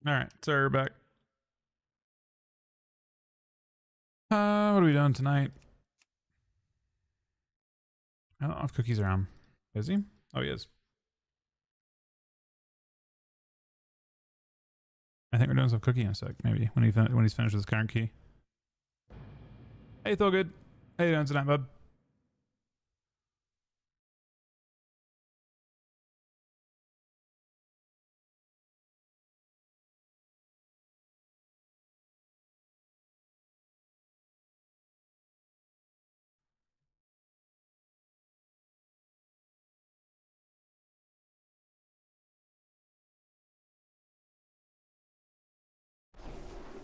All right, so we're back. What are we doing tonight? I don't know if Cookie's around. Is he? Oh, he is. I think we're doing some Cookie in a sec, maybe when he's finished with his current key. Hey, Thorgood. How you doing tonight, bud?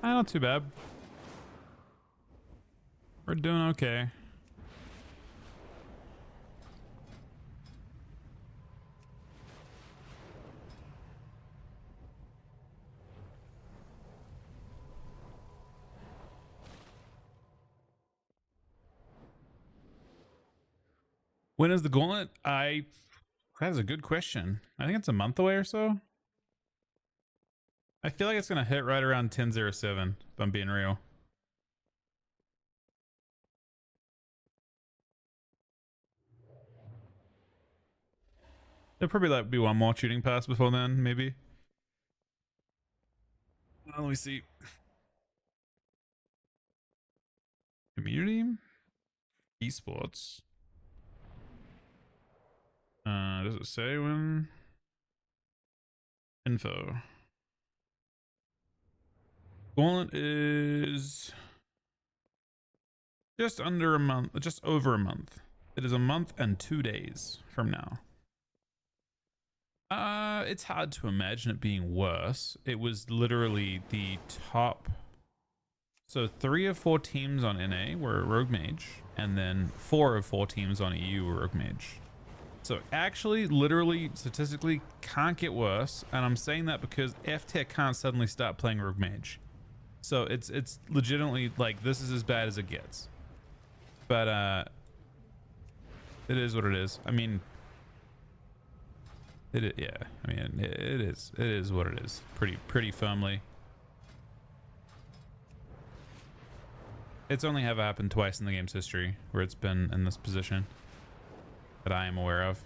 Not too bad. We're doing okay. When is the gauntlet? That is a good question. I think it's a month away or so. I feel like it's gonna hit right around 10:07. If I'm being real. There'll probably like be one more shooting pass before then, maybe. Let me see. Community, esports. Does it say when? Info. Gauntlet is just under a month, just over a month. It is a month and 2 days from now. It's hard to imagine it being worse. It was literally the top. So 3 of 4 teams on NA were Rogue Mage, and then 4 of 4 teams on EU were Rogue Mage. So actually, literally, statistically, can't get worse. And I'm saying that because F tier can't suddenly start playing Rogue Mage. So it's legitimately like this is as bad as it gets. But it is what it is. I mean, yeah. I mean, it is what it is. Pretty firmly. It's only ever happened twice in the game's history where it's been in this position that I am aware of.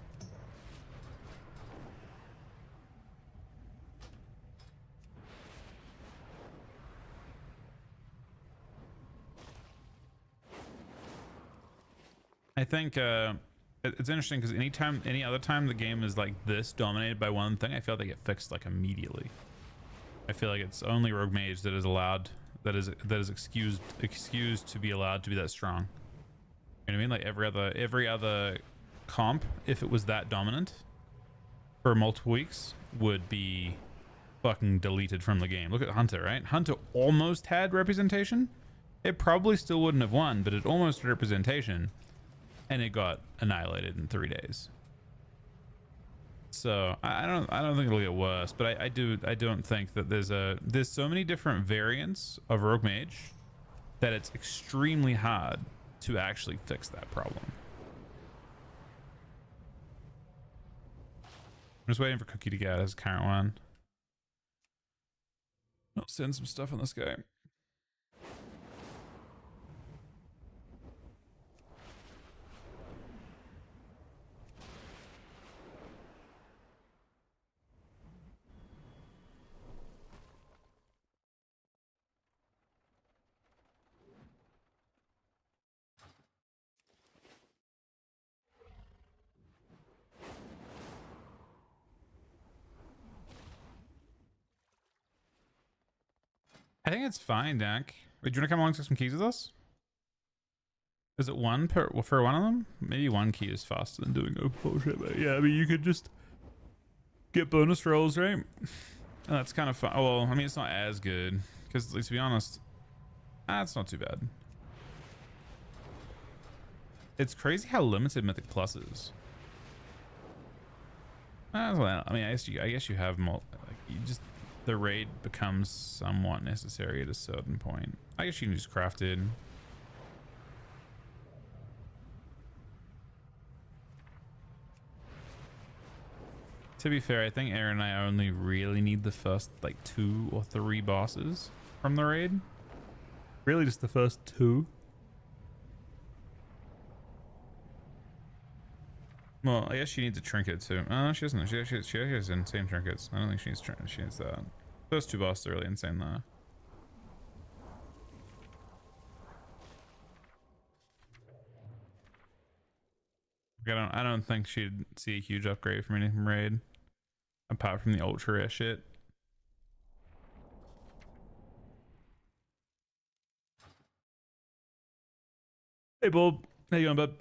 I think it's interesting because any other time the game is like this dominated by one thing, I feel like they get fixed like immediately. I feel like it's only Rogue Mage that is allowed, that is excused to be allowed to be that strong. You know what I mean? Like every other comp, if it was that dominant for multiple weeks, would be fucking deleted from the game. Look at Hunter, right? Hunter almost had representation. It probably still wouldn't have won, but it almost had representation. And it got annihilated in 3 days. So I don't think it'll get worse, but I don't think that there's so many different variants of Rogue Mage that it's extremely hard to actually fix that problem. I'm just waiting for Cookie to get his current one. I'll send some stuff on this guy. I think it's fine, Dak. Wait, do you want to come along to some keys with us? Is it one for one of them? Maybe one key is faster than doing open bullshit, but yeah, I mean, you could just get bonus rolls, right? And that's kind of fun. Oh, well, I mean, it's not as good because, let's be honest, it's not too bad. It's crazy how limited Mythic Plus is. I mean, I guess you have like you just the raid becomes somewhat necessary at a certain point. I guess you can just craft it. To be fair, I think Aaron and I only really need the first like 2 or 3 bosses from the raid. Really just the first 2. Well, I guess she needs a trinket too. Oh, she doesn't. She has insane trinkets. I don't think she needs she needs that. Those 2 bosses are really insane though. I don't think she'd see a huge upgrade from anything from raid, apart from the ultra rare shit. Hey, Bob. How you going, bub?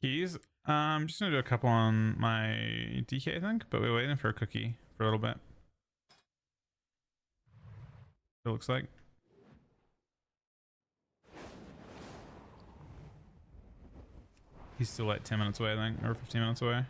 Keys. I'm just gonna do a couple on my DK, I think, but we're waiting for a cookie for a little bit. It looks like. He's still like 10 minutes away, I think, or 15 minutes away.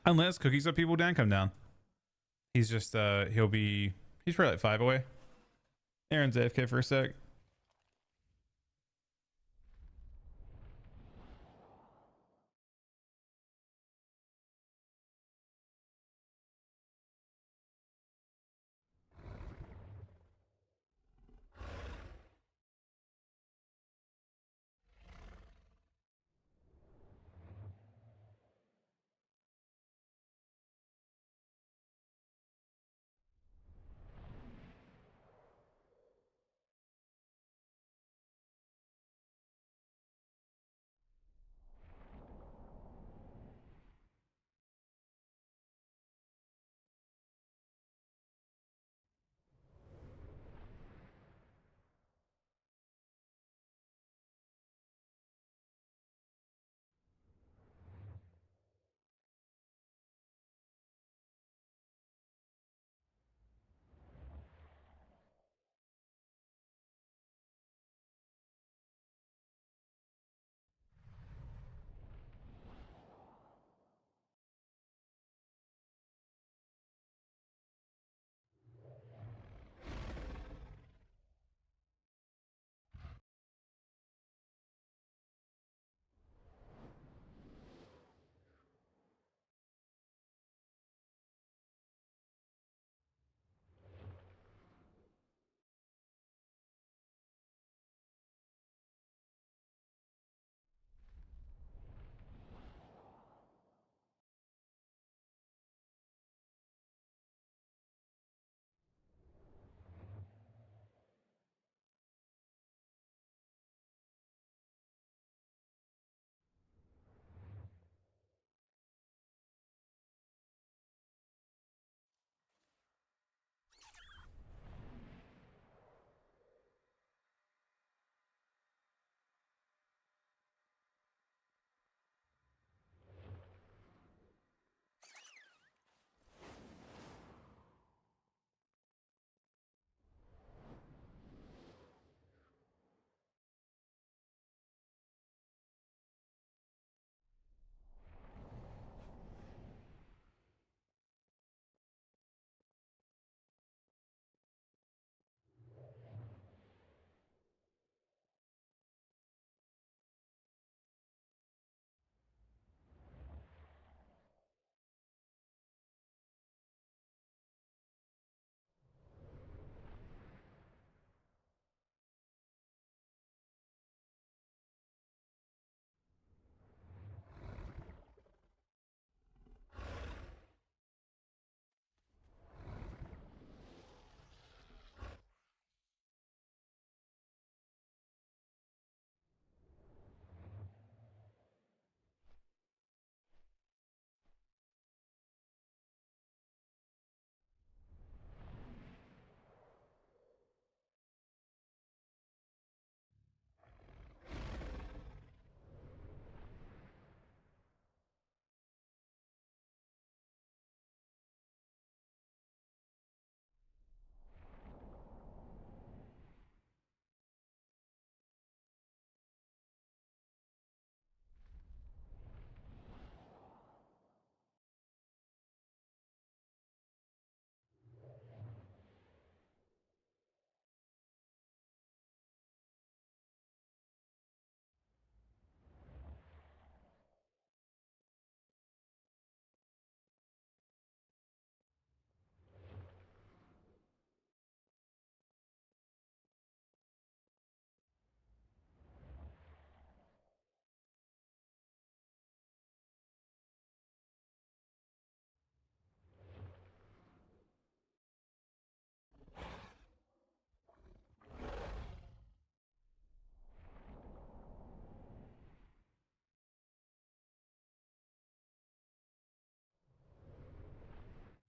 Unless Cookies Up People Dan come down. He's just he's probably like 5 away. Aaron's AFK for a sec.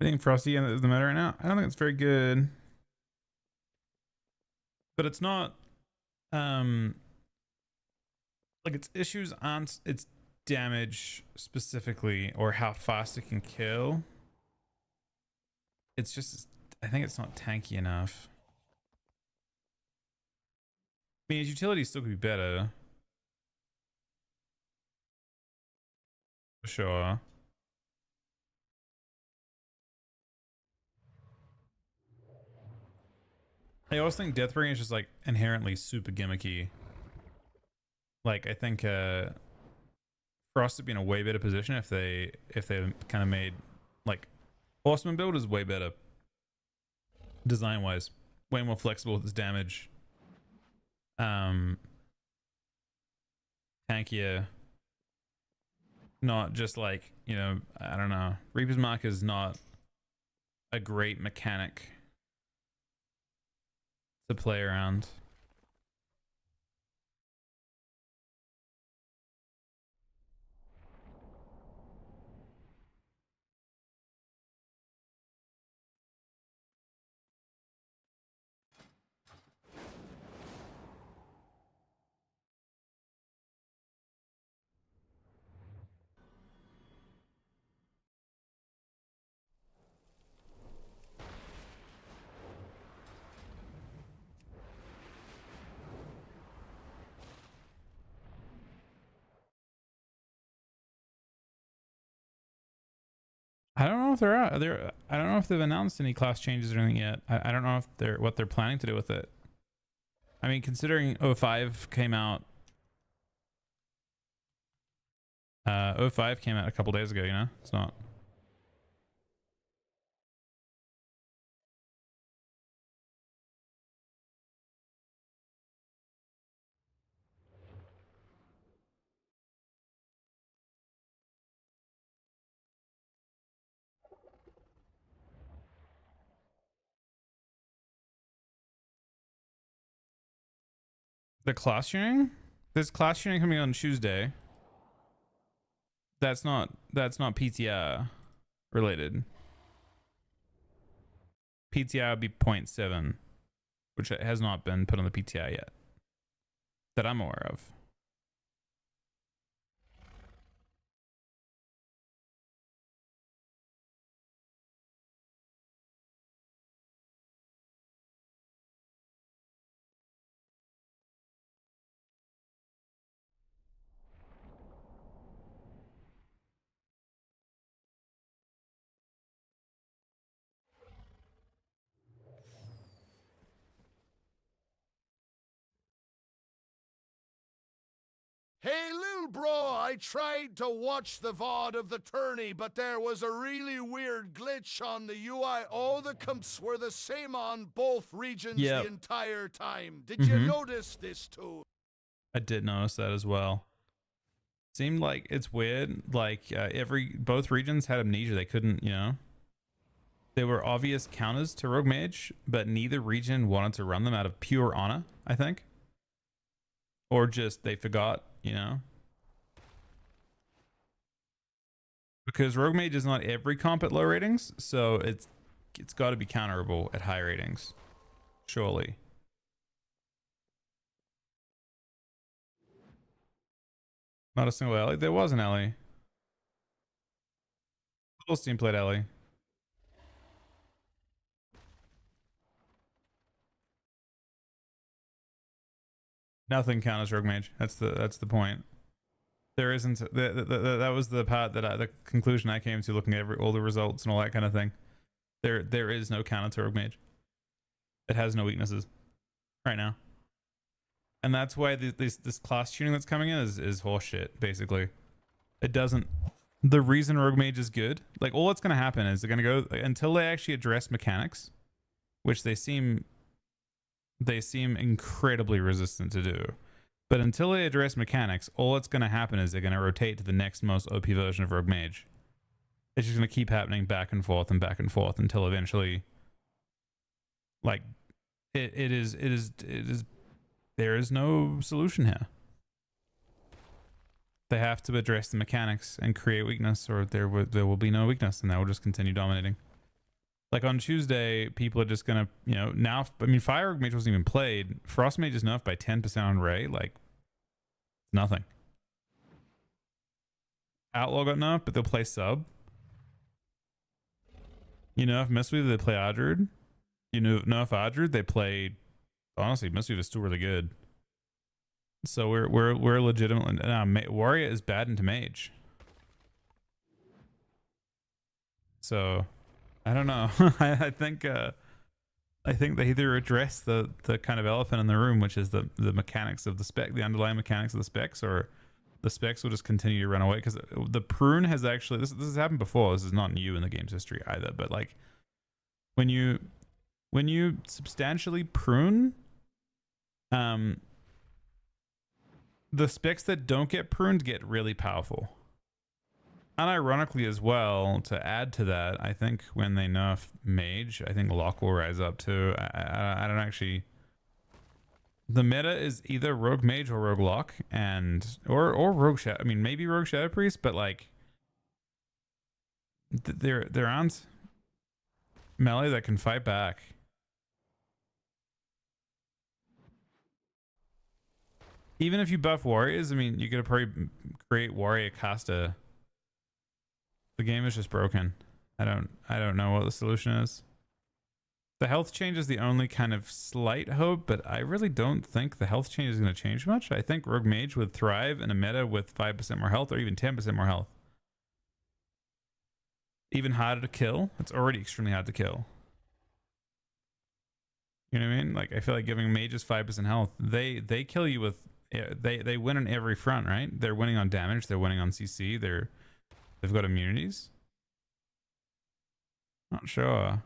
I think Frosty is the meta right now. I don't think it's very good, but it's not like its issues on its damage specifically or how fast it can kill. It's just, I think it's not tanky enough. I mean, his utility still could be better. For sure. I always think Deathbring is just like inherently super gimmicky. Like I think Frost would be in a way better position if they kind of made like Horseman build is way better design wise, way more flexible with its damage. Tankier, not just like, you know, I don't know. Reaper's Mark is not a great mechanic to play around. I don't know if they're out. I don't know if they've announced any class changes or anything yet. I don't know if they're what they're planning to do with it. I mean, considering 05 came out, 05 came out a couple days ago. You know, it's not. The class tuning. There's class tuning coming on Tuesday. That's not PTR related. PTR would be 0.7, which has not been put on the PTR yet that I'm aware of. Hey, lil bro, I tried to watch the VOD of the tourney, but there was a really weird glitch on the UI. All the comps were the same on both regions the entire time. Did you notice this too? I did notice that as well. Seemed like it's weird. Like both regions had amnesia. They couldn't, you know. There were obvious counters to Rogue Mage, but neither region wanted to run them out of pure honor, I think. Or just they forgot, you know. Because Rogue Mage is not every comp at low ratings, so it's got to be counterable at high ratings. Surely. Not a single Ellie. There was an Ellie. Full Steam played Ellie. Nothing counters Rogue Mage. That's the point. There isn't. That was the part that the conclusion I came to looking at all the results and all that kind of thing. There is no counter to Rogue Mage. It has no weaknesses right now, and that's why this class tuning that's coming in is horseshit. Basically, it doesn't. The reason Rogue Mage is good, like all that's gonna happen is they're gonna go until they actually address mechanics, which they seem incredibly resistant to do. But until they address mechanics, all that's going to happen is they're going to rotate to the next most OP version of Rogue Mage. It's just going to keep happening back and forth until eventually, like, it is there is no solution here. They have to address the mechanics and create weakness, or there will be no weakness, and that will just continue dominating. Like on Tuesday, people are just gonna, you know, now. I mean, Fire Rogue Mage wasn't even played. Frost Mage is nerfed by 10% on Ray. Like, nothing. Outlaw got nerfed, but they'll play sub. You know, if Mistweaver, they play Ardred. You know, if Ardred, they play. Honestly, Mistweaver is still really good. So we're legitimately. Warrior is bad into Mage. So I don't know. I think I think they either address the kind of elephant in the room, which is the mechanics of the spec, the underlying mechanics of the specs, or the specs will just continue to run away. Because the prune has actually this has happened before. This is not new in the game's history either. But like when you substantially prune, the specs that don't get pruned get really powerful. Unironically as well, to add to that, I think when they nerf mage, I think lock will rise up too. I don't actually. The meta is either rogue mage or rogue lock, and or rogue shadow. I mean, maybe rogue shadow priest, but like there aren't melee that can fight back. Even if you buff warriors, I mean, you could probably create warrior caster. The game is just broken. I don't know what the solution is. The health change is the only kind of slight hope, but I really don't think the health change is going to change much. I think Rogue Mage would thrive in a meta with 5% more health or even 10% more health. Even harder to kill. It's already extremely hard to kill. You know what I mean? Like, I feel like giving mages 5% health, they kill you with, they win on every front, right? They're winning on damage, they're winning on CC, they've got immunities. Not sure.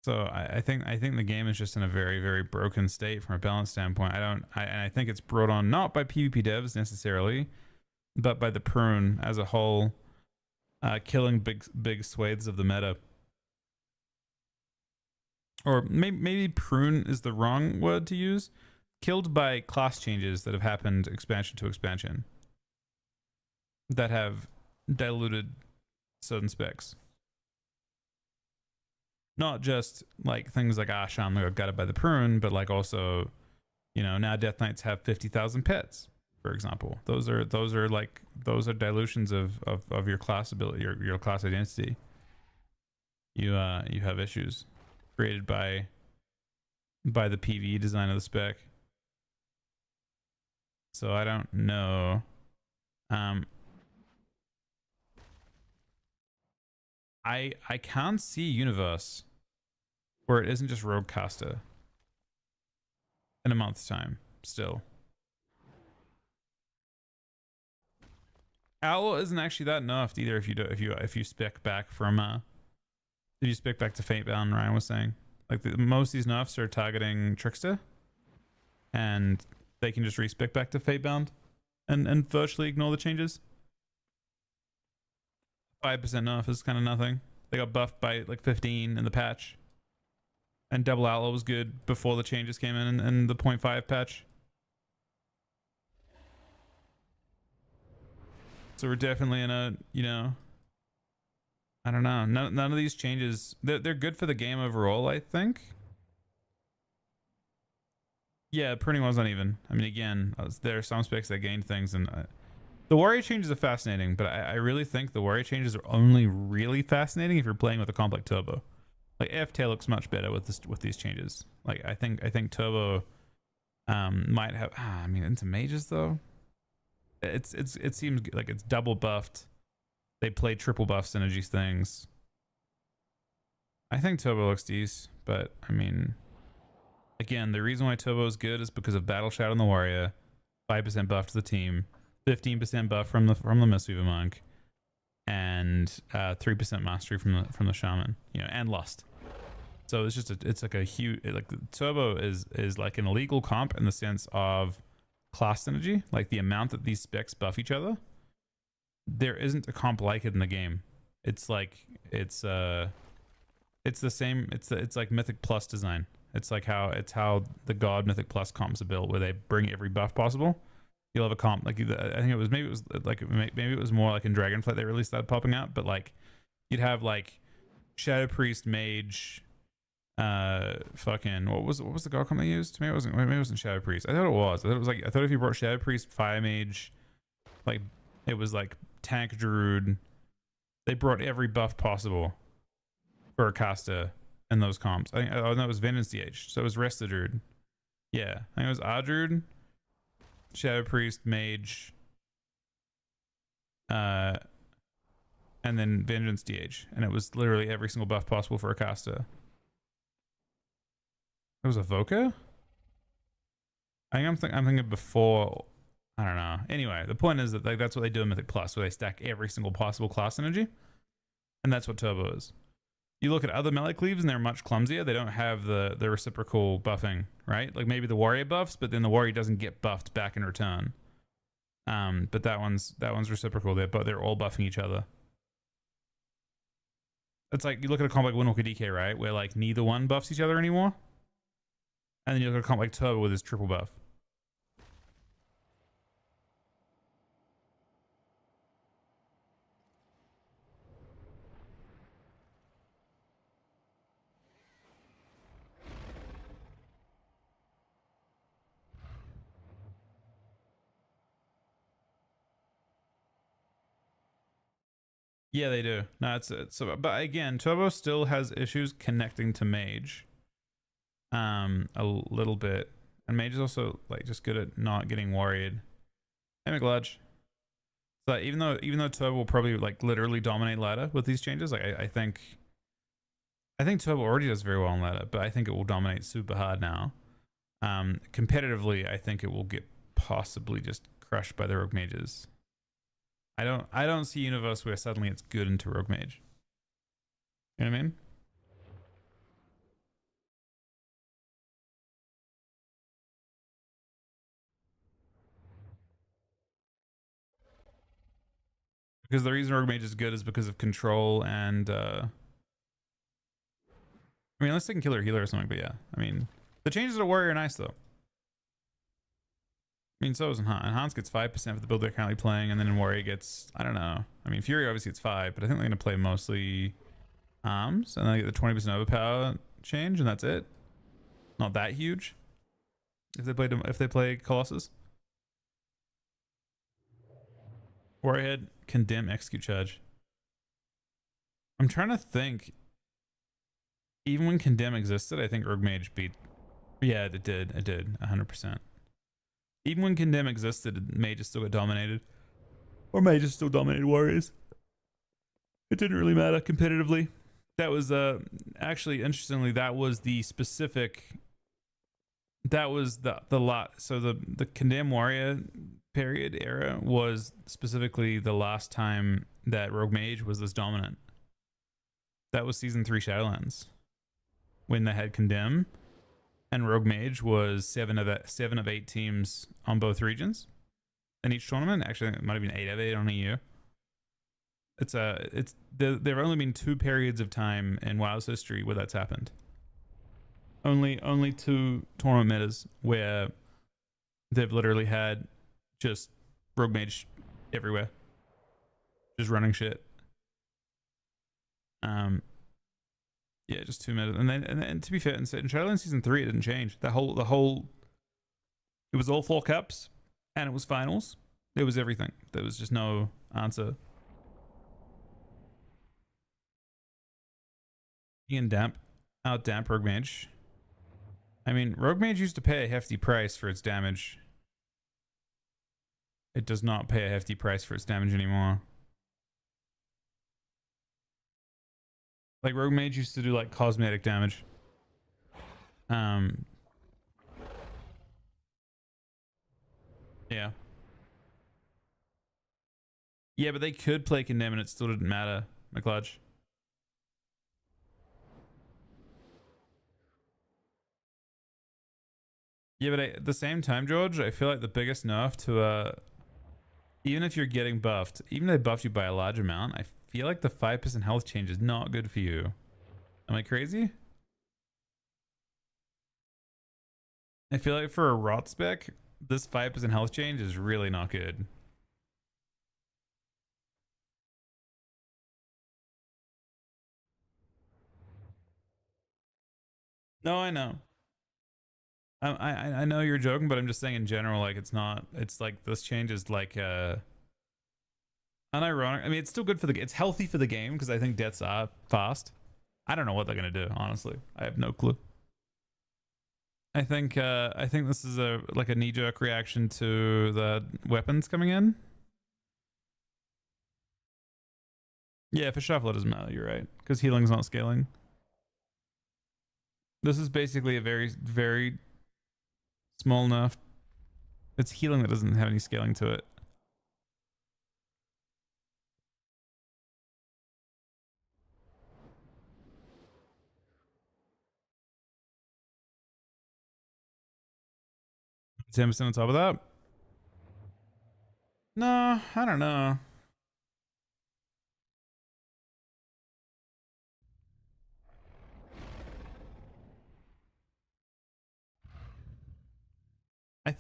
So I think the game is just in a very, very broken state from a balance standpoint. And I think it's brought on not by PvP devs necessarily, but by the prune as a whole, killing big swathes of the meta. Or maybe prune is the wrong word to use. Killed by class changes that have happened expansion to expansion that have diluted certain specs. Not just like things like Ashan that got gutted by the prune, but like also, you know, now Death Knights have 50,000 pets, for example. Those are dilutions of your class ability, your class identity. You have issues created by the PvE design of the spec. So I don't know. I can't see a universe where it isn't just rogue caster in a month's time still. Owl isn't actually that nerfed either if you spec back from if you spec back to Fatebound. Ryan was saying like most of these nerfs are targeting Trickster, and they can just respec back to Fatebound and virtually ignore the changes. 5% nerf is kind of nothing. They got buffed by like 15 in the patch, and double outlaw was good before the changes came in the 0.5 patch. So we're definitely in a, you know, I don't know. None of these changes, they're good for the game overall, I think. Yeah, pruning was uneven. I mean, again, there are some specs that gained things, and the warrior changes are fascinating, but I really think the warrior changes are only really fascinating if you're playing with a comp like Turbo. Like F-Tail looks much better with these changes. Like I think Turbo might have. I mean, into mages though, it seems like it's double buffed. They play triple buff synergies things. I think Turbo looks decent, but I mean, again, the reason why Turbo is good is because of Battle Shout on the warrior, 5% buff to the team, 15% buff from the Mistweaver monk, and 3% mastery from the shaman, you know, and lust. So it's just it's like a huge, like Turbo is like an illegal comp in the sense of class synergy, like the amount that these specs buff each other. There isn't a comp like it in the game. It's like it's the same. It's like Mythic Plus design. It's how the God Mythic Plus comps are built, where they bring every buff possible. You'll have a comp like I think maybe it was more like in Dragonflight they really started popping out, but like you'd have like Shadow Priest, Mage, fucking what was the God comp they used? Maybe it wasn't Shadow Priest. I thought it was if you brought Shadow Priest, Fire Mage, like it was like Tank Druid. They brought every buff possible for a caster in those comps. I think that was Vengeance DH, so it was Rest the Druid. Yeah, I think it was Ardruid, Shadow Priest, Mage, and then Vengeance DH, and it was literally every single buff possible for a caster. It was a Voca? I think I'm thinking before. I don't know. Anyway, the point is that like that's what they do in Mythic Plus, where they stack every single possible class synergy, and that's what Turbo is. You look at other melee cleaves and they're much clumsier. They don't have the reciprocal buffing, right? Like maybe the warrior buffs, but then the warrior doesn't get buffed back in return. But that one's reciprocal. They're all buffing each other. It's like you look at a comp like Windwalker DK, right? Where like neither one buffs each other anymore. And then you look at a comp like Turbo with his triple buff. Yeah, they do. No, it's so. But again, Turbo still has issues connecting to Mage. A little bit, and Mage is also like just good at not getting worried. Hey, McLudge. So even though Turbo will probably like literally dominate ladder with these changes, like I think Turbo already does very well on ladder, but I think it will dominate super hard now. Competitively, I think it will get possibly just crushed by the Rogue Mages. I don't see a universe where suddenly it's good into Rogue Mage. You know what I mean? Because the reason Rogue Mage is good is because of control and I mean, unless they can kill her healer or something, but yeah. I mean, the changes to Warrior are nice though. I mean, so is Enhance. Enhance gets 5% for the build they're currently playing, and then in Warrior gets, I don't know. I mean, Fury obviously gets 5, but I think they're going to play mostly Arms, and then they get the 20% overpower change, and that's it. Not that huge. If they play Colossus. Warhead, Condemn, Execute Charge. I'm trying to think. Even when Condemn existed, I think Rogue Mage beat. Yeah, it did. It did. 100%. Even when Condemn existed, Mages still got dominated. Or Mages still dominated Warriors. It didn't really matter competitively. That was, actually, interestingly, that was the specific. That was the lot. So the Condemn Warrior period era was specifically the last time that Rogue Mage was this dominant. That was season 3 Shadowlands, when they had Condemn, and Rogue Mage was 7 of 8 teams on both regions in each tournament. Actually, it might have been 8 of 8 on EU. There have only been 2 periods of time in WoW's history where that's happened. Only 2 tournament metas where they've literally had just Rogue Mage everywhere, just running shit. Yeah, just 2 metas, and then to be fair, in Shadowlands season 3, it didn't change. The whole, it was all 4 cups, and it was finals. It was everything. There was just no answer. You can out-damp Rogue Mage. I mean, Rogue Mage used to pay a hefty price for its damage. It does not pay a hefty price for its damage anymore. Like, Rogue Mage used to do, like, cosmetic damage. Yeah. Yeah, but they could play Condemn and it still didn't matter, McLudge. Yeah, but at the same time, George, I feel like the biggest nerf to even if you're getting buffed, even if they buffed you by a large amount, I feel like the 5% health change is not good for you. Am I crazy? I feel like for a rot spec, this 5% health change is really not good. No, I know. I know you're joking, but I'm just saying in general, like it's not. It's like this change is like unironic. I mean, it's still good for the. It's healthy for the game because I think deaths are fast. I don't know what they're gonna do. Honestly, I have no clue. I think this is a knee-jerk reaction to the weapons coming in. Yeah, for shuffle it doesn't matter. You're right, because healing's not scaling. This is basically a very, very small enough. It's healing that doesn't have any scaling to it. Is 10% on top of that? No, I don't know. I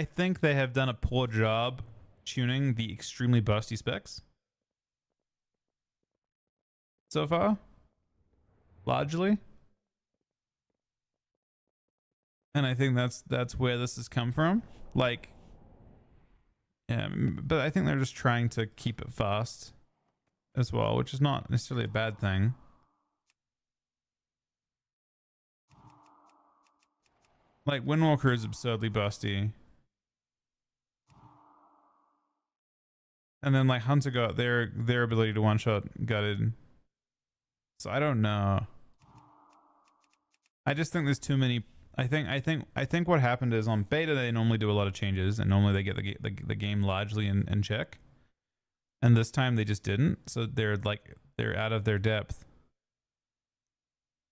think they have done a poor job tuning the extremely busty specs so far, largely. And I think that's where this has come from. Like, yeah, but I think they're just trying to keep it fast as well, which is not necessarily a bad thing. Like, Windwalker is absurdly busty. And then like Hunter got their ability to one shot gutted. So I don't know. I just think there's too many. I think what happened is on beta they normally do a lot of changes and normally they get the game largely in check. And this time they just didn't. So they're out of their depth.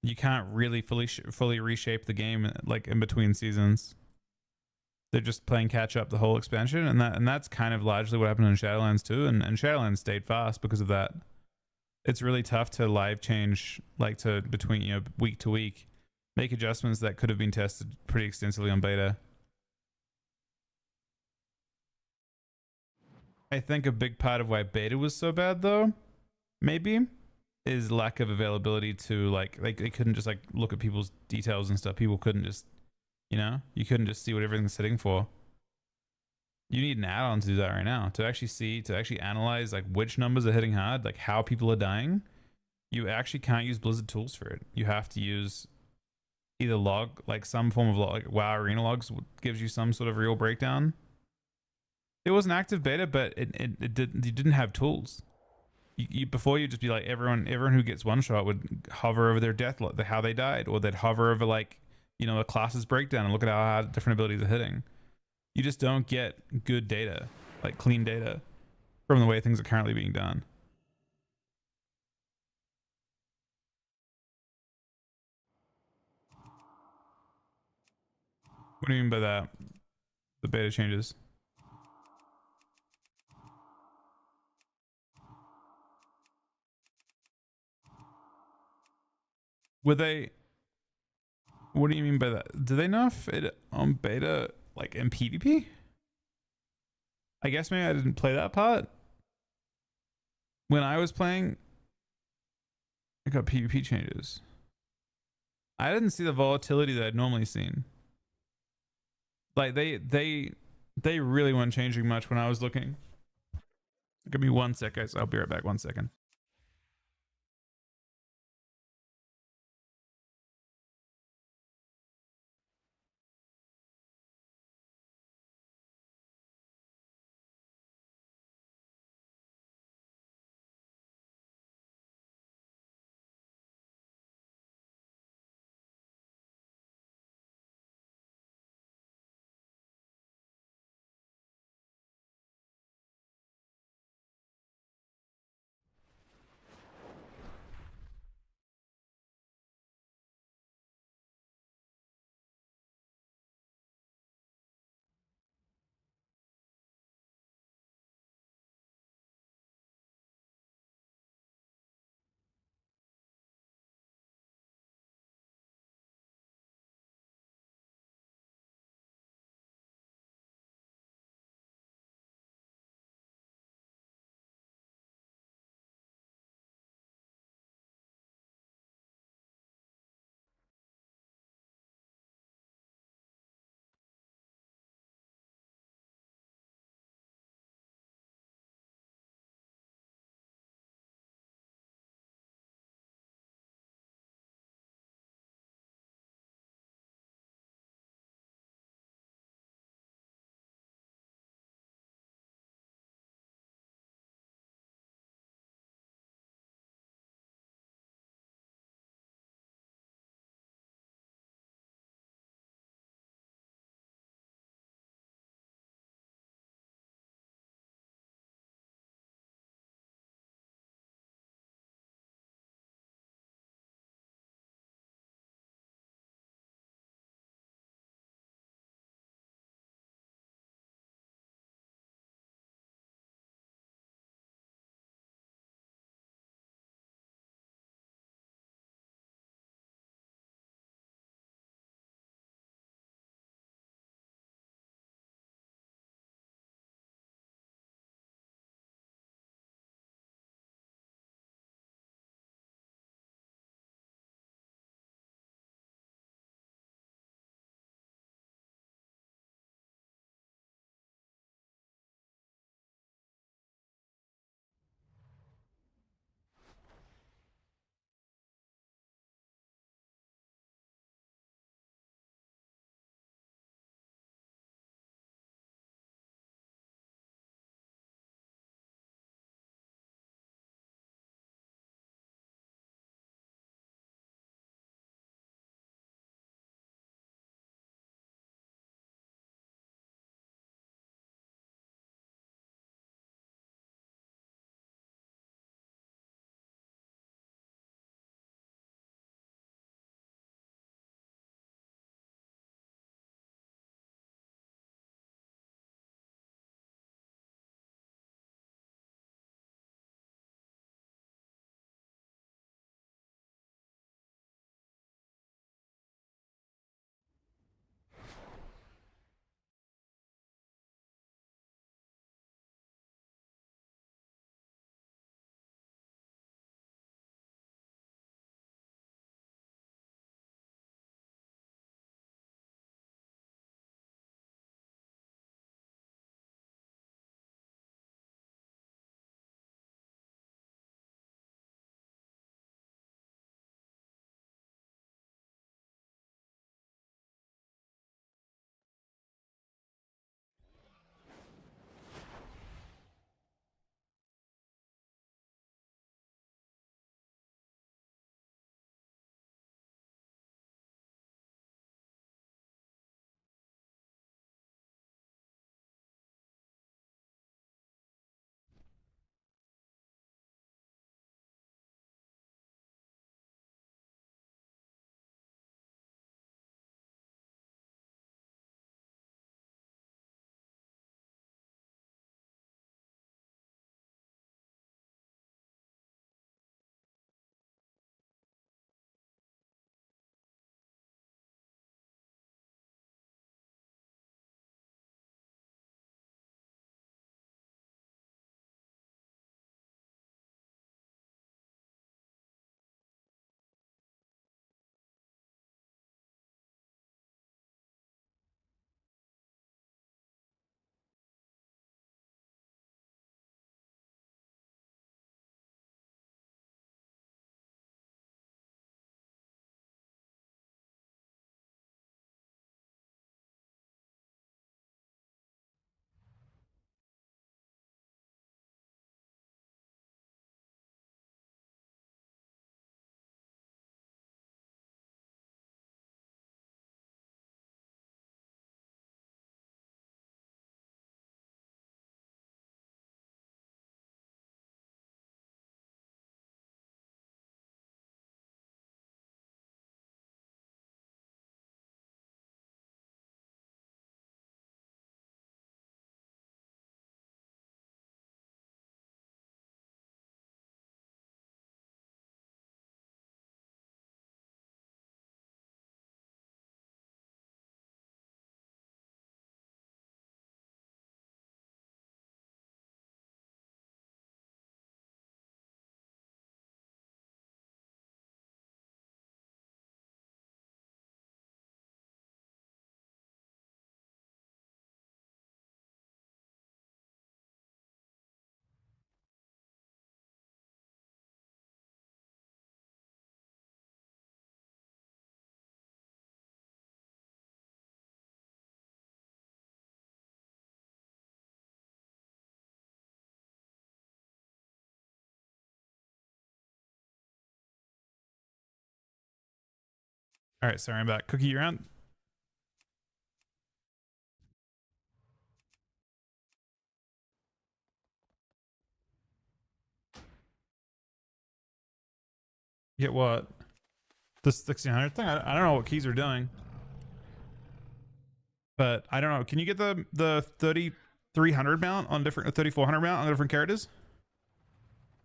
You can't really fully reshape the game like in between seasons. They're just playing catch up the whole expansion, and that's kind of largely what happened in Shadowlands too. And Shadowlands stayed fast because of that. It's really tough to live change like to between week to week, make adjustments that could have been tested pretty extensively on beta. I think a big part of why beta was so bad though, maybe, is lack of availability to like they couldn't just like look at people's details and stuff. People couldn't just you couldn't just see what everything's sitting for. You need an add-on to do that right now to actually analyze like which numbers are hitting hard, like how people are dying. You actually can't use Blizzard tools for it. You have to use either log, like some form of log, like WoW Arena logs gives you some sort of real breakdown. It was an active beta, but it didn't have tools. Before you'd just be like everyone who gets one shot would hover over their death, how they died, or they'd hover over like a class's breakdown and look at how hard different abilities are hitting. You just don't get good data, like clean data, from the way things are currently being done. What do you mean by that? The beta changes. Would they? What do you mean by that? Do they nerf it on beta, like in PvP? I guess maybe I didn't play that part. When I was playing, it got PvP changes. I didn't see the volatility that I'd normally seen. Like they really weren't changing much when I was looking. Give me 1 sec, guys. I'll be right back. 1 second. All right, sorry, I'm back. Cookie, you're on. Get what? This 1600 thing? I don't know what keys are doing. But I don't know. Can you get the 3300 mount on different 3400 mount on different characters?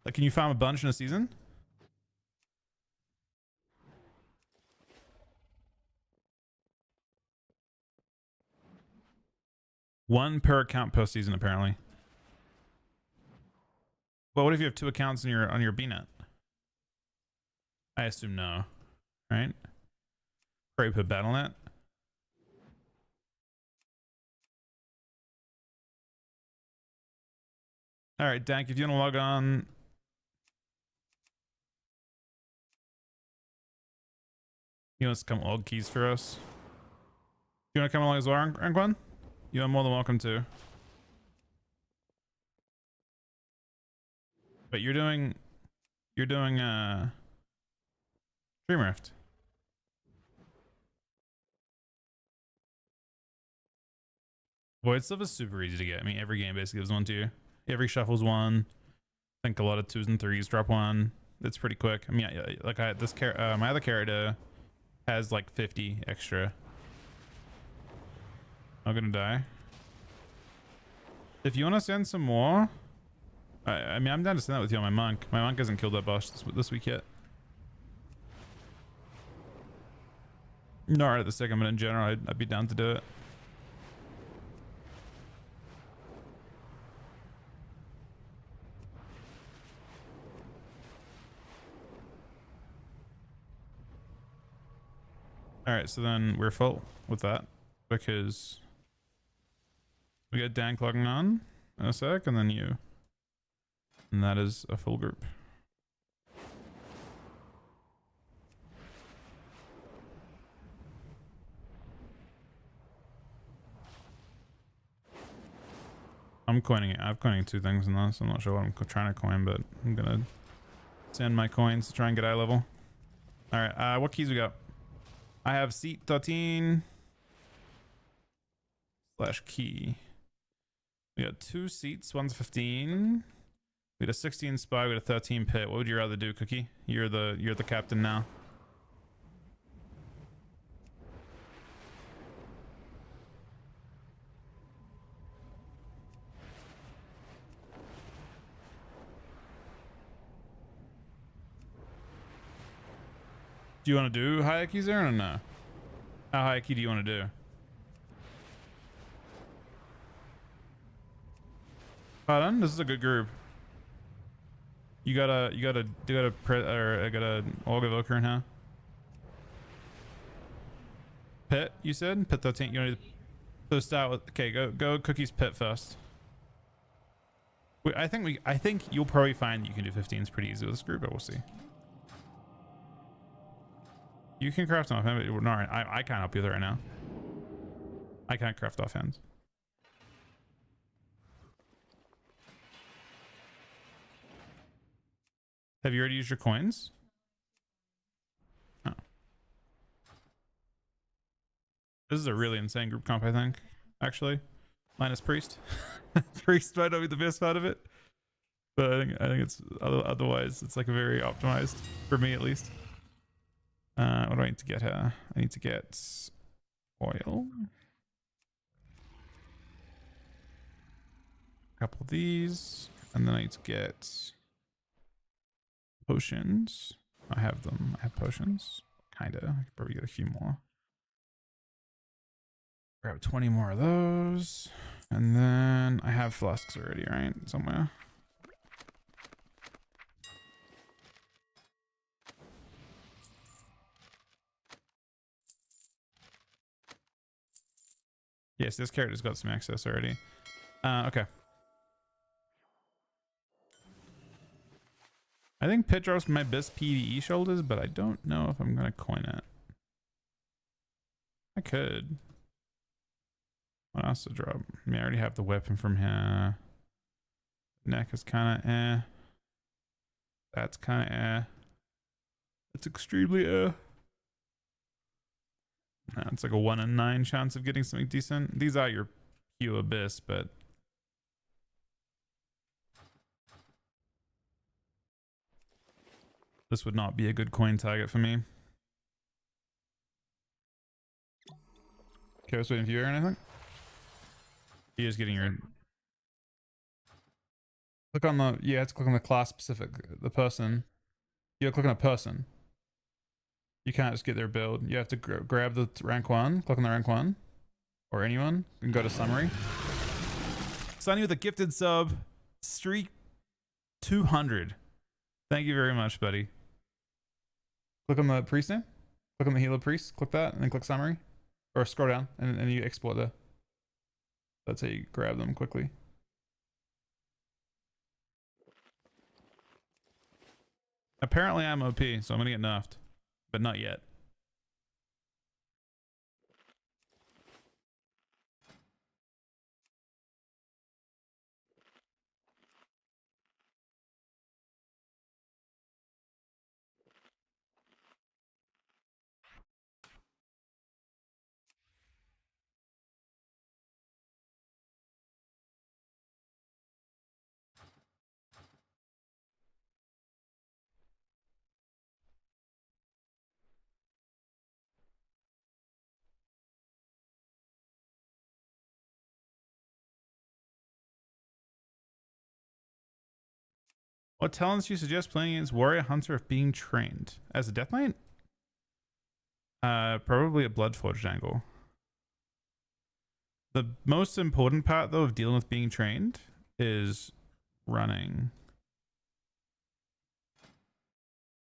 Like, can you farm a bunch in a season? One per account per season, apparently. Well, what if you have 2 accounts on your BNet? I assume no, right? Probably put BattleNet. All right, Dank, if you want to log on. You want to come log keys for us? You want to come along as well, Anquan? You are more than welcome to. But you're doing Dream Rift. Void stuff is super easy to get. I mean, every game basically gives one to you. Every shuffle's one. I think a lot of 2s and 3s drop one. It's pretty quick. I mean, like my other character has like 50 extra. I'm gonna die. If you want to send some more, I mean, I'm down to send that with you on my monk. My monk hasn't killed that boss this week yet. Not right at the second, but in general, I'd be down to do it. All right, so then we're full with that because we got Dan logging on in a sec, and then you, and that is a full group. I'm coining it. I'm coining 2 things in this. I'm not sure what I'm trying to coin, but I'm gonna send my coins to try and get eye level. All right, what keys we got? I have seat 13 / key. We got 2 seats. One's 15. We got a 16 spy. We got a 13 pit. What would you rather do, Cookie? You're the captain now. Do you want to do high keys there or no? How high key do you want to do? Pardon? This is a good group. You got a Org Evoker in here. Pit, you said? Pit 13. You want to so start with, okay, go Cookie's pit first. I think you'll probably find that you can do 15s pretty easy with this group, but we'll see. You can craft off hand, but no, I can't help you with it right now. I can't craft off hands. Have you already used your coins? Oh. This is a really insane group comp, I think. Actually, minus Priest. Priest might not be the best part of it, but I think it's otherwise it's like a very optimized for me at least. What do I need to get here? I need to get oil. A couple of these, and then I need to get potions. I have them. I have potions. Kinda. I could probably get a few more. Grab 20 more of those. And then I have flasks already, right? Somewhere. Yes, this character's got some access already. Okay. I think Pit drops my best PvE shoulders, but I don't know if I'm gonna coin it. I could. What else to drop? I mean, I already have the weapon from here. Neck is kind of eh. That's kind of eh. It's extremely eh. It's like a 1 in 9 chance of getting something decent. These are your Q Abyss, but this would not be a good coin target for me. Okay, I was waiting for you or anything. You're just getting your... Click on the... Yeah, it's click on the class specific, the person. You gotta click on a person. You can't just get their build. You have to grab the rank 1, click on the rank 1, or anyone, and go to summary. Sunny with a gifted sub, streak 200. Thank you very much, buddy. Click on the priest name, click on the healer priest, click that, and then click summary, or scroll down, and you export the. That's how you grab them quickly. Apparently I'm OP, so I'm gonna get nerfed, but not yet. What talents do you suggest playing against Warrior Hunter if being trained? As a Death Knight? Probably a Bloodforged angle. The most important part, though, of dealing with being trained is running.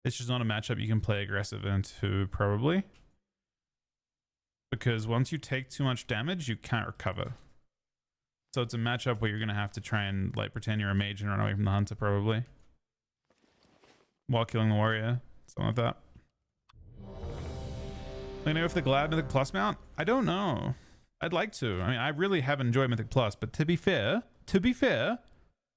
It's just not a matchup you can play aggressive into, probably. Because once you take too much damage, you can't recover. So it's a matchup where you're going to have to try and like pretend you're a mage and run away from the hunter, probably. While killing the warrior. Something like that. You know, if the Glad Mythic Plus mount? I don't know. I'd like to. I mean, I really have enjoyed Mythic Plus, but to be fair,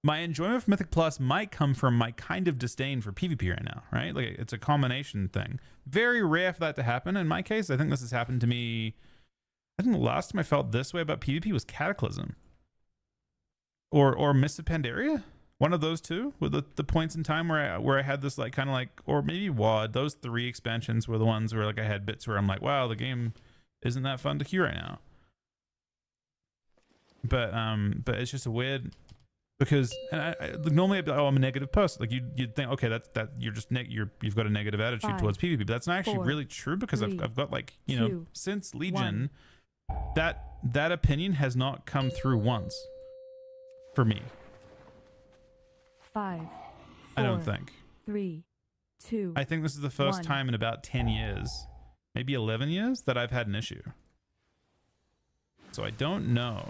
my enjoyment for Mythic Plus might come from my kind of disdain for PvP right now, right? Like, it's a combination thing. Very rare for that to happen. In my case, I think this has happened to me. I think the last time I felt this way about PvP was Cataclysm. Or Mists of Pandaria. One of those two were the points in time where I had this like kind of like, or maybe WoD. Those 3 expansions were the ones where like I had bits where I'm like, wow, the game isn't that fun to queue right now. But it's just a weird, because normally I'd be like, oh, I'm a negative person. Like you'd think, okay, that you're just you've got a negative attitude towards PvP, but that's not actually really true, because I've got like, you know, since Legion, that opinion has not come through once for me. 5, 4, I don't think. 3, 2. I think this is the first 1. time in about 10 years, maybe 11 years, that I've had an issue. So I don't know.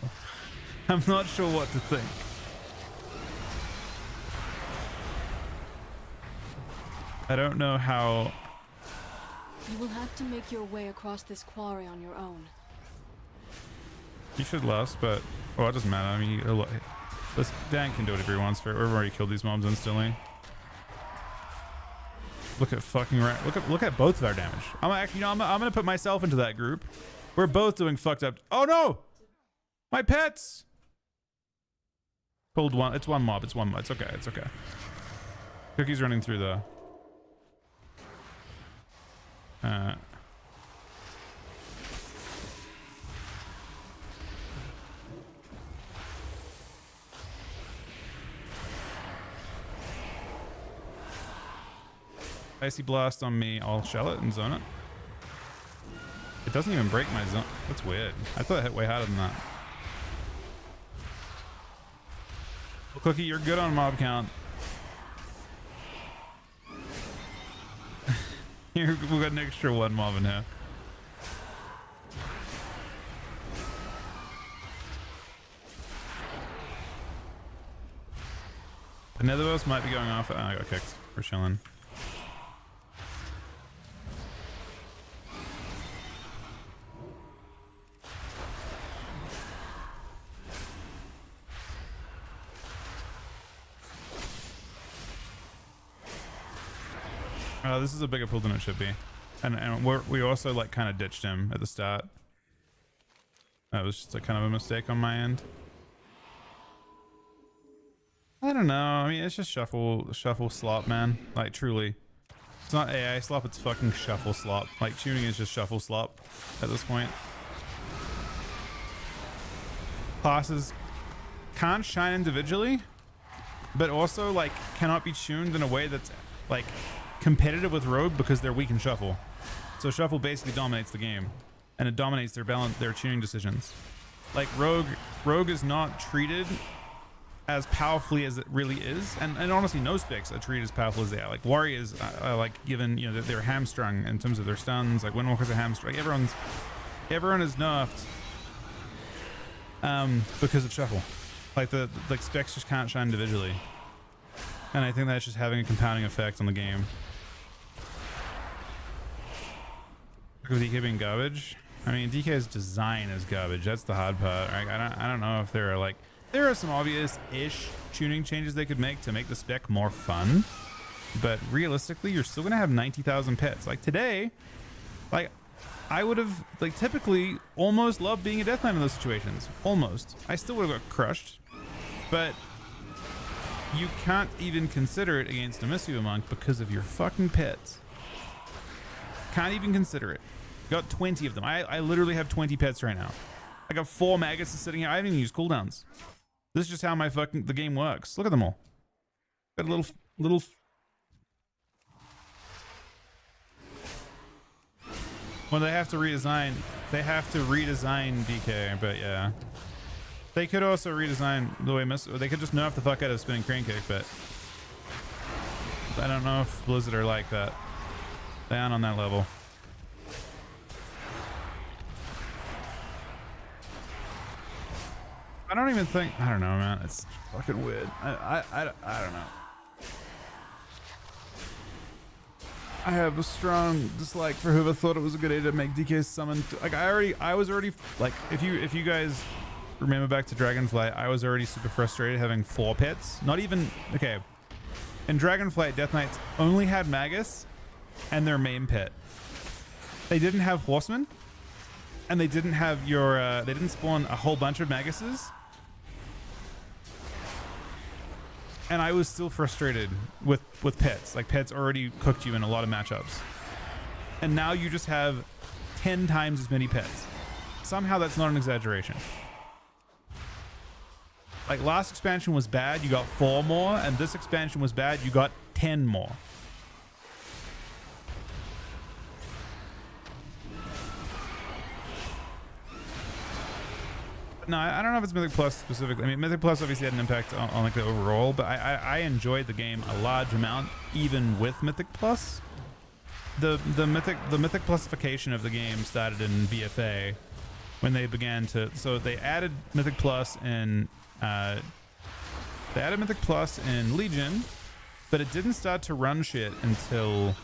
I'm not sure what to think. I don't know how. You will have to make your way across this quarry on your own. You should last, but well, it doesn't matter. I mean, Dan can do it if he wants. We've already killed these mobs instantly. Look at fucking look at both of our damage. I'm gonna put myself into that group. We're both doing fucked up. Oh no! My pets! Pulled one. It's one mob. It's one mob. It's okay. It's okay. Cookie's running through the. Icy Blast on me. I'll shell it and zone it. It doesn't even break my zone. That's weird. I thought it hit way harder than that. Well, Cookie, you're good on mob count. Here, we got an extra 1 mob in here. Another of us might be going off. Oh, I got kicked. We're chilling. This is a bigger pool than it should be. And we also like kind of ditched him at the start. That was just a kind of a mistake on my end. I don't know. I mean, it's just shuffle slop, man. Like, truly. It's not AI slop, it's fucking shuffle slop. Like, tuning is just shuffle slop at this point. Classes can't shine individually, but also, like, cannot be tuned in a way that's, like, competitive with Rogue because they're weak in shuffle. So shuffle basically dominates the game, and it dominates their tuning decisions. Like, Rogue is not treated as powerfully as it really is, and honestly no specs are treated as powerful as they are. Like, warriors are like given, you know, that they're hamstrung in terms of their stuns. Like, windwalkers are hamstrung. Like, everyone is nerfed because of shuffle. Like, the specs just can't shine individually, and I think that's just having a compounding effect on the game. Because DK being garbage. I mean, DK's design is garbage. That's the hard part. Right? I don't know if there are some obvious-ish tuning changes they could make to make the spec more fun, but realistically, you're still gonna have 90,000 pets. Like today, like I would have like typically almost loved being a Death Knight in those situations. Almost. I still would have got crushed, but you can't even consider it against a Missio Monk because of your fucking pets. Can't even consider it. Got 20 of them. I literally have 20 pets right now. I got 4 Magus sitting here. I haven't even used cooldowns. This is just how the game works. Look at them all. Got a little. Well, they have to redesign DK, but yeah. They could also redesign the way they could just nerf the fuck out of spinning crane kick, but I don't know if Blizzard are like that. They aren't on that level. I don't even think, I don't know, man. It's fucking weird. I don't know. I have a strong dislike for whoever thought it was a good idea to make DK summon. Like, I was already, like, if you guys remember back to Dragonflight, I was already super frustrated having 4 pets. Not even, okay. In Dragonflight, Death Knights only had Magus and their main pet. They didn't have Horsemen, and they didn't have your, they didn't spawn a whole bunch of Maguses. And I was still frustrated with pets. Like, pets already cooked you in a lot of matchups. And now you just have 10 times as many pets. Somehow that's not an exaggeration. Like, last expansion was bad, you got 4 more, and this expansion was bad, you got 10 more. No, I don't know if it's Mythic Plus specifically. I mean, Mythic Plus obviously had an impact on like the overall, but I enjoyed the game a large amount, even with Mythic Plus. The Mythic Plusification of the game started in BFA when they began to. So they added Mythic Plus in Legion, but it didn't start to run shit until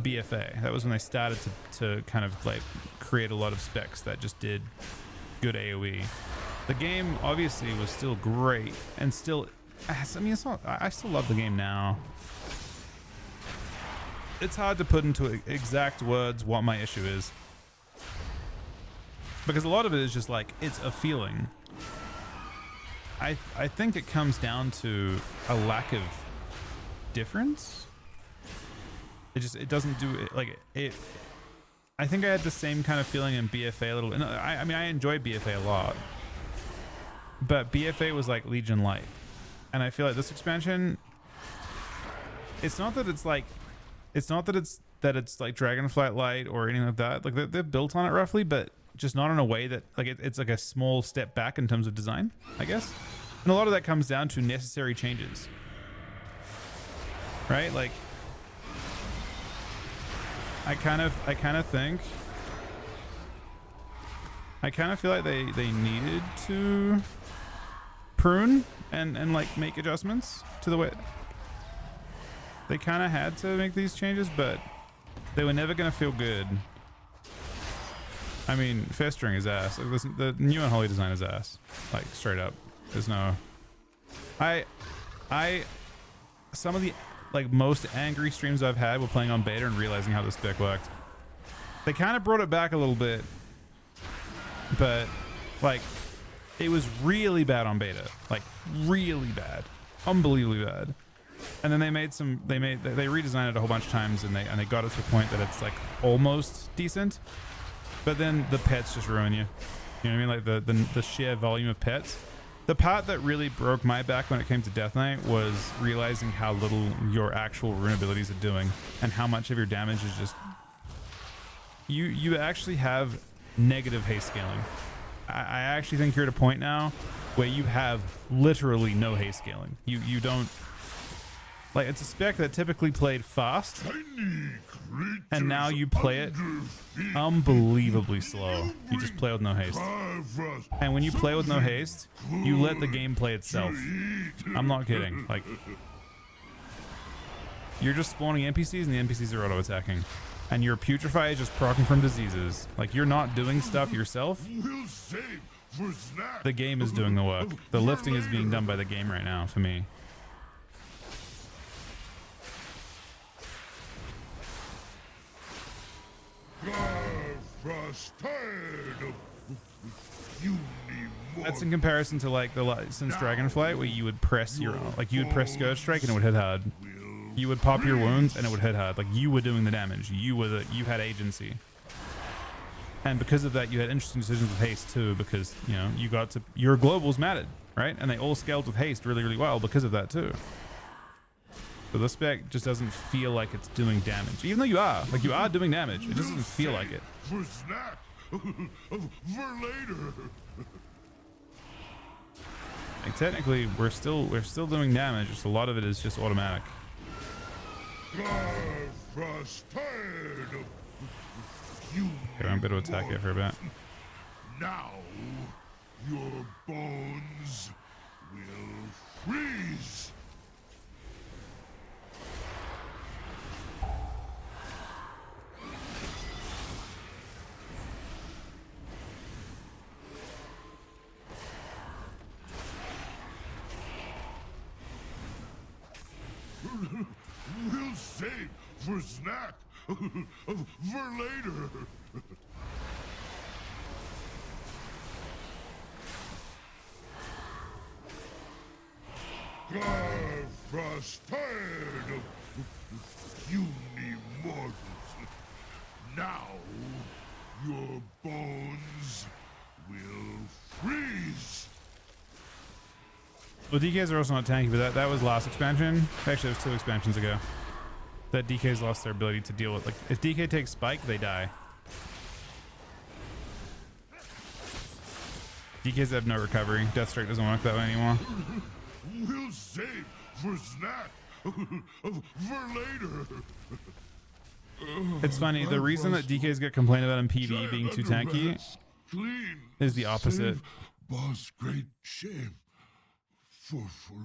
BFA. That was when they started to kind of like create a lot of specs that just did good AoE. The game obviously was still great, and still, I mean, it's not, I still love the game now. It's hard to put into exact words what my issue is, because a lot of it is just like, it's a feeling. I think it comes down to a lack of difference. It doesn't do it like it. I think I had the same kind of feeling in BFA a little. No, I mean, I enjoy BFA a lot. But BFA was like Legion Light, and I feel like this expansion, it's not that it's like Dragonflight Light or anything like that. Like they're built on it roughly, but just not in a way that like it's like a small step back in terms of design, I guess. And a lot of that comes down to necessary changes, right? Like I kind of feel like they needed to prune and like make adjustments to the way they kind of had to make these changes, but they were never going to feel good. I mean, festering is ass. Like, listen, the new Unholy design is ass. Like, straight up. There's no... Some of the like most angry streams I've had were playing on beta and realizing how this spec worked. They kind of brought it back a little bit, but like it was really bad on beta, like really bad, unbelievably bad. And then they redesigned it a whole bunch of times, and they got it to a point that it's like almost decent. But then the pets just ruin you. You know what I mean? Like the sheer volume of pets. The part that really broke my back when it came to Death Knight was realizing how little your actual rune abilities are doing, and how much of your damage is just you actually have negative haste scaling. I actually think you're at a point now where you have literally no haste scaling. You don't, like, it's a spec that typically played fast, and now you play it unbelievably slow. You just play with no haste. And when you play with no haste, you let the game play itself. I'm not kidding. Like, you're just spawning NPCs, and the NPCs are auto-attacking. And your putrefy is just proccing from diseases. Like, you're not doing stuff yourself. The game is doing the work. The lifting is being done by the game right now for me. That's in comparison to like since Dragonflight, where you would press your you would press Scourge Strike and it would hit hard. You would pop your wounds and it would hit hard. Like, you were doing the damage. You had agency. And because of that, you had interesting decisions with haste too, because you got to, your globals mattered, right? And they all scaled with haste really, really well because of that too. So the spec just doesn't feel like it's doing damage, even though you are doing damage. It just doesn't feel like it. Like, technically, we're still doing damage. Just a lot of it is just automatic. Okay, I'm going to attack it for a bit. Now your bones will freeze. We'll save for snack for later. Frost tired of you mortals. Now your bones will freeze. Well, DKs are also not tanky, but that was last expansion. Actually, it was 2 expansions ago. That DKs lost their ability to deal with. Like, if DK takes spike, they die. DKs have no recovery. Deathstrike doesn't work that way anymore. We'll save for snack for later. It's funny. The reason that DKs get complained about in PvE being too tanky is the opposite. Boss, great shame. For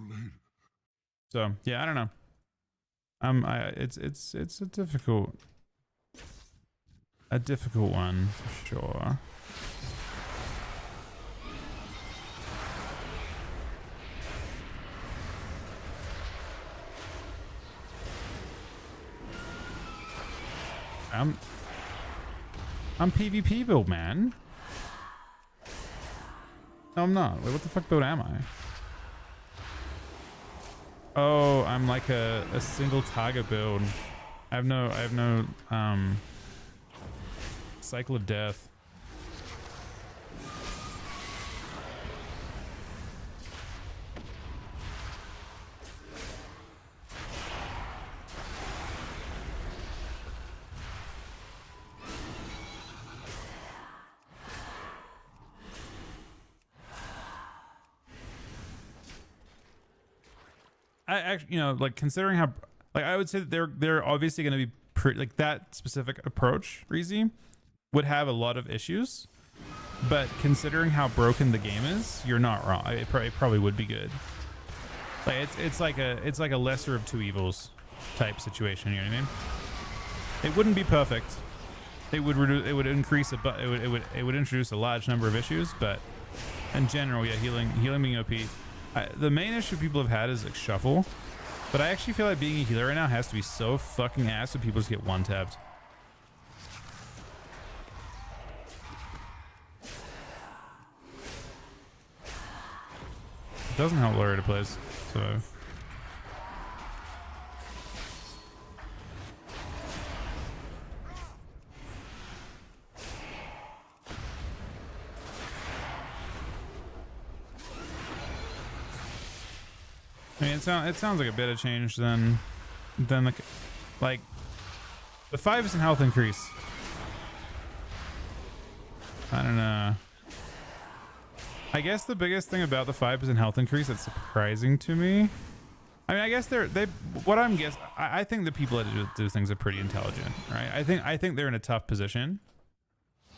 later. So yeah, I don't know. It's a difficult one for sure. I'm PvP build, man. No, I'm not. Wait, what the fuck build am I? Oh, I'm like a single target build. I have no cycle of death. I actually, like, considering how, like, I would say that they're obviously going to be pretty, like, that specific approach, Reezy, would have a lot of issues, but considering how broken the game is, you're not wrong. It probably would be good. Like, it's like a lesser of two evils type situation. You know what I mean? It wouldn't be perfect. It would increase but it would introduce a large number of issues, but in general, yeah, healing being OP. The main issue people have had is like shuffle, but I actually feel like being a healer right now has to be so fucking ass that people just get one-tapped. doesn't help lower to place. So. I mean, it sounds like a bit of change than the, like, the 5% health increase. I don't know. I guess the biggest thing about the 5% health increase that's surprising to me. I mean, I guess I think the people that do things are pretty intelligent, right? I think they're in a tough position.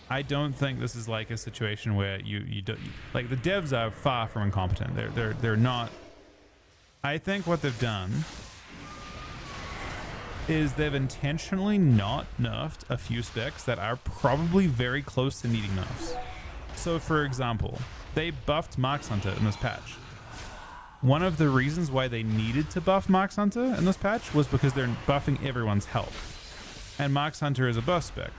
I don't think this is like a situation where you don't, like, the devs are far from incompetent. They're not. I think what they've done is they've intentionally not nerfed a few specs that are probably very close to needing nerfs. So, for example, they buffed Marks Hunter in this patch. One of the reasons why they needed to buff Marks Hunter in this patch was because they're buffing everyone's health. And Marks Hunter is a buff spec.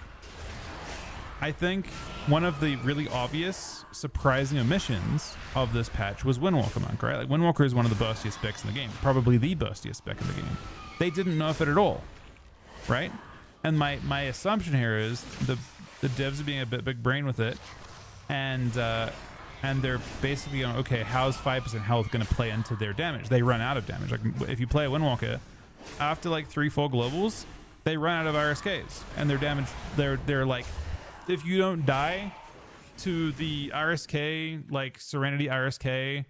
I think one of the really obvious, surprising omissions of this patch was Windwalker Monk, right? Like, Windwalker is one of the burstiest specs in the game, probably the burstiest spec in the game. They didn't nerf it at all, right? And my assumption here is the devs are being a bit big brain with it, and they're basically going, okay, how's 5% health going to play into their damage? They run out of damage. Like, if you play a Windwalker, after like 3-4 globals, they run out of RSKs, and their damage, they're like, if you don't die to the RSK, like Serenity RSK,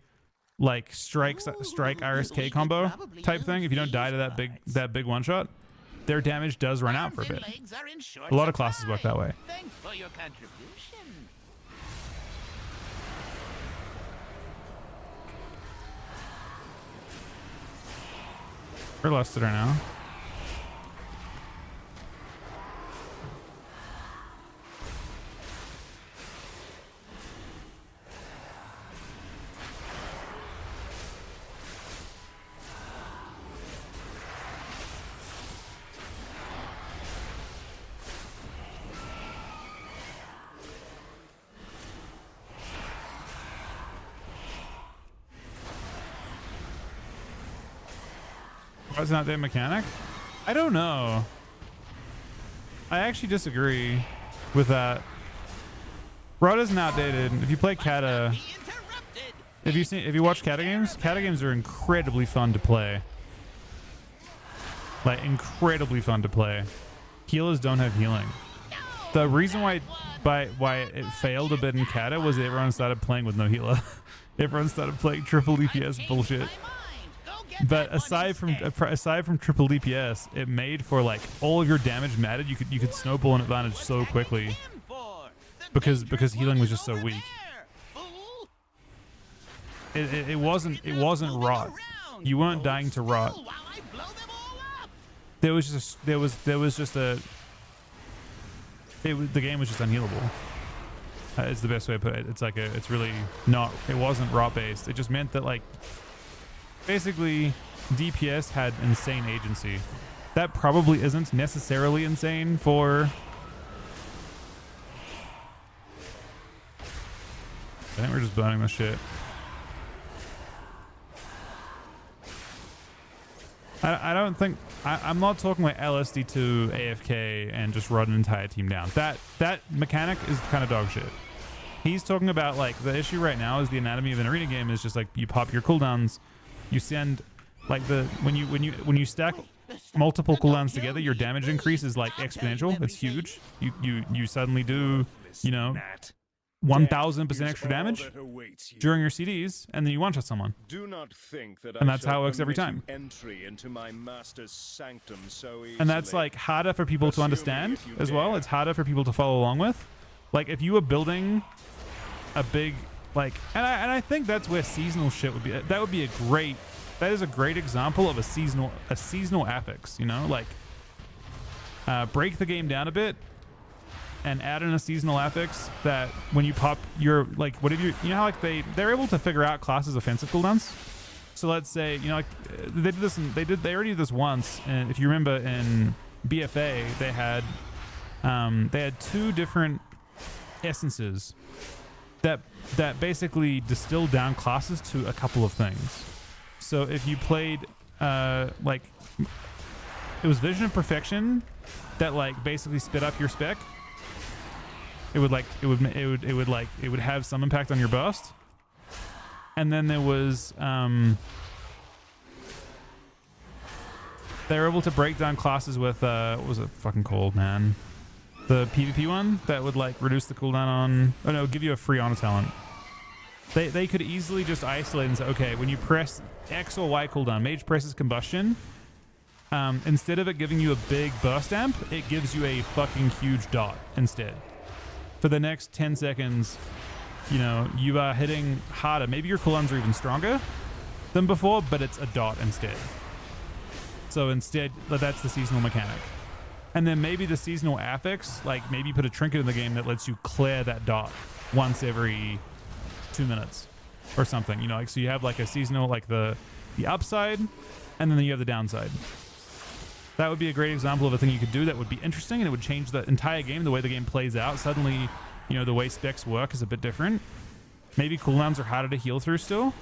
like strike RSK combo type thing, if you don't die to that big one shot, their damage does run out for a bit. A lot of classes work that way. Thanks for your contribution. We're lusted right now. Why is not their mechanic? I don't know. I actually disagree with that. Rod isn't outdated. If you play Kata, if you watch Kata games are incredibly fun to play. Like, incredibly fun to play. Healers don't have healing. The reason why it failed a bit in Kata was everyone started playing with no healer. Everyone started playing triple DPS bullshit. But aside from triple DPS, it made for, like, all of your damage mattered. You could snowball an advantage so quickly because healing was just so weak. It wasn't rot. You weren't dying to rot. The game was just unhealable. It's the best way to put it. It's really not. It wasn't rot based. It just meant that, like, basically, DPS had insane agency. That probably isn't necessarily insane for... I think we're just burning this shit. I don't think... I'm not talking like LSD2, AFK, and just run an entire team down. That mechanic is kind of dog shit. He's talking about, like, the issue right now is the anatomy of an arena game is just like you pop your cooldowns. You send, like, when you stack multiple cooldowns together, your damage increase is like exponential. It's huge. You suddenly do, 1,000% extra damage during your CDs, and then you one-shot someone. Do not think that and that's how it works every time. Entry into my master's sanctum so easily. And that's, like, harder for people to understand as well. It's harder for people to follow along with. Like, if you were building a big, like, and I think that's where seasonal shit would be. That would be that is a great example of a seasonal affix, like, break the game down a bit and add in a seasonal affix that when you pop your, like, whatever how, like, they're able to figure out classes' offensive cooldowns. So let's say, like, they already did this once, and if you remember in BFA, they had 2 different essences that basically distilled down classes to a couple of things. So if you played like it was Vision of Perfection that like basically spit up your spec, it would have some impact on your burst. And then there was they were able to break down classes with what was it fucking called, man? The PvP one that would like reduce the cooldown on, oh no, give you a free honor talent. They could easily just isolate and say, okay, when you press X or Y cooldown, Mage presses combustion, instead of it giving you a big burst amp, it gives you a fucking huge dot instead. For the next 10 seconds, you know, you are hitting harder. Maybe your cooldowns are even stronger than before, but it's a dot instead. So instead, that's the seasonal mechanic. And then maybe the seasonal affix, like maybe you put a trinket in the game that lets you clear that dot once every 2 minutes or something. You know, like so you have like a seasonal, like the upside, and then you have the downside. That would be a great example of a thing you could do that would be interesting, and it would change the entire game, the way the game plays out. Suddenly, you know, the way specs work is a bit different. Maybe cooldowns are harder to heal through still,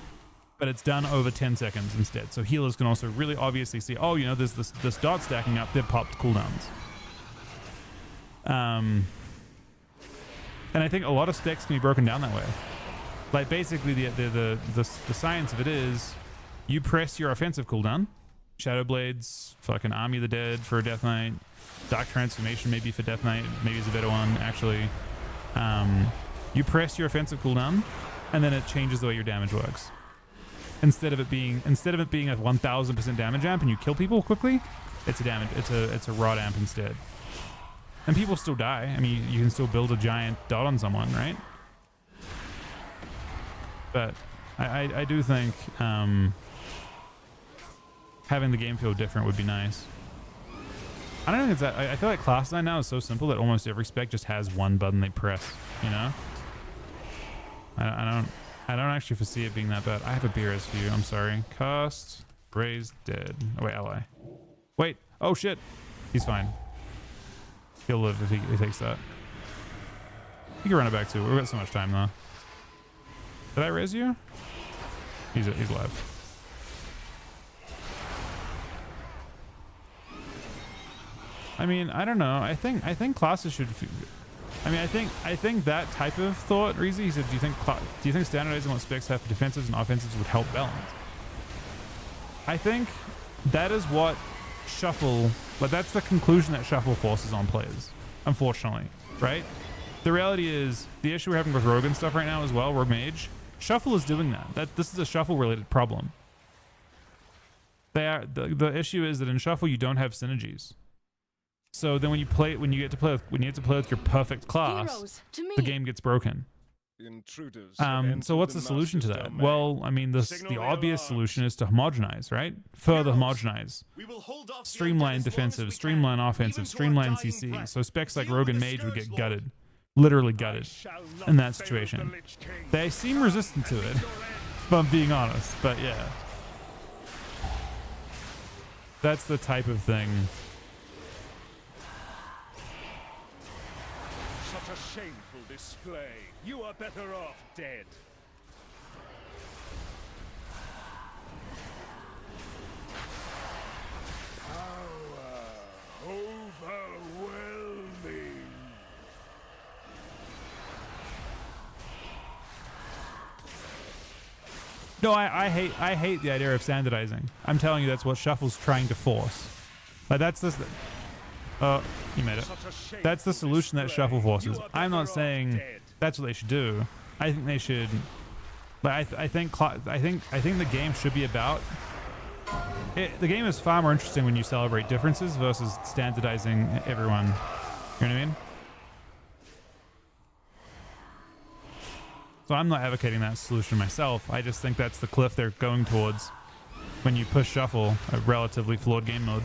but it's done over 10 seconds instead. So healers can also really obviously see, oh, you know, there's this dot stacking up, they've popped cooldowns. And I think a lot of specs can be broken down that way. Like basically the science of it is you press your offensive cooldown, Shadow Blades, fucking Army of the Dead for a Death Knight, Dark Transformation maybe for Death Knight, maybe it's a better one actually. You press your offensive cooldown and then it changes the way your damage works. Instead of it being a 1000% damage amp and you kill people quickly, it's a rod amp instead. And people still die. I mean, you can still build a giant dot on someone, right? But I do think having the game feel different would be nice. I don't think it's that. I feel like class design now is so simple that almost every spec just has one button they press, you know? I don't actually foresee it being that bad. I have a BRS view. I'm sorry. Cast, Braze, dead. Oh, wait, ally. Wait. Oh, shit. He's fine. He'll live if he takes that. He can run it back too. We've got so much time though. Did I raise you? He's alive. I mean, I don't know. I think classes should. I mean, I think that type of thought, Reezy. He said, do you think standardizing what specs have for defensives and offensives would help balance? I think that is what Shuffle, but that's the conclusion that Shuffle forces on players, unfortunately, right? The reality is the issue we're having with Rogue and stuff right now as well, Rogue Mage, Shuffle is doing that. This is a Shuffle related problem. The issue is that in Shuffle you don't have synergies. So then when you get to play with your perfect class, the game gets broken. Intruders so what's the solution to that? Well, I mean, the obvious solution is to homogenize, right? Further homogenize. Streamline defensive, streamline offensive, streamline CC. So specs like Rogue and Mage would get gutted. Literally gutted in that situation. They seem resistant to it, if I'm being honest. But yeah. That's the type of thing. Such a shameful display. You are better off dead. Power overwhelming. No, I hate the idea of standardizing. I'm telling you, that's what Shuffle's trying to force. Like that's this. You made it. That's the solution that Shuffle forces. I'm not saying that's what they should do. I think they should. But I think the game should be about. The game is far more interesting when you celebrate differences versus standardizing everyone. You know what I mean? So I'm not advocating that solution myself. I just think that's the cliff they're going towards when you push Shuffle, a relatively flawed game mode,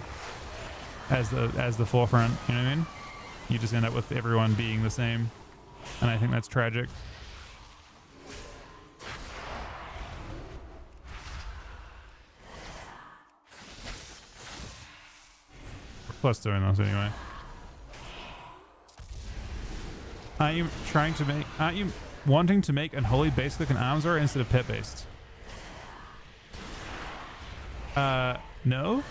as the forefront. You know what I mean? You just end up with everyone being the same, and I think that's tragic. Plus doing this anyway. Aren't you wanting to make Unholy basically like an arms warrior instead of pet based? No.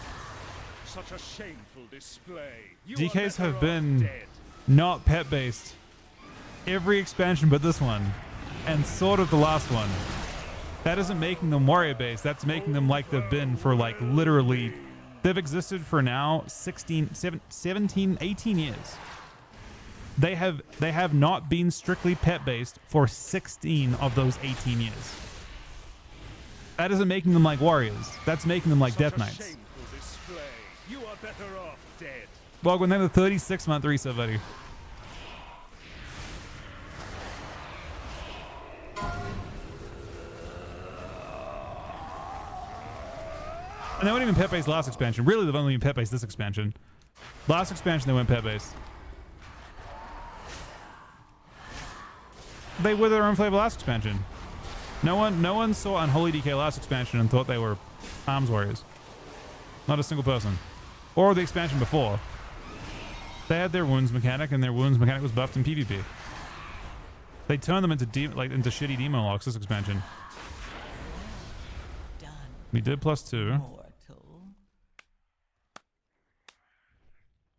Such a shameful display. You DKs are have better been off dead. not pet based every expansion but this one, and sort of the last one. That isn't making them warrior based. That's making them like they've been for like literally, they've existed for now 16, 17, 18 years. They have not been strictly pet based for 16 of those 18 years. That isn't making them like warriors. That's making them like Such Death a Knights. shameful display. You are better off dead. Welcome to the 36-month reset, buddy. And they weren't even pet based last expansion. Really, they've only been pet based this expansion. Last expansion, they went pet based. They were their own flavor last expansion. No one saw Unholy DK last expansion and thought they were arms warriors. Not a single person. Or the expansion before. They had their wounds mechanic, and their wounds mechanic was buffed in PvP. They turned them into into shitty demo locks this expansion. We did +2.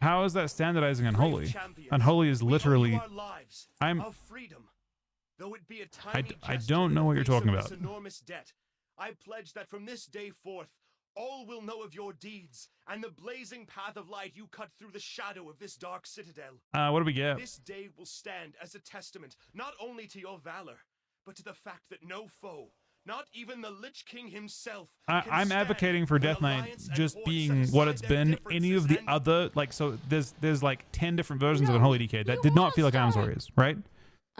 How is that standardizing Unholy? Unholy is literally. Though it be a tiny I gesture don't know in what you're the face talking of about. this enormous debt, I pledge that from this day forth, all will know of your deeds and the blazing path of light you cut through the shadow of this dark citadel. What do we get? This day will stand as a testament not only to your valor, but to the fact that no foe, not even the Lich King himself, can I'm stand advocating for when Death Knight alliance and just horde being set what aside it's their been. Any of the differences and other, like, so there's like 10 different versions of No, Unholy DK that you did not feel like arms monster! warriors, right?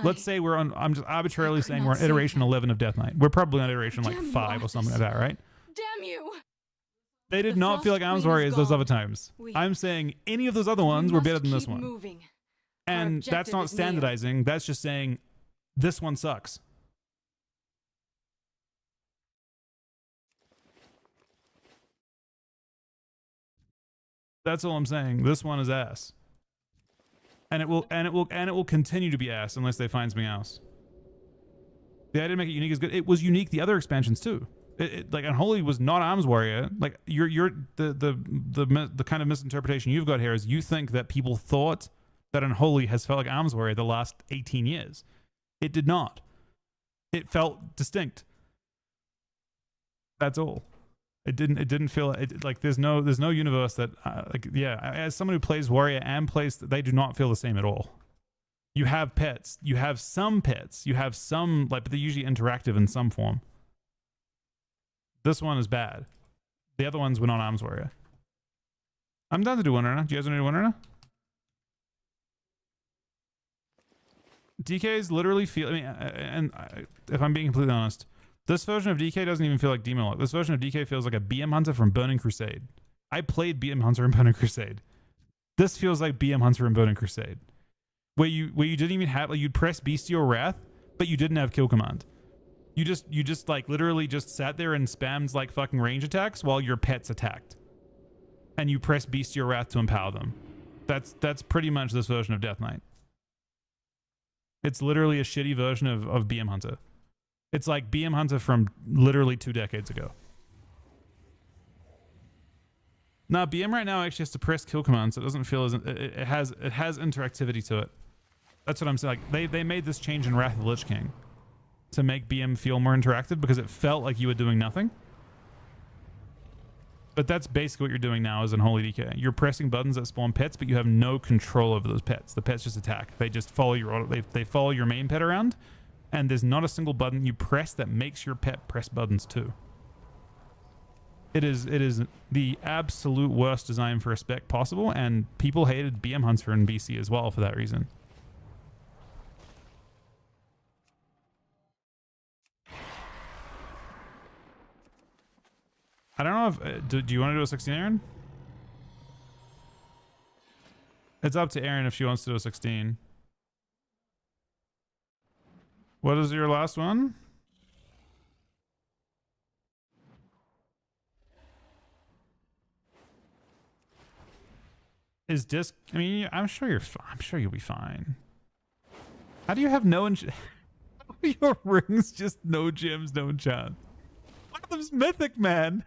Let's say we're on. I'm just arbitrarily saying we're on iteration 11 of Death Knight. We're probably on iteration like Damn you, 5 or something like that, right? Damn you! They did The not feel like Frost arms Queen is warriors those gone. other times. I'm saying any of those other ones were better than this one. Moving. And that's objective not is near. standardizing. That's just saying this one sucks. That's all I'm saying. This one is ass. And it will continue to be ass unless they find something else. The idea to make it unique is good. It was unique the other expansions too. Like Unholy was not arms warrior. Like the kind of misinterpretation you've got here is you think that people thought that Unholy has felt like arms warrior the last 18 years. It did not. It felt distinct. That's all. It didn't feel like there's no universe that like, yeah, as someone who plays warrior and plays, they do not feel the same at all. You have pets, you have some pets, you have some, like, but they're usually interactive in some form. This one is bad. The other ones were not arms warrior. I'm done to do one right now. Do you guys want to do one right now? DKs literally feel, I mean, if I'm being completely honest, this version of DK doesn't even feel like Demon Lock. This version of DK feels like a BM Hunter from Burning Crusade. I played BM Hunter in Burning Crusade. This feels like BM Hunter in Burning Crusade. Where you didn't even have, like, you'd press Bestial Wrath, but you didn't have kill command. You just like literally just sat there and spammed like fucking range attacks while your pets attacked. And you press Bestial Wrath to empower them. That's pretty much this version of Death Knight. It's literally a shitty version of BM Hunter. It's like BM Hunter from literally 2 decades ago. Now, BM right now actually has to press kill command, so it doesn't feel as it has interactivity to it. That's what I'm saying. Like they made this change in Wrath of the Lich King to make BM feel more interactive because it felt like you were doing nothing. But that's basically what you're doing now as Unholy DK. You're pressing buttons that spawn pets, but you have no control over those pets. The pets just attack. They just follow your they follow your main pet around, and there's not a single button you press that makes your pet press buttons too. It is the absolute worst design for a spec possible, and people hated BM Hunter in BC as well for that reason. I don't know if do you want to do a 16, Aaron? It's up to Aaron if she wants to do a 16. What is your last one? Is disc? I mean, I'm sure you're. I'm sure you'll be fine. How do you have no? Your rings just no gems, no enchant. One of them's mythic, man.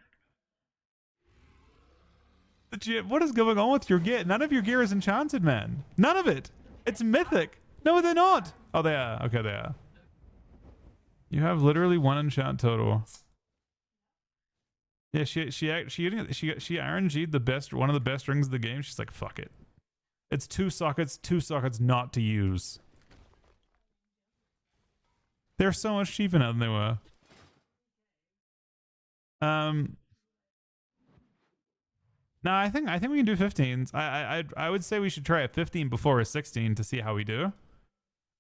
What is going on with your gear? None of your gear is enchanted, man. None of it. It's mythic. No, they're not. Oh, they are. Okay, they are. You have literally 1 enchant total. Yeah, she RNG'd the best, one of the best rings of the game. She's like, fuck it. It's 2 sockets not to use. They're so much cheaper now than they were. No, I think we can do 15s. I would say we should try a 15 before a 16 to see how we do.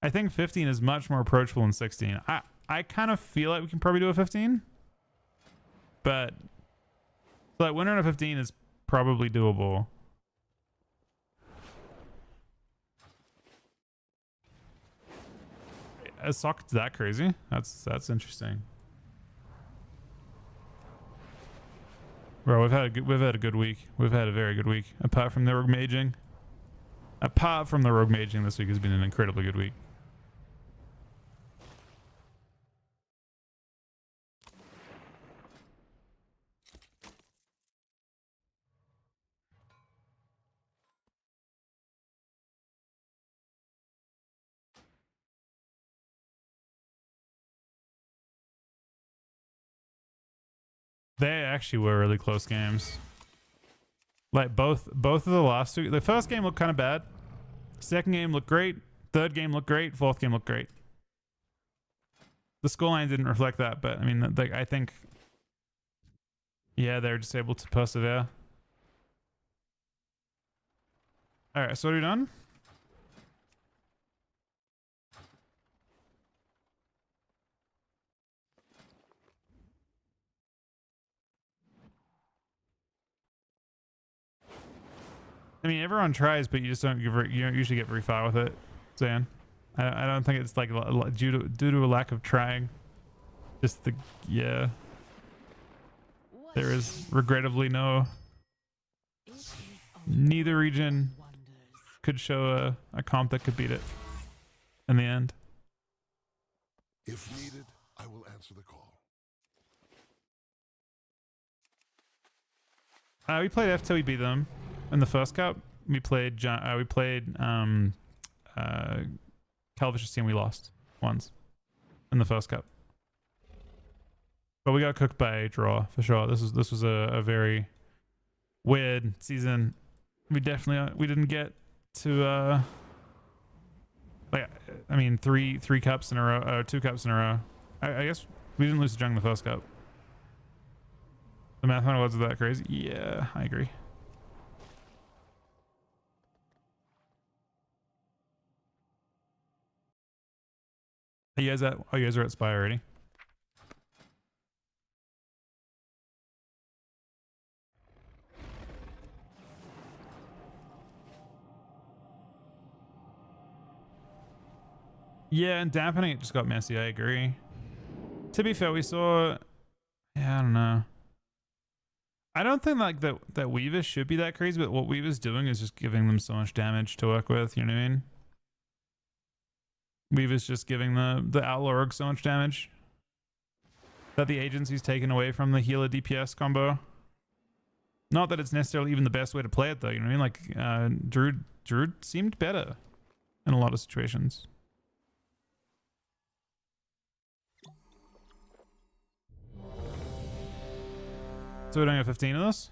I think 15 is much more approachable than 16. I kind of feel like we can probably do a 15, but like winner in a 15 is probably doable. A socket's that crazy? That's interesting. Bro, we've had a good week. We've had a very good week. Apart from the rogue maging. Apart from the rogue maging, this week has been an incredibly good week. They actually were really close games. Like both of the last two. The first game looked kind of bad. Second game looked great. Third game looked great. Fourth game looked great. The scoreline didn't reflect that, but I mean, like, I think, yeah, they're just able to persevere. All right, so what are we done? I mean, everyone tries, but you just don't you don't usually get very far with it, Zan. I don't think it's like due to a lack of trying. Just the there is regrettably neither region could show a comp that could beat it in the end. If needed, I will answer the call. We played F till we beat them. In the first cup, we played Calvish's team. We lost once in the first cup, but we got cooked by a draw for sure. This was a very weird season. We didn't get to like, I mean, three cups in a row, 2 cups in a row. I guess we didn't lose to Jung the first cup. The math on odds are that crazy. Yeah, I agree. You guys are at Spy already? Yeah, and dampening it just got messy, I agree. To be fair, we saw, yeah, I don't know. I don't think like that Weaver should be that crazy, but what Weaver's doing is just giving them so much damage to work with, you know what I mean? Weaver's just giving the Outlaw Rogue so much damage that the agency's taken away from the healer DPS combo. Not that it's necessarily even the best way to play it though, you know what I mean? Like Druid seemed better in a lot of situations. So we're doing a 15 of this?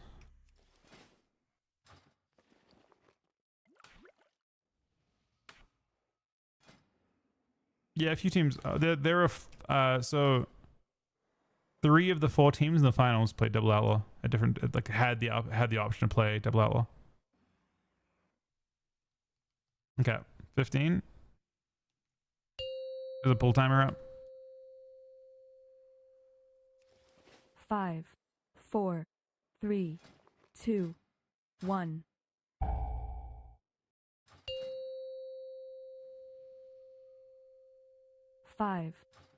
Yeah, a few teams. There are so 3 of the 4 teams in the finals played double outlaw. A different, like, had the option to play double outlaw. Okay, 15. There's a pull timer up. 5, 4, 3, 2, 1. Five,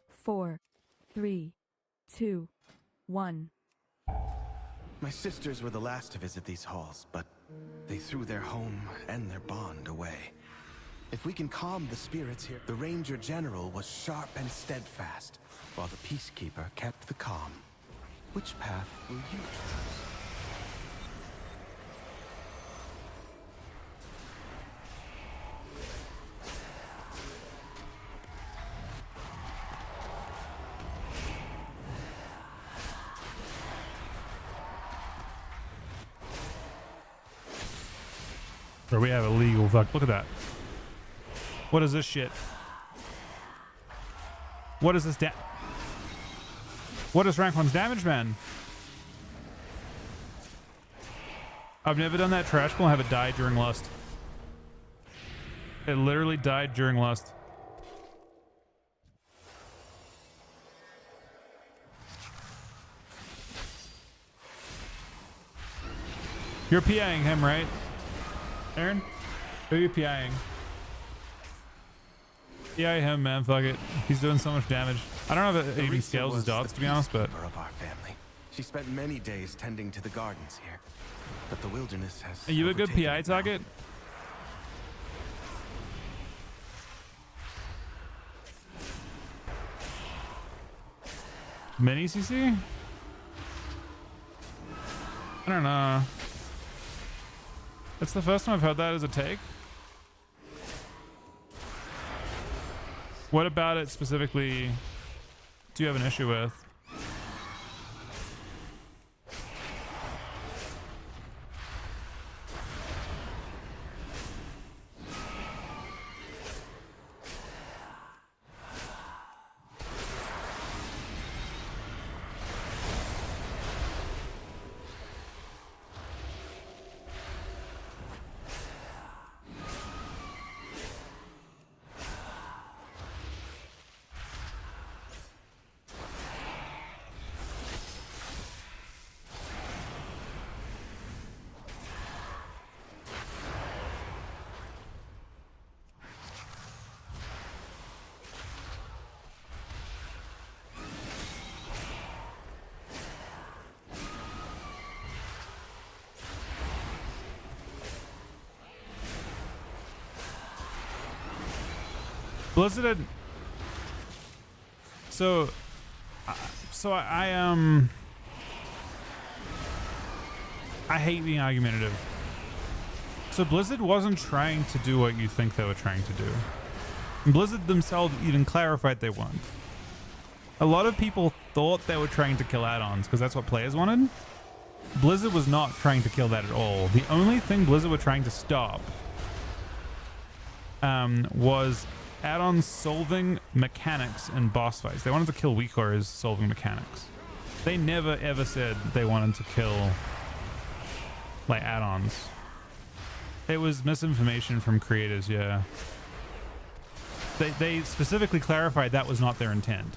4, 3, 2, 1. My sisters were the last to visit these halls, but they threw their home and their bond away. If we can calm the spirits here. The Ranger General was sharp and steadfast, while the Peacekeeper kept the calm. Which path will you choose? Or we have illegal fuck. Look at that. What is this shit? What is this What is rank 1's damage, man? I've never done that trash pull and have it die during lust. It literally died during lust. You're PIing him, right? Aaron? Who are you PIing? PI him, man. Fuck it. He's doing so much damage. I don't know if it even scales his dots, to be honest, but... Of our family. She spent many days tending to the gardens here, but the wilderness has... Are you a good overtaken PI it now. target? Mini CC? I don't know. It's the first time I've heard that as a take. What about it specifically do you have an issue with? Blizzard had... So I hate being argumentative. So Blizzard wasn't trying to do what you think they were trying to do. And Blizzard themselves even clarified they weren't. A lot of people thought they were trying to kill add-ons because that's what players wanted. Blizzard was not trying to kill that at all. The only thing Blizzard were trying to stop was add-ons solving mechanics in boss fights. They wanted to kill weak cores solving mechanics. They never ever said they wanted to kill like add-ons. It was misinformation from creators, yeah. They specifically clarified that was not their intent.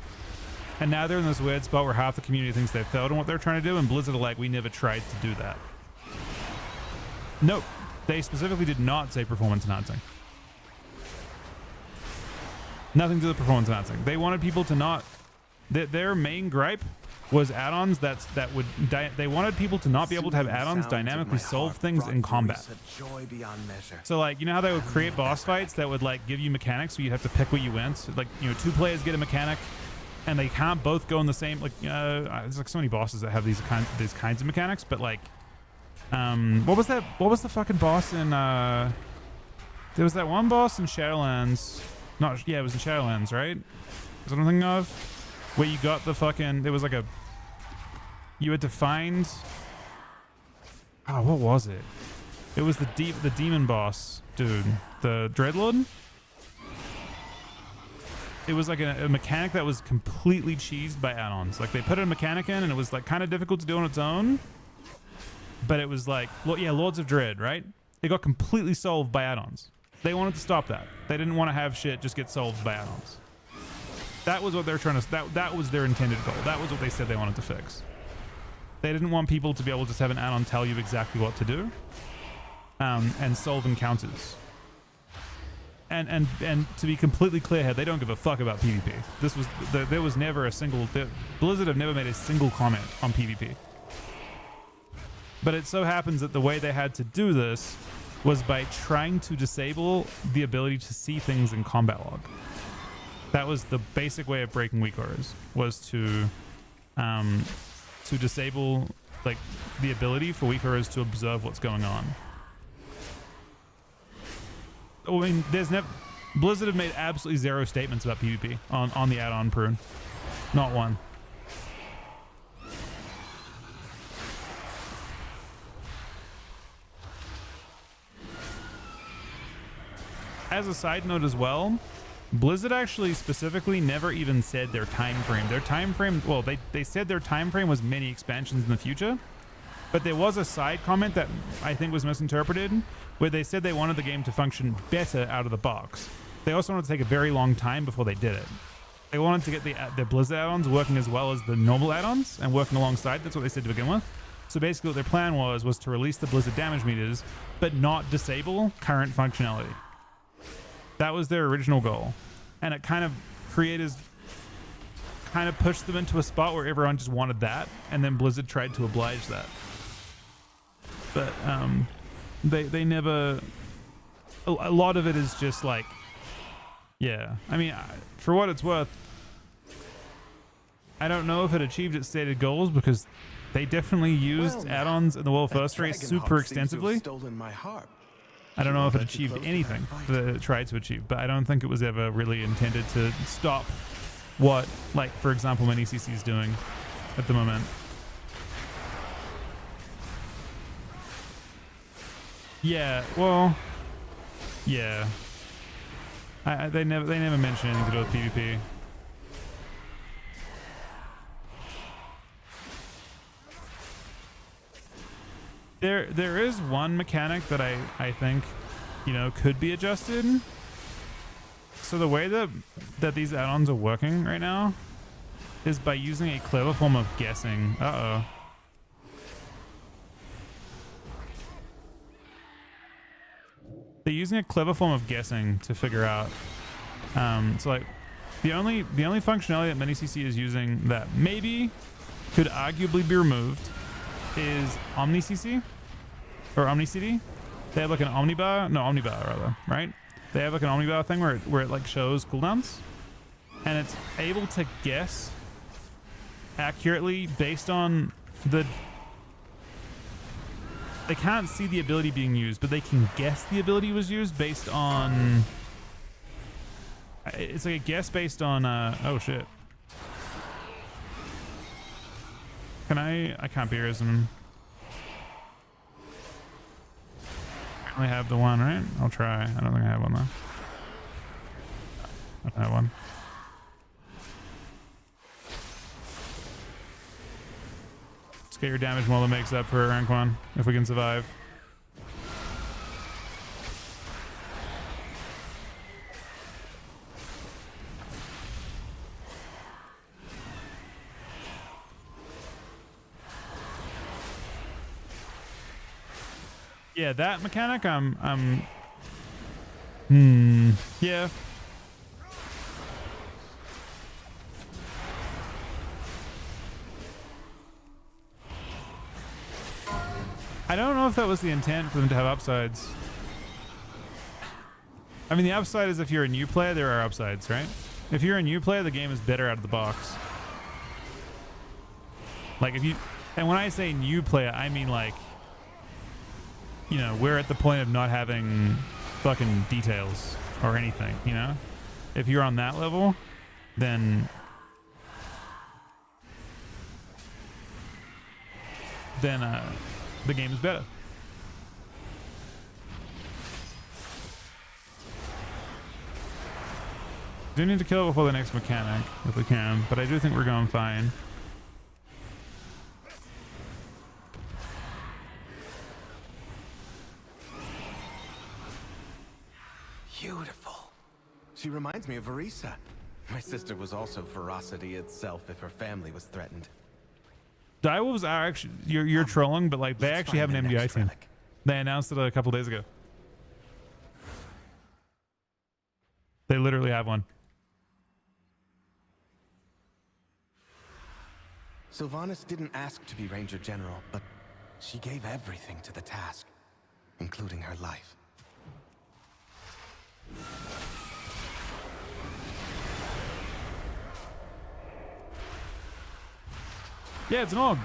And now they're in this weird spot where half the community thinks they failed in what they're trying to do, and Blizzard are like, we never tried to do that. Nope. They specifically did not say performance enhancing. Nothing to do with performance enhancing. They wanted people to not... Their main gripe was add-ons they wanted people to not be able to have add-ons dynamically solve things in combat. So like, you know how they would create boss fights that would like give you mechanics where you'd have to pick what you went? Like, you know, two players get a mechanic and they can't both go in the same, like, there's like so many bosses that have these kinds of mechanics, but like, what was the fucking boss in, there was that one boss in Shadowlands. It was in Shadowlands, right? Is that what I'm thinking of? Where you got the fucking... There was like a... You had to find... Oh, what was it? It was the demon boss, dude. The Dreadlord? It was like a mechanic that was completely cheesed by add-ons. Like, they put a mechanic in and it was like kind of difficult to do on its own. But it was like... Yeah, Lords of Dread, right? It got completely solved by add-ons. They wanted to stop that. They didn't want to have shit just get solved by add-ons. That was what they're trying to... That was their intended goal. That was what they said they wanted to fix. They didn't want people to be able to just have an add-on tell you exactly what to do. And solve encounters. And to be completely clear here, they don't give a fuck about PvP. There was never a single... Blizzard have never made a single comment on PvP. But it so happens that the way they had to do this was by trying to disable the ability to see things in combat log. That was the basic way of breaking weak orders, was to disable like the ability for weak orders to observe what's going on. I mean, Blizzard have made absolutely zero statements about PvP on the add-on prune. Not one. As a side note as well, Blizzard actually specifically never even said their time frame. Their time frame, well, they said their time frame was many expansions in the future, but there was a side comment that I think was misinterpreted, where they said they wanted the game to function better out of the box. They also wanted to take a very long time before they did it. They wanted to get the Blizzard add-ons working as well as the normal add-ons and working alongside. That's what they said to begin with. So basically what their plan was to release the Blizzard damage meters, but not disable current functionality. That was their original goal. And it kind of pushed them into a spot where everyone just wanted that, and then Blizzard tried to oblige that. But they never, a lot of it is just like, yeah, I mean, for what it's worth, I don't know if it achieved its stated goals, because they definitely used add-ons in the World First Race super extensively. Stolen my harp. I don't know if it achieved anything that it tried to achieve, but I don't think it was ever really intended to stop what, like, for example, MiniCC is doing at the moment. Yeah, well, yeah. They never mention anything to do with PvP. There is one mechanic that I think, you know, could be adjusted. So the way that these add-ons are working right now is by using a clever form of guessing. Uh-oh. They're using a clever form of guessing to figure out. So like the only functionality that MiniCC is using that maybe could arguably be removed is OmniCC or OmniCD. They have like an Omnibar rather, right? They have like an Omnibar thing where it like shows cooldowns, and it's able to guess accurately based on the. They can't see the ability being used, but they can guess the ability was used based on. It's like a guess based on. Oh shit. Can I can't be him. I only have the one, right? I'll try. I don't think I have one though. I don't have one. Let's get your damage model makes up for rank 1 if we can survive. Yeah, that mechanic, yeah. I don't know if that was the intent for them to have upsides. I mean, the upside is if you're a new player, there are upsides, right? If you're a new player, the game is better out of the box. Like if you, and when I say new player, I mean like, you know, we're at the point of not having fucking details or anything, you know? If you're on that level, then the game is better. Do need to kill it before the next mechanic if we can, but I do think we're going fine. Beautiful. She reminds me of Verisa. My sister was also ferocity itself if her family was threatened. Direwolves are actually, you're trolling, but like they Let's actually have find an the MDI next team. relic. They announced it a couple days ago. They literally have one. Sylvanas didn't ask to be Ranger General, but she gave everything to the task. including her life. Yeah, it's an org.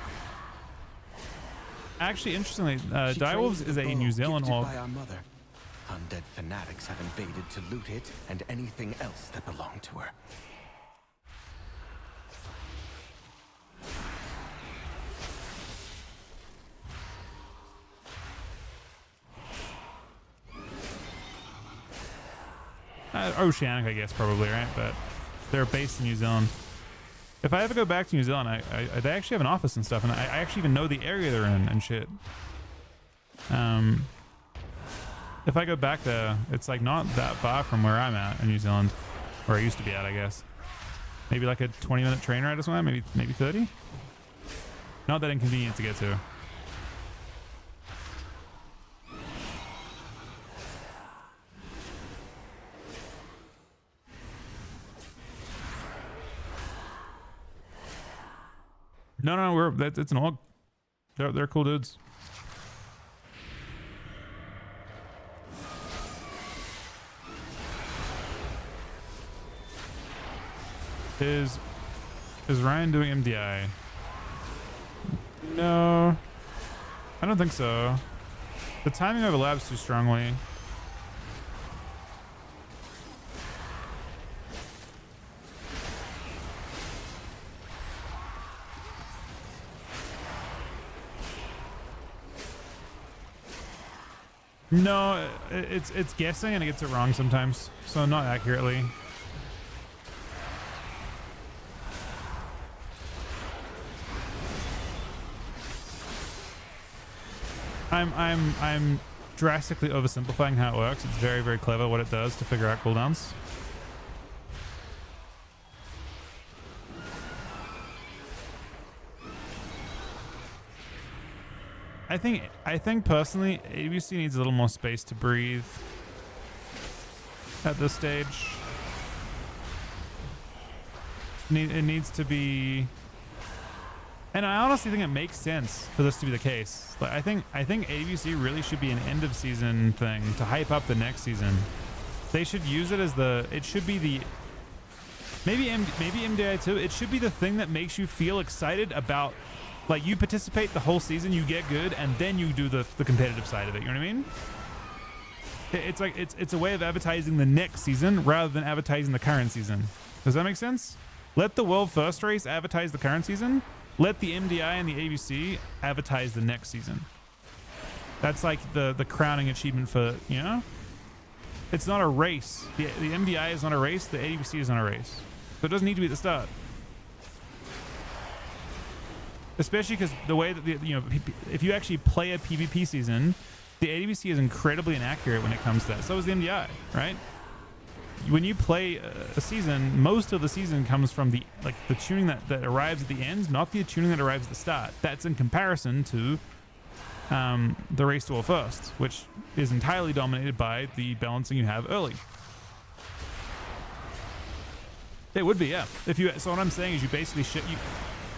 Actually, interestingly, Direwolves is a New Zealand gifted org. by our mother. Undead fanatics have invaded to loot it and anything else that belonged to her. Oceanic, I guess, probably, right? But they're based in New Zealand. If I ever go back to New Zealand, they actually have an office and stuff, and I actually even know the area they're in and shit. If I go back there, it's like not that far from where I'm at in New Zealand, where I used to be at, I guess. Maybe like a 20-minute train ride or something, maybe 30. Not that inconvenient to get to. No, it's an org. They're cool dudes. Is Ryan doing MDI? No, I don't think so. The timing overlaps too strongly. No, it's guessing and it gets it wrong sometimes, so not accurately. I'm drastically oversimplifying how it works. It's very, very clever what it does to figure out cooldowns. I think personally, ABC needs a little more space to breathe at this stage. It needs to be, and I honestly think it makes sense for this to be the case. Like I think ABC really should be an end of season thing to hype up the next season. They should use it as it should be the maybe MDI too. It should be the thing that makes you feel excited about. Like you participate the whole season, you get good, and then you do the competitive side of it. You know what I mean? It's like it's a way of advertising the next season rather than advertising the current season. Does that make sense? Let the World First Race advertise the current season. Let the MDI and the ABC advertise the next season. That's like the crowning achievement for, you know? It's not a race. The MDI is not a race. The ABC is not a race. So it doesn't need to be at the start. Especially because the way that if you actually play a PvP season, the ADVC is incredibly inaccurate when it comes to that. So is the MDI, right? When you play a season, most of the season comes from the tuning that arrives at the end, not the tuning that arrives at the start. That's in comparison to the race to World First, which is entirely dominated by the balancing you have early. It would be, yeah. So what I'm saying is you basically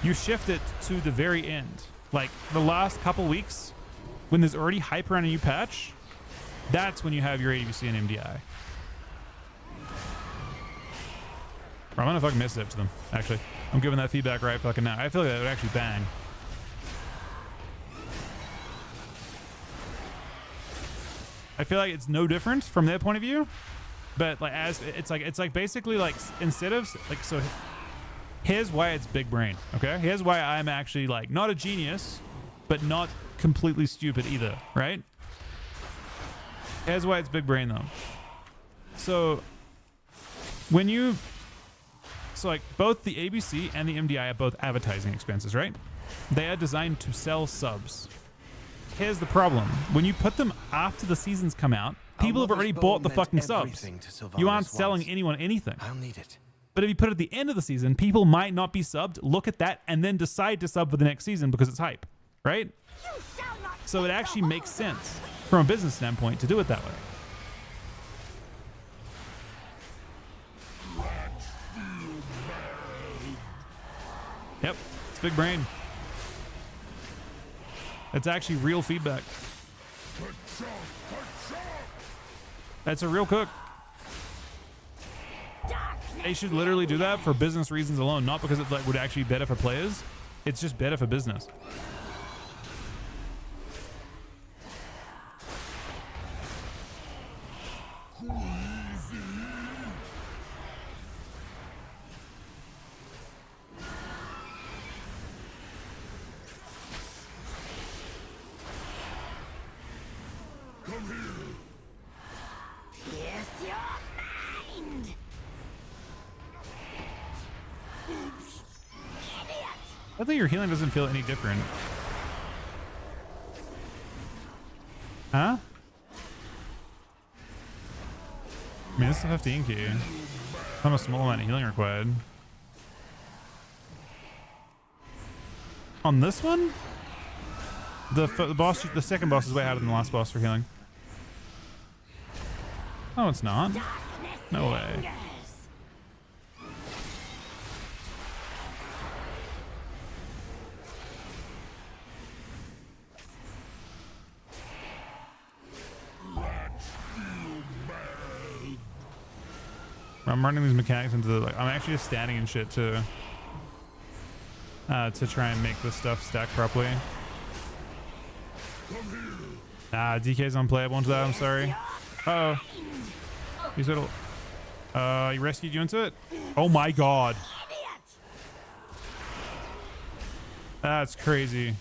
you shift it to the very end. Like the last couple weeks, when there's already hype around a new patch, that's when you have your ADVC and MDI. I'm gonna fucking message it to them, actually. I'm giving that feedback right fucking now. I feel like that would actually bang. I feel like it's no different from their point of view, but like it's like basically like instead of like so. Here's why it's big brain, okay? Here's why I'm actually like not a genius, but not completely stupid either, right? Here's why it's big brain though. So like both the ABC and the MDI are both advertising expenses, right? They are designed to sell subs. Here's the problem. When you put them after the seasons come out, people have already bought the fucking subs. You aren't selling anyone anything. I'll need it. But if you put it at the end of the season, people might not be subbed, look at that, and then decide to sub for the next season because it's hype, right? So it actually makes sense from a business standpoint to do it that way. Yep, it's big brain. It's actually real feedback. That's a real cook. They should literally do that for business reasons alone, not because it like would actually be better for players. It's just better for business. I think your healing doesn't feel any different. Huh? I mean, this is a 15 key. Not a small amount of healing required. On this one? The boss, the second boss is way harder than the last boss for healing. Oh, it's not. No way. I'm running these mechanics into the, like, I'm actually just standing and shit to try and make this stuff stack properly. DK's unplayable into that, I'm sorry. Uh oh. He's little. He rescued you into it? Oh my god. That's crazy.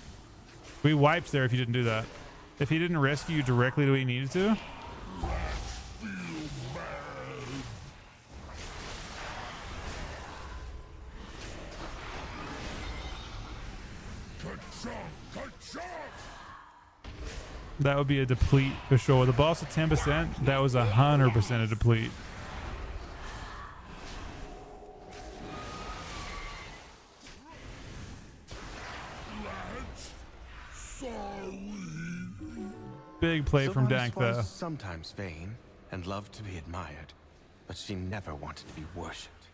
We wiped there if you didn't do that. If he didn't rescue you directly the way he needed to. That would be a deplete for sure. The boss at 10%, that was 100% a deplete. Big play from Dank there. Was sometimes vain and loved to be admired, but she never wanted to be worshipped.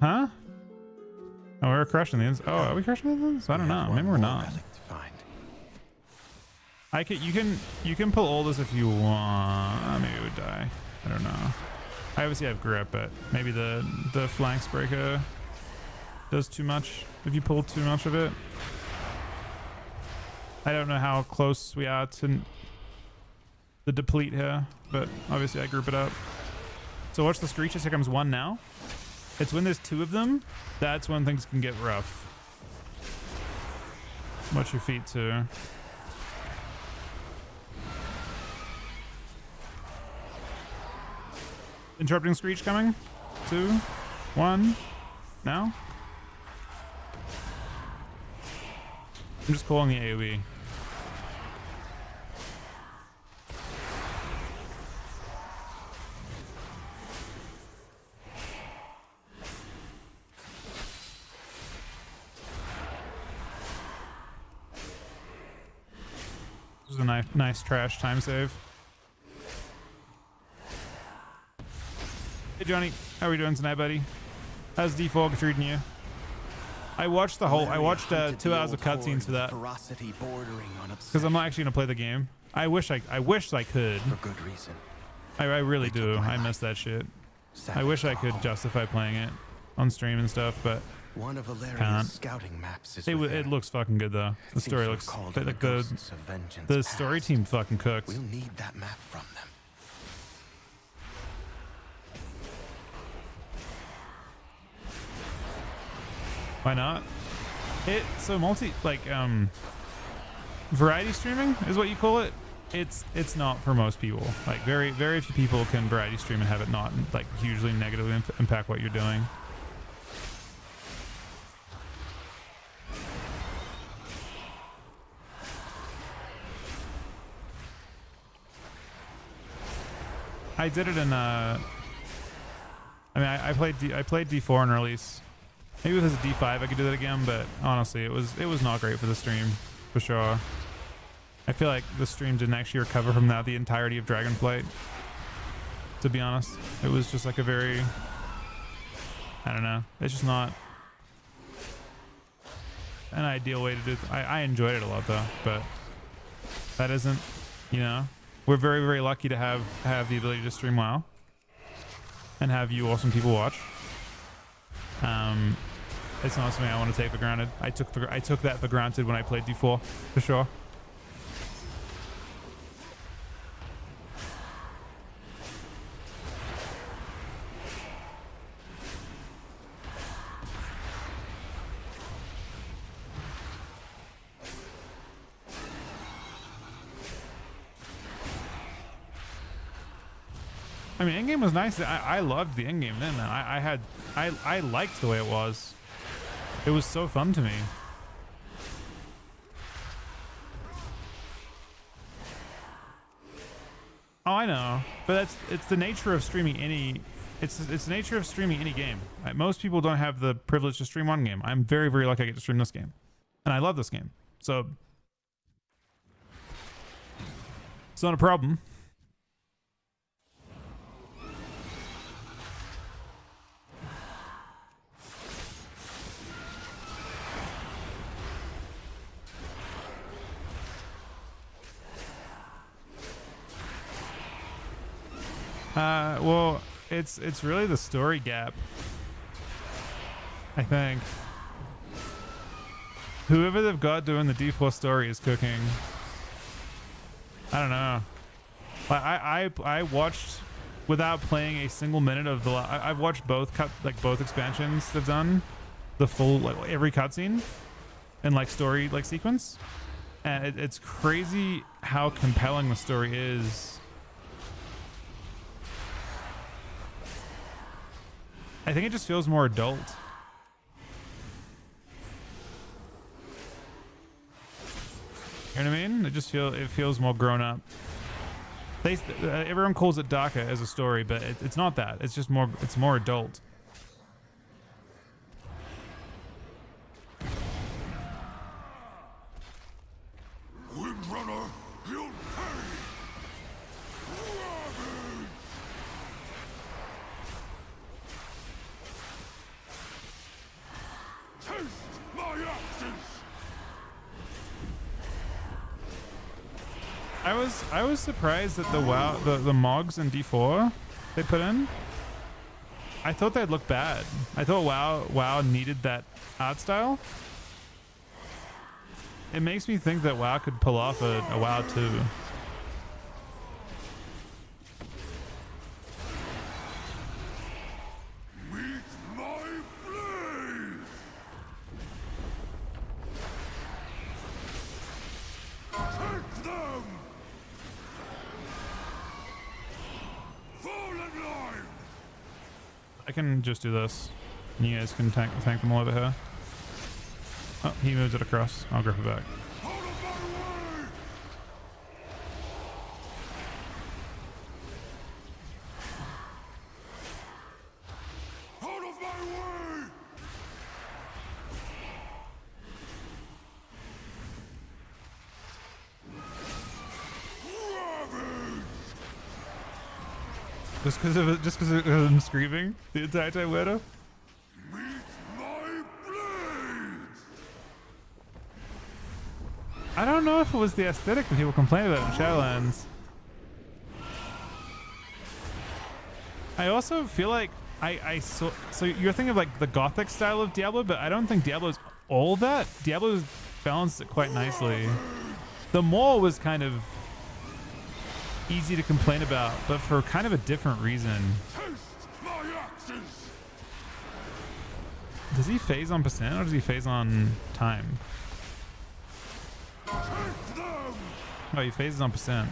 Huh? Oh, we're crushing these. Oh, are we crushing these? I don't know. Maybe we're not. You can pull all this if you want. Maybe it would die. I don't know. I obviously have grip, but maybe the flanks breaker does too much if you pull too much of it. I don't know how close we are to the deplete here, but obviously I group it up. So watch the screeches. Here comes one now. It's when there's two of them, that's when things can get rough. Watch your feet too. Interrupting screech coming. 2, 1. Now. I'm just calling the AoE. This is a nice trash time save. Hey Johnny, how are we doing tonight, buddy? How's D4 treating you? I watched the whole. I watched 2 hours of cutscenes for that because I'm not actually gonna play the game. I wish I could. For good reason. I really do. I miss that shit. I wish I could justify playing it on stream and stuff, but one of Valeria's scouting maps is it looks fucking good though. The story looks like the story team fucking cooks. We'll need that map from them. Why not? So variety streaming is what you call it. It's not for most people. Like very few people can variety stream and have it not like hugely negatively impact what you're doing. I did it in I played D4 in release. Maybe if it was a D5 I could do that again, but honestly it was not great for the stream, for sure. I feel like the stream didn't actually recover from that the entirety of Dragonflight, to be honest. It was just like a very, I don't know, it's just not an ideal way to do it. I enjoyed it a lot though, but That isn't, you know, we're very, very lucky to have the ability to stream WoW and have you awesome people watch. It's not something I want to take for granted. I took that for granted when I played D4, for sure. I mean, in-game was nice. I loved the in-game then, man. I liked the way it was. It was so fun to me. Oh, I know, but it's the nature of streaming any. It's the nature of streaming any game. Right? Most people don't have the privilege to stream one game. I'm very, very lucky I get to stream this game, and I love this game. So it's not a problem. Well, it's really the story gap. I think whoever they've got doing the D4 story is cooking. I don't know. I watched without playing a single minute of the. I've watched both both expansions they've done, the full like every cutscene, and like story like sequence, and it's crazy how compelling the story is. I think it just feels more adult. You know what I mean? It feels more grown up. Everyone calls it darker as a story, but it's not that. It's just more. It's more adult. Windrunner, you'll pay. Taste my axes. I was surprised that the Mogs in D4 they put in. I thought they'd look bad. I thought WoW needed that art style. It makes me think that WoW could pull off a WoW 2. I can just do this. And you guys can tank them all over here. Oh, he moves it across. I'll grip it back. Out of my way! Just because of him screaming the entire time, Weirdo? Meet my blade! I don't know if it was the aesthetic that people complain about in Shadowlands. I also feel like I saw. So you're thinking of like the gothic style of Diablo, but I don't think Diablo's all that. Diablo's balanced it quite nicely. The Maw was kind of easy to complain about, but for kind of a different reason. Does he phase on percent or does he phase on time? Oh, he phases on percent.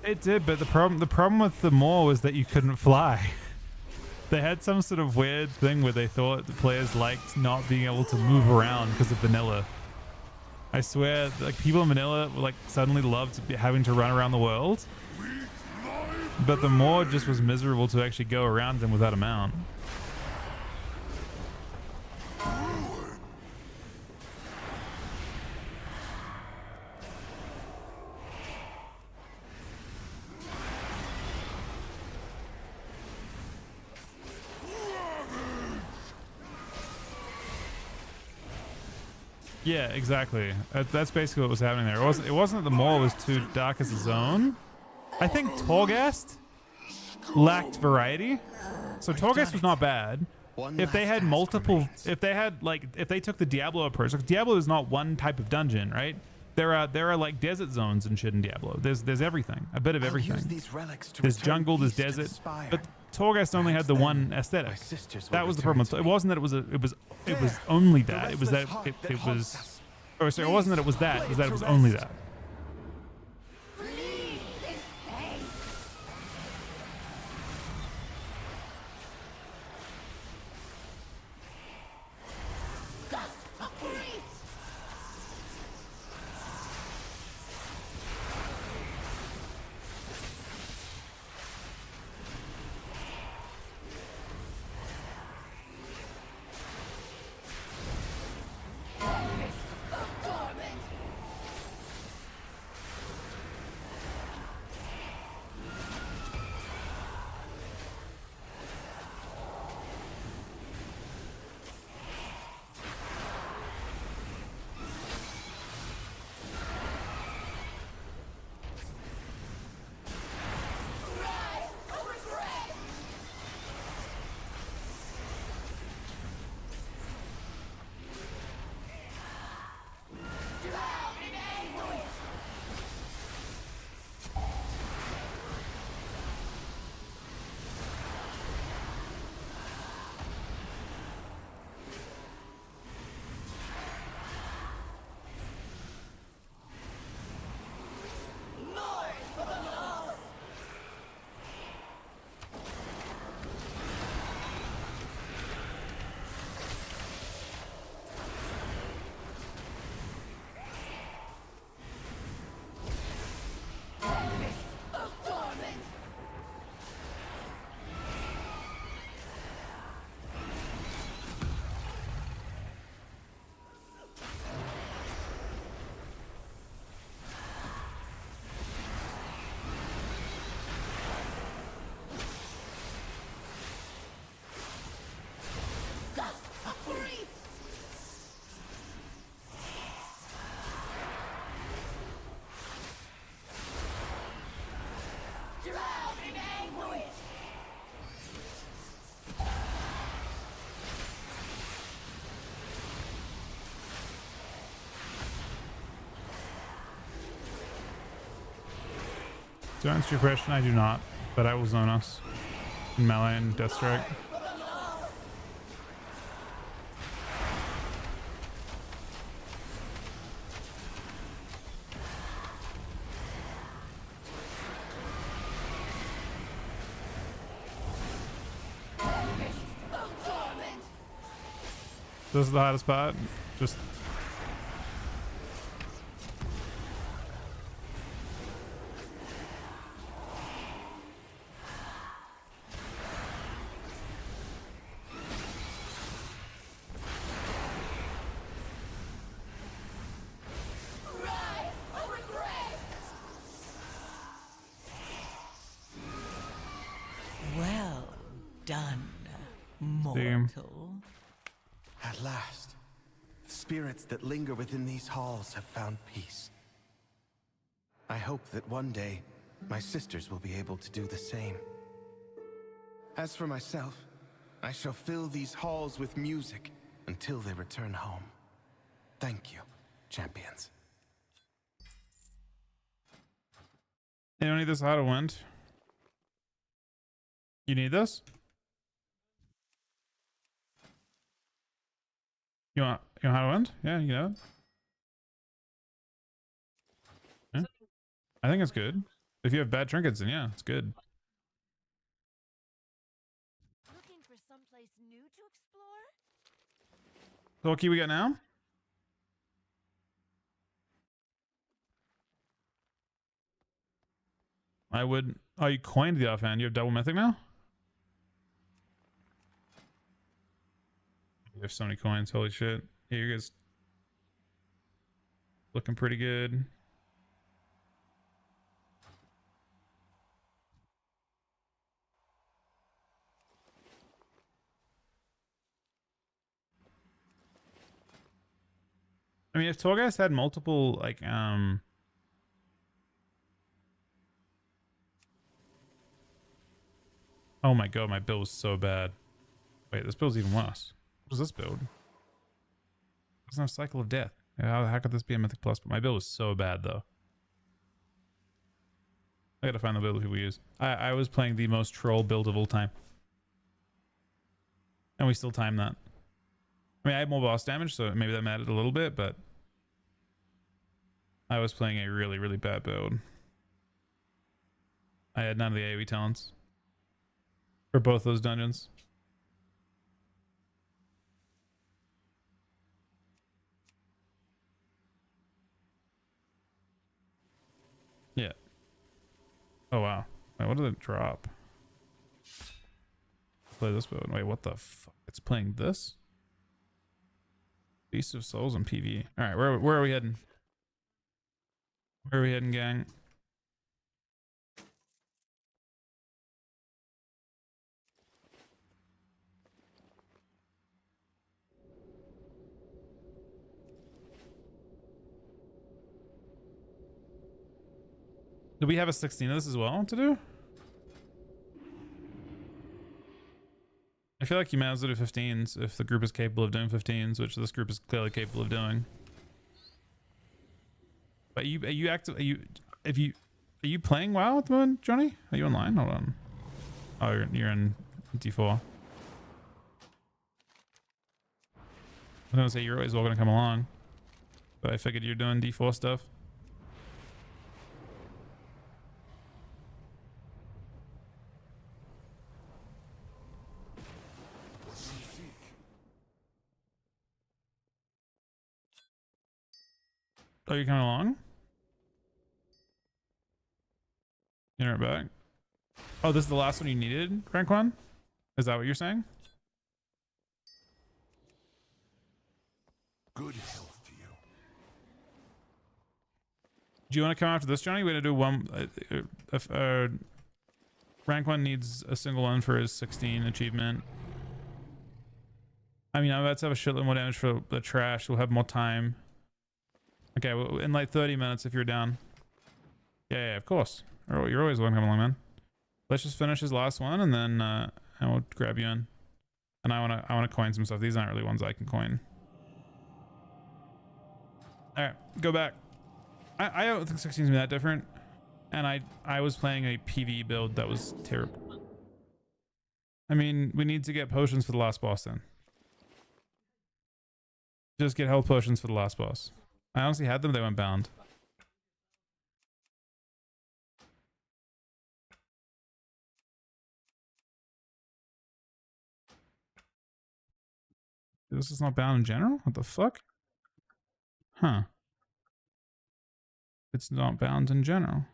It did, but the problem with the Maw was that you couldn't fly. They had some sort of weird thing where they thought the players liked not being able to move around because of vanilla. I swear, like people in vanilla like suddenly loved having to run around the world, but the Maw just was miserable to actually go around them without a mount. Yeah, exactly. That's basically what was happening there. It wasn't that the mall was too dark as a zone. I think Torghast lacked variety. So Torghast was not bad. If they had multiple, if they took the Diablo approach, like Diablo is not one type of dungeon, right? There are like desert zones and shit in Diablo. There's everything, a bit of everything. There's jungle, there's desert, but Torghast only had the one aesthetic. That was the problem. It wasn't that it was only that. It was that it was. Or sorry, it wasn't that it was that. It was that it was only that. To answer your question, I do not, but I will zone us in melee and death strike. This is the hottest spot. Just Well done, mortal. At last, the spirits that linger within these halls have found peace. I hope that one day, my sisters will be able to do the same. As for myself, I shall fill these halls with music until they return home. Thank you, champions. you don't need this auto wind. You need this? You want how to wind? Yeah, you know. Yeah. I think it's good. If you have bad trinkets, then yeah, it's good. Looking for someplace new to explore? So what key we got now? I would. Oh, you coined the offhand. You have double mythic now? You have so many coins. Holy shit. Yeah, you guys looking pretty good. I mean, if Torghast had multiple, like, oh my god, my build was so bad. Wait, this build's even worse. What is this build? There's no cycle of death. How could this be a Mythic Plus? But my build was so bad, though. I gotta find the build people use. I was playing the most troll build of all time. And we still time that. I mean, I had more boss damage, so maybe that mattered a little bit, but I was playing a really, really bad build. I had none of the AoE talents for both those dungeons. Yeah. Oh, wow. Wait, what did it drop? Play this build. Wait, what the fuck? It's playing this? Beast of Souls and PvE. Alright, where are we heading? Where are we heading, gang? Do we have a 16 of this as well to do? I feel like you might as well do 15s if the group is capable of doing 15s, which this group is clearly capable of doing. But are you playing WoW at the moment, Johnny? Are you online? Hold on. Oh, you're in D4. I was gonna say you're always welcome to come along, but I figured you're doing D4 stuff. Oh, you coming along? You're right back. Oh, this is the last one you needed, Frank One? Is that what you're saying? Good health to you. Do you want to come after this, Johnny? We're gonna do one. Rank 1 needs a single one for his 16 achievement. I mean, I'm about to have a shitload more damage for the trash. We'll have more time. Okay, well, in like 30 minutes if you're down. Yeah, of course. You're always welcome to come along, man. Let's just finish his last one and then and we'll grab you in. And I wanna coin some stuff. These aren't really ones I can coin. Alright, go back. I don't think 16's that different. And I was playing a PvE build that was terrible. I mean, we need to get potions for the last boss then. Just get health potions for the last boss. I honestly had them, they went bound. This is not bound in general? What the fuck? Huh. It's not bound in general.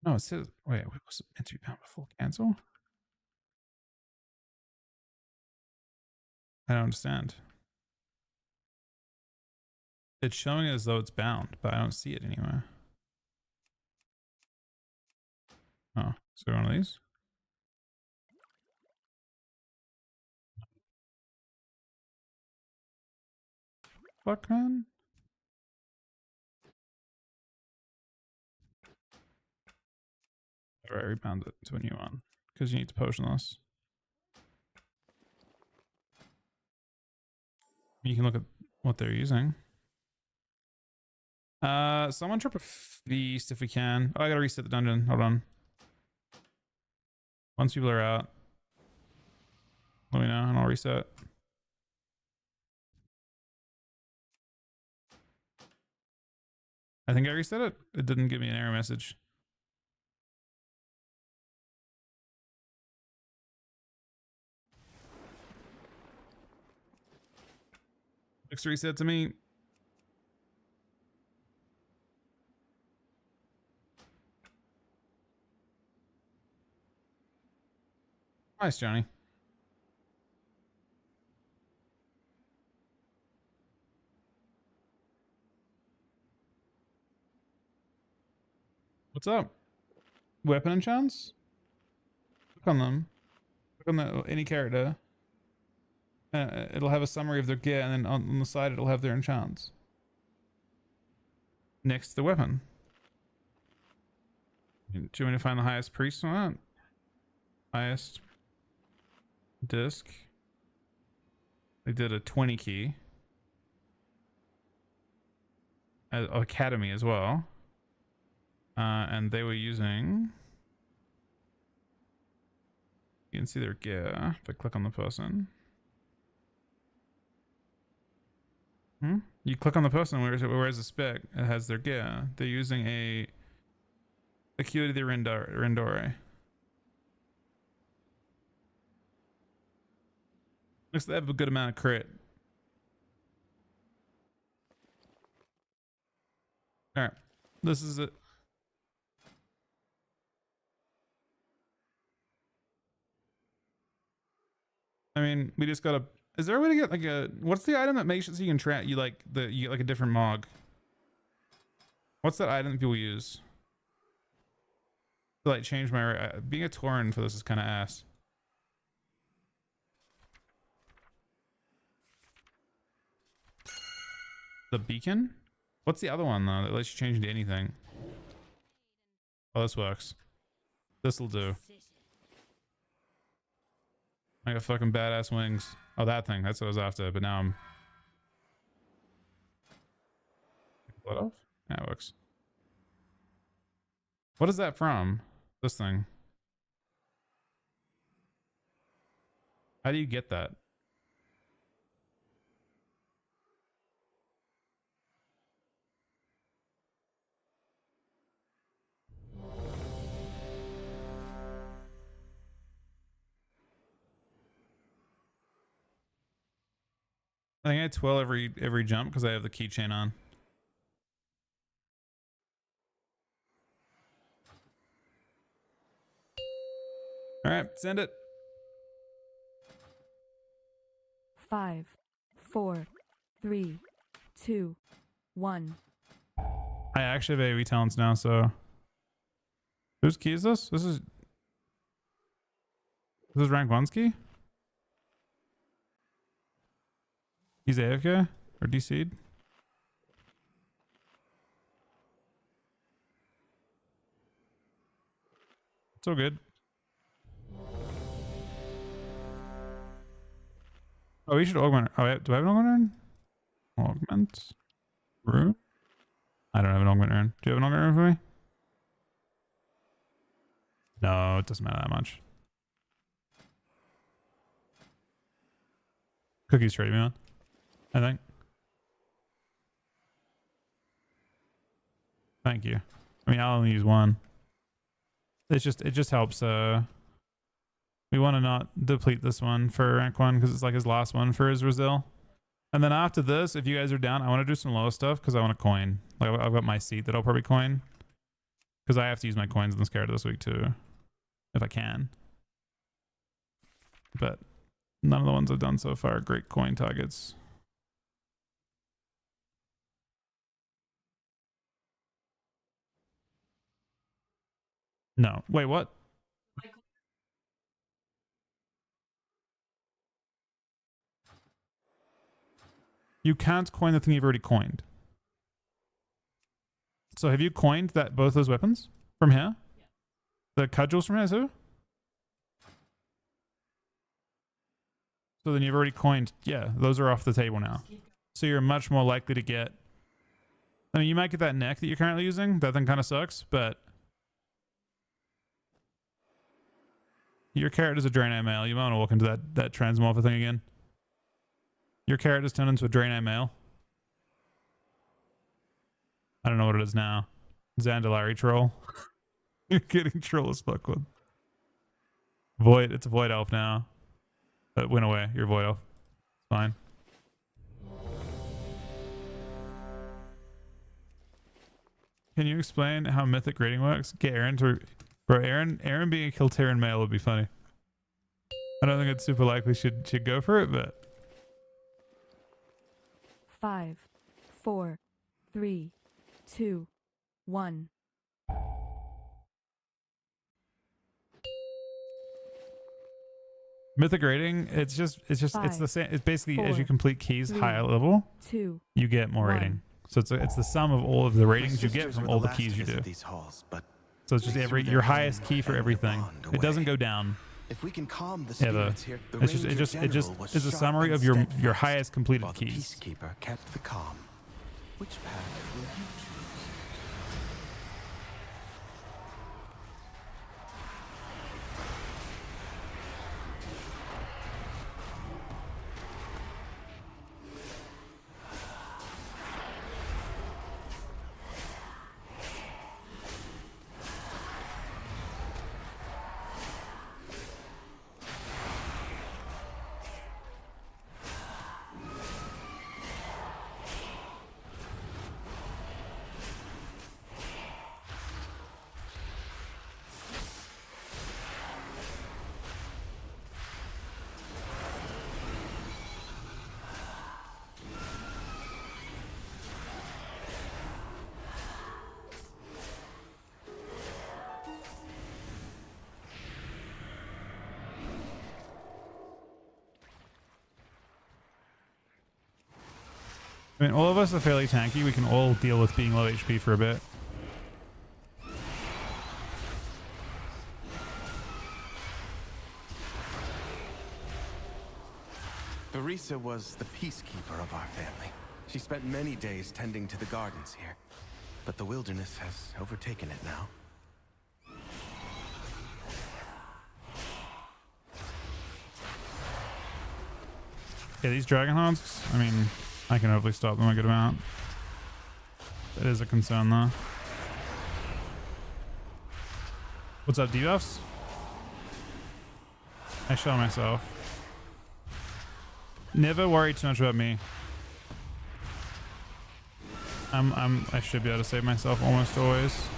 No, it says, wait, was it meant to be bound before cancel? I don't understand. It's showing as though it's bound, but I don't see it anywhere. Oh, is there one of these? Fuck, man. Alright, rebound it to a new one. Because you need to potion this. You can look at what they're using. Someone trip a feast if we can. Oh, I gotta reset the dungeon. Hold on. Once people are out, let me know and I'll reset. I think I reset it. It didn't give me an error message. Looks reset to me. Nice, Johnny. What's up? Weapon enchants? Click on them. Click on any character. It'll have a summary of their gear, and then on the side it'll have their enchants. Next to the weapon. Do you want me to find the highest priest on that? Highest disc. They did a 20 key. Academy as well. And they were using... You can see their gear if I click on the person. You click on the person, where's the spec? It has their gear. They're using a Acuity Rendore. Looks like they have a good amount of crit. Alright. This is it. I mean, we just gotta... Is there a way to get like a... What's the item that makes it so you can track... You get like a different mog? What's that item that people use? To like change my... being a Tauren for this is kind of ass. The beacon? What's the other one though that lets you change into anything? Oh, this works. This'll do. I got fucking badass wings. Oh, that thing. That's what I was after, but now I'm... What off? Yeah, it works. What is that from? This thing. How do you get that? I think I twirl every jump because I have the keychain on. All right, send it. 5, 4, 3, 2, 1. I actually have AoE talents now, so whose key is this? This is rank 1's key? He's AFK or DC'd? It's all good. Oh, we should augment. Oh, do I have an augment rune? Augment rune? I don't have an augment rune. Do you have an augment rune for me? No, it doesn't matter that much. Cookie's trading me on, I think. Thank you. I mean, I'll only use one. It just helps. We want to not deplete this one for rank 1 because it's like his last one for his Brazil. And then after this, if you guys are down, I want to do some lower stuff because I want to coin. Like I've got my seat that I'll probably coin because I have to use my coins in this character this week too, if I can. But none of the ones I've done so far are great coin targets. No. Wait, what? You can't coin the thing you've already coined. So have you coined that both those weapons from here? The cudgels from here too? So then you've already coined, yeah, those are off the table now. So you're much more likely to get... I mean, you might get that neck that you're currently using. That thing kind of sucks, but... Your character's a Draenei male. You might want to walk into that transmorpher thing again. Your character's turned into a Draenei male. I don't know what it is now. Zandalari troll. You're getting troll as fuck with. Void. It's a void elf now. But went away. You're a void elf. It's fine. Can you explain how mythic rating works? Get Aaron to... Bro, Aaron being a Kiltarian male would be funny. I don't think it's super likely she'd go for it, but... 5, 4, 3, 2, 1. Mythic rating, it's the Five, same. It's basically as you four, complete keys three, higher level, 2, you get more 1. rating. So it's the sum of all of the My ratings you get sisters from were all the last keys to you do. visit these halls, but So it's just they threw their your highest home key for and their everything. bond It doesn't away. go down If we can calm the ever. spirits here, the It's just Ranger it just General was is a sharp summary and of your steadfast, highest completed while the keys. Peacekeeper kept the calm. Which path will you choose? I mean, all of us are fairly tanky. We can all deal with being low HP for a bit. Barisa was the peacekeeper of our family. She spent many days tending to the gardens here, but the wilderness has overtaken it now. Yeah, these dragon hogs, I mean, I can hopefully stop them a good amount. That is a concern though. What's up, debuffs? I shot myself. Never worry too much about me. I should be able to save myself almost always.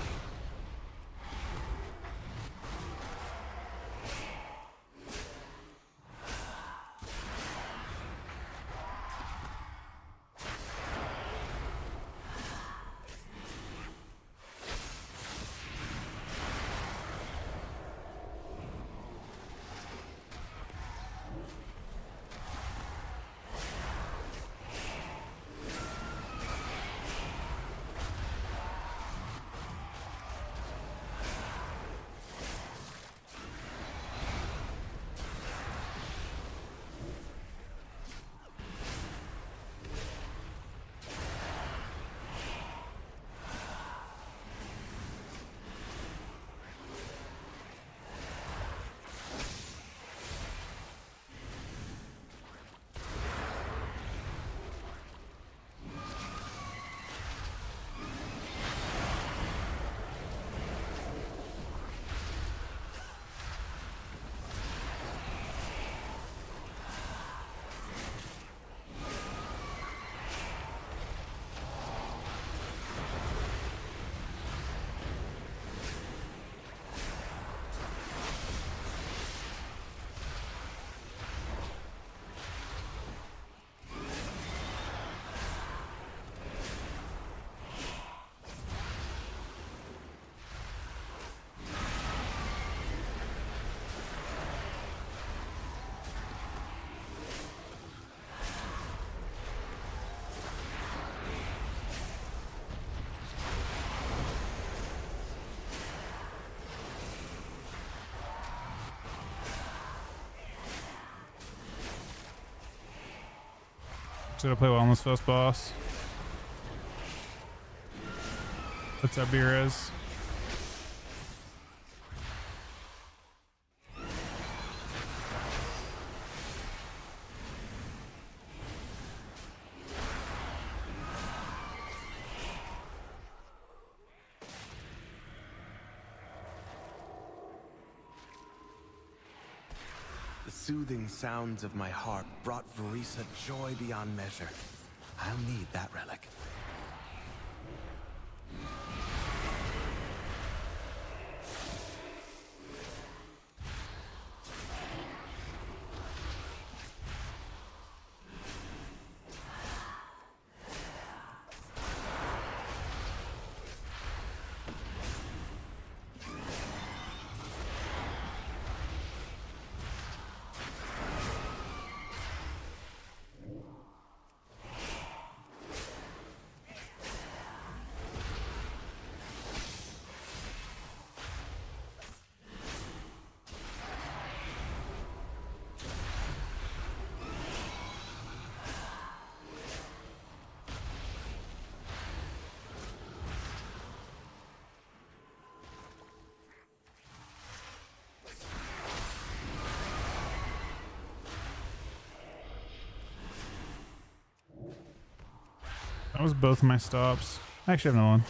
Gotta play well on this first boss. That's our Beerez. The soothing sounds of my harp brought Varisa joy beyond measure. I'll need that relic. That was both my stops. I actually have no one.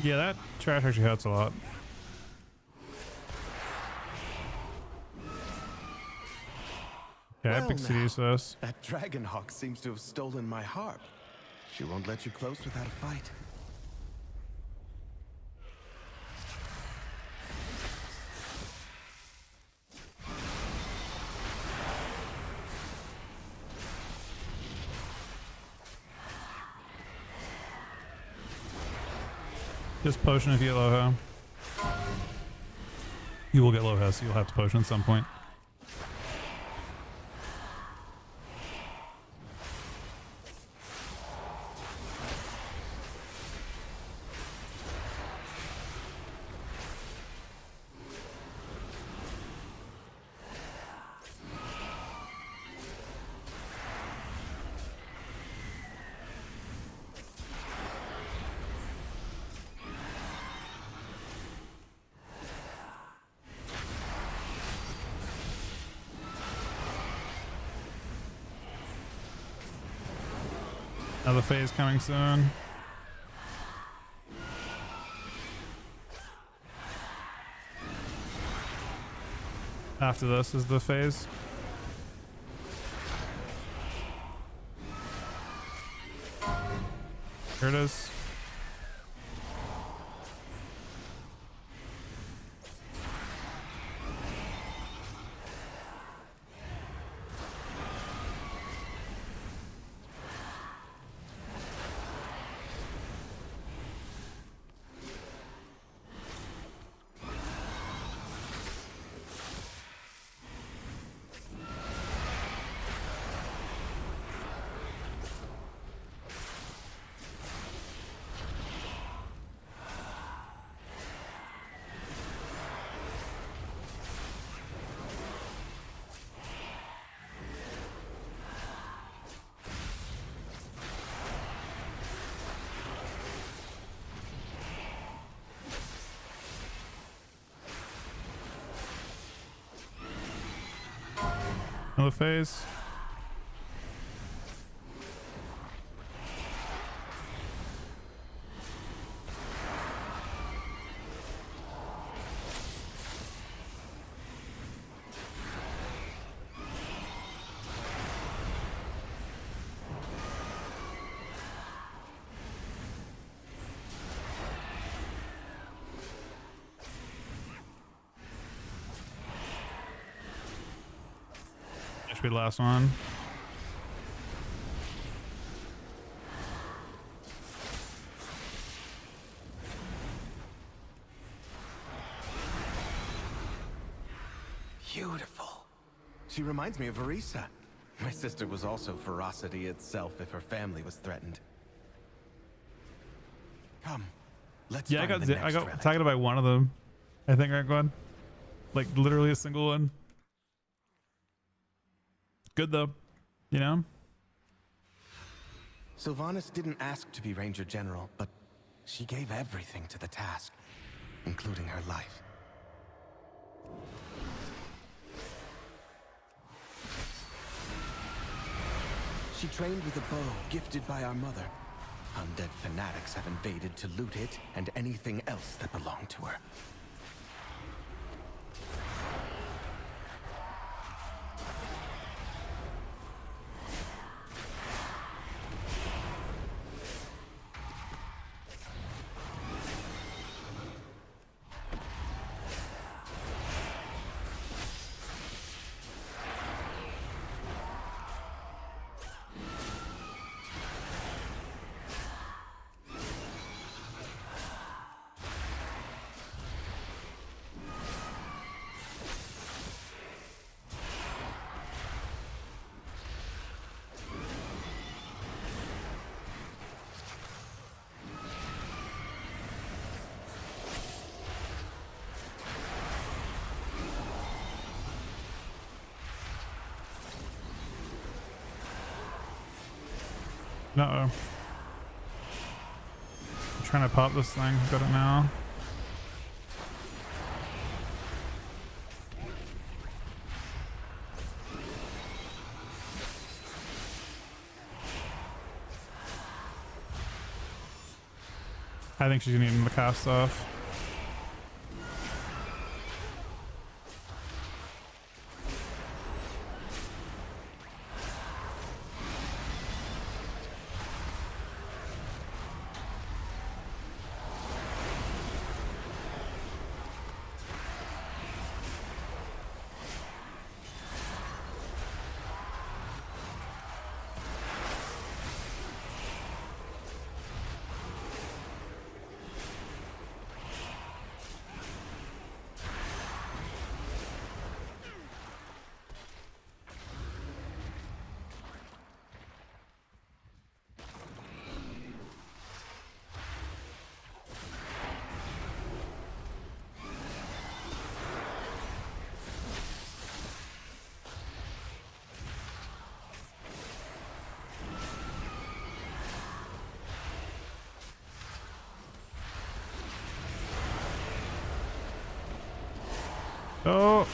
Yeah, that trash actually hurts a lot. Yeah, Well Epic Cities now, us. that dragon hawk seems to have stolen my harp. She won't let you close without a fight. Just potion if you get low health. You will get low health, so you'll have to potion at some point. Another phase coming soon. After this is the phase. Here it is. Another phase. That should be the last one. Beautiful. She reminds me of Arisa. My sister was also ferocity itself if her family was threatened. Come, let's Yeah, find the I next got relic. targeted by one of them. I think, right, Gwen? Like literally a single one. Good though, you know? Sylvanas didn't ask to be Ranger General, but she gave everything to the task, including her life. She trained with a bow gifted by our mother. Undead fanatics have invaded to loot it and anything else that belonged to her. Uh-oh. I'm trying to pop this thing. Got it now. I think she's gonna need him to cast off. Oh.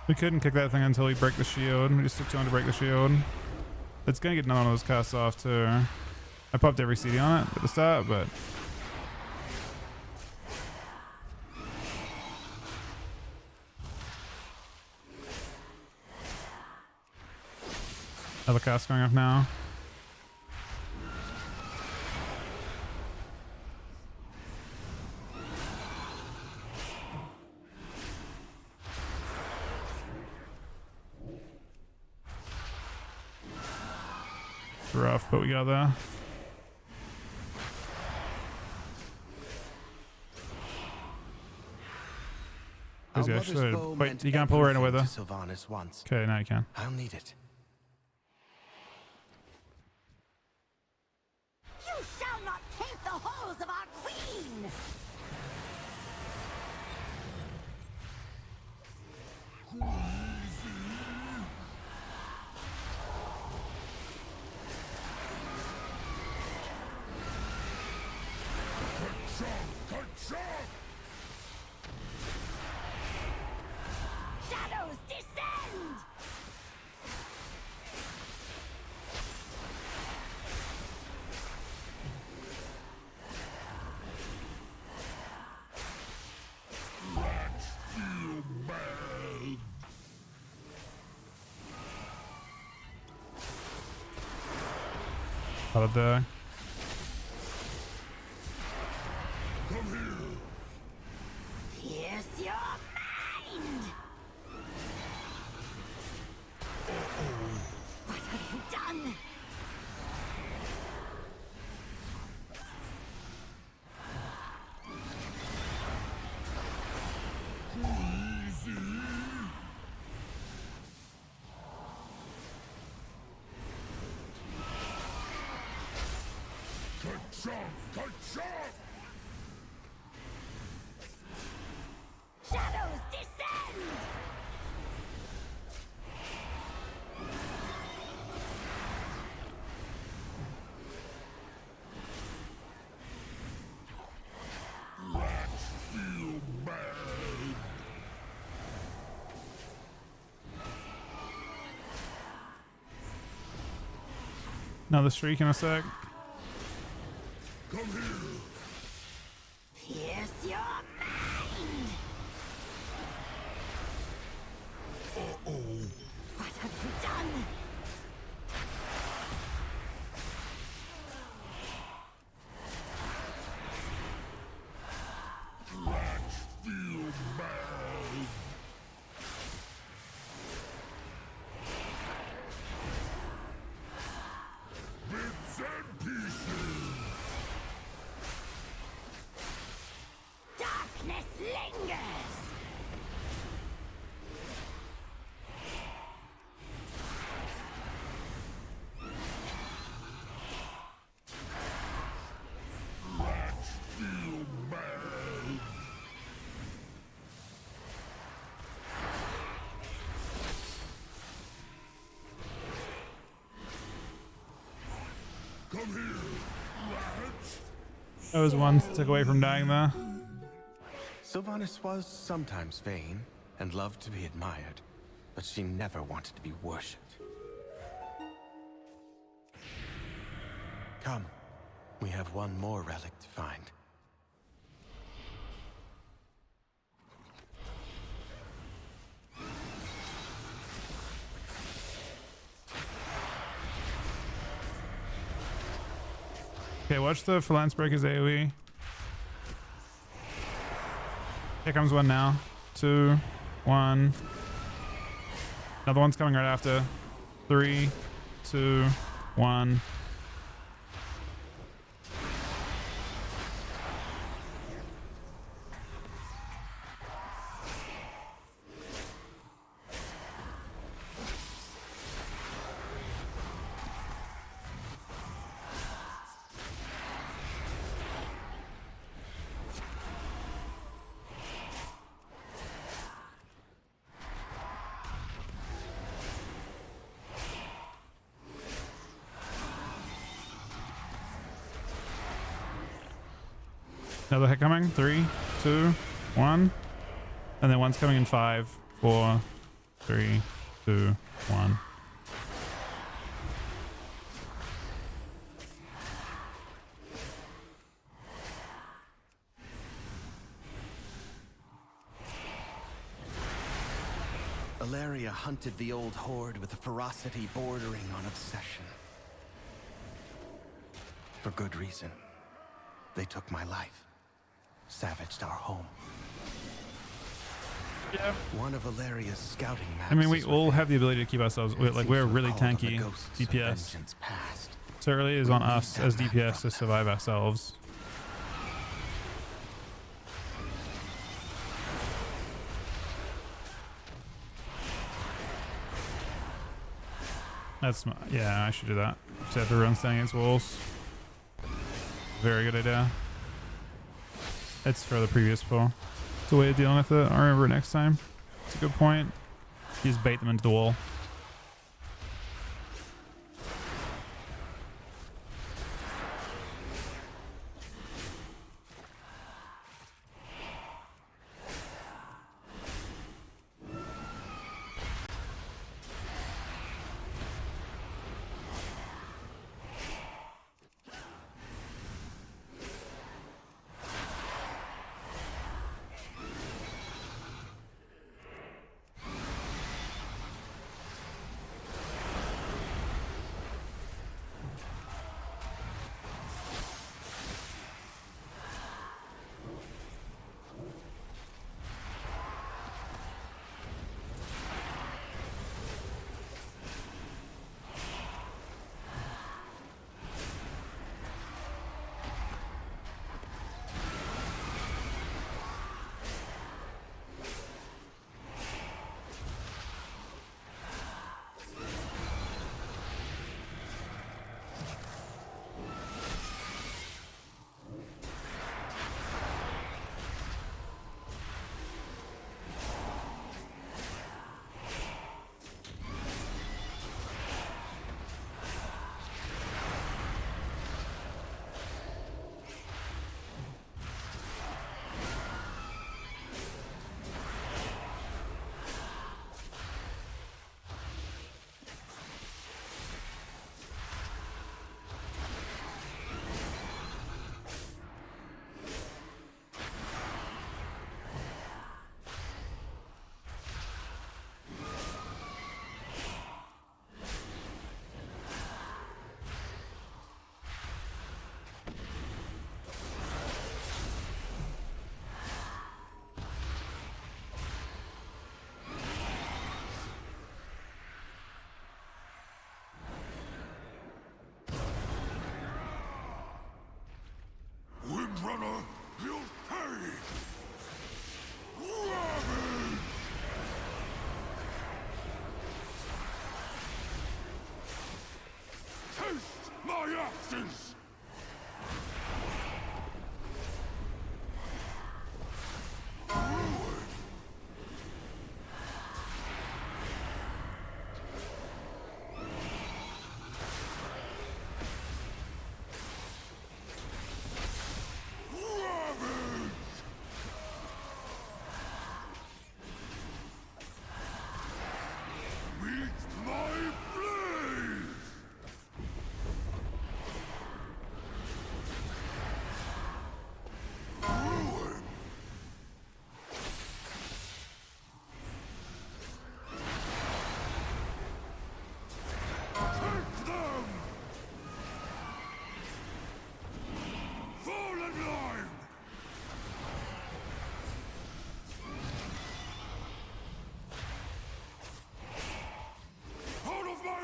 We couldn't kick that thing until we break the shield. We just took too long to break the shield. It's gonna get none of those casts off too. I popped every CD on it at the start, but another cast going off now. Rough, but we got there. These guys should. Wait, you can't pull right in with her. Okay, now you can. I'll need it. You shall not taint the halls of our queen! Shadows descend! Out of there. Pierce your mind! What have you done? Shadows descend! Another streak in a sec. Pierce your mind. What have you done? Darkness lingers. That was one took away from dying there. Sylvanas was sometimes vain and loved to be admired, but she never wanted to be worshipped. Come, we have one more relic to find. Okay, watch the Phalanx break his AoE. Here comes one now. 2, 1. Another one's coming right after. 3, 2, 1. Another hit coming. 3, 2, 1. And then one's coming in 5, 4, 3, 2, 1. Ilaria hunted the old horde with a ferocity bordering on obsession. For good reason. They took my life. Savaged our home. Yeah. One of Ilaria's scouting maps. I mean, we all have the ability to keep ourselves. We're really tanky DPS. DPS. So it really is on us as DPS to survive ourselves. That's yeah. I should do that. Set the run standing against walls. Very good idea. It's for the previous pull. It's a way of dealing with it. I'll remember it next time. It's a good point. You just bait them into the wall.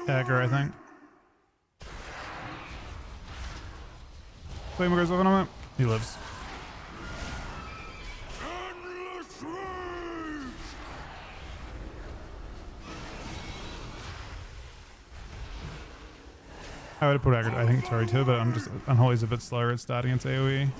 aggro, I think. Flame goes over on it. He lives. I would have put aggro, I think, sorry too, but I'm just Unholy's a bit slower at starting its AoE.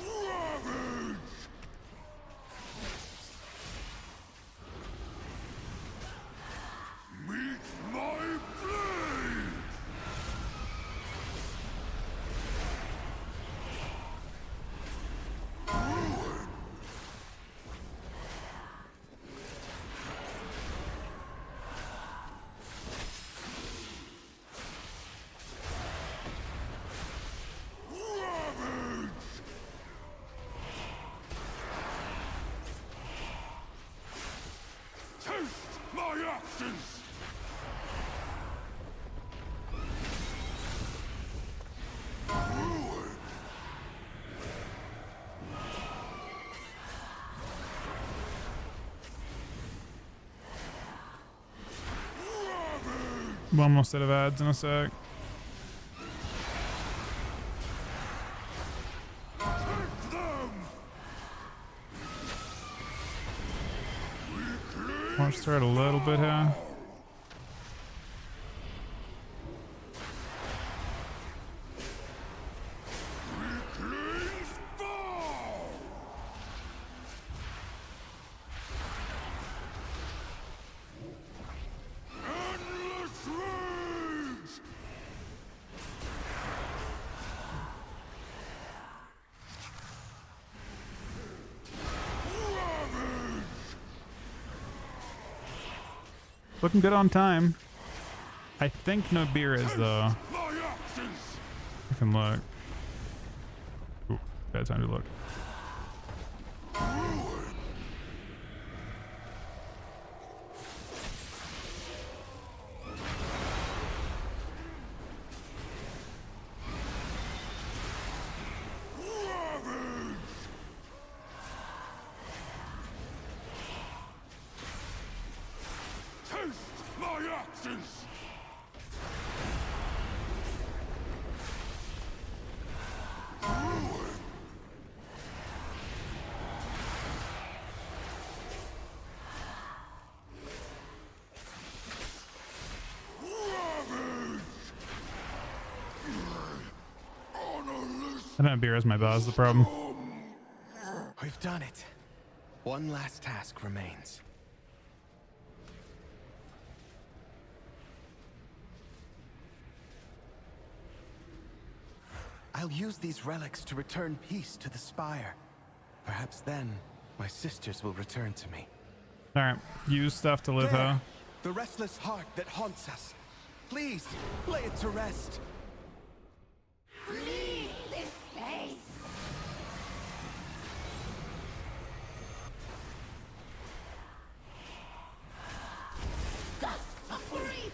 One more set of ads in a sec. Watch through it a little bit here. Looking good on time. I think no beer is though. I can look. Ooh, bad time to look. I don't have beer as my boss, the problem. We've done it. One last task remains. I'll use these relics to return peace to the Spire. Perhaps then, my sisters will return to me. Alright, use stuff to live, huh? The restless heart that haunts us. Please, lay it to rest. Leave this place! Free!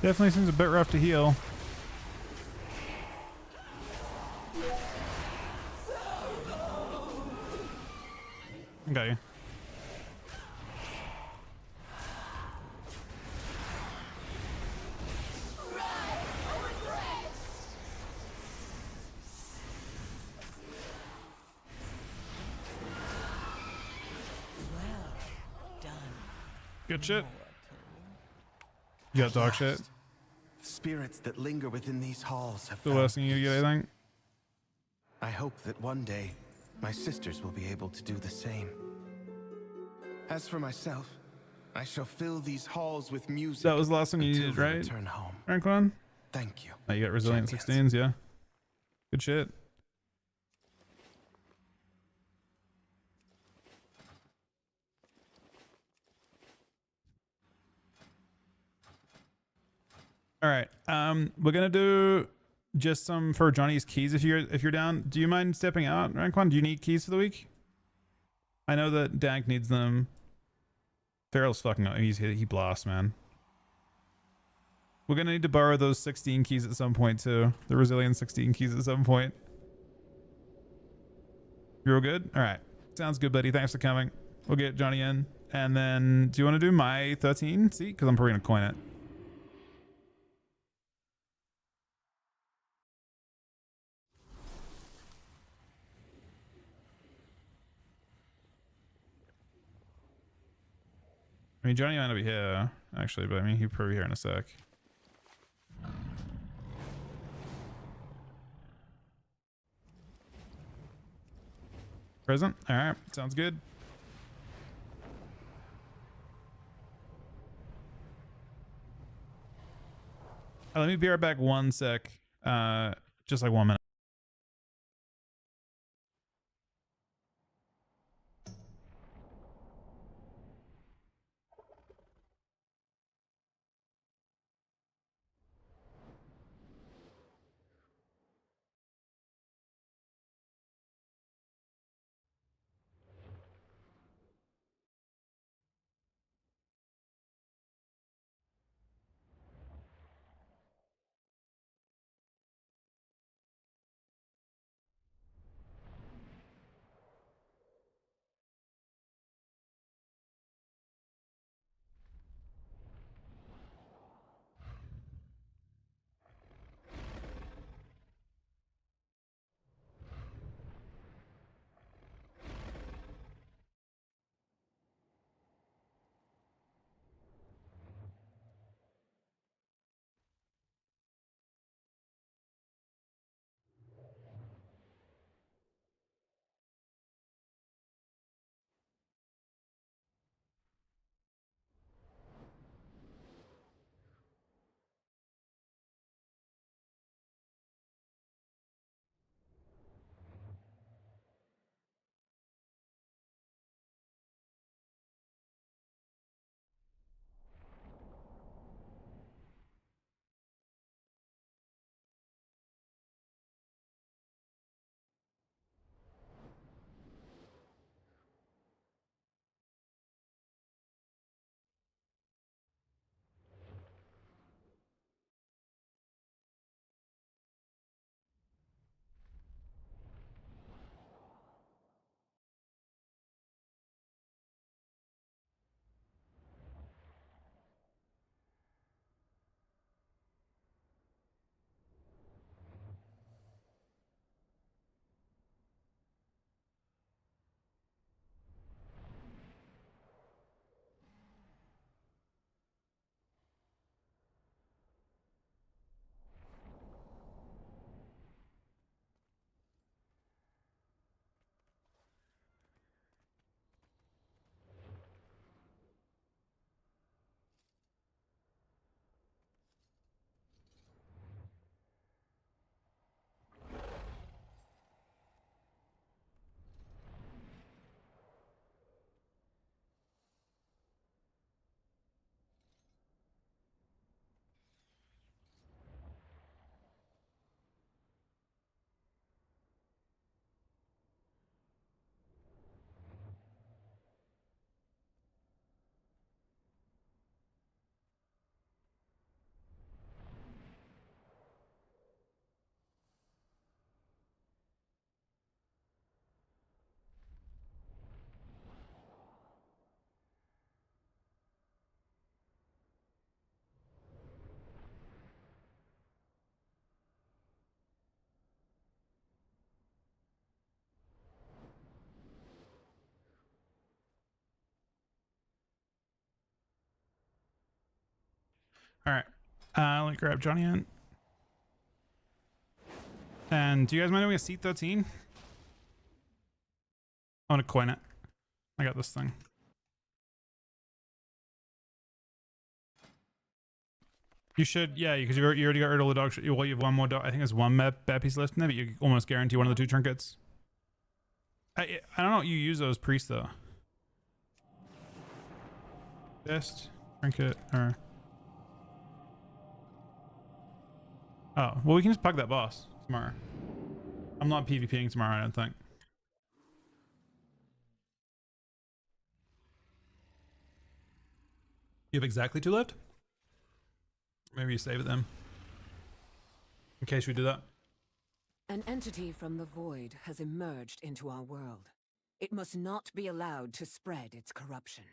Definitely seems a bit rough to heal. Okay. Good shit. You got dog shit. Spirits that linger within these halls have The found worst thing you get, I think. I hope that one day my sisters will be able to do the same. As for myself, I shall fill these halls with music. That was the last thing you until needed, they right? return home. Franklin? Thank you. Oh, you got resilient champions. 16s, yeah. Good shit. All right. We're gonna do just some for Johnny's keys if you're down. Do you mind stepping out, Ranquan? Do you need keys for the week? I know that Dank needs them. Farrell's fucking he blasts, man. We're gonna need to borrow those 16 keys at some point too. The resilient 16 keys at some point. You're all good? All right. Sounds good, buddy. Thanks for coming. We'll get Johnny in. And then do you want to do my 13 seat? Because I'm probably gonna coin it. I mean, Johnny might not be here, actually, but I mean, he'll probably be here in a sec. Present? All right. Sounds good. Let me be right back 1 sec. Just like 1 minute. All right. Let me grab Johnny in. And do you guys mind doing a seat 13? I want to coin it. I got this thing. You should, yeah, because you already got rid of the dog. Well, you have one more dog. I think there's one bad piece left in there, but you almost guarantee one of the 2 trinkets. I don't know what you use those priests though. Best trinket or oh well, we can just plug that boss tomorrow. I'm not PvPing tomorrow, I don't think. You have exactly 2 left. Maybe you save it then. In case we do that. An entity from the void has emerged into our world. It must not be allowed to spread its corruption.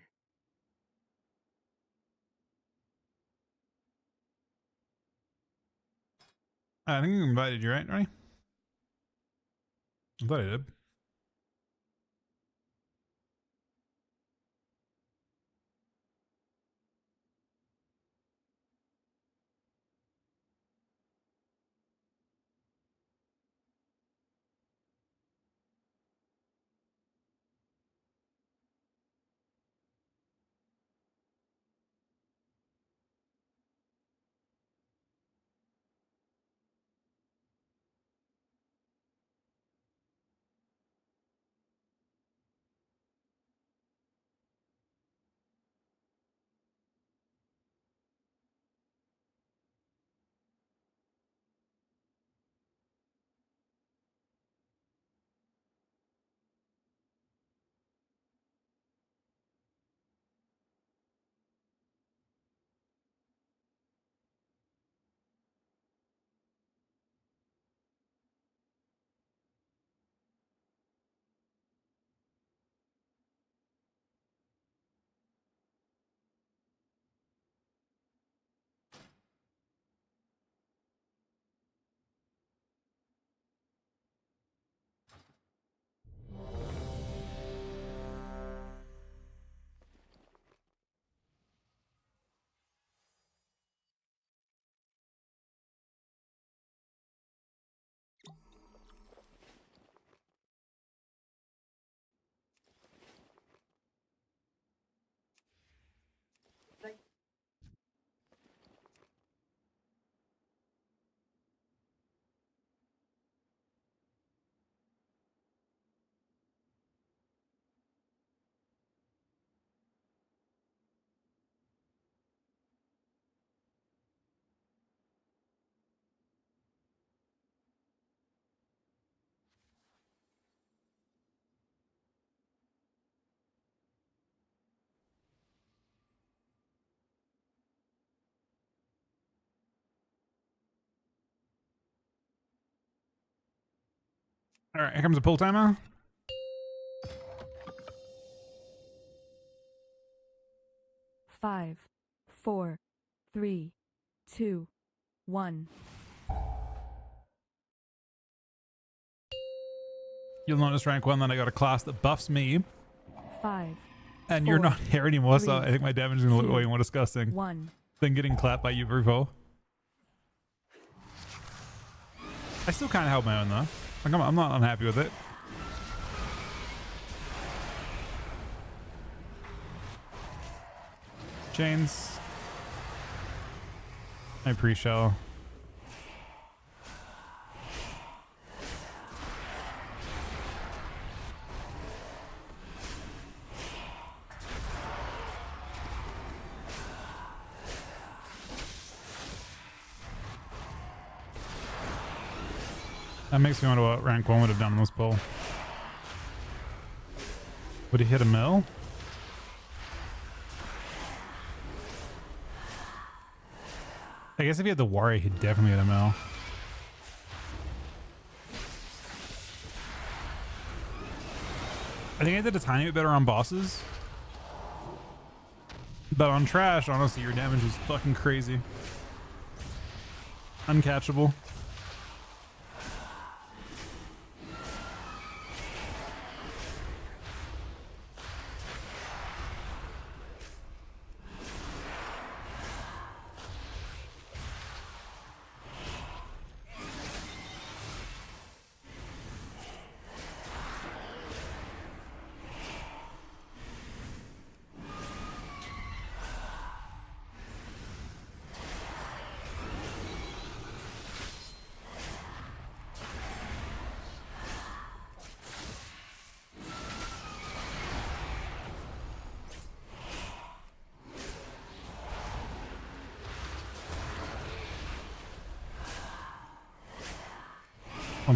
I think I invited you, right, Ronnie? I thought I did. All right, here comes a pull timer. Five, 4, 3, 2, 1. You'll notice rank 1 that I got a class that buffs me. 5. And 4, you're not here anymore, so 3, I think my damage is going to look 2, way more disgusting 1. than getting clapped by you, Bruvo. I still kind of held my own though. Like, I'm not unhappy with it. Chains. I pre-shell. That makes me wonder what rank 1 would have done in this pull. Would he hit a mill? I guess if he had the warrior, he'd definitely hit a mill. I think I did a tiny bit better on bosses. But on trash, honestly, your damage is fucking crazy. Uncatchable.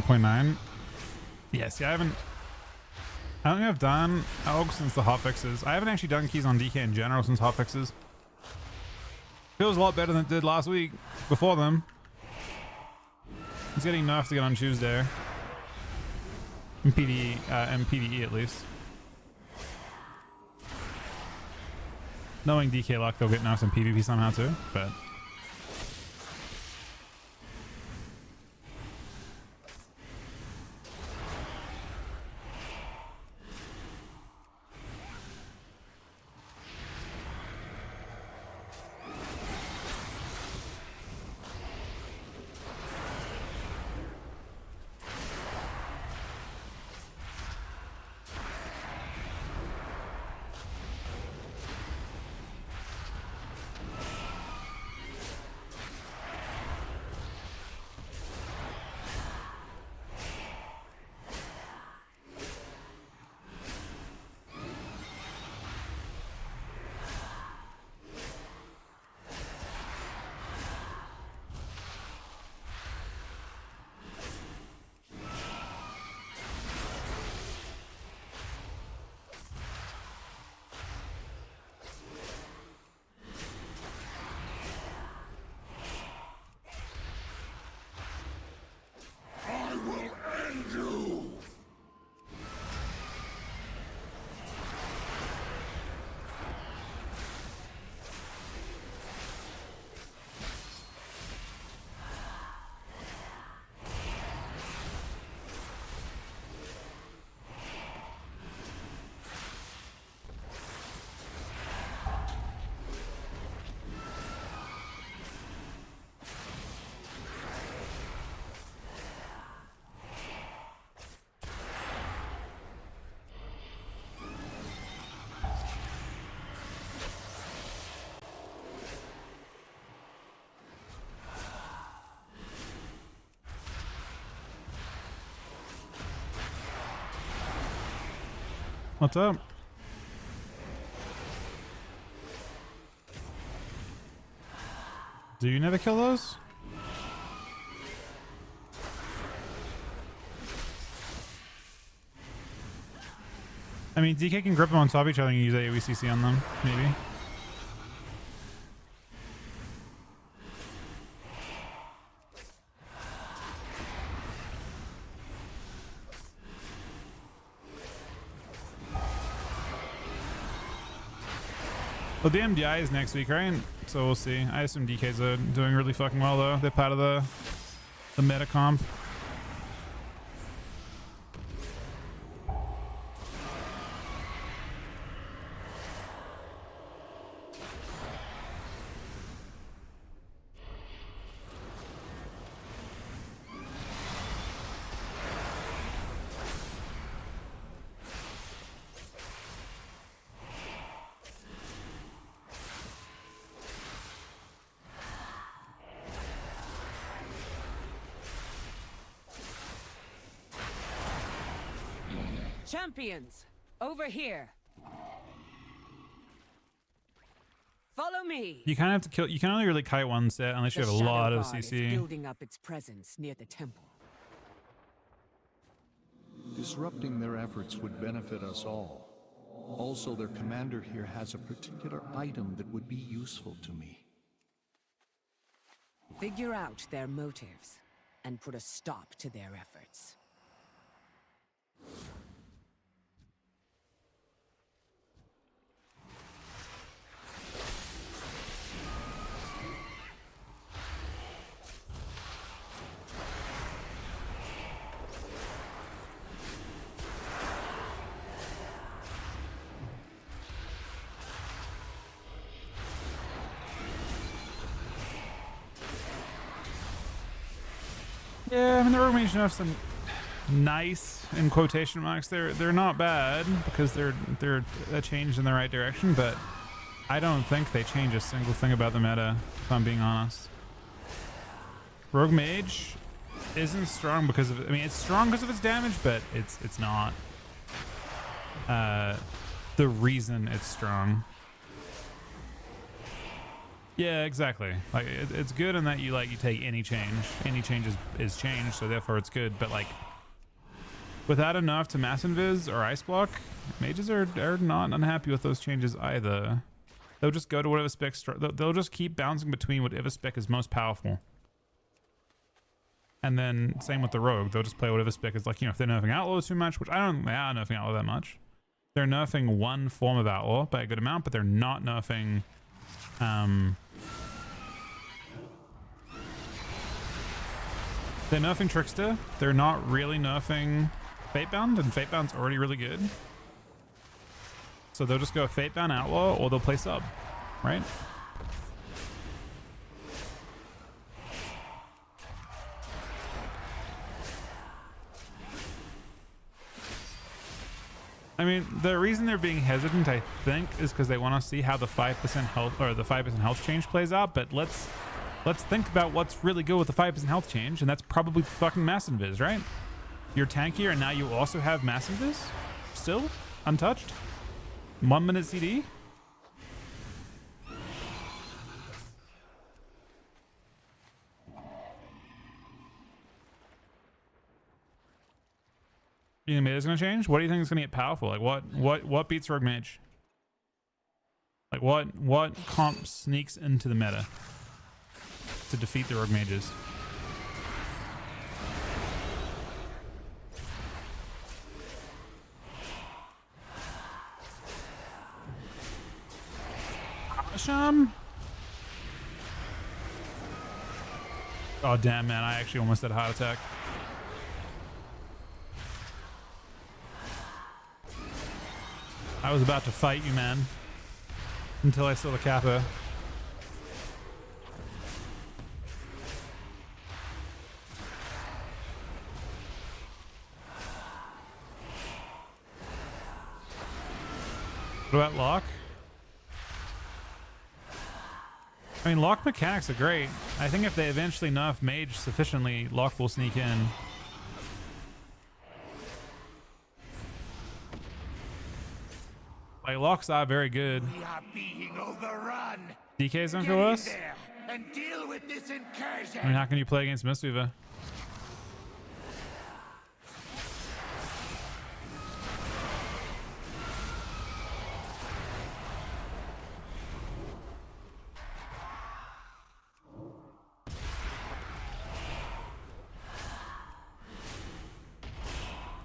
1.9. Yeah, see, I don't think I've done AUG since the hotfixes. I haven't actually done keys on DK in general since hotfixes. Feels a lot better than it did last week before them. It's getting nerfed again on Tuesday. In PvE at least. Knowing DK luck, they'll get nerfed in PvP somehow too, but... What's up? Do you never kill those? I mean, DK can grip them on top of each other and use AoE on them, maybe. Well, the MDI is next week, right? So we'll see. I assume DKs are doing really fucking well, though. They're part of the meta comp. Champions, over here. Follow me. You kind of have to kill. You can only really kite one set unless you have a lot of Shadow God CC. is building up its presence near the temple. Disrupting their efforts would benefit us all. Also, their commander here has a particular item that would be useful to me. Figure out their motives and put a stop to their efforts. Yeah, I mean the rogue mage nerfs are nice in quotation marks. They're not bad because they're a change in the right direction, but I don't think they change a single thing about the meta, if I'm being honest. Rogue mage isn't strong because of, I mean, it's strong because of its damage, but it's not the reason it's strong. Yeah, exactly. Like it's good in that you take any change is change, so therefore it's good. But like without enough to mass invis or ice block, mages are not unhappy with those changes either. They'll just go to whatever spec. They'll just keep bouncing between whatever spec is most powerful. And then same with the rogue. They'll just play whatever spec is like, you know, if they're nerfing outlaws too much, which I don't think they are nerfing outlaw that much. They're nerfing one form of outlaw by a good amount, but they're not nerfing they're nerfing Trickster. They're not really nerfing Fatebound, and Fatebound's already really good. So they'll just go Fatebound Outlaw, or they'll play sub, right? I mean, the reason they're being hesitant, I think, is because they want to see how the 5% health or the 5% health change plays out. But let's think about what's really good with the 5% health change, and that's probably fucking mass invis, right? You're tankier, and now you also have mass invis, still untouched. 1 minute CD. You think meta's gonna change? What do you think is gonna get powerful? Like what beats Rogue Mage? Like what comp sneaks into the meta to defeat the Rogue Mages? Asham? Oh damn, man, I actually almost had a heart attack. I was about to fight you, man, until I saw the Kappa. What about Lock? I mean, Lock mechanics are great. I think if they eventually nerf Mage sufficiently, Lock will sneak in. Like, Locks are very good. We are being overrun. DKs don't feel worse? And deal with this incursion. I mean, how can you play against Mistweaver?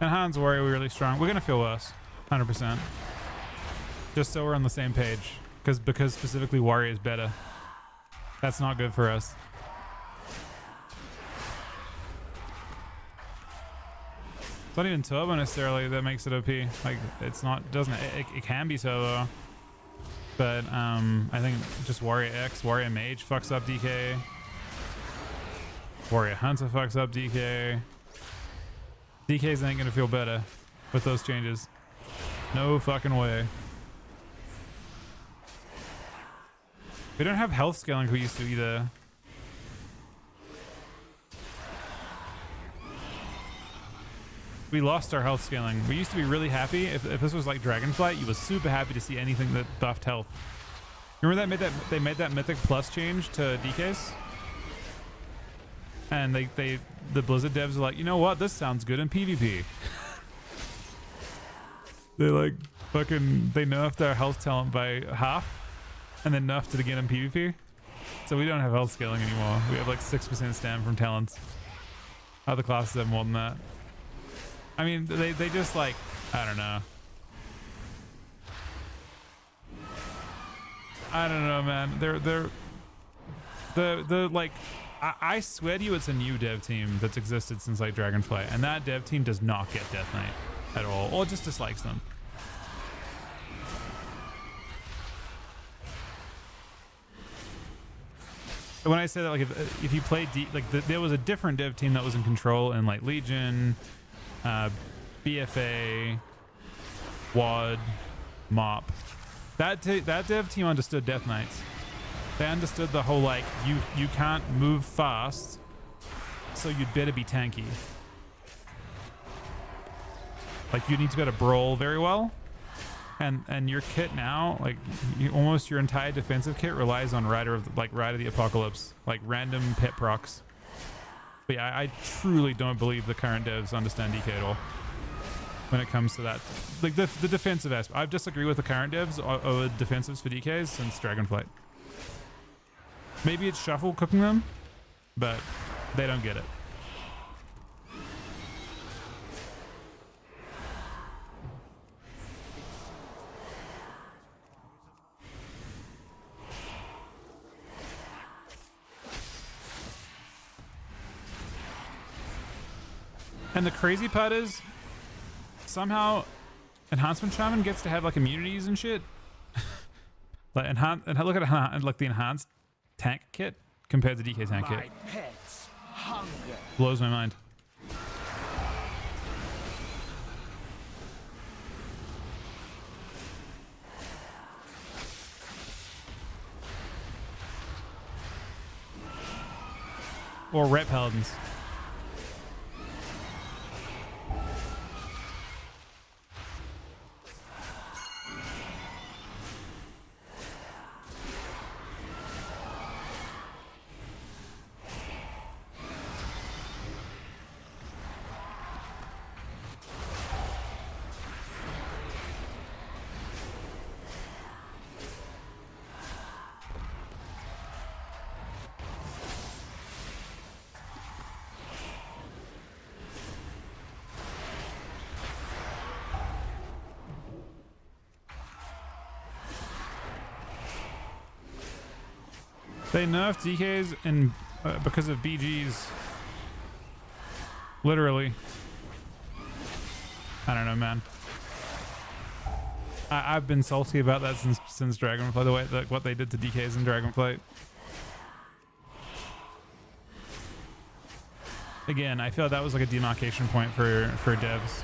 And Han's Warrior, we're really strong. We're gonna feel worse, 100%. Just so we're on the same page, because specifically Warrior is better. That's not good for us. It's not even turbo necessarily that makes it OP. Like it's not, it can be turbo, but I think just Warrior X, Warrior Mage fucks up DK. Warrior Hunter fucks up DK. DKs ain't gonna feel better with those changes. No fucking way. We don't have health scaling like we used to either. We lost our health scaling. We used to be really happy if this was like Dragonflight. You was super happy to see anything that buffed health. Remember they made that Mythic Plus change to DKs, and the Blizzard devs were like, you know what, this sounds good in PvP. They like fucking they nerfed our health talent by half. And then nerfed it again in PvP. So we don't have health scaling anymore. We have like 6% stam from talents. Other classes have more than that. I mean, they just like, I don't know. I don't know, man. They're like, I swear to you it's a new dev team that's existed since like Dragonflight. And that dev team does not get Death Knight at all. Or just dislikes them. When I say that, like if you play there was a different dev team that was in control in like Legion, BFA, WAD, MOP. That dev team understood Death Knights. They understood the whole like you can't move fast, so you'd better be tanky. Like you need to be able to brawl very well, And your kit now, like almost your entire defensive kit relies on Ride of the Apocalypse, like random pet procs. But yeah, I truly don't believe the current devs understand DK at all when it comes to that. Like the defensive aspect. I disagree with the current devs over defensives for DKs since Dragonflight. Maybe it's Shuffle cooking them, but they don't get it. And the crazy part is, somehow, Enhancement Shaman gets to have like immunities and shit. Like look at like the enhanced tank kit compared to DK tank kit. Pets hunger. Blows my mind. Or Ret Paladins. They nerfed DKs and because of BGs. Literally. I don't know, man. I've been salty about that since Dragonflight. The way like what they did to DKs in Dragonflight. Again, I feel that was like a demarcation point for devs.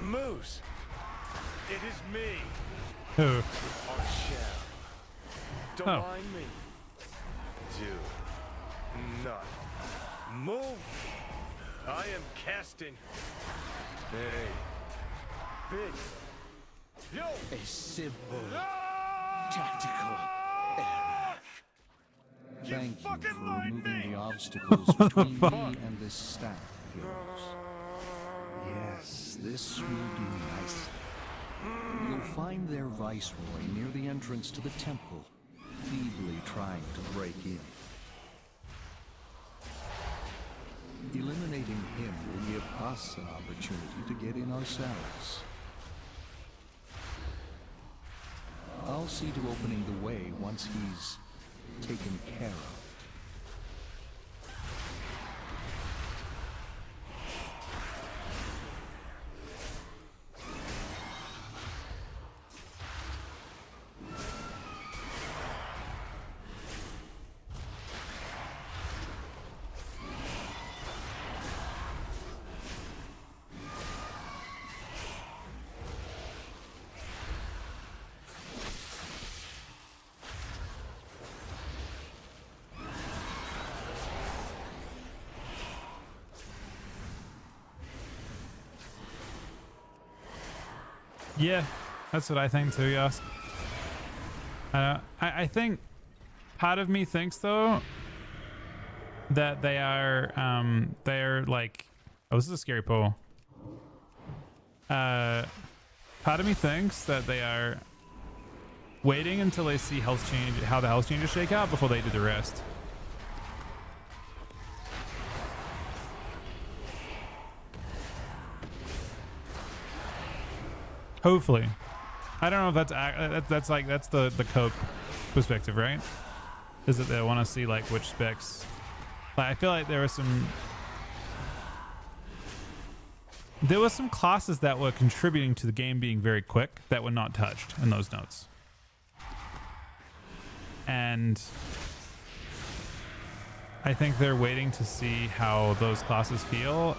Moose, it is me. Who? Our shell. Don't mind me. Do not move. I am casting a big A simple tactical error. Thank you for removing the obstacles between me and this staff, heroes. Yes, this will do nicely. You'll find their viceroy near the entrance to the temple, feebly trying to break in. Eliminating him will give us an opportunity to get in ourselves. I'll see to opening the way once he's taken care of. Yeah, that's what I think too, yes. I think part of me thinks though that they're like, oh, this is a scary poll. Part of me thinks that they are waiting until they see how the health changes shake out before they do the rest. Hopefully. I don't know if that's the Coke perspective, right? Is that they want to see like which specs. Like, I feel like there were some classes that were contributing to the game being very quick that were not touched in those notes. And I think they're waiting to see how those classes feel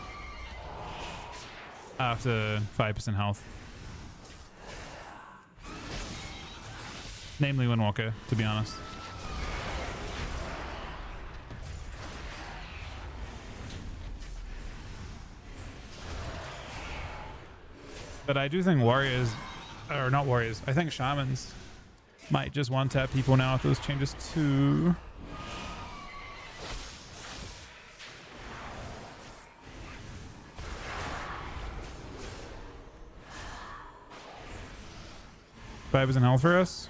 after 5% health. Namely Windwalker, to be honest. But I do think warriors, or not warriors, I think shamans might just one-tap people now with those changes too. Five is in health for us.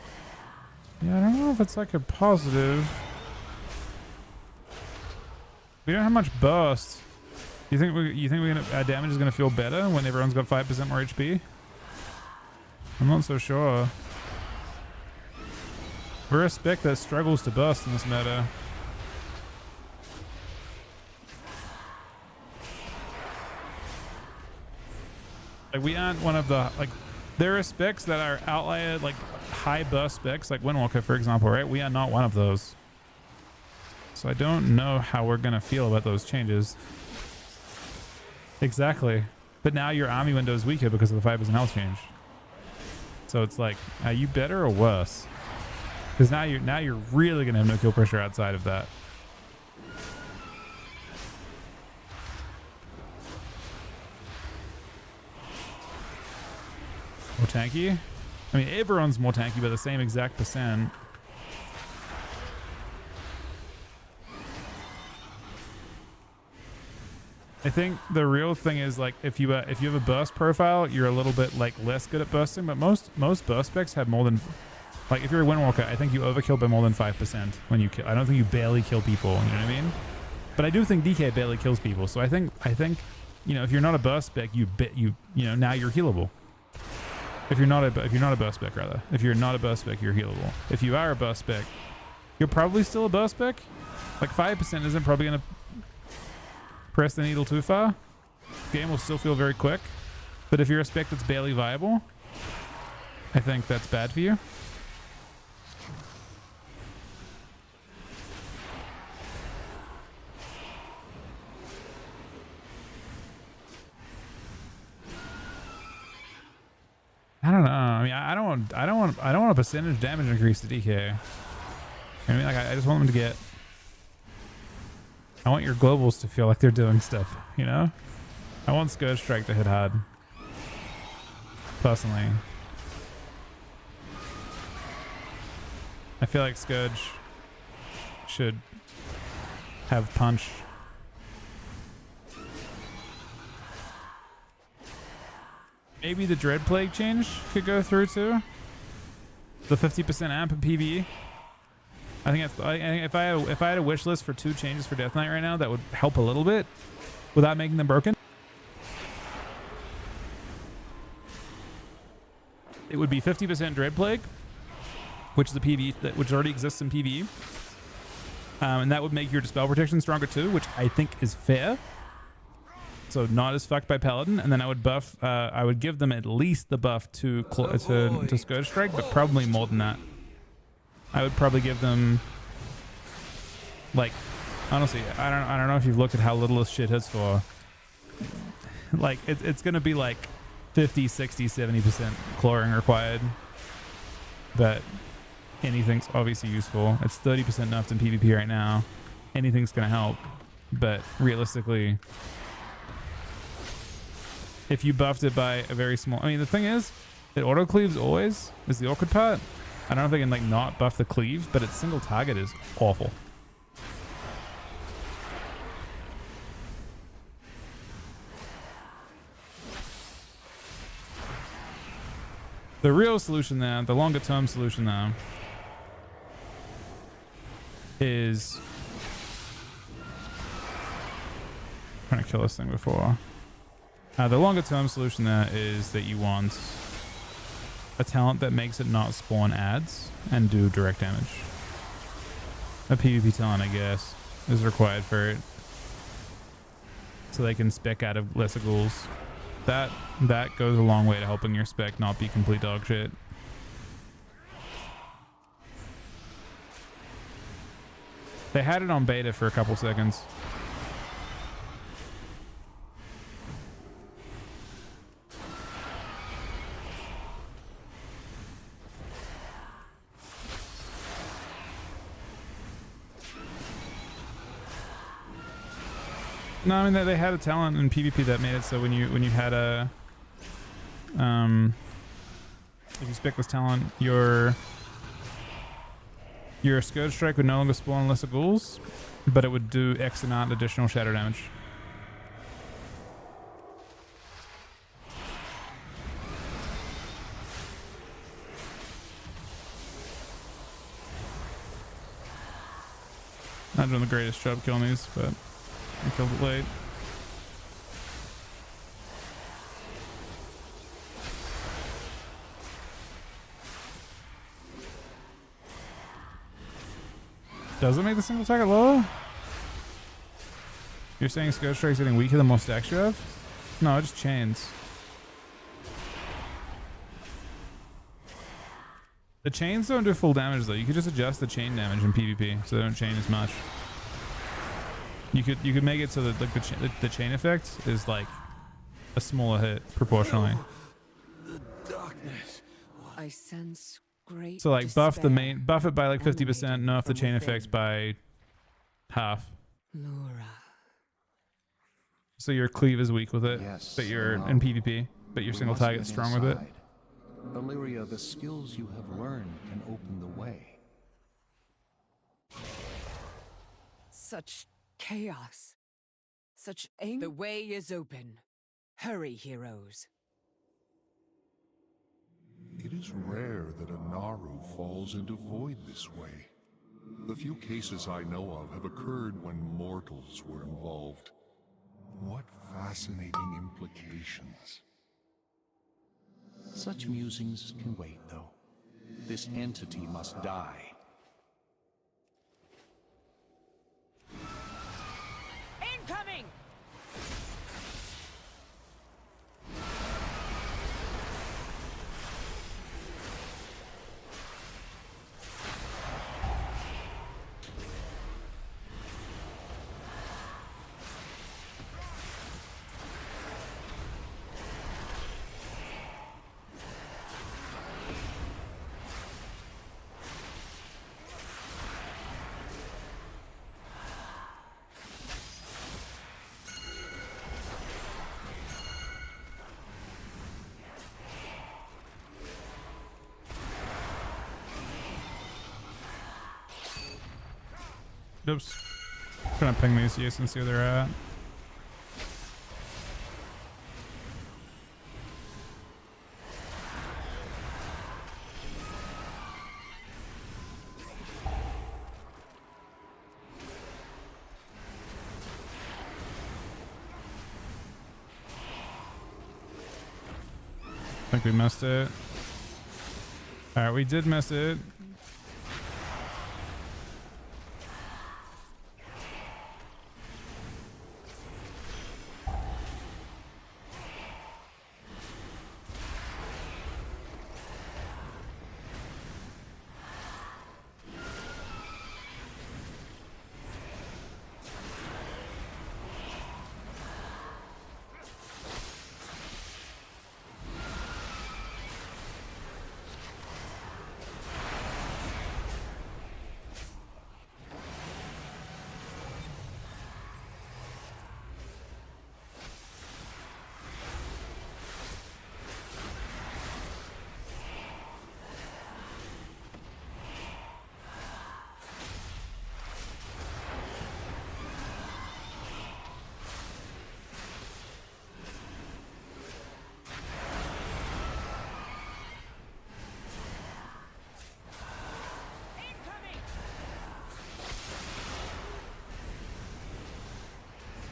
Yeah, I don't know if it's like a positive. We don't have much burst. You think our damage is gonna feel better when everyone's got 5% more HP? I'm not so sure. We're a spec that struggles to burst in this meta. Like we aren't one of the there are specs that are outlier like high burst specs like Windwalker for example, right? We are not one of those. So I don't know how we're gonna feel about those changes. Exactly. But now your army window is weaker because of the 5% health change. So it's like, are you better or worse? Because now you're really gonna have no kill pressure outside of that. More tanky? I mean, everyone's more tanky by the same exact percent. I think the real thing is like if you have a burst profile, you're a little bit like less good at bursting, but most burst specs have more than like if you're a Windwalker, I think you overkill by more than 5% when you kill. I don't think you barely kill people, you know what I mean? But I do think DK barely kills people. So I think you know, if you're not a burst spec, you know, now you're healable. If you're not a burst spec rather. If you're not a burst spec, you're healable. If you are a burst spec, you're probably still a burst spec. Like 5% isn't probably going to press the needle too far. The game will still feel very quick. But if you're a spec that's barely viable, I think that's bad for you. I don't know. I mean, I don't want a percentage damage increase to DK. I mean, like I just want them to get. I want your globals to feel like they're doing stuff, you know? I want Scourge Strike to hit hard. Personally. I feel like Scourge should have punch. Maybe the Dread Plague change could go through too. The 50% amp in PvE. I think if I had a wish list for 2 changes for Death Knight right now, that would help a little bit without making them broken. It would be 50% Dread Plague, which is a PvE which already exists in PvE, and that would make your Dispel Protection stronger too, which I think is fair. So not as fucked by Paladin, and then I would buff. I would give them at least the buff to Scourge Strike, but probably more than that. I would probably give them, like, honestly, I don't know if you've looked at how little this shit hits for. Like, it's gonna be like 50, 60, 70% clawing required, but anything's obviously useful. It's 30% nerfed in PvP right now. Anything's gonna help, but realistically, if you buffed it by a very small, I mean, the thing is, it auto cleaves always is the awkward part. I don't know if they can like not buff the cleave, but its single target is awful. The real solution there, the longer term solution there, is trying to kill this thing before. The longer term solution there is that you want a talent that makes it not spawn ads and do direct damage. A PvP talent, I guess, is required for it, so they can spec out of lesser ghouls. That goes a long way to helping your spec not be complete dog shit. They had it on beta for a couple seconds. No, I mean they had a talent in PvP that made it so when you had a if you spec this talent, your Scourge Strike would no longer spawn lesser ghouls, but it would do X amount additional shadow damage. Not doing the greatest job killing these, but I killed it late. Does it make the single target lower? You're saying Scourge Strike's getting weaker the more stacks you have? No, it just chains. The chains don't do full damage though. You could just adjust the chain damage in PvP so they don't chain as much. You could make it so that like the chain effect is like a smaller hit proportionally. The darkness. I sense great. So like buff it by like 50%, nerf the chain effect by half. Laura. So your cleave is weak with it, Yes, but you're in PvP, but your single target's strong with it. Illyria, the skills you have learned can open the way. Such chaos. Such anger. The way is open. Hurry, heroes. It is rare that a Naru falls into void this way. The few cases I know of have occurred when mortals were involved. What fascinating implications. Such musings can wait, though. This entity must die. Incoming! Oops. Trying to ping these yes and see where they're at. I think we missed it. Alright, we did miss it.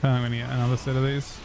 I'm gonna get another set of these.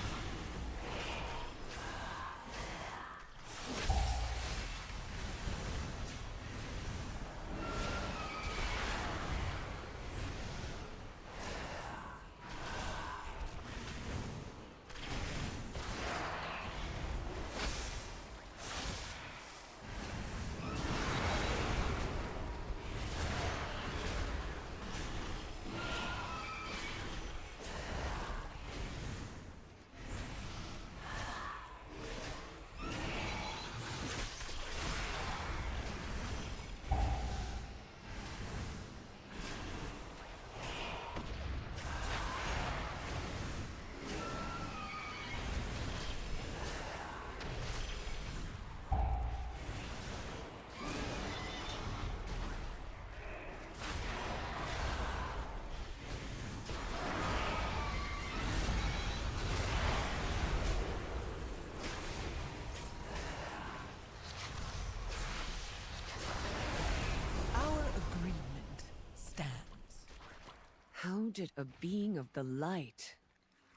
How did a being of the light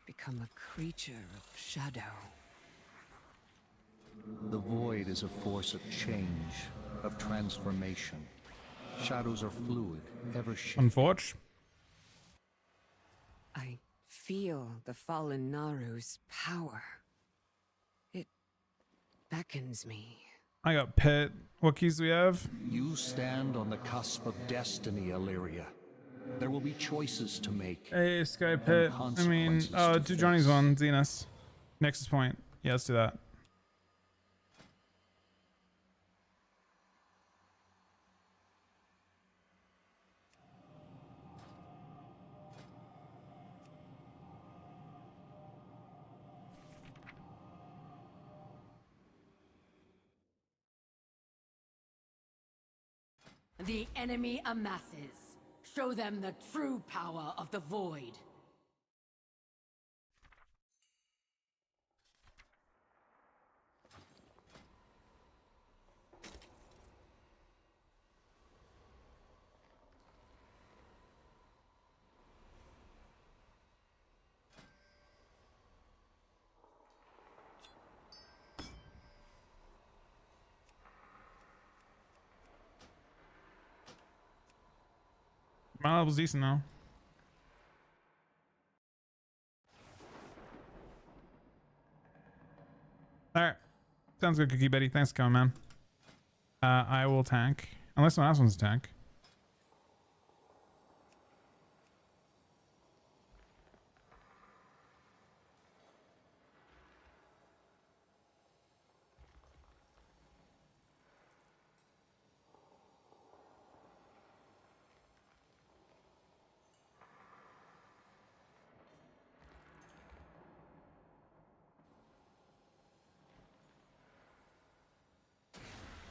become a creature of shadow? The void is a force of change, of transformation. Shadows are fluid, ever shifting. Unfortunate. I feel the fallen Naru's power. It beckons me. I got pet. What keys do we have? You stand on the cusp of destiny, Illyria. There will be choices to make. Hey, Sky Pit. I mean, do Johnny's one, Zenus. Nexus Point. Yeah, let's do that. The enemy amasses. Show them the true power of the void. My level's decent now. Alright. Sounds good, Cookie Betty. Thanks for coming, man. I will tank. Unless someone else wants to tank.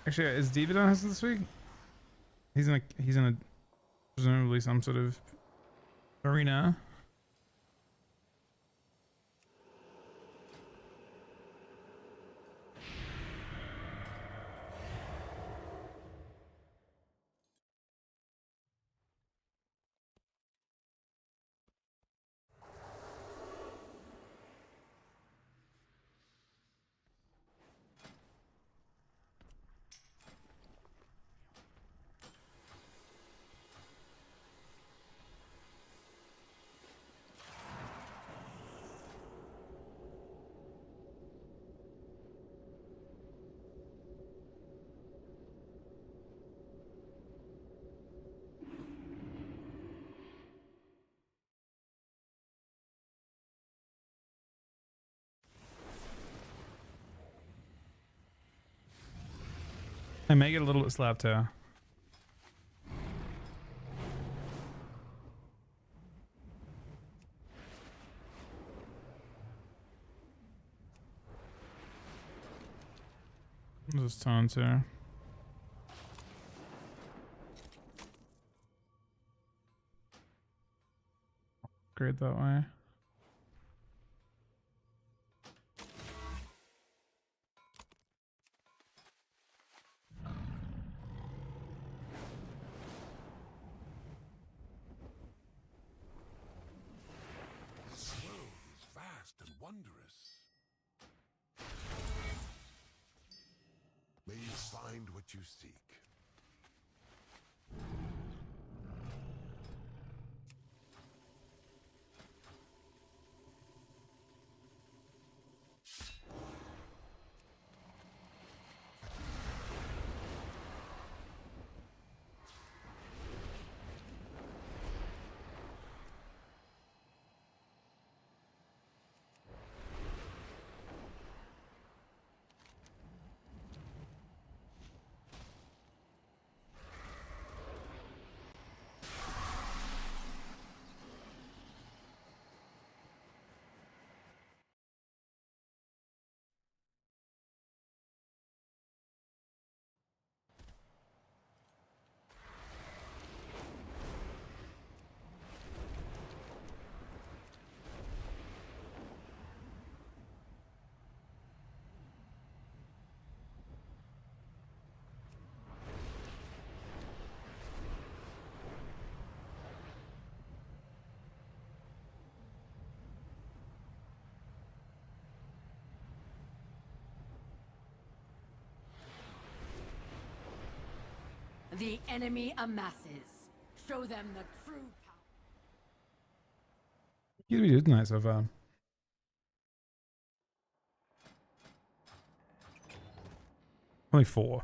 Actually, is David on his this week? He's in a presumably some sort of arena. I may get a little bit slapped here. There's tons here. Great that way. wondrous. May you find what you seek. The enemy amasses. Show them the true power. You'd be doing that so far. Only 4.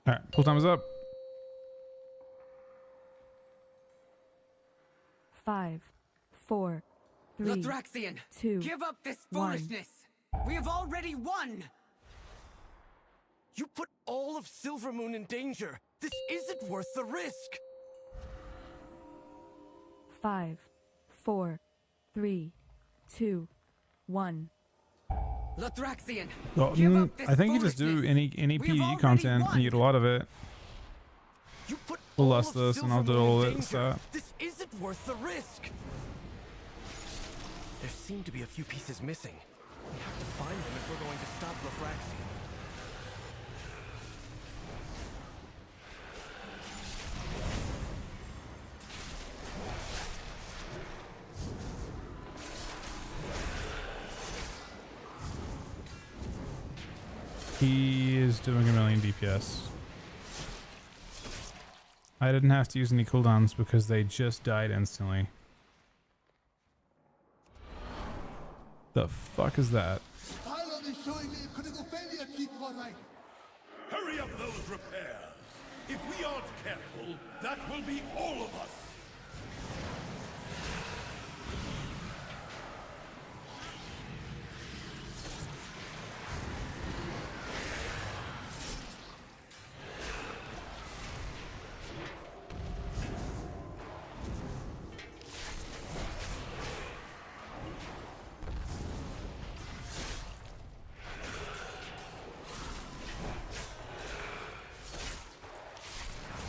All right, pull time is up. 5, 4, 3, Lathraxian, 2, give up this 1. foolishness! We have already won! You put all of Silvermoon in danger. This isn't worth the risk. 5, 4, 3, 2, 1. Lathraxian, Well, give up this I think you just do foolishness. any We have PvE already content won. and you get a lot of it. You put We'll all lust of this and I'll do Silvermoon all in it. danger. So. This isn't worth the risk. There seem to be a few pieces missing. We have to find them if we're going to stop Lathraxian. He is doing a million DPS. I didn't have to use any cooldowns because they just died instantly. The fuck is that? Pilot is showing me a critical failure, Chief Warright. Hurry up those repairs. If we aren't careful, that will be all of us.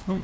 Oh.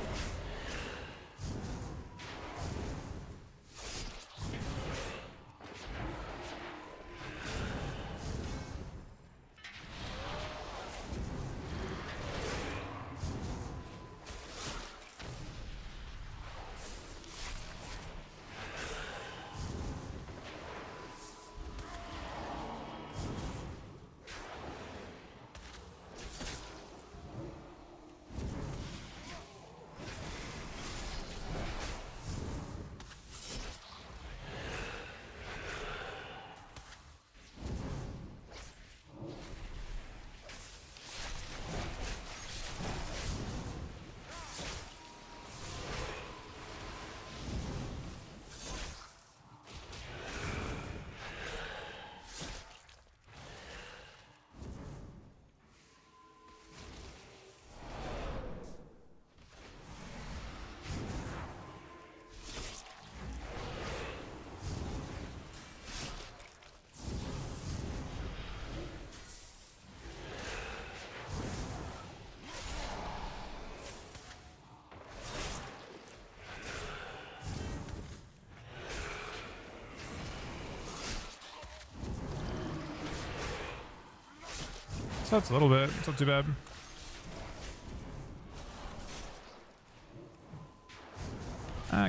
So it's a little bit. It's not too bad.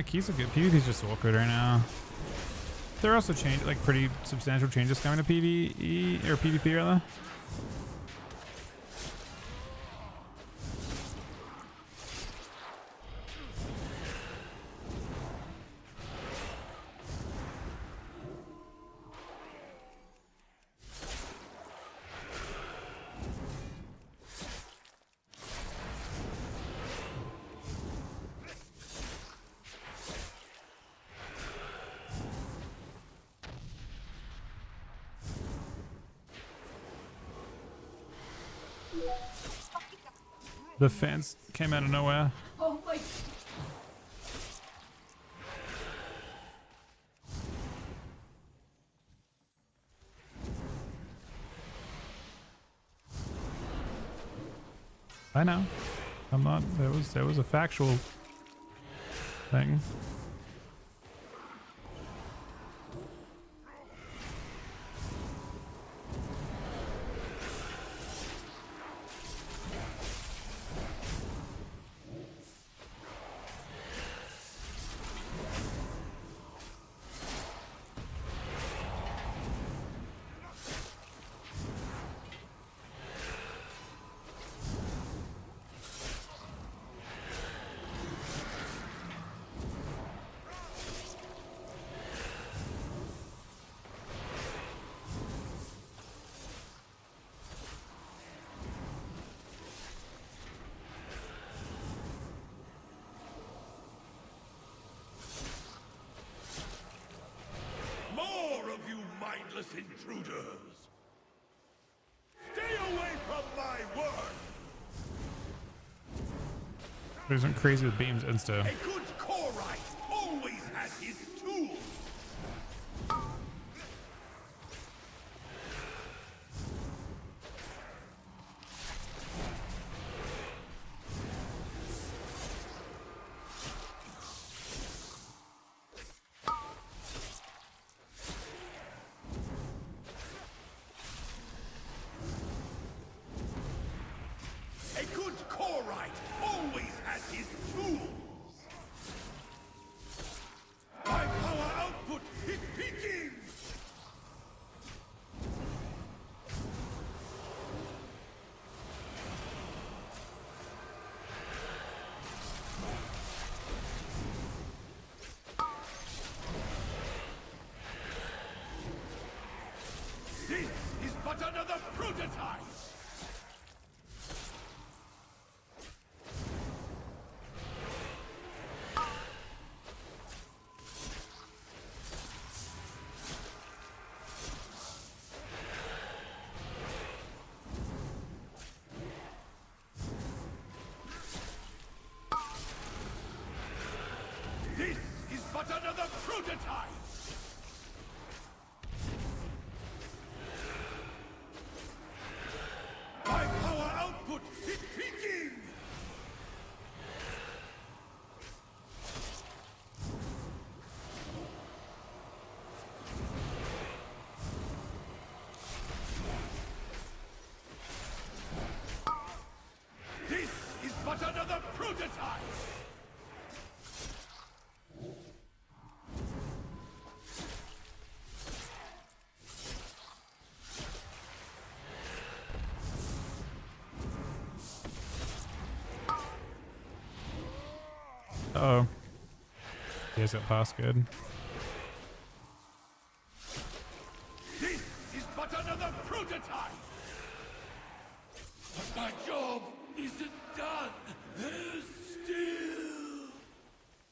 Keys are good. PvP's just awkward right now. There are also like pretty substantial changes coming to PvE or PvP rather. The fans came out of nowhere. Oh my. I know. I'm not. There was a factual thing. Intruders! Stay away from my work! There's some crazy with beams insta. A good Korite always has his tools! This is but another prototype! This is but another prototype! My power output is peaking! This is but another prototype! Uh-oh. He has it past good. This is but another prototype! But my job isn't done! There's still...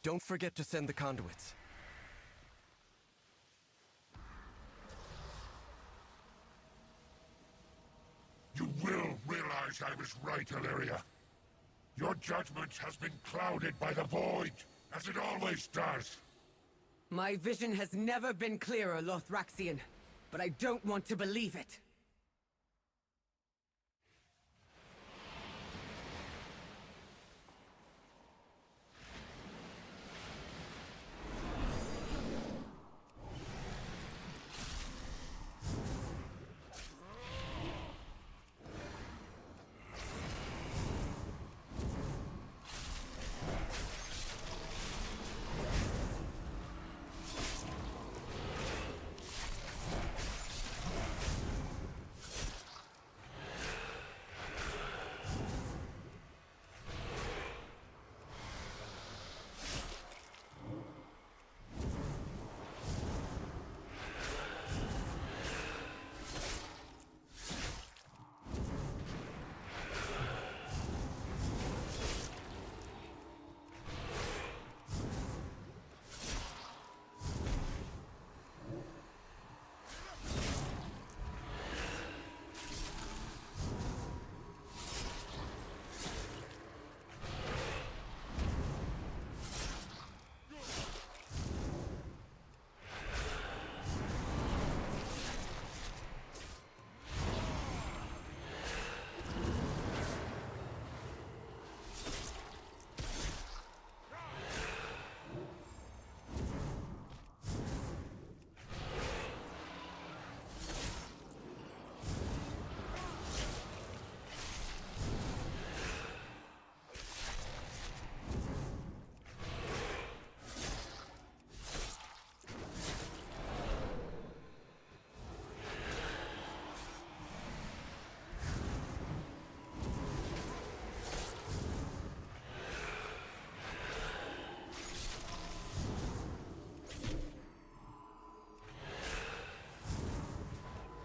Don't forget to send the conduits. You will realize I was right, Illyria. Your judgment has been clouded by the Void, as it always does. My vision has never been clearer, Lothraxian, but I don't want to believe it.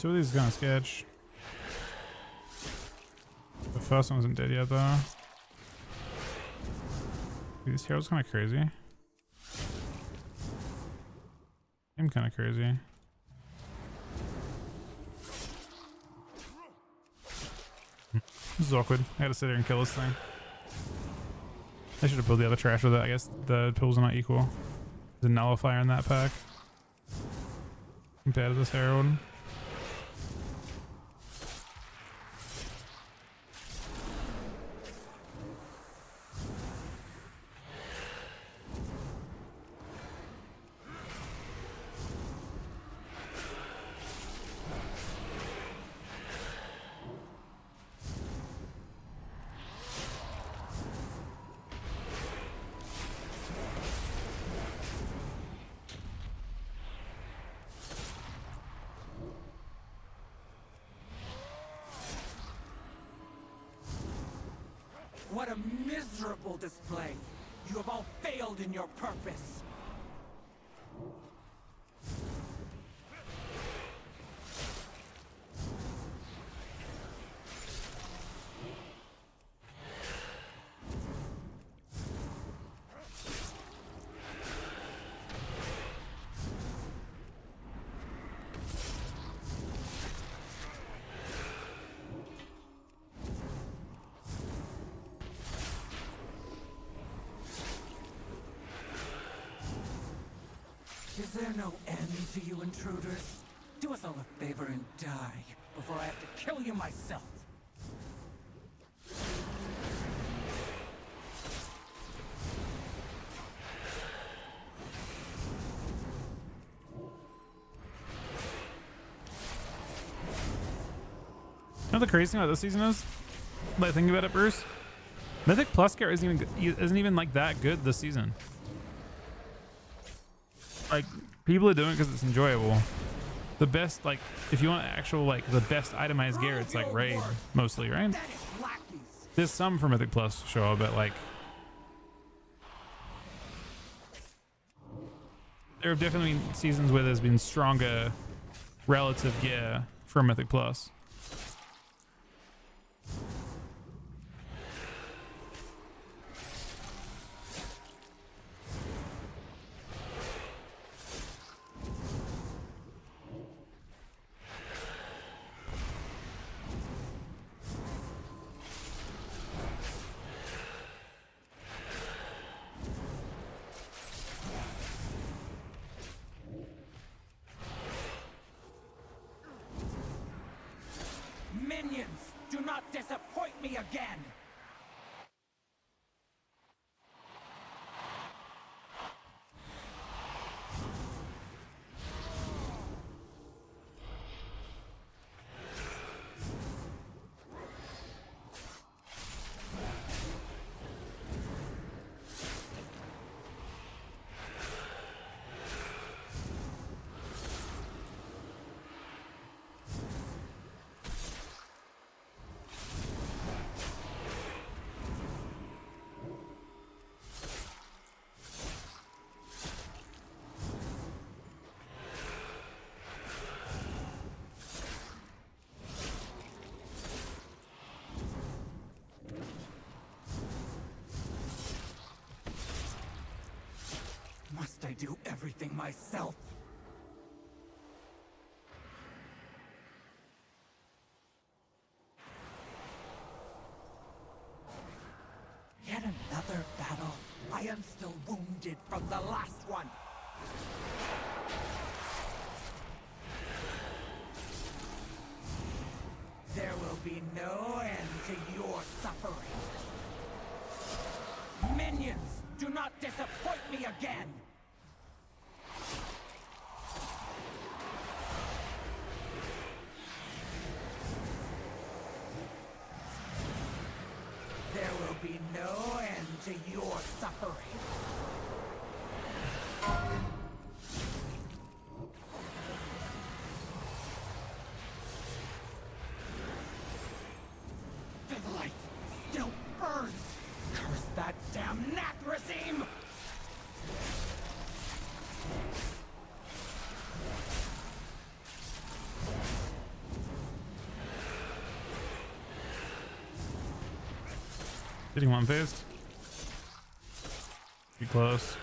Two of these is kind of sketch. The first one isn't dead yet though. This hero's kind of crazy. I'm kind of crazy. This is awkward. I gotta sit there and kill this thing. I should have pulled the other trash with it. I guess the pulls are not equal. There's a nullifier in that pack compared to this herald. What a miserable display! You have all failed in your purpose! Is there no end to you intruders? Do us all a favor and die before I have to kill you myself. You know what the crazy thing about this season is? Like, think about it, Bruce. Mythic Plus gear isn't even like that good this season. Like, people are doing it because it's enjoyable. The best, like, if you want actual, like, the best itemized gear, it's like raid mostly, right? There's some for Mythic Plus show, but like, there have definitely been seasons where there's been stronger relative gear for Mythic Plus. Minions, do not disappoint me again! Must I do everything myself? Yet another battle. I am still wounded from the last one. There will be no end to your suffering. Minions, do not disappoint me again! There will be no end to your suffering. The light still burns! Curse that damn Nathrazim! Getting one phased. Be close.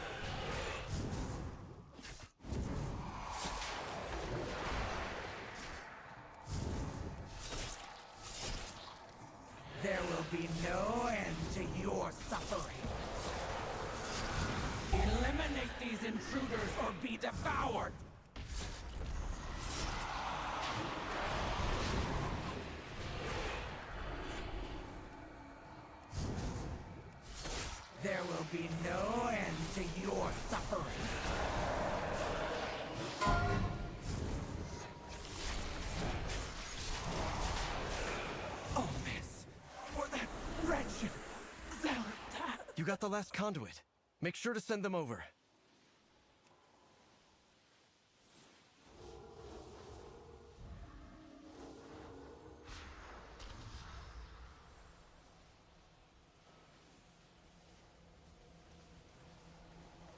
There will be no end to your suffering. Eliminate these intruders or be devoured! There will be no end to your suffering. Oh, miss. Or that wretched zealot. You got the last conduit. Make sure to send them over.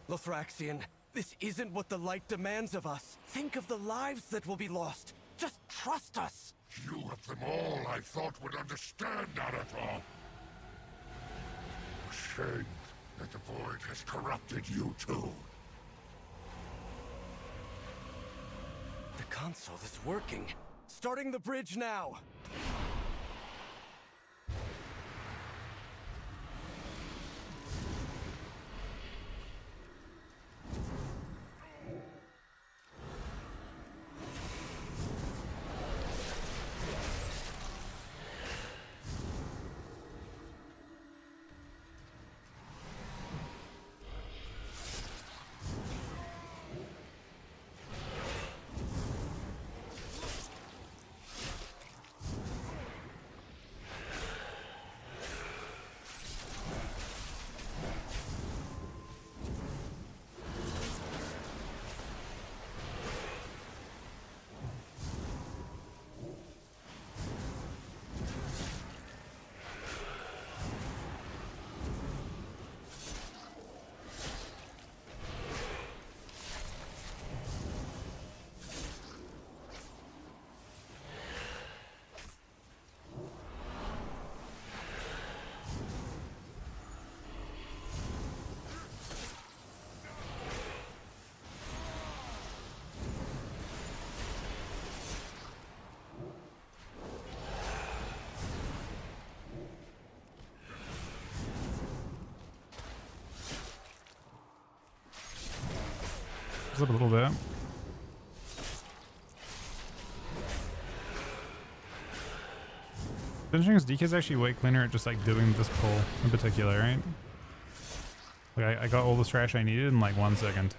Lothraxian, this isn't what the light demands of us. Think of the lives that will be lost. Just trust us. You of them all I thought would understand, Naruto. Shame that the Void has corrupted you too. The console is working. Starting the bridge now. Up a little bit. Finishing his DK is actually way cleaner at just like doing this pull in particular, right? Like I got all the trash I needed in like 1 second.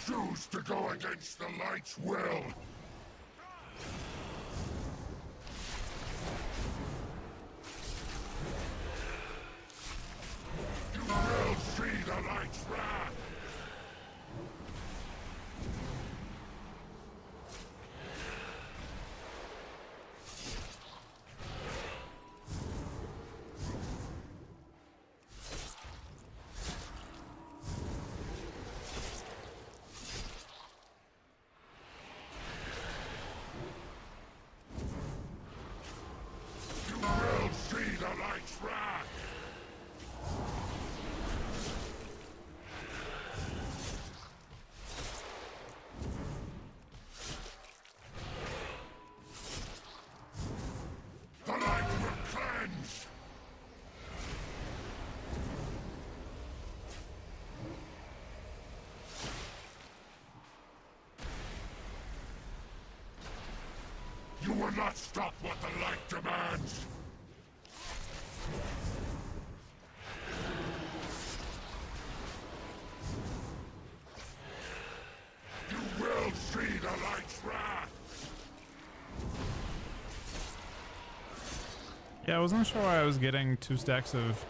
Choose to go against the light's will. You will see the light's wrath. You will not stop what the light demands! You will see the light's wrath! Yeah, Yeah, I wasn't sure why I was getting 2 stacks of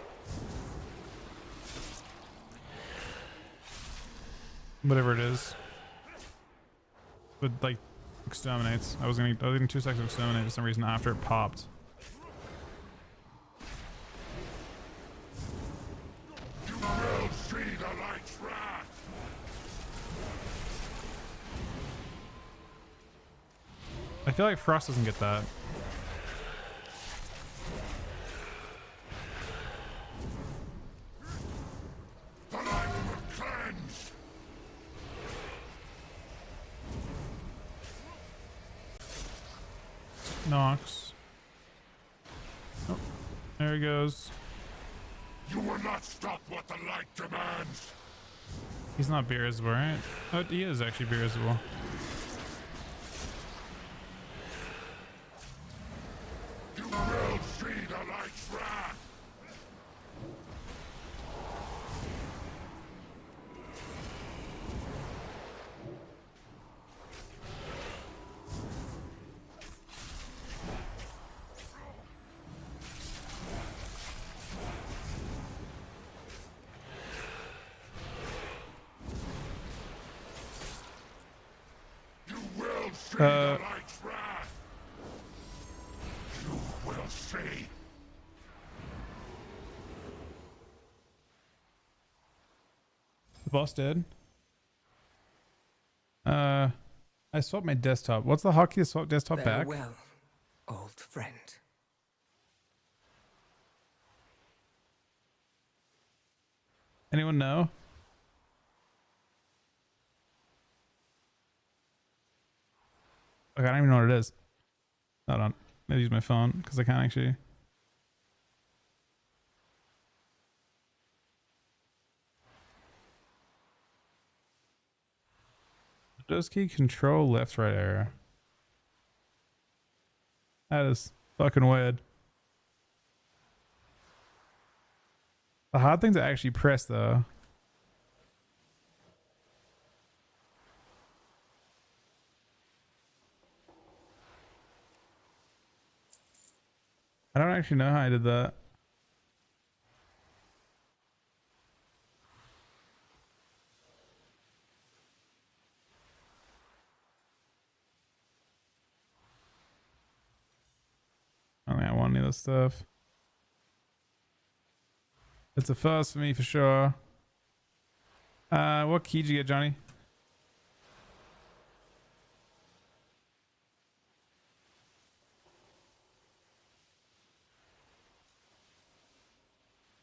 whatever it is. But like exterminates. I was getting 2 stacks of exterminate for some reason after it popped. You will see the light's wrath. I feel like Frost doesn't get that. The light will cleanse. Nox. Oh, there he goes. You will not stop what the light demands. He's not beer visible, right? Oh, he is actually beer visible. You will see the light's wrath. See the light's wrath. You will see. The boss dead. I swapped my desktop. What's the hotkey to swap desktop back? Farewell, old friend. Anyone know? Okay, I don't even know what it is. Hold on. I use my phone because I can't actually. Windows key control left right arrow. That is fucking weird. The hard thing to actually press though. I don't actually know how I did that. I don't think I want any of this stuff. It's a first for me for sure. What key did you get, Johnny?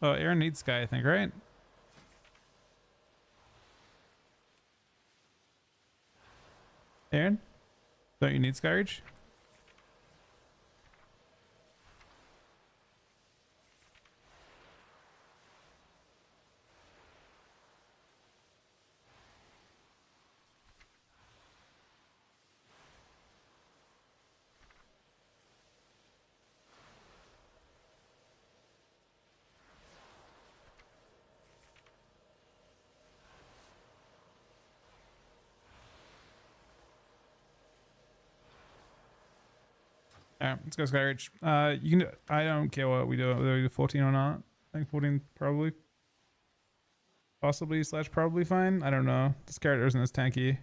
Oh, Aaron needs Sky, I think, right? Aaron? Don't you need Sky Reach? Alright, let's go Sky Reach. You can. I don't care what we do. Whether we do 14 or not. I think 14 probably, possibly / probably fine. I don't know. This character isn't as tanky.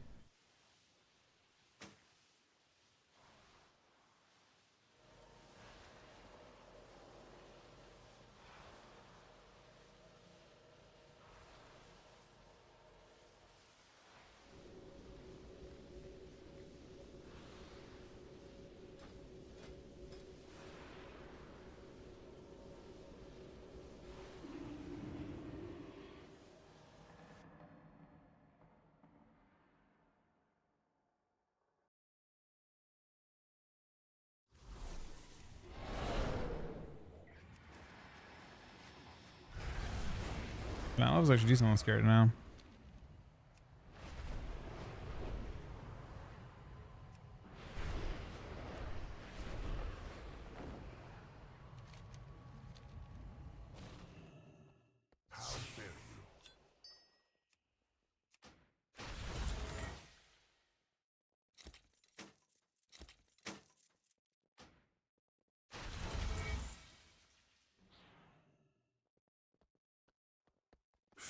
Man, I was actually decent on this character now.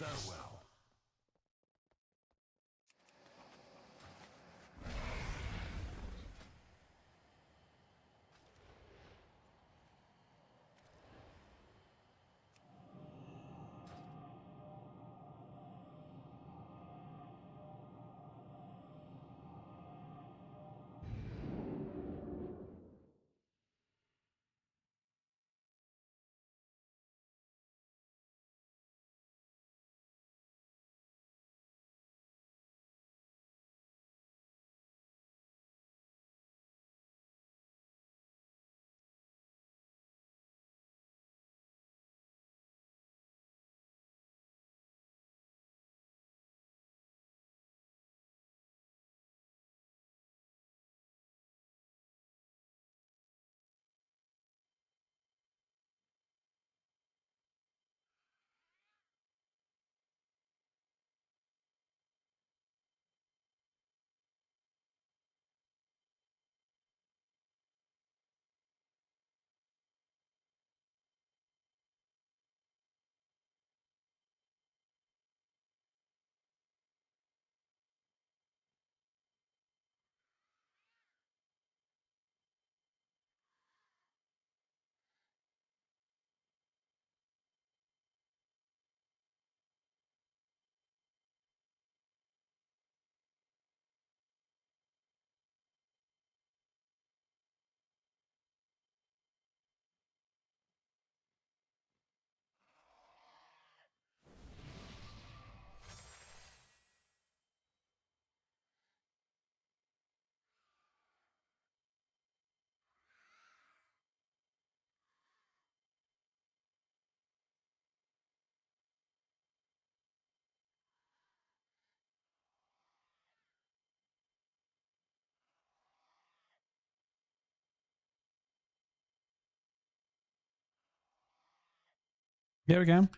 Farewell. Yeah, we can.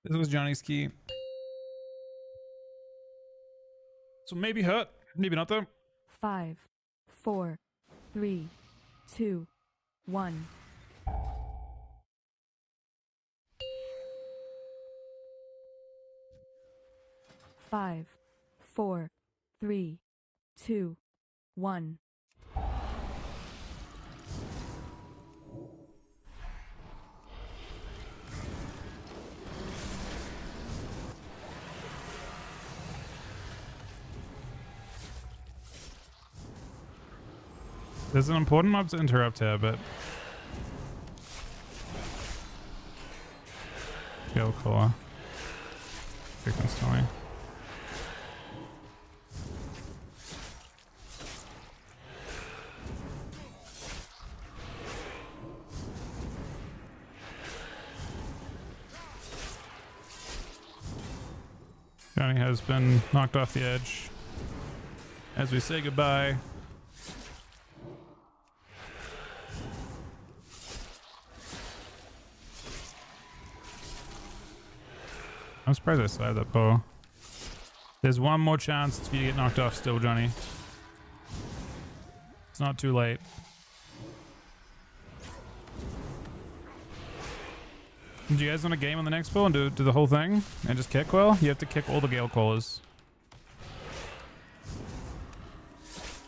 This was Johnny's key. So maybe hurt, maybe not though. 5, 4, 3, 2, 1. Five, 4, 3, 2, 1. There's an important mob to interrupt here, but Gale Core. Thickness Tommy. Johnny has been knocked off the edge. As we say goodbye. I'm surprised I slide that bow. There's one more chance for you to get knocked off still, Johnny. It's not too late. Do you guys want a game on the next pull and do the whole thing and just kick well? You have to kick all the Gale Callers.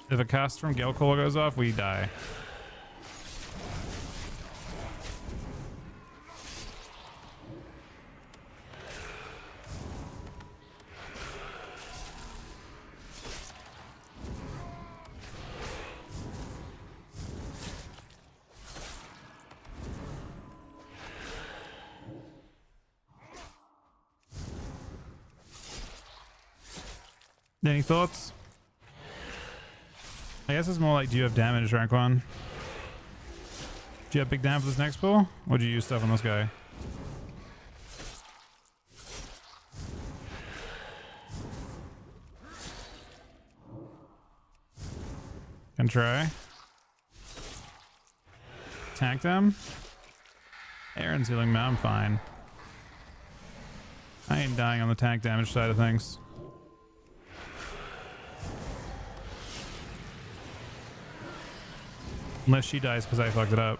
If a cast from Gale Caller goes off, we die. Any thoughts? I guess it's more like, do you have damage, rank 1? Do you have big damage for this next pull? Or do you use stuff on this guy? Can try. Tank them. Aaron's healing me, I'm fine. I ain't dying on the tank damage side of things. Unless she dies because I fucked it up.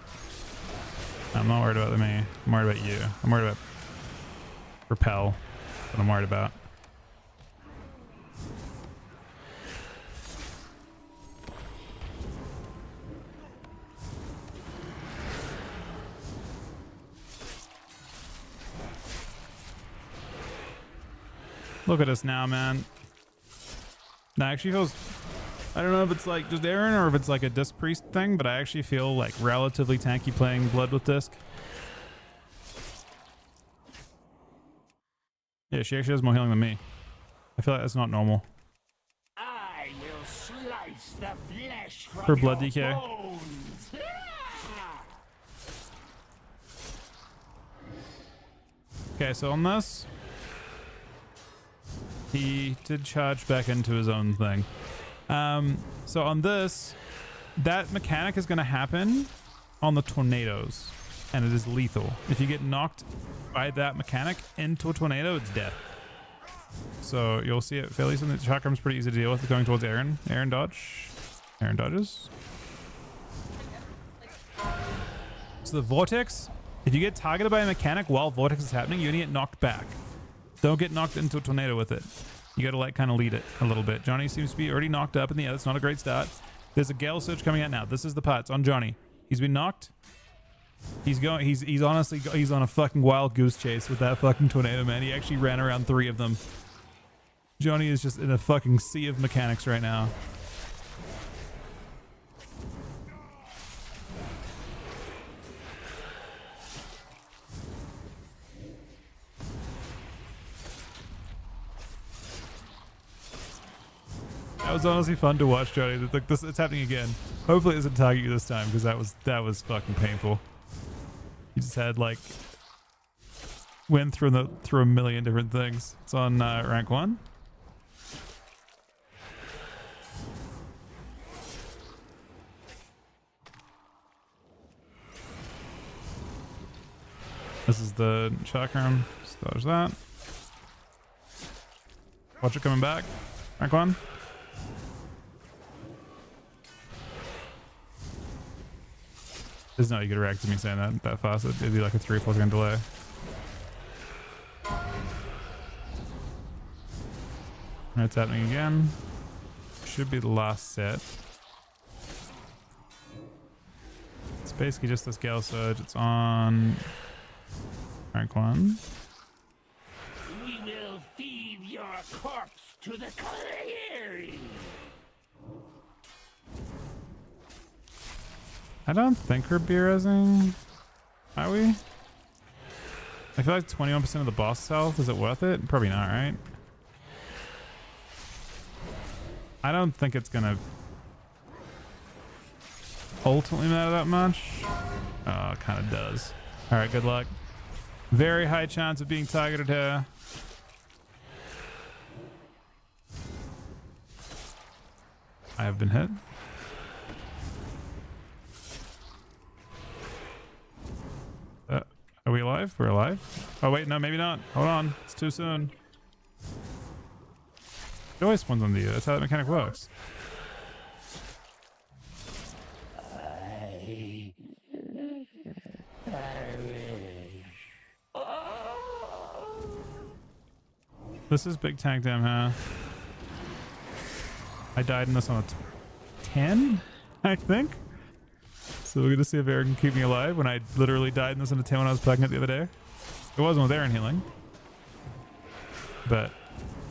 I'm not worried about me. I'm worried about you. I'm worried about repel. That's what I'm worried about. Look at us now, man. That actually feels... I don't know if it's like just Aaron or if it's like a Disc Priest thing, but I actually feel like relatively tanky playing Blood with Disc. Yeah, she actually has more healing than me. I feel like that's not normal. I will slice the flesh from For blood your DK. bones. Okay, so on this, he did charge back into his own thing. So on this, that mechanic is going to happen on the tornadoes, and it is lethal. If you get knocked by that mechanic into a tornado, it's death. So you'll see it fairly soon. The chakrams pretty easy to deal with. Going towards Aaron. Aaron dodge. Aaron dodges. So the vortex, if you get targeted by a mechanic while vortex is happening, you're gonna get knocked back. Don't get knocked into a tornado with it. You gotta like kind of lead it a little bit. Johnny seems to be already knocked up in the air. That's not a great start. There's a gale surge coming out now. This is the part. It's on Johnny. He's been knocked. He's going. He's honestly he's on a fucking wild goose chase with that fucking tornado, man. He actually ran around 3 of them. Johnny is just in a fucking sea of mechanics right now. That was honestly fun to watch, Johnny. Like this, it's happening again. Hopefully, it doesn't target you this time because that was fucking painful. You just had like went through a million different things. It's on rank 1. This is the chakram. So there's that. Watch it coming back. Rank 1. There's no way you could react to me saying that fast. It'd be like a 3 or 4 second delay. It's happening again. Should be the last set. It's basically just this Gale Surge. It's on rank 1. We will feed your corpse to the clearing. I don't think we're B-resing. Are we? I feel like 21% of the boss health. Is it worth it? Probably not, right? I don't think it's gonna ultimately matter that much. Oh, it kind of does. All right, good luck. Very high chance of being targeted here. I have been hit. Are we alive? We're alive. Oh wait, no, maybe not. Hold on, it's too soon. It always spawns on you. That's how that mechanic works. This is big tank damn, huh? I died in this on a 10, I think. So we're gonna see if Aaron can keep me alive when I literally died in this on a 10 when I was packing it the other day. It wasn't with Aaron healing. But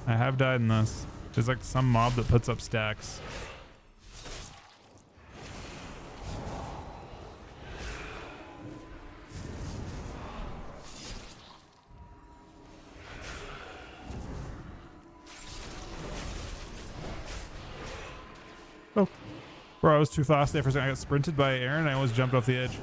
I have died in this. There's like some mob that puts up stacks. Oh. Bro, I was too fast there for a second. I got sprinted by Aaron. I almost jumped off the edge.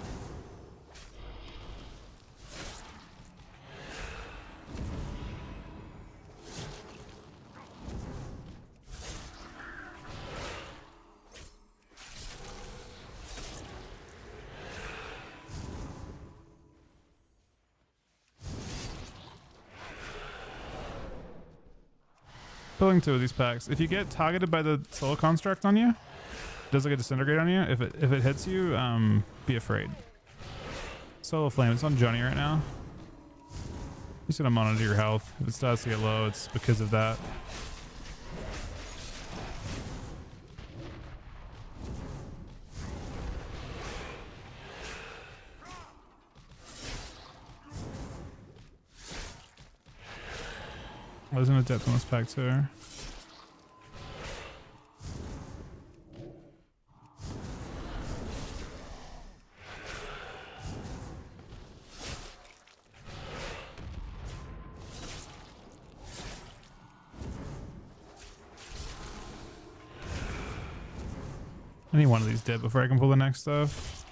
Pulling 2 of these packs. If you get targeted by the soul construct on you, does like a disintegrate on you. If it hits you, be afraid. Solar Flame, it's on Johnny right now. Just gonna monitor your health. If it starts to get low, it's because of that. I was in a depth on this pack too. I need one of these dead before I can pull the next stuff.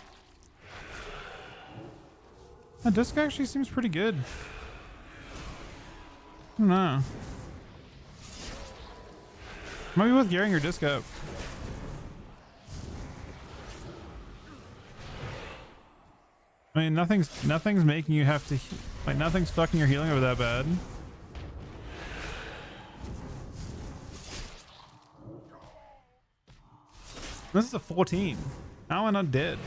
That disc actually seems pretty good. I don't know. Might be worth gearing your disc up. I mean, nothing's making you have to, like, nothing's fucking your healing over that bad. This is a 14. How am I not dead?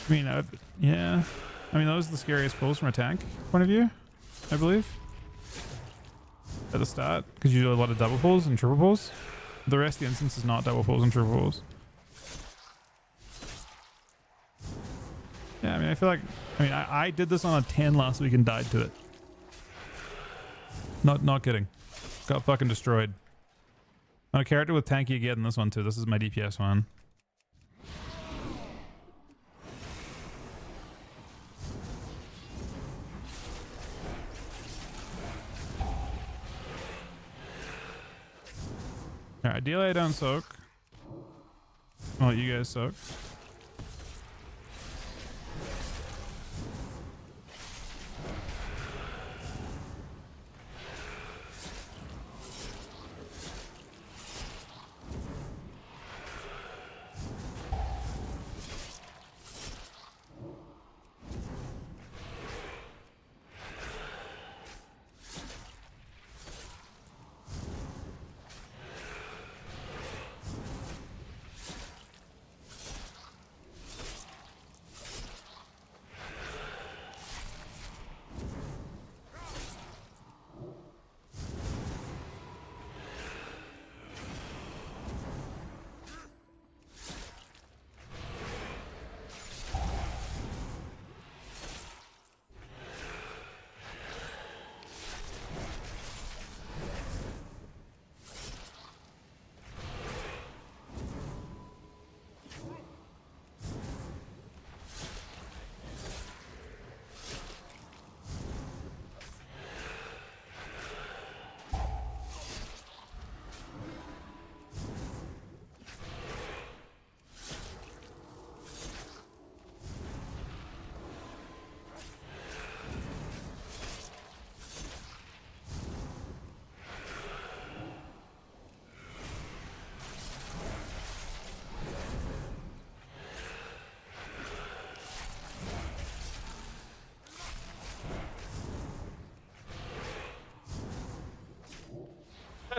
I mean, yeah. I mean, those are the scariest pulls from a tank point of view, I believe. At the start, because you do a lot of double pulls and triple pulls. The rest of the instance is not double pulls and triple pulls. Yeah, I mean, I feel like, I did this on a 10 last week and died to it. Not kidding. Got fucking destroyed. On a character with tanky again in this one too. This is my DPS one. Alright, ideally I don't soak. I'll let you guys soak.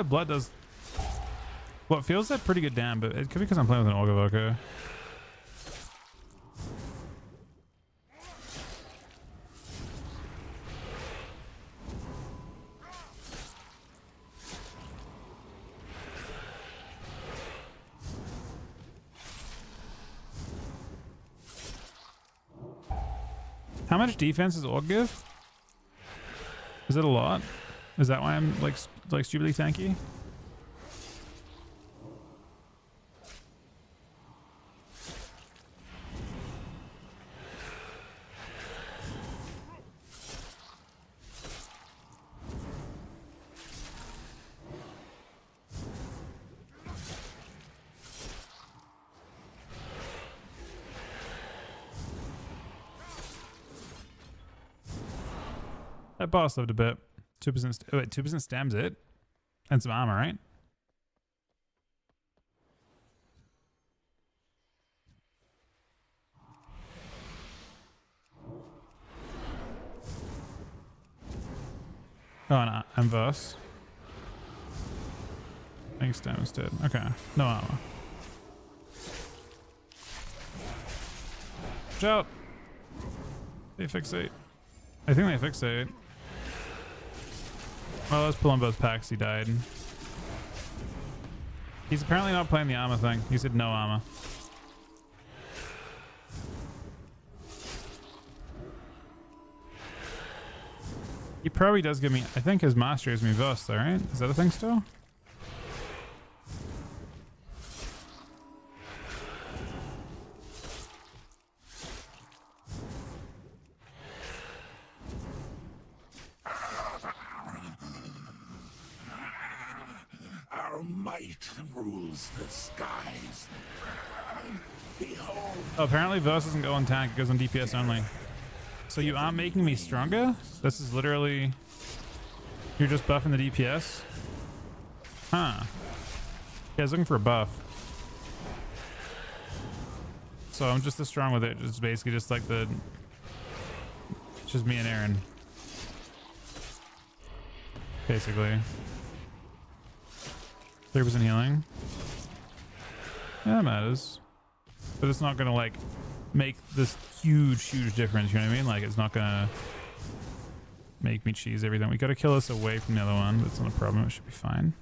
Blood does what feels like pretty good damn, but it could be because I'm playing with an Orgavoker. How much defense does Org give? Is it a lot? Is that why I'm like stupidly tanky? That boss lived a bit. 2%. Wait, 2% stams it, and some armor, right? Oh, no, I'm verse. Thanks, stem instead. Okay, no armor. Watch out! They fixate. I think they fixate. Well, let's pull on both packs. He died. He's apparently not playing the armor thing. He said no armor. He probably does give me... I think his master gives me Verse though, right? Is that a thing still? Our might rules the skies. Behold. Oh, apparently Verse doesn't go on tank. It goes on DPS only. So you aren't making me stronger? This is literally... You're just buffing the DPS? Huh. Yeah, I was looking for a buff. So I'm just as strong with it. It's basically just like the... It's just me and Aaron. Basically. 30% healing. Yeah, that matters. But it's not gonna like make this huge difference, you know what I mean? Like it's not gonna make me cheese everything. We gotta kill us away from the other one. That's not a problem. It should be fine.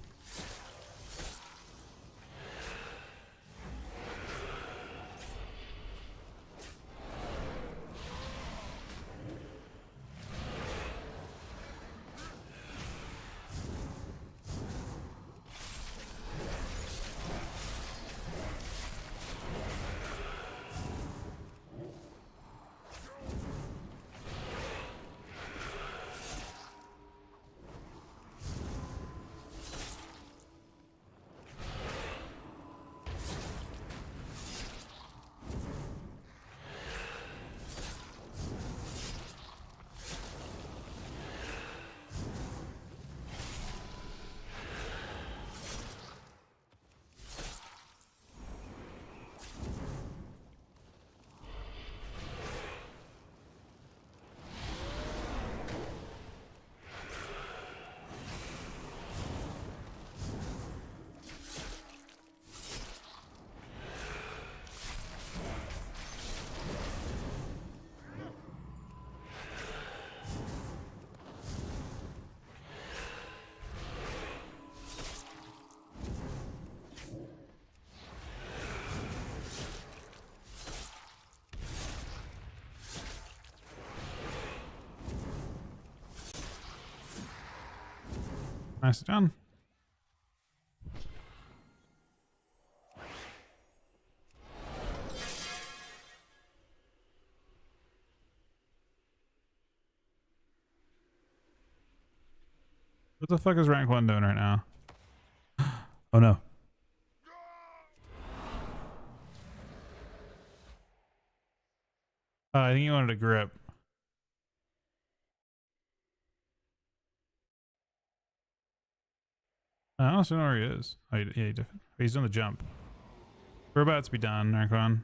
Nicely done. What the fuck is rank 1 doing right now? Oh no. I think he wanted a grip. I don't know where he is. Oh, yeah, he's on the jump. We're about to be done, rank 1.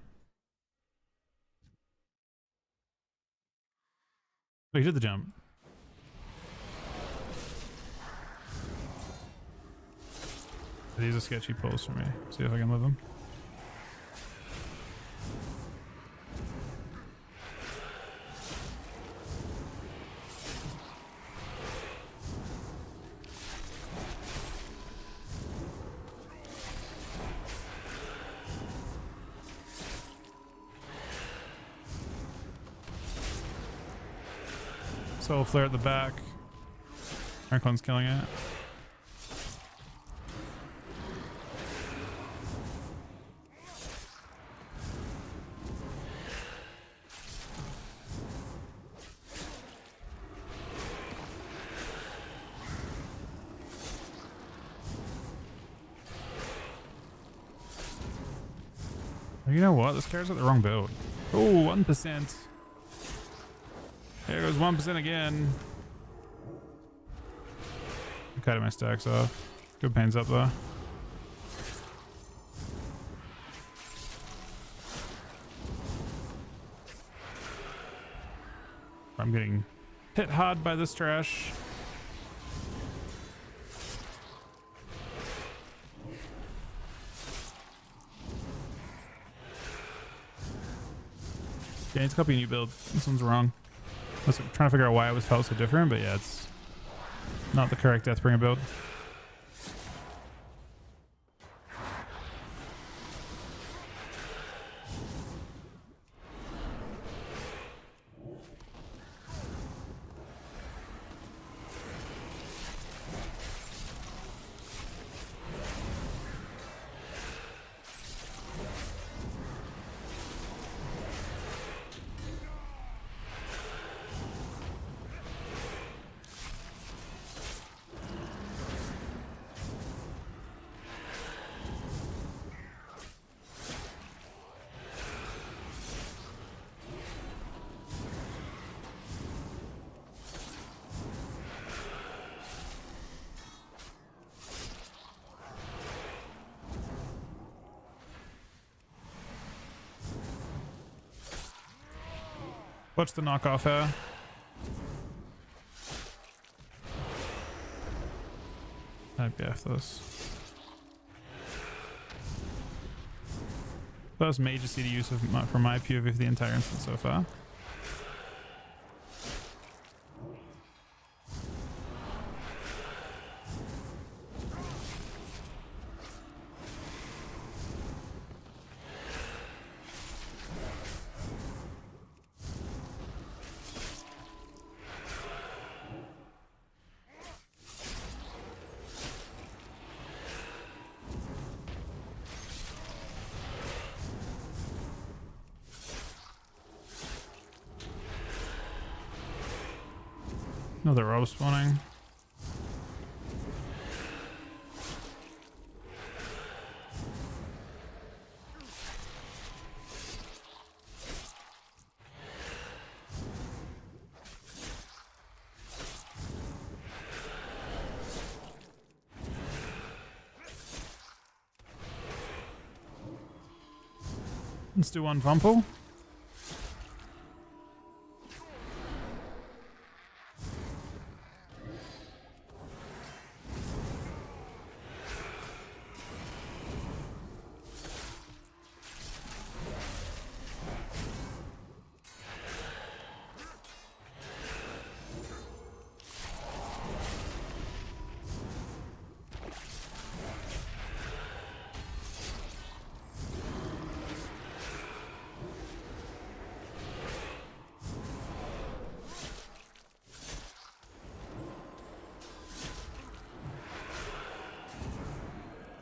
Oh, he did the jump. These are sketchy pulls for me. See if I can live them. Soul Flare at the back. Archon's killing it. You know what? This character's got the wrong build. Oh, 1%. There goes 1% again. I'm cutting my stacks off. Good pains up though. I'm getting hit hard by this trash. Yeah, it's copy a new build. This one's wrong. I was trying to figure out why it was felt so different, but yeah, it's not the correct Deathbringer build. What's the knockoff here? I'd BF this. That was major CD use of from my POV for the entire instance so far. Another robe spawning. Let's do one Vumple.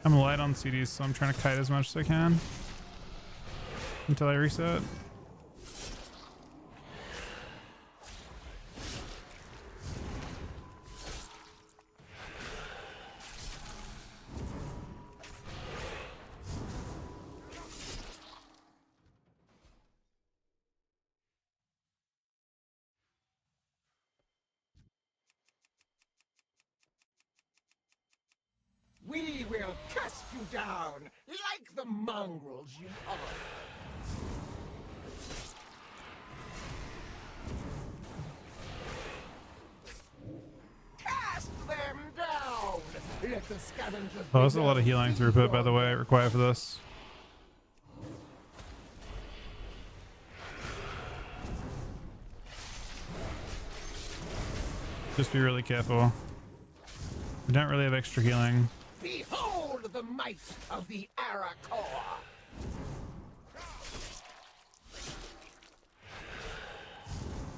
I'm light on CDs, so I'm trying to kite as much as I can until I reset. We will cast you down like the mongrels you are. Cast them down. Let the scavengers. Oh, there's a lot of healing throughput, by the way, required for this. Just be really careful. We don't really have extra healing. Behold the might of the Arakor.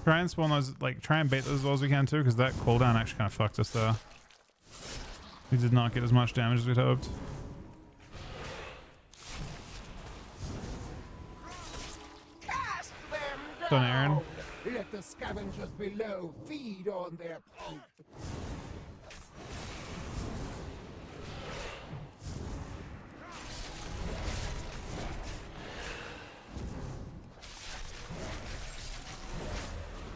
Try and spawn those, like, try and bait those as well as we can too, because that cooldown actually kind of fucked us there. We did not get as much damage as we'd hoped. Cast them down. Done, Aaron. Let the scavengers below feed on their pulp.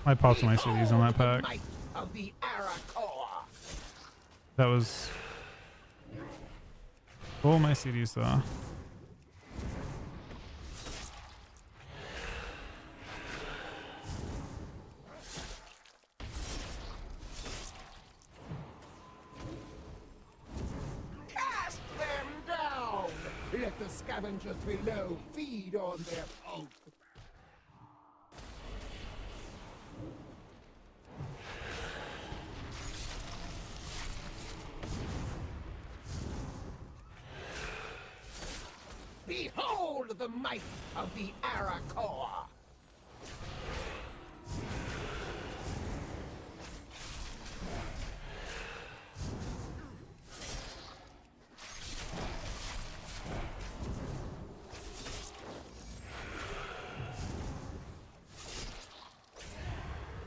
I popped my CDs on that pack. Of the Arakor. That was all my CDs though. Cast them down. Let the scavengers below feed on their pulp. the might of the Arakor!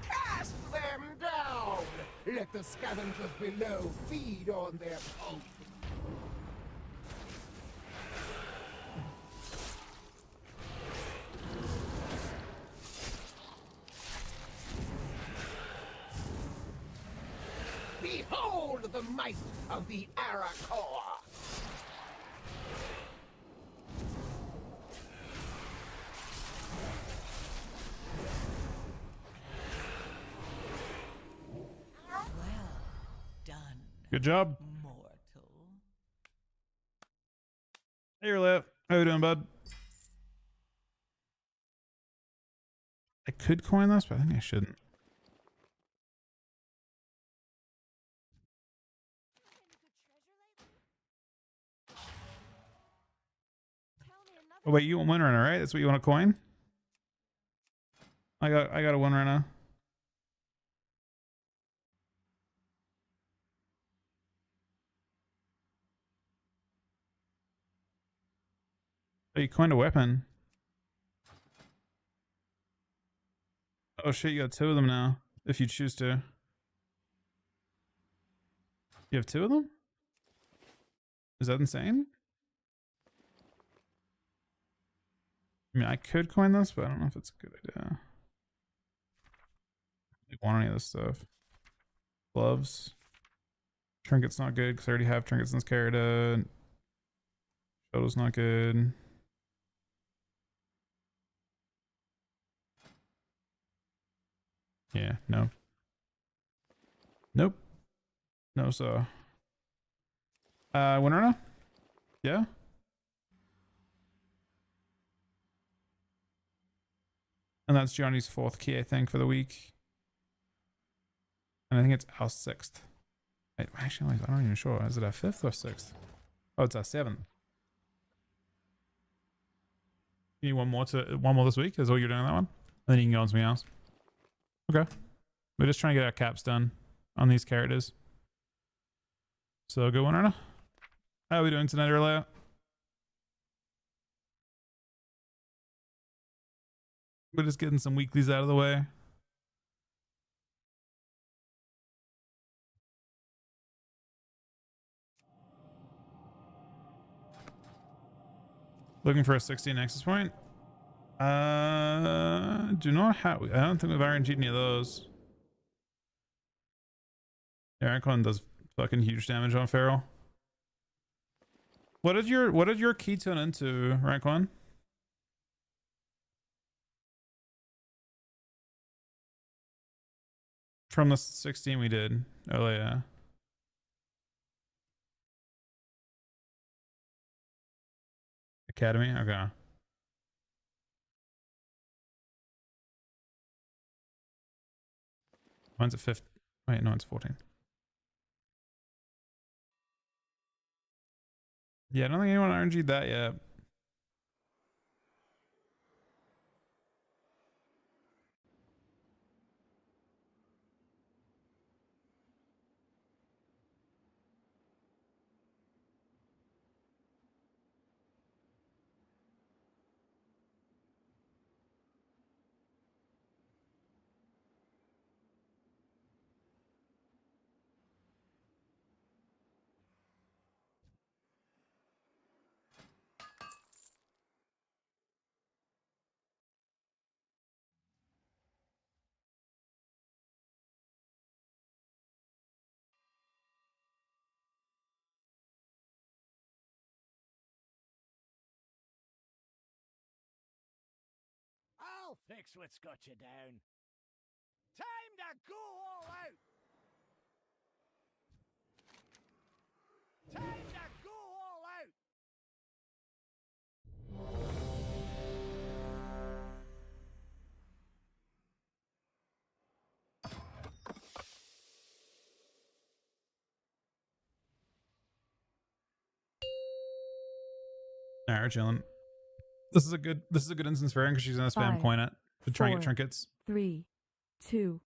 Cast them down! Let the scavengers below feed on their pulp. Behold the might of the Arakor! Done. Good job. Mortal. Hey, Roulette. How you doing, bud? I could coin this, but I think I shouldn't. Oh wait, you want one runner, right? That's what you want to coin? I got a one runner. Oh, you coined a weapon. Oh shit, you got two of them now. If you choose to. You have two of them? Is that insane? I mean, I could coin this, but I don't know if it's a good idea. I don't want any of this stuff. Gloves. Trinket's not good because I already have trinkets since Carita. Shuttle not good. Yeah, no. Nope. No, so. Winona? Yeah? And that's Johnny's fourth key, I think, for the week. And I think it's our sixth. Wait, actually, I'm not even sure. Is it our fifth or sixth? Oh, it's our seventh. You need one more this week? Is all you're doing on that one? And then you can go on something else. Okay. We're just trying to get our caps done on these characters. So good one, Erna. How are we doing tonight, earlier? We're just getting some weeklies out of the way. Looking for a 16 nexus point. Do not have. I don't think we've RNG'd any of those. Yeah, Icon does fucking huge damage on Feral. What did your key turn into, rank 1? From the 16 we did earlier. Academy? Okay. Mine's at 15. Wait, no, it's 14. Yeah, I don't think anyone RNG'd that yet. I'll fix what's got you down. Time to go all out! Time to go all out! Alright, we're chilling. This is a good instance for her because she's gonna spam 5, coin it to try and get 4, trinkets. 3, 2,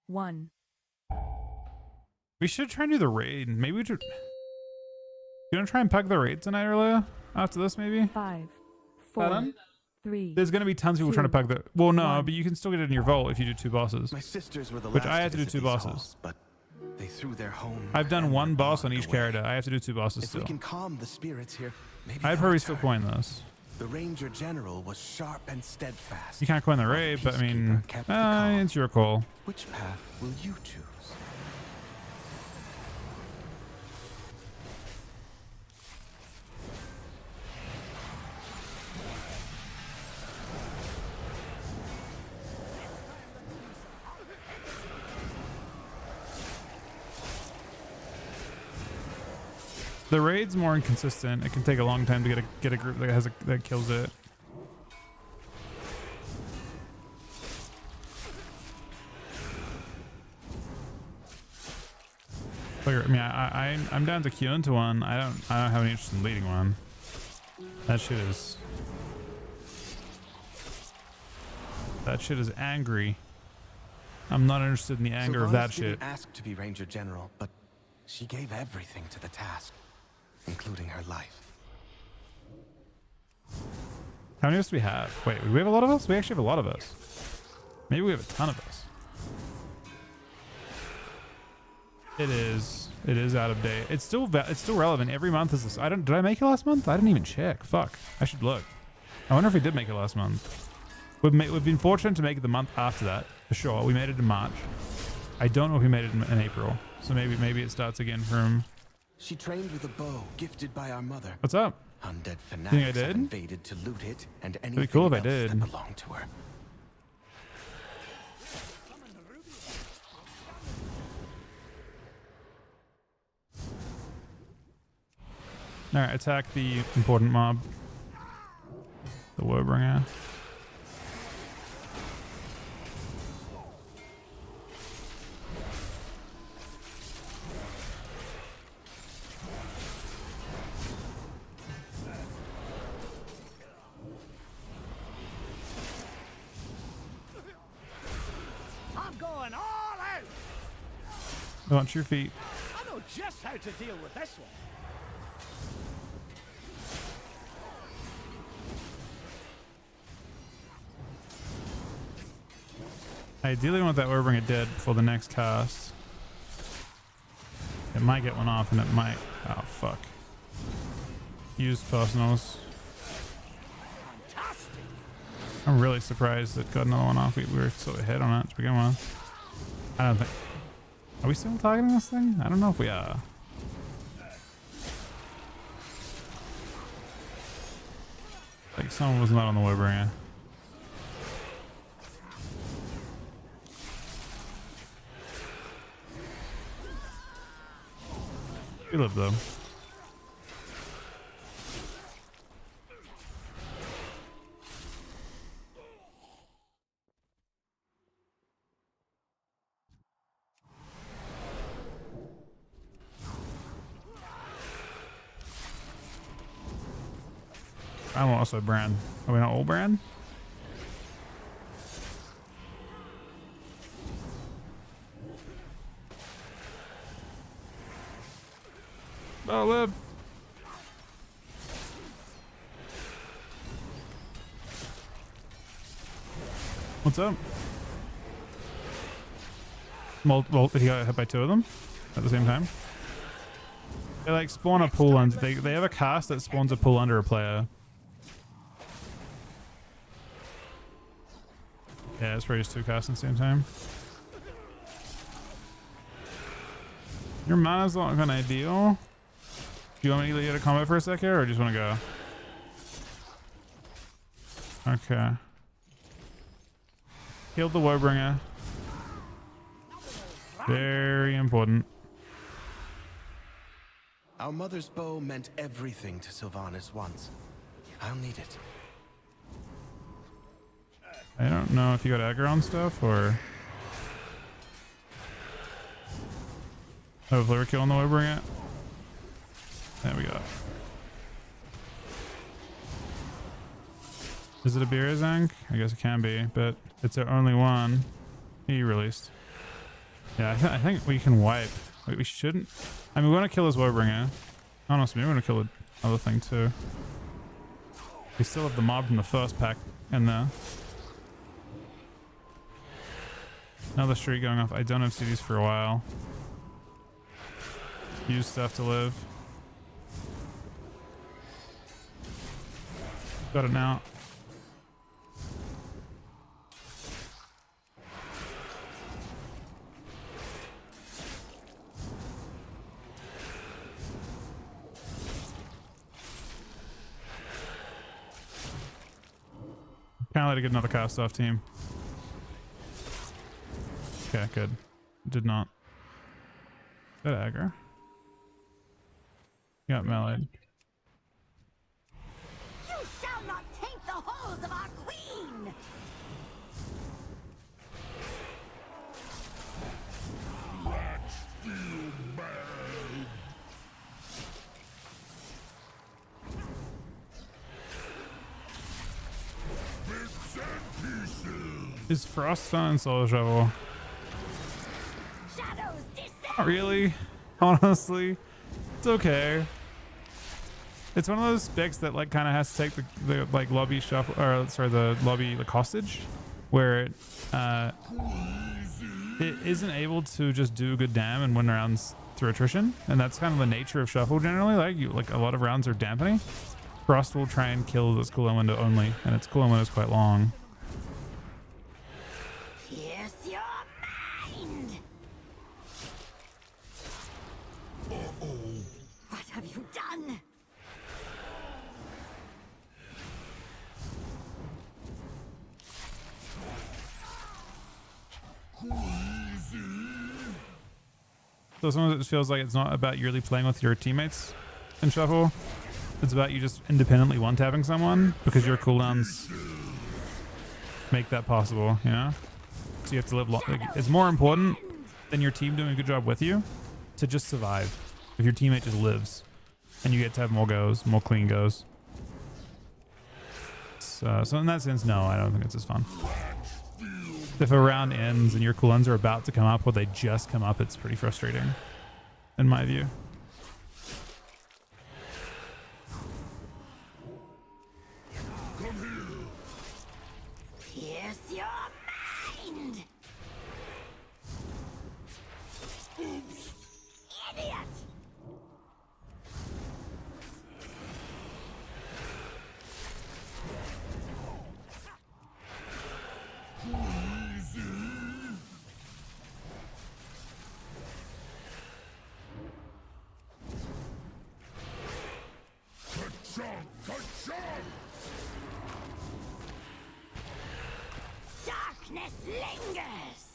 1. We should try and do the raid. Maybe we should. You wanna try and pack the raid tonight or Leia? After this, maybe? 5, 4, 3. There's gonna be tons of people trying to pack the. Well, no, but you can still get it in your vault if you do 2 bosses. My sisters were the which last I had to do visit 2 these bosses. halls, but they threw their home. I've done and 1 were boss on blocked each away. character. I have to do 2 bosses If still. we can calm the spirits here, maybe I'd they'll probably still return. coin this. The Ranger General was sharp and steadfast. You can't coin the raid, but I mean, it's your call. Which path will you choose? The raid's more inconsistent. It can take a long time to get a group that kills it. I mean, I'm down to queue into one. I don't have any interest in leading one. That shit is angry. I'm not interested in the anger of that Sylvanas shit. didn't ask to be Ranger General, but she gave everything to the task, including her life. How many of us do we have? Wait, do we have a lot of us? We actually have a lot of us. Maybe we have a ton of us. It is out of date. It's still relevant. Every month is this. Did I make it last month? I didn't even check. Fuck. I should look. I wonder if we did make it last month. We've been fortunate to make it the month after that for sure. We made it in March. I don't know if we made it in April. So maybe it starts again from. She trained with a bow gifted by our mother. What's up? Undead Think I fanatics did? have invaded to loot it and It'd be anything cool if I else did. that belonged to her. Alright, attack the important mob. The Warbringer. I'm going all out. Launch your feet. I know just how to deal with this one. I ideally want that Warbringer dead before the next cast. It might get one off and it might. Oh, fuck. Used personals. I'm really surprised it got another one off. We were sort of ahead on it to begin with. I don't think. Are we still targeting this thing? I don't know if we are. Like someone was not on the Warbringer. We live though. I'm also brand. Are we not all brand? Oh, live. What's up? Well, did he get hit by 2 of them at the same time? They like spawn a pool and they have a cast that spawns a pool under a player. Yeah, it's probably just 2 casts at the same time. Your mana's not gonna ideal. Do you want me to get a combat for a sec here, or just want to go? Okay. Killed the Warbringer. Very important. Our mother's bow meant everything to Sylvanas once. I'll need it. I don't know if you got aggro on stuff, or... Hopefully we're killing the Warbringer. There we go. Is it a beer zank? I guess it can be, but it's our only one. He released. Yeah, I think we can wipe. Wait, we shouldn't. I mean, we want to kill his Warbringer. Honestly, maybe we want to kill the other thing too. We still have the mob from the first pack in there. Another streak going off. I don't have CDs for a while. Use stuff to live. Got it now. Kind of like to get another cast off team. Okay, good. Did not. Good aggro. Got meleeed. You shall not taint the halls of our queen! Let's feel bad. Bits and pieces. Is Frost on Soul Shovel? Not really. Honestly. It's okay. It's one of those specs that like kind of has to take the like lobby shuffle, or sorry, the lobby like hostage, where it isn't able to just do good dam and win rounds through attrition, and that's kind of the nature of shuffle generally. Like a lot of rounds are dampening. Frost will try and kill this cooldown window only, and its cooldown window is quite long. Pierce your mind! What have you done? So sometimes it feels like it's not about you really playing with your teammates in shuffle. It's about you just independently one-tapping someone because your cooldowns make that possible, you know? So you have to live long. Like, it's more important than your team doing a good job with you to just survive. If your teammate just lives and you get to have more goes, more clean goes. So in that sense, no, I don't think it's as fun. If a round ends and your cooldowns are about to come up or they just come up, it's pretty frustrating, in my view. Pierce your mind! Oops. Idiot! Darkness lingers!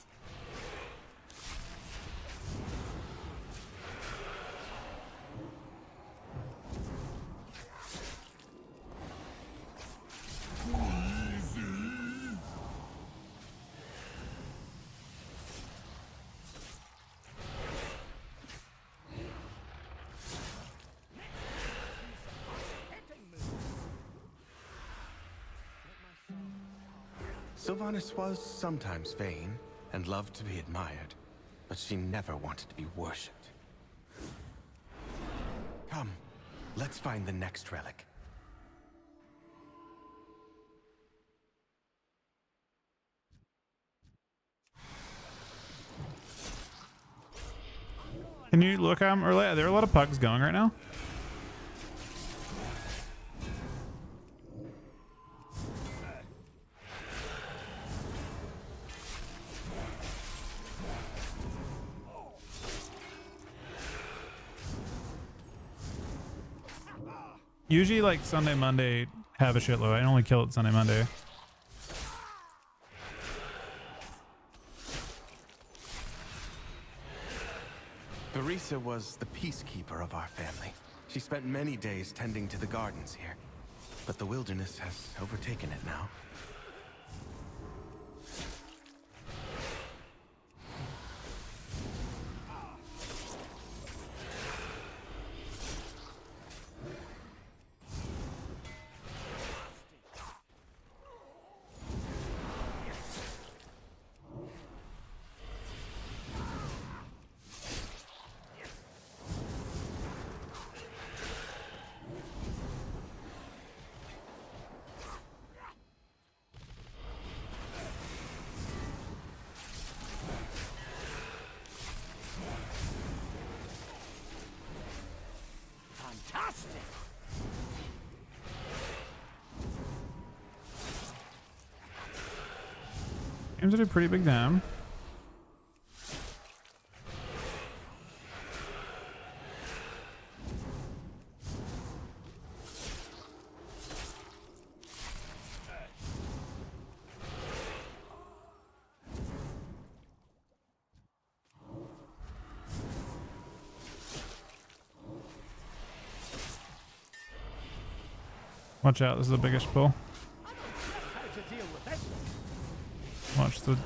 Sylvanas was sometimes vain and loved to be admired, but she never wanted to be worshipped. Come, let's find the next relic. Can you look early? Are there a lot of pugs going right now? Usually like Sunday, Monday have a shitload. I only kill it Sunday, Monday. Teresa was the peacekeeper of our family. She spent many days tending to the gardens here, but the wilderness has overtaken it now. Seems to do pretty big damn. Watch out, this is the biggest pull. Watch the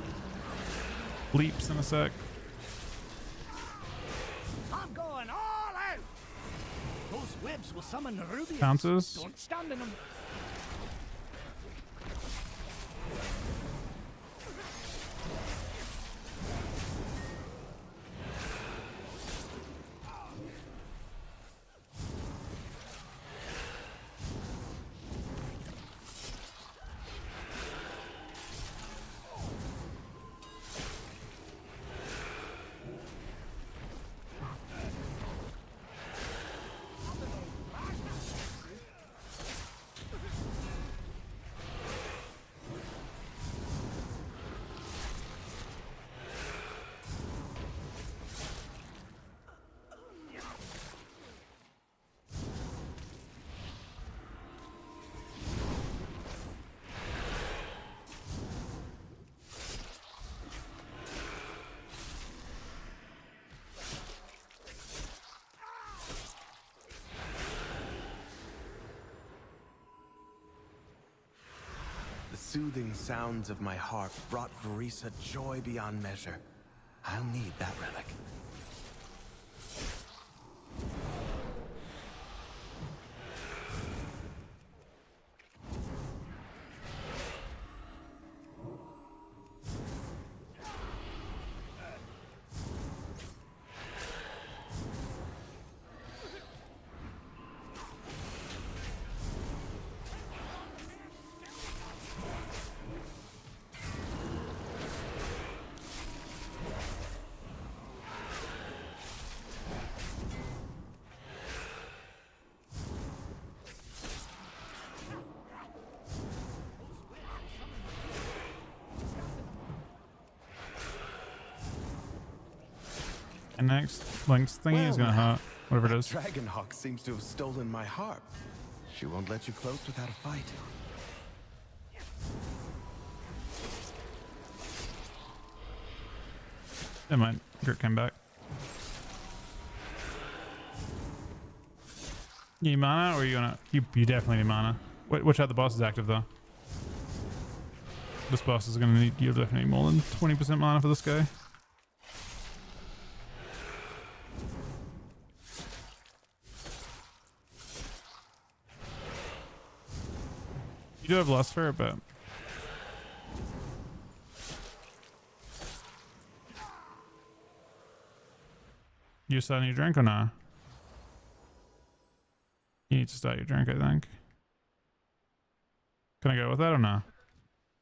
leaps in a sec. I'm going all out. Those webs will summon the Rubians. Pounces. Don't stand in them. The soothing sounds of my harp brought Verisa joy beyond measure. I'll need that relic. And next Link's thingy is gonna hurt. Whatever it is. Dragonhawk seems to have stolen my harp. She won't let you close without a fight. Never mind. Gert came back. You need mana, or are you gonna? You definitely need mana. Watch out, the boss is active though. This boss is gonna need. You'll definitely need more than 20% mana for this guy. You do have lust for it, but you starting your drink or not? You need to start your drink, I think. Can I go with that or not?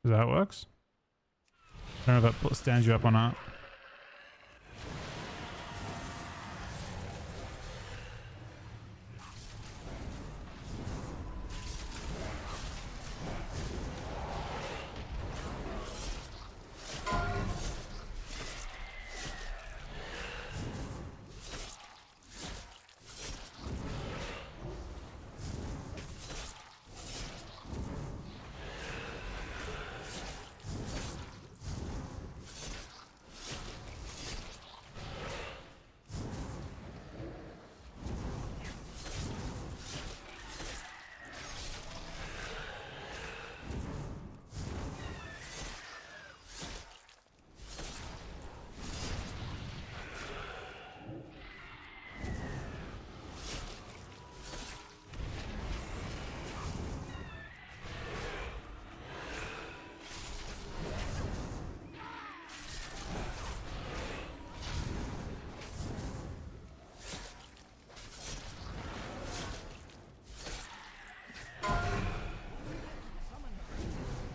Is that how it works? I don't know if that stands you up or not.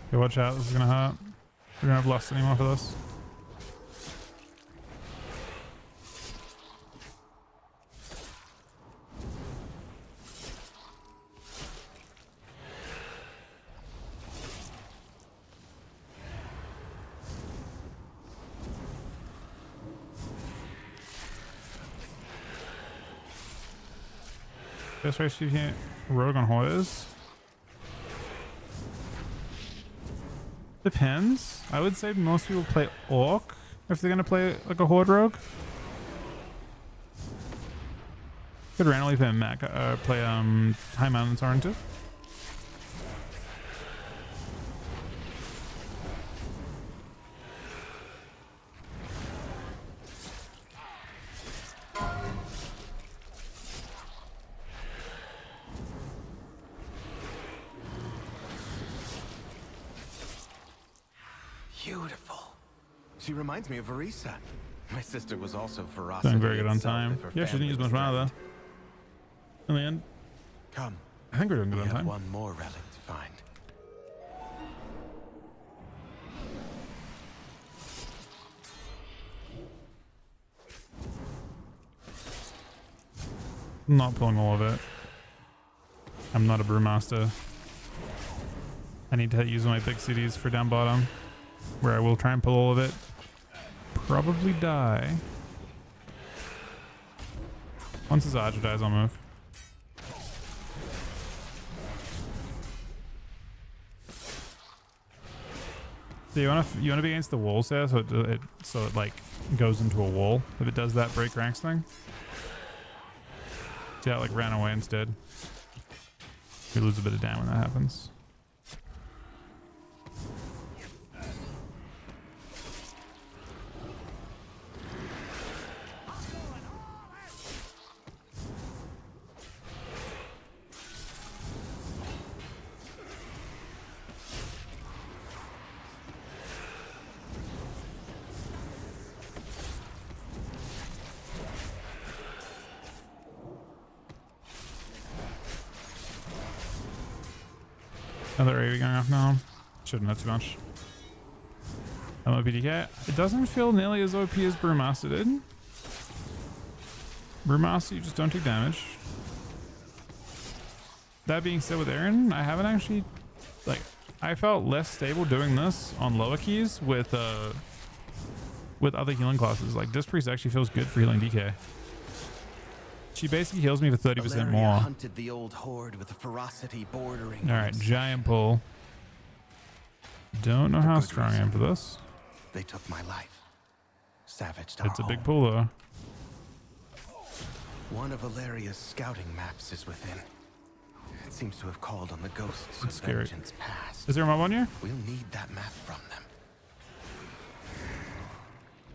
Okay, watch out, this is gonna hurt. We're gonna have lust anymore for this. Best race PvP rogue on hordes. Depends. I would say most people play orc if they're gonna play like a horde rogue. Could randomly play High Mountain Sovereign too. Beautiful. She reminds me of Verisa. My sister was also ferocious. Doing very good on time. Yeah, she didn't use much mana though. In the end. Come. I think we're doing good on time. One more relic to find. I'm not pulling all of it. I'm not a brewmaster. I need to use my big CDs for down bottom, where I will try and pull all of it. Probably die. Once his Archer dies, I'll move. So you wanna be against the walls there, so it like goes into a wall. If it does that break ranks thing. See how it like ran away instead. We lose a bit of damage when that happens. Another AV going off now. Shouldn't have too much. BDK. It doesn't feel nearly as OP as Brewmaster did. Brewmaster, you just don't take damage. That being said, with Aaron, I haven't actually, like, I felt less stable doing this on lower keys with other healing classes. Like, Disc Priest actually feels good for healing DK. She basically heals me for 30% more. Hunted the old horde with a ferocity bordering. All right, giant pull. Don't know how strong I am for this. They took my life. Savaged It's a big pull though. One of Valeria's scouting maps is within. It seems to have called on the ghosts of vengeance past. Is there a mob on you? We'll need that map from them.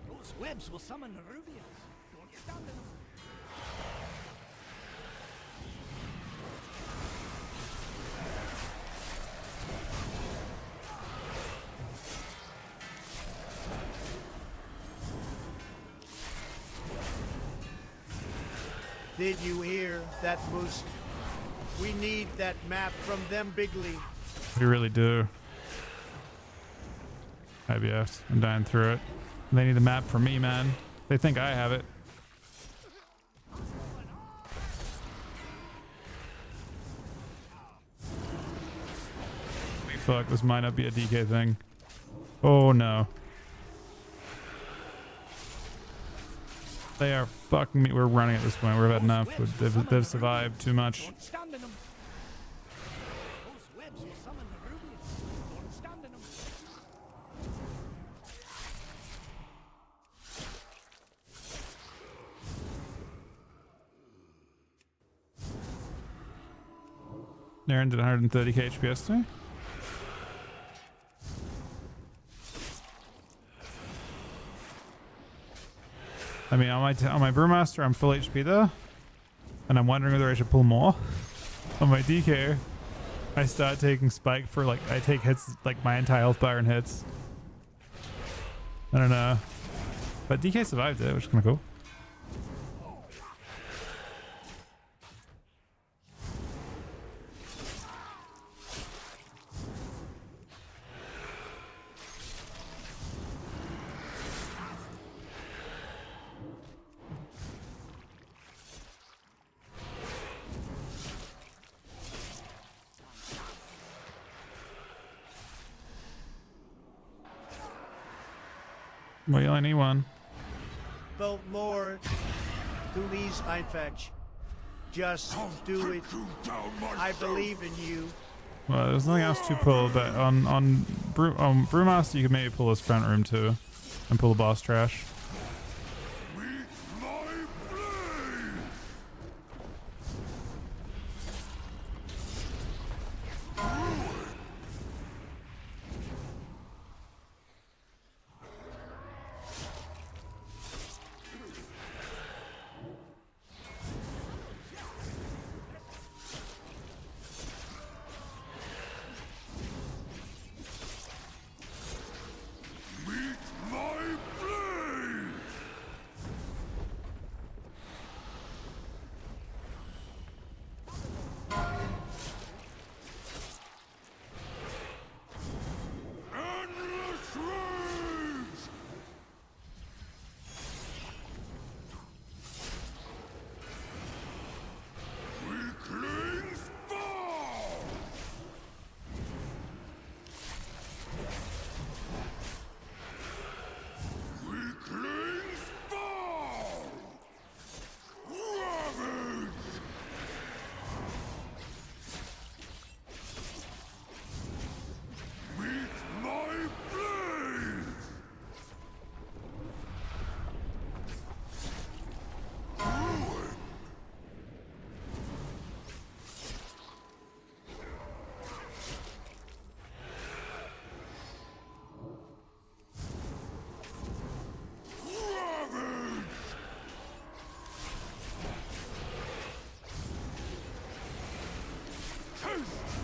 Those webs will summon the Rubians. Don't get down to them. Did you hear that, Moose? We need that map from them, Bigly. We really do. IBF. I'm dying through it. They need the map for me, man. They think I have it. Fuck, this might not be a DK thing. Oh no. They are fucking me. We're running at this point. We've had enough. They've survived too much. Aaron did 130k HP yesterday. I mean, on my Brewmaster, I'm full HP though, and I'm wondering whether I should pull more. On my DK, I start taking spike for like I take hits like my entire health bar and hits. I don't know, but DK survived it, which is kind of cool. Well, you only need one. Built more. Du liest einfach. Just do it. I believe in you. Well, there's nothing else to pull, but on Brewmaster you can maybe pull his front room too, and pull the boss trash.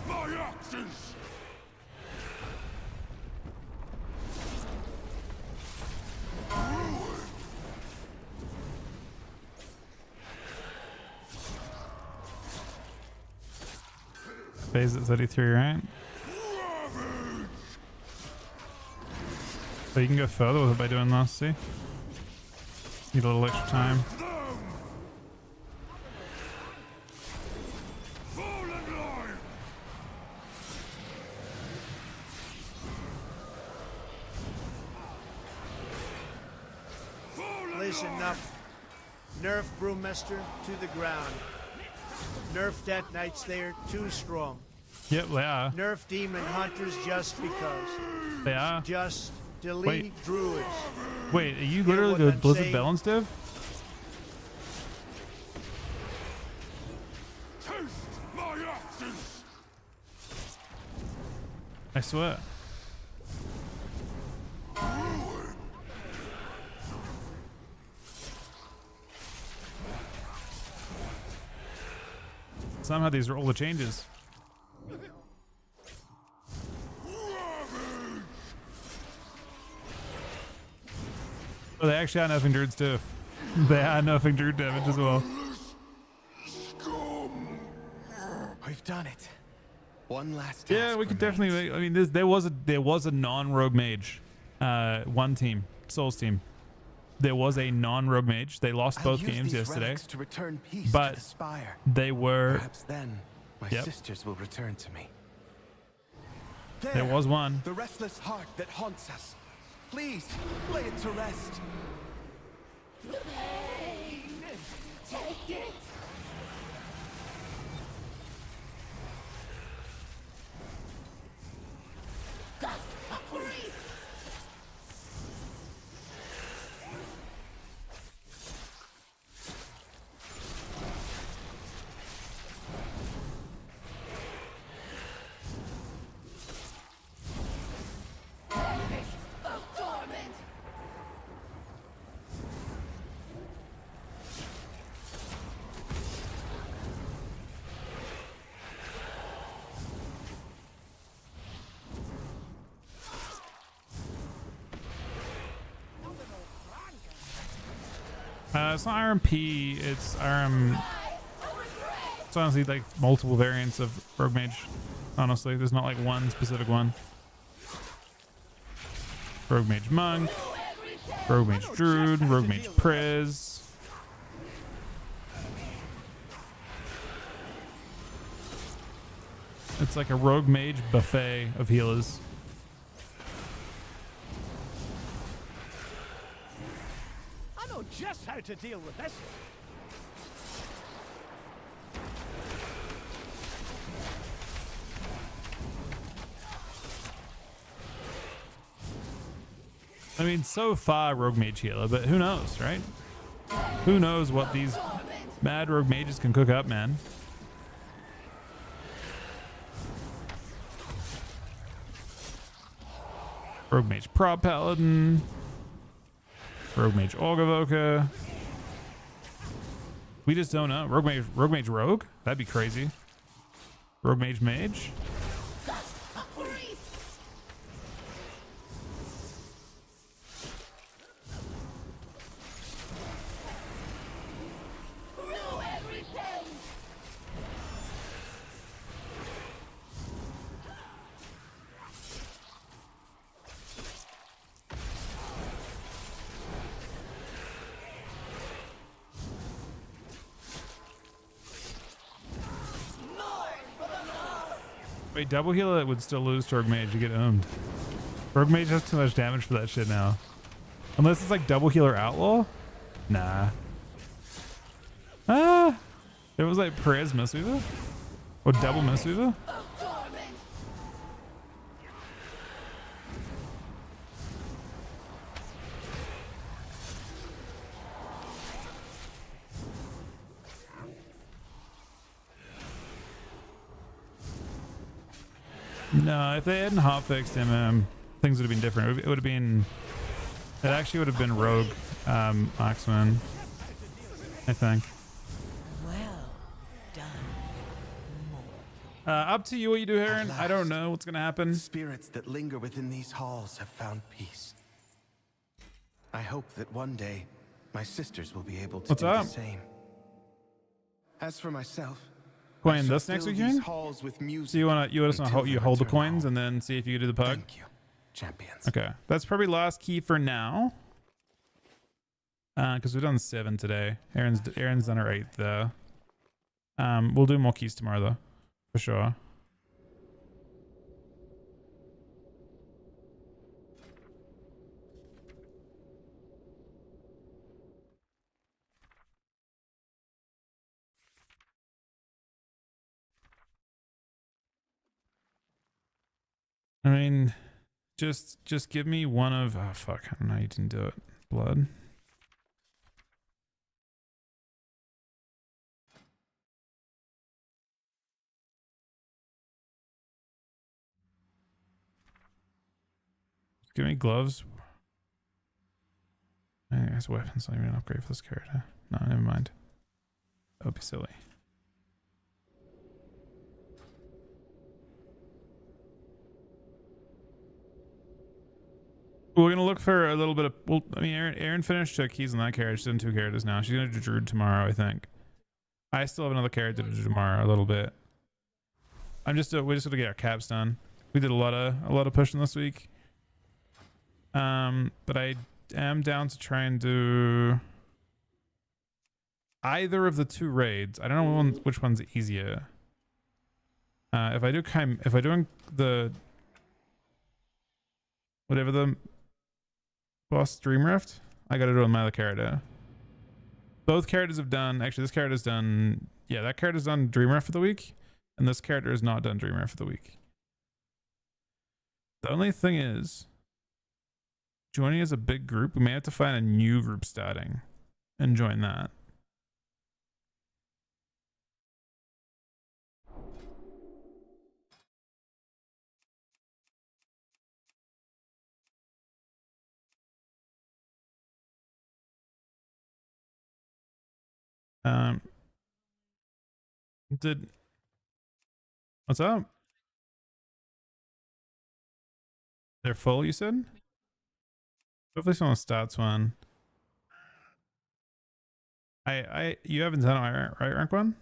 My axes! Phase at 33, right? So you can go further with it by doing this, see? Need a little extra time. Listen up. Nerf Brewmaster to the ground. Nerf Death Knights, they're too strong. Yep, they are. Nerf Demon Hunters just because. They are. Just delete Druids. Wait, are you literally the Blizzard Balance div? My axes! I swear. Somehow these are all the changes. Oh, they actually are nerfing druids too. They are nerfing druid damage as well. We've done it. One last. Yeah, we could definitely. I mean, there was a non-rogue mage, one team, Souls team. There was a non-rogue mage. They lost both games yesterday, to return peace but to the spire. they were. Perhaps then my sisters will return to me. There was one. The restless heart that haunts us. Please lay it to rest. Take it. It's not RMP, it's RM. It's honestly like multiple variants of Rogue Mage. Honestly, there's not like one specific one. Rogue Mage Monk, Rogue Mage Druid, Rogue Mage Priz. It's like a Rogue Mage buffet of healers. I know just how to deal with this. I mean, so far Rogue Mage healer, but who knows, right? Who knows what these mad Rogue Mages can cook up, man. Rogue Mage Prop Paladin. Rogue Mage Org Evoker. We just don't know. Rogue Mage Rogue? That'd be crazy. Rogue Mage Mage? Wait, double heal it would still lose to Rogue Mage. You get owned. Rogue Mage has too much damage for that shit now. Unless it's like double healer outlaw? Nah. Ah! It was like Perez Mistweaver? Or double Mistweaver? No, if they hadn't hotfixed him, things would have been different. It would have been... It actually would have been Rogue Marksman, I think. Well done. Up to you what you do, Heron. I don't know what's gonna happen. Spirits that linger within these halls have found peace. I hope that one day my sisters will be able to do the same. As for myself, Coin this next week, King? So you want to hold the coins and then see if you can do the pug? Thank you, champions. Okay, that's probably last key for now. Because we've done 7 today. Aaron's done her 8 though. We'll do more keys tomorrow though, for sure. I mean, just give me one of... Oh, fuck. I don't know. You didn't do it. Blood. Give me gloves. I guess weapons not even an upgrade for this character. No, never mind. That would be silly. We're gonna look for a little bit of... Well, I mean, Aaron finished keys on that character. She's in 2 characters now. She's gonna do Druid tomorrow, I think. I still have another character to do tomorrow, a little bit. We're just gonna get our caps done. We did a lot of pushing this week. But I am down to try and do either of the 2 raids. I don't know which one's easier. If I do the whatever the boss Dream Rift, I gotta do it on my other character. Both characters have done, actually this character's done, yeah, that character's done Dream Rift for the week, and this character is not done Dream Rift for the week. The only thing is, joining as a big group, we may have to find a new group starting and join that. What's up? They're full, you said? Hopefully someone starts one. You haven't done it, right, rank 1?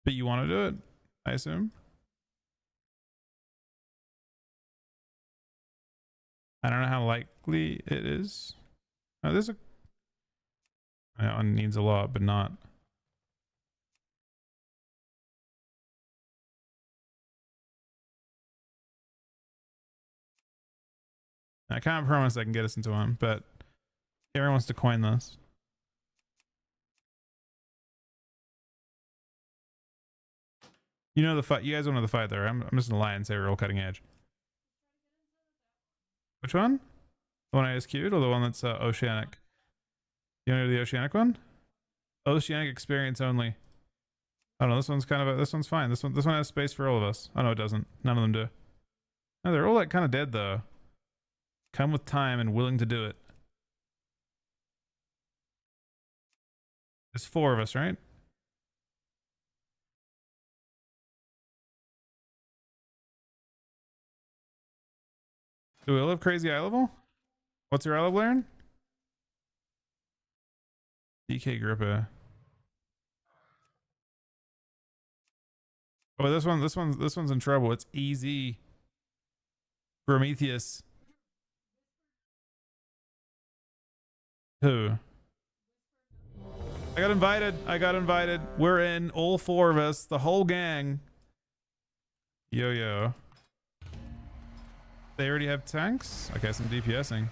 But you want to do it, I assume? I don't know how likely it is. Oh, there's a... That one needs a lot, but not... I can't promise I can get us into one, but everyone wants to coin this. You know the fight. You guys don't know the fight, though. I'm just gonna lie and say we're all cutting edge. Which one? The one I SQ'd or the one that's oceanic? You want to do the oceanic one? Oceanic experience only. I don't know. This one's kind of this one's fine. This one has space for all of us. Oh no, it doesn't. None of them do. No, they're all like kind of dead though. Come with time and willing to do it. There's 4 of us, right? Do we all have crazy eye level? What's your eye level, Aaron? DK Grippa. Oh, this one's in trouble. It's easy. Prometheus. Who? I got invited. We're in, all 4 of us, the whole gang. Yo. They already have tanks? Okay, some DPSing.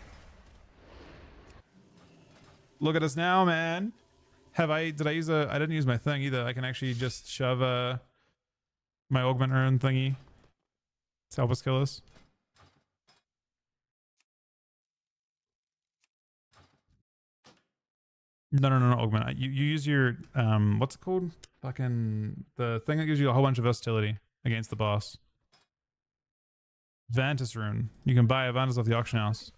Look at us now, man. I didn't use my thing either. I can actually just shove my augment urn thingy to help us kill us. No, augment. You use your what's it called? Fucking the thing that gives you a whole bunch of versatility against the boss. Vantis rune. You can buy a Vantis off the auction house.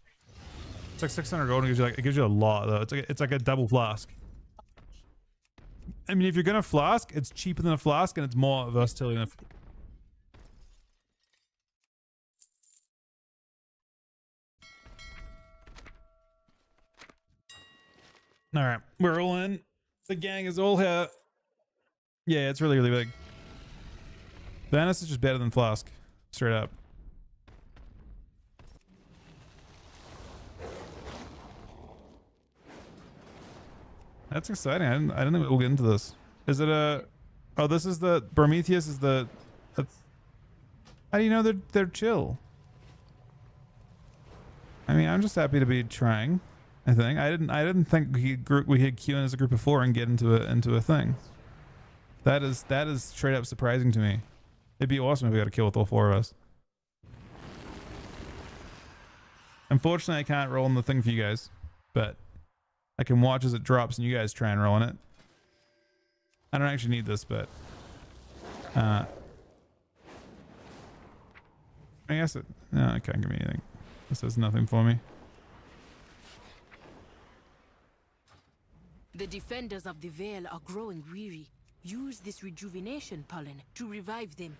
It's like 600 gold. And it gives you a lot though. It's like a double flask. I mean, if you're gonna flask, it's cheaper than a flask and it's more versatility than All right, we're all in. The gang is all here. Yeah, it's really big. Vantis is just better than flask, straight up. That's exciting. I didn't think we'll get into this. Is it a? Oh, this is the Prometheus. Is the? That's, how do you know they're chill? I mean, I'm just happy to be trying. I think I didn't think we had Q in as a group of 4 and get into a thing. That is straight up surprising to me. It'd be awesome if we got a kill with all 4 of us. Unfortunately, I can't roll on the thing for you guys, but I can watch as it drops and you guys try and roll on it. I don't actually need this, but I guess it can't give me anything. This does nothing for me. The defenders of the Veil are growing weary. Use this rejuvenation pollen to revive them.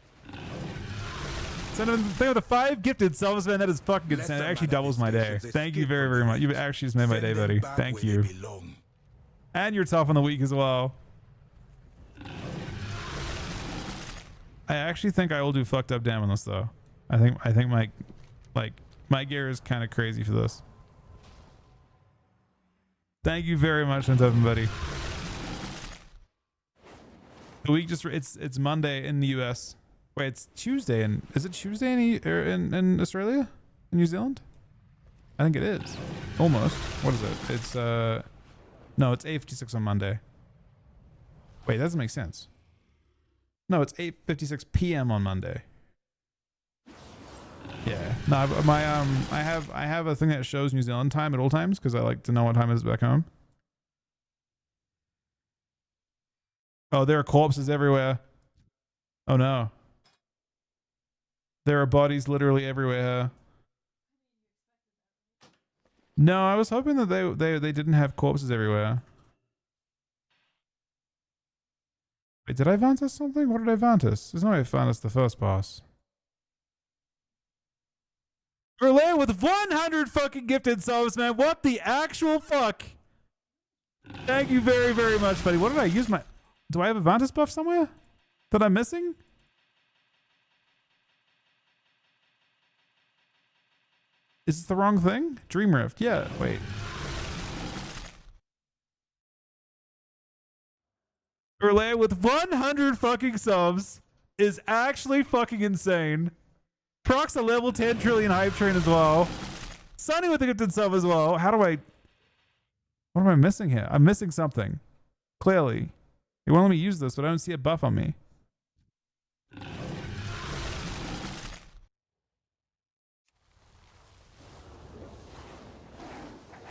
Send them thing with the 5 gifted selves, man. That is fucking good. It actually doubles my day. Thank you very, very much. You actually just made my day, buddy. Thank you. And you're tough on the week as well. I actually think I will do fucked up damn on this though. I think my gear is kind of crazy for this. Thank you very much, buddy. The week just it's Monday in the US. Wait, it's Tuesday is it Tuesday in Australia? In New Zealand? I think it is. Almost. What is it? It's no, it's 8:56 on Monday. Wait, that doesn't make sense. No, it's 8:56 p.m. on Monday. Yeah. No, I have a thing that shows New Zealand time at all times because I like to know what time it is back home. Oh, there are corpses everywhere. Oh no. There are bodies literally everywhere. No, I was hoping that they didn't have corpses everywhere. Wait, did I Vantis something? What did I Vantis? There's no way I Vantis the first boss. Relay with 100 fucking gifted subs, man. What the actual fuck? Thank you very, very much, buddy. What did I use my... Do I have a Vantis buff somewhere that I'm missing? Is this the wrong thing? Dream Rift. Yeah, wait. Relay with 100 fucking subs is actually fucking insane. Procs a level 10 trillion hype train as well. Sunny with a gifted sub as well. How do I... What am I missing here? I'm missing something. Clearly. It won't let me use this, but I don't see a buff on me.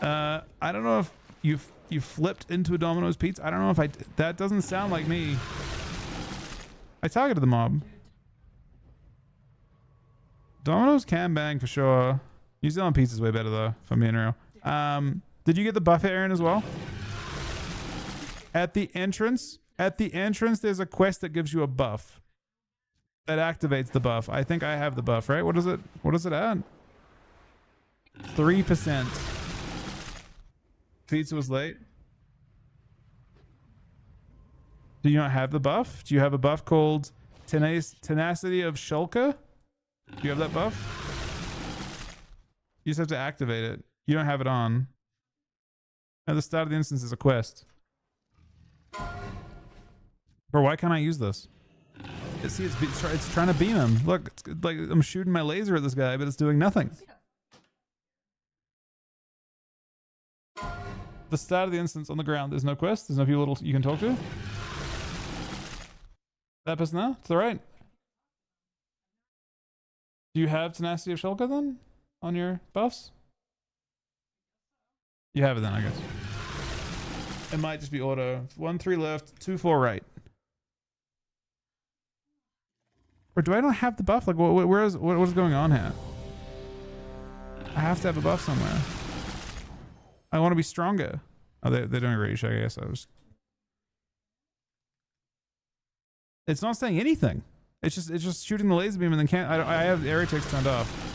I don't know if you flipped into a Domino's pizza. I don't know if that doesn't sound like me. I targeted the mob. Domino's can bang for sure. New Zealand pizza's way better though, if I'm being real. Did you get the buff, Aaron, as well? At the entrance, there's a quest that gives you a buff. That activates the buff. I think I have the buff, right? What is it? What is it at? 3%. Pizza was late. Do you not have the buff? Do you have a buff called Tenacity of Shulker? Do you have that buff? You just have to activate it. You don't have it on. At the start of the instance is a quest. Bro, why can't I use this? See, it's trying to beam him. Look, it's like I'm shooting my laser at this guy, but it's doing nothing. The start of the instance on the ground, there's no quest. There's no people you can talk to. That person there? To the right. Do you have Tenacity of Shulker then? On your buffs? You have it then, I guess. It might just be auto. 1-3 left, 2-4 right. Or do I not have the buff? Like, what is going on here? I have to have a buff somewhere. I want to be stronger. Oh, they're doing a rage, I guess. It's not saying anything. It's just shooting the laser beam and then I have the area text turned off.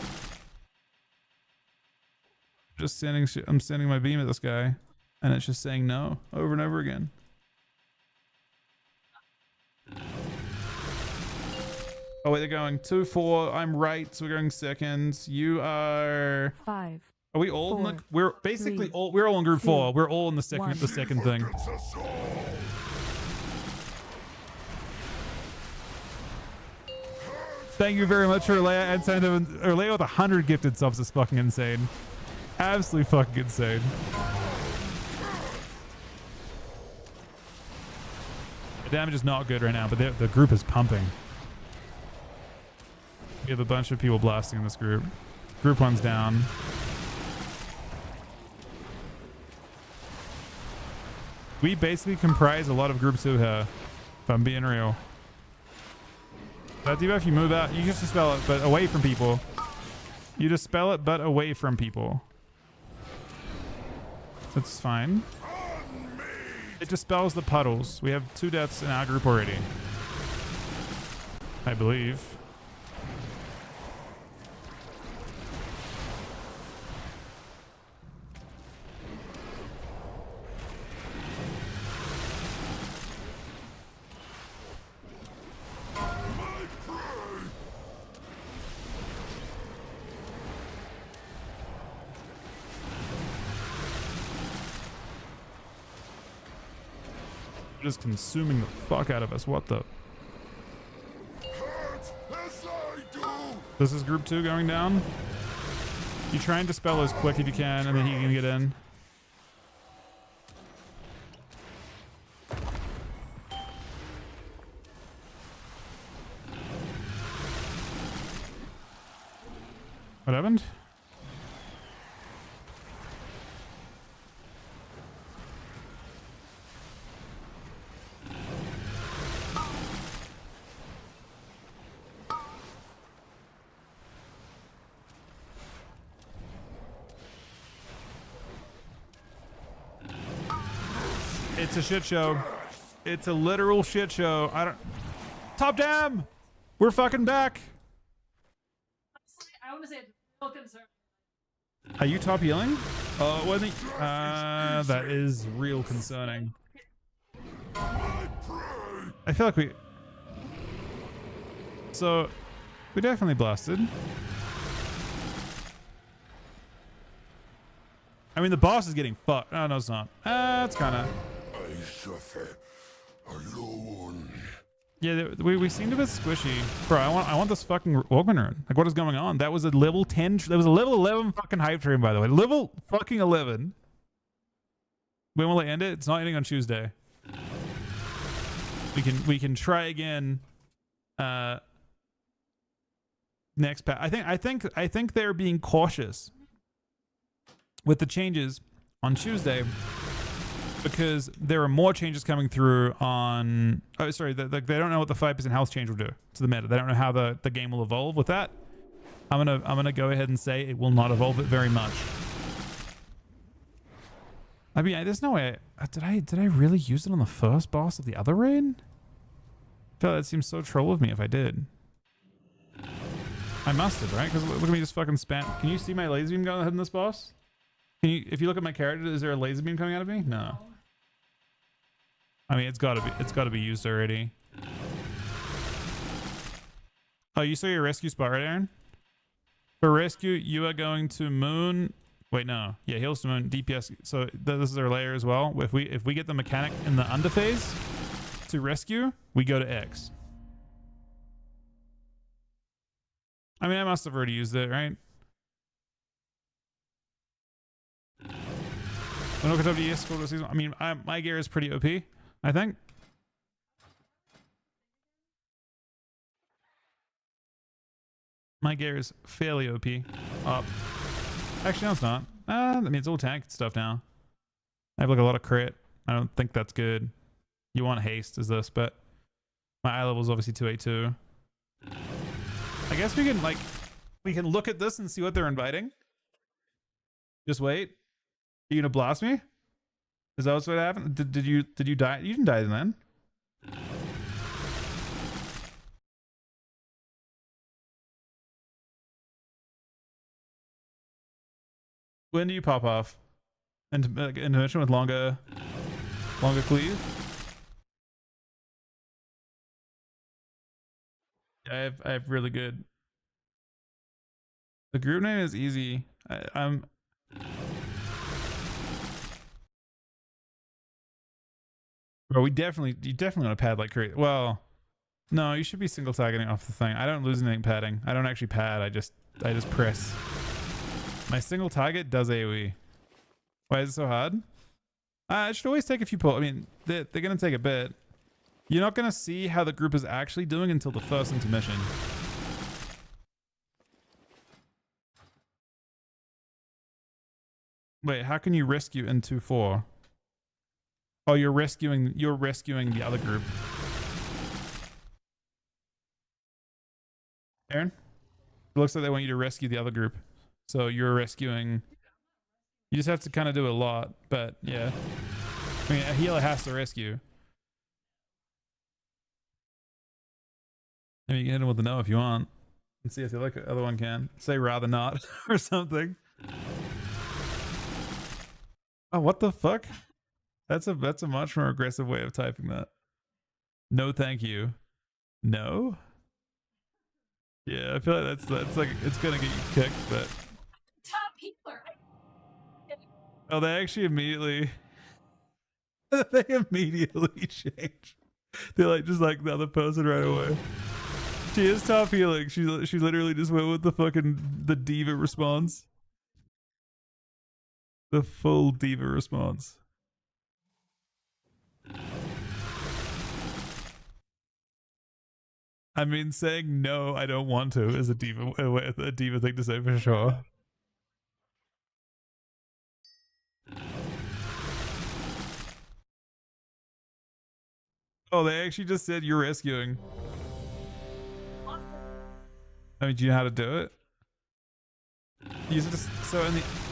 I'm sending my beam at this guy, and it's just saying no over and over again. Oh wait, they're going 2-4. I'm right, so we're going second. You are 5. Are we all 4, in the? We're basically 3, all. We're all in group 2, 4. We're all in the second. 1. The second thing. Thank you very much for Leia and Santa. Leia with 100 gifted subs is fucking insane. Absolutely fucking insane. The damage is not good right now, but the group is pumping. We have a bunch of people blasting in this group. Group 1's down. We basically comprise a lot of group 2 here, if I'm being real. That debuff, you move out, you just dispel it, but away from people. You dispel it, but away from people. That's fine. It dispels the puddles. We have 2 deaths in our group already, I believe. Just consuming the fuck out of us. What the? This is group 2 going down. You try and dispel as quick as you can, and then he can get in. What happened? It's a shit show. It's a literal shit show. I don't. Top Dam! We're fucking back. I want to say it's real concern. Are you top healing? Oh, wasn't he? That is real concerning. I feel like we. So, we definitely blasted. I mean, the boss is getting fucked. Oh, no, it's not. It's kind of. Yeah, we seem a bit squishy. Bro, I want this fucking Walkman rune. Like, what is going on? That was a level 10. That was a level 11 fucking hype train, by the way. Level fucking 11. When will it end it? It's not ending on Tuesday. We can try again. Next patch. I think they're being cautious with the changes on Tuesday because there are more changes coming through on... Oh, sorry. They don't know what the 5% health change will do to the meta. They don't know how the game will evolve with that. I'm gonna go ahead and say it will not evolve it very much. I mean, there's no way. Did I really use it on the first boss of the other raid? I feel like that seems so troll of me if I did. I must have, right? Because look at me just fucking spam. Can you see my laser beam going ahead in this boss? Can you? If you look at my character, is there a laser beam coming out of me? No. I mean, it's gotta be used already. Oh, you saw your rescue spot, right, Aaron? For rescue, you are going to moon. Wait, no. Yeah, heals to moon, DPS. So this is our layer as well. If we get the mechanic in the under phase to rescue, we go to X. I mean, I must have already used it, right? I mean, my gear is pretty OP, I think. My gear is fairly OP. Up. Actually, no, it's not. I mean, it's all tank stuff now. I have like a lot of crit. I don't think that's good. You want haste as this, but my eye level is obviously 282. I guess we can look at this and see what they're inviting. Just wait. Are you gonna blast me? Is that what's what happened? Did you die? You didn't die then. When do you pop off? Intermission with longer cleave? Yeah, I have really good. The group name is easy. I'm. Bro, you definitely want to pad like crazy. Well, no, you should be single targeting off the thing. I don't lose anything padding. I don't actually pad. I just press. My single target does AoE. Why is it so hard? I should always take a few pulls. I mean, they're going to take a bit. You're not going to see how the group is actually doing until the first intermission. Wait, how can you rescue in 2-4? Oh, you're rescuing the other group. Aaron? It looks like they want you to rescue the other group. So you're rescuing. You just have to kind of do a lot, but yeah. I mean, a healer has to rescue. I mean, you can hit him with the no if you want. And see if the other one can. Say rather not or something. Oh, what the fuck? That's a much more aggressive way of typing that. No, thank you. No? Yeah, I feel like that's like it's gonna get you kicked, but. Top healer. Oh, they actually immediately change. They're like just like the other person right away. She is top healing. She literally just went with the diva response. The full diva response. I mean, saying no, I don't want to is a diva thing to say for sure. Oh, they actually just said you're rescuing. I mean, do you know how to do it? You just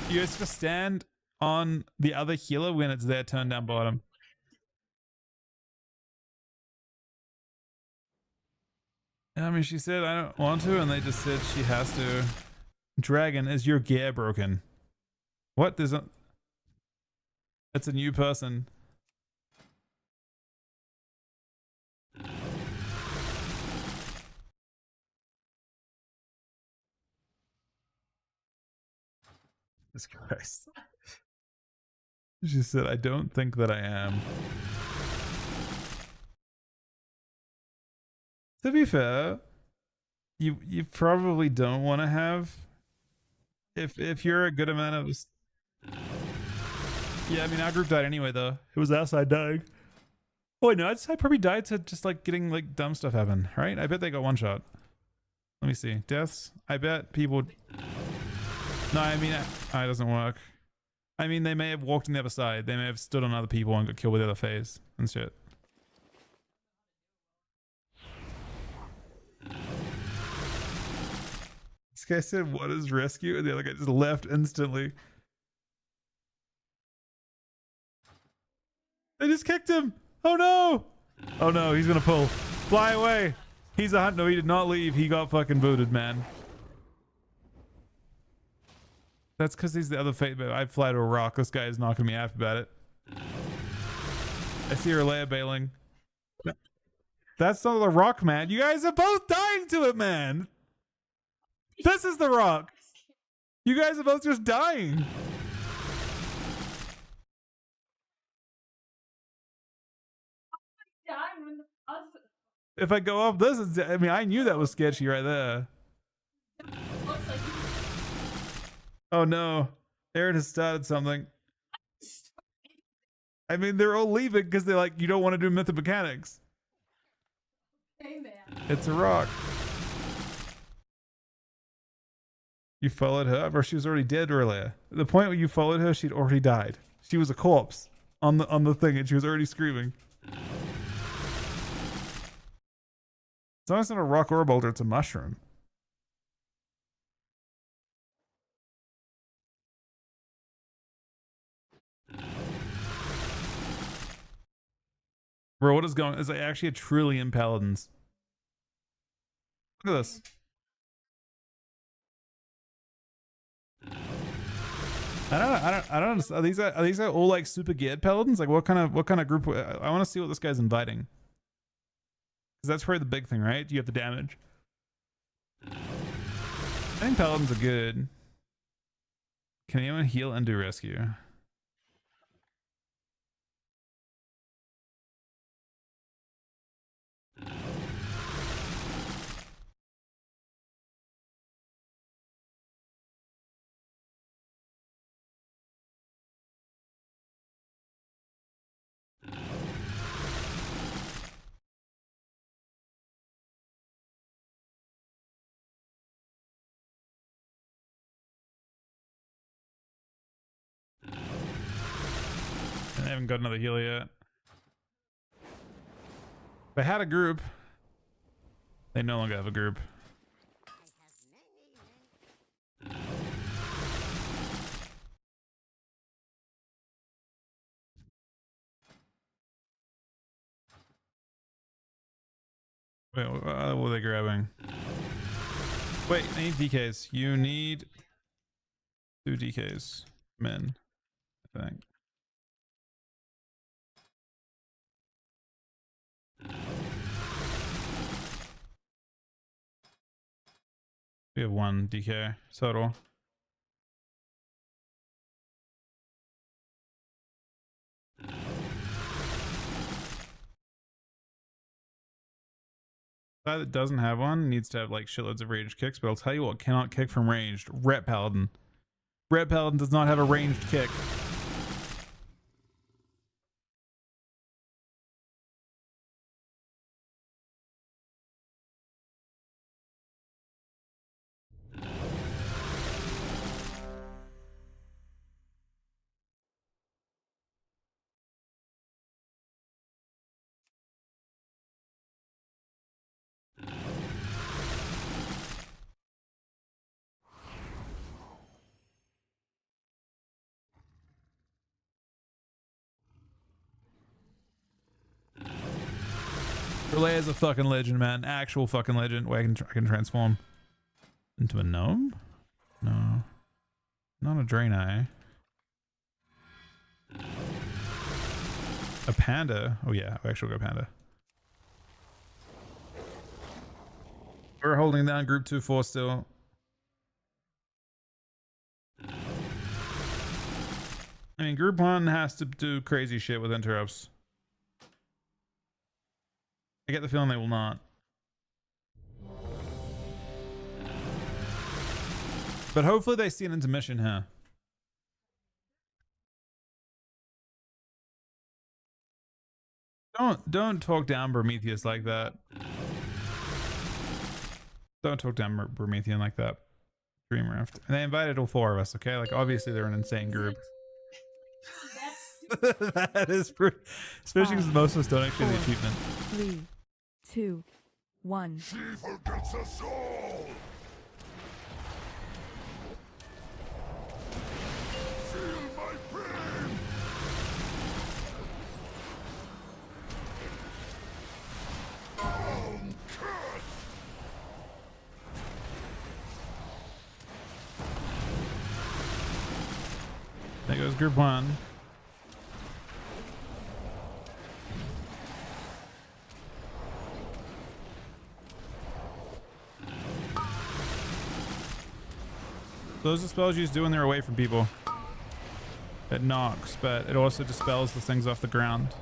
you just stand on the other healer when it's their turn down bottom. I mean, she said I don't want to, and they just said she has to. Dragon, is your gear broken? What? There's a... It's a new person. Jesus Christ. She said, I don't think that I am. To be fair, you probably don't want to have if you're a good amount of. Yeah, I mean our group died anyway though. It was us I died. Oh wait, no, I probably died to just like getting like dumb stuff happen, right? I bet they got one shot. Let me see. Deaths. I bet people. No, I mean it doesn't work. I mean, they may have walked on the other side. They may have stood on other people and got killed with the other phase and shit. This guy said, "What is rescue?" And the other guy just left instantly. They just kicked him. Oh no! Oh no, he's gonna pull. Fly away. He's a hunt. No, he did not leave. He got fucking booted, man. That's because he's the other fate. But I fly to a rock. This guy is not gonna be happy about it. I see her Leia bailing. That's not the rock, man. You guys are both dying to it, man. This is the rock. You guys are both just dying. If I go up this, is, I mean, I knew that was sketchy right there. Oh no, Aaron has started something. I mean, they're all leaving because they're like, you don't want to do mythic mechanics. Hey, man. It's a rock. You followed her, or she was already dead earlier. At the point where you followed her, she'd already died. She was a corpse on the thing, and she was already screaming. It's almost not a rock or a boulder, it's a mushroom. Bro, what is going on? Is it actually a trillion paladins? Look at this. I don't understand. Are these all like super geared paladins? Like what kind of group? I want to see what this guy's inviting. Because that's probably the big thing, right? You have the damage. I think paladins are good. Can anyone heal and do rescue? I haven't got another heal yet. If I had a group, they no longer have a group. Wait, what were they grabbing? Wait, I need DKs. You need 2 DKs. Men, I think. We have 1 DK total. Guy that doesn't have one needs to have like shitloads of ranged kicks, but I'll tell you what cannot kick from ranged. Ret Paladin. Ret Paladin does not have a ranged kick. Relay is a fucking legend, man. Actual fucking legend. Wait, I can transform into a gnome? No. Not a Draenei. A panda? Oh yeah, I'll actually go panda. We're holding down group 2-4 still. I mean, group 1 has to do crazy shit with interrupts. I get the feeling they will not. But hopefully they see an intermission here. Don't talk down Prometheus like that. Don't talk down Promethean like that. Dream Rift. And they invited all 4 of us, okay? Like obviously they're an insane group. That is pretty. Especially because most of us don't actually have the achievement. 3, 2, 1. She forgets us all! Feel my pain! There goes group 1. Those are spells you just do when they're away from people. It knocks, but it also dispels the things off the ground.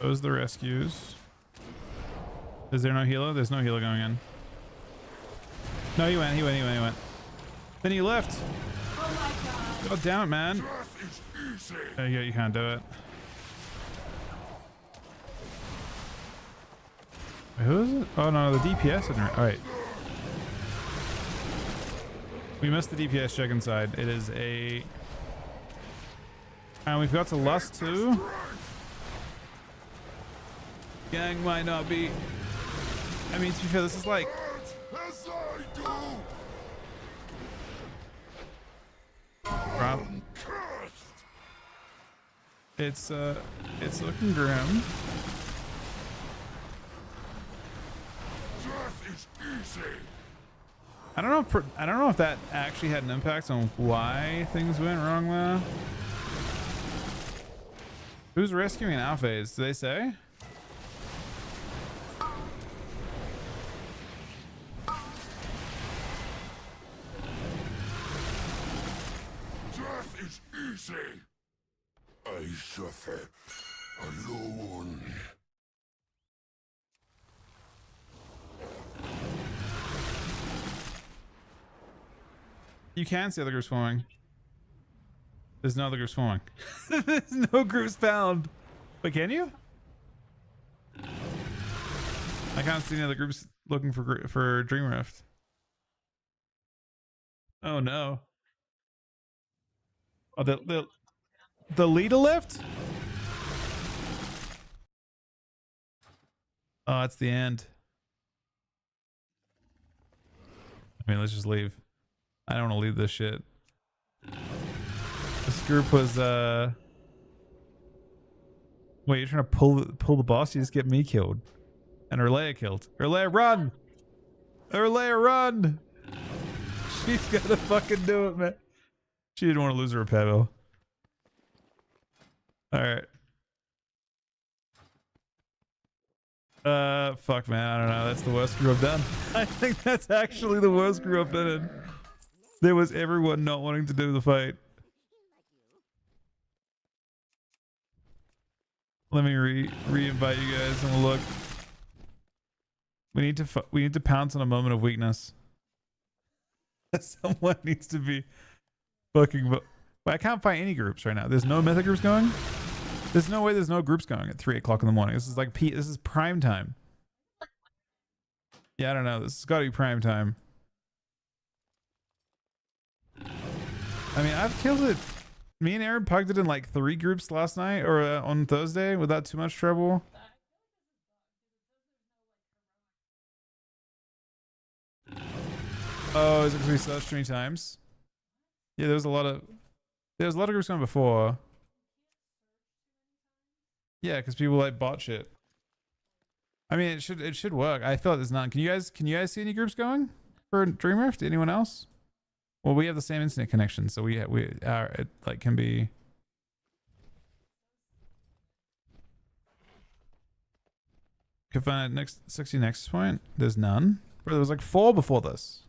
Those are the rescues. Is there no healer? There's no healer going in. No, he went. Then he left. Oh my god. God damn it, man. Yeah, you can't do it. Who is it? Oh no, the DPS didn't. Alright. We missed the DPS check inside. It is a... And we've got to lust too. Gang might not be... I mean, to be fair, this is like... Rob. It's looking grim. I don't know if that actually had an impact on why things went wrong there. Who's rescuing Alphase? Do they say? Death is easy! I suffer alone. You can see other groups forming. There's no other groups forming. There's no groups found. But can you? I can't see any other groups looking for Dream Rift. Oh no. Oh, the leader left? Oh, it's the end. I mean, let's just leave. I don't want to leave this shit. This group was wait, you're trying to pull the boss? You just get me killed. And Erlea killed. Erlea, run! Erlea, run! She's gotta fucking do it, man. She didn't want to lose her repair bill. Alright. Fuck, man. I don't know. That's the worst group I've done. I think that's actually the worst group I've been in. There was everyone not wanting to do the fight. Let me re-invite you guys and we'll look. We need to pounce on a moment of weakness. Someone needs to be fucking. But I can't find any groups right now. There's no mythic groups going. There's no way there's no groups going at 3 o'clock in the morning. This is like this is prime time. Yeah, I don't know. This has got to be prime time. I mean, I've killed it. Me and Aaron pugged it in like 3 groups last night or on Thursday without too much trouble. Oh, is it because we searched 3 times? Yeah, there was a lot of groups going before. Yeah, because people like bot shit. I mean, it should work. I feel like there's none. Can you guys see any groups going for Dream Rift? Anyone else? Well, we have the same internet connection, so it like can be. Could find next 60 nexus point. There's none. Bro, there was like 4 before this.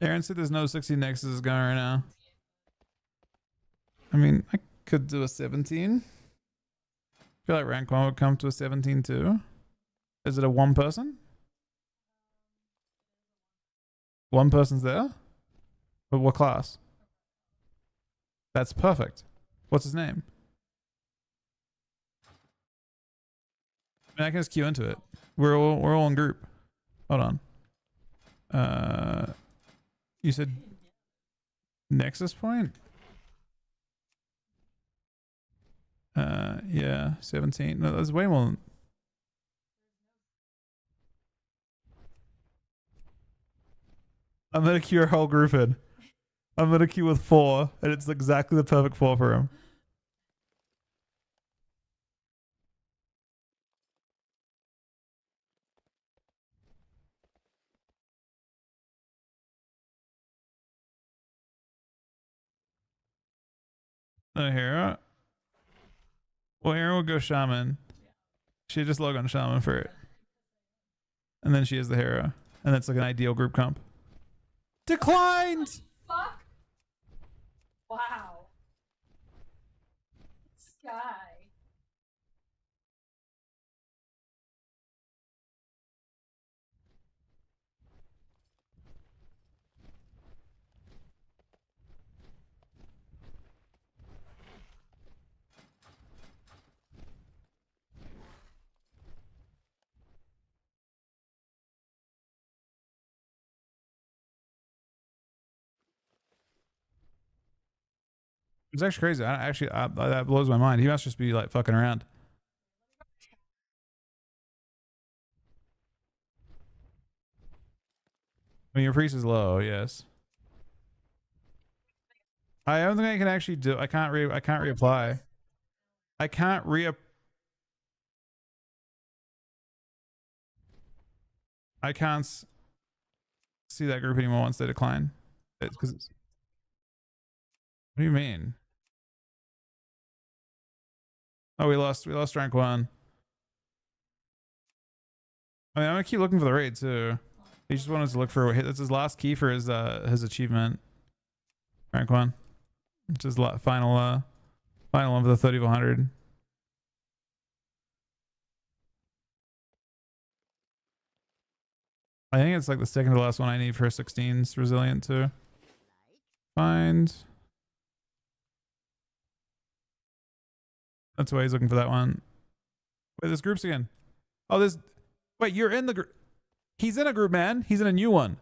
Aaron said there's no 60 nexuses going right now. I mean, I could do a 17. I feel like rank 1 would come to a 17 too. Is it a one person? One person's there? But what class? That's perfect. What's his name? I mean, I can just queue into it. We're all in group. Hold on. You said Nexus Point? Yeah, 17. No, that's way more than... I'm gonna queue our whole group in. I'm gonna queue with 4, and it's exactly the perfect 4 for him. No hero. Well, hero will go shaman. She just log on shaman for it, and then she is the hero, and that's like an ideal group comp. Declined. Fuck. Wow. Sky. It's actually crazy. That blows my mind. He must just be like fucking around. I mean, your priest is low, yes. I don't think I can actually do. I can't reapply. I can't I can't see that group anymore once they decline. What do you mean? Oh, we lost rank 1. I mean, I'm gonna keep looking for the raid too. He just wanted to look for that's his last key for his achievement. Rank 1. Which is final one for the 30-100. I think it's like the second to last one I need for 16's resilient too. Find. That's why he's looking for that one. Wait, there's groups again. Oh, there's... Wait, you're in the group. He's in a group, man. He's in a new one.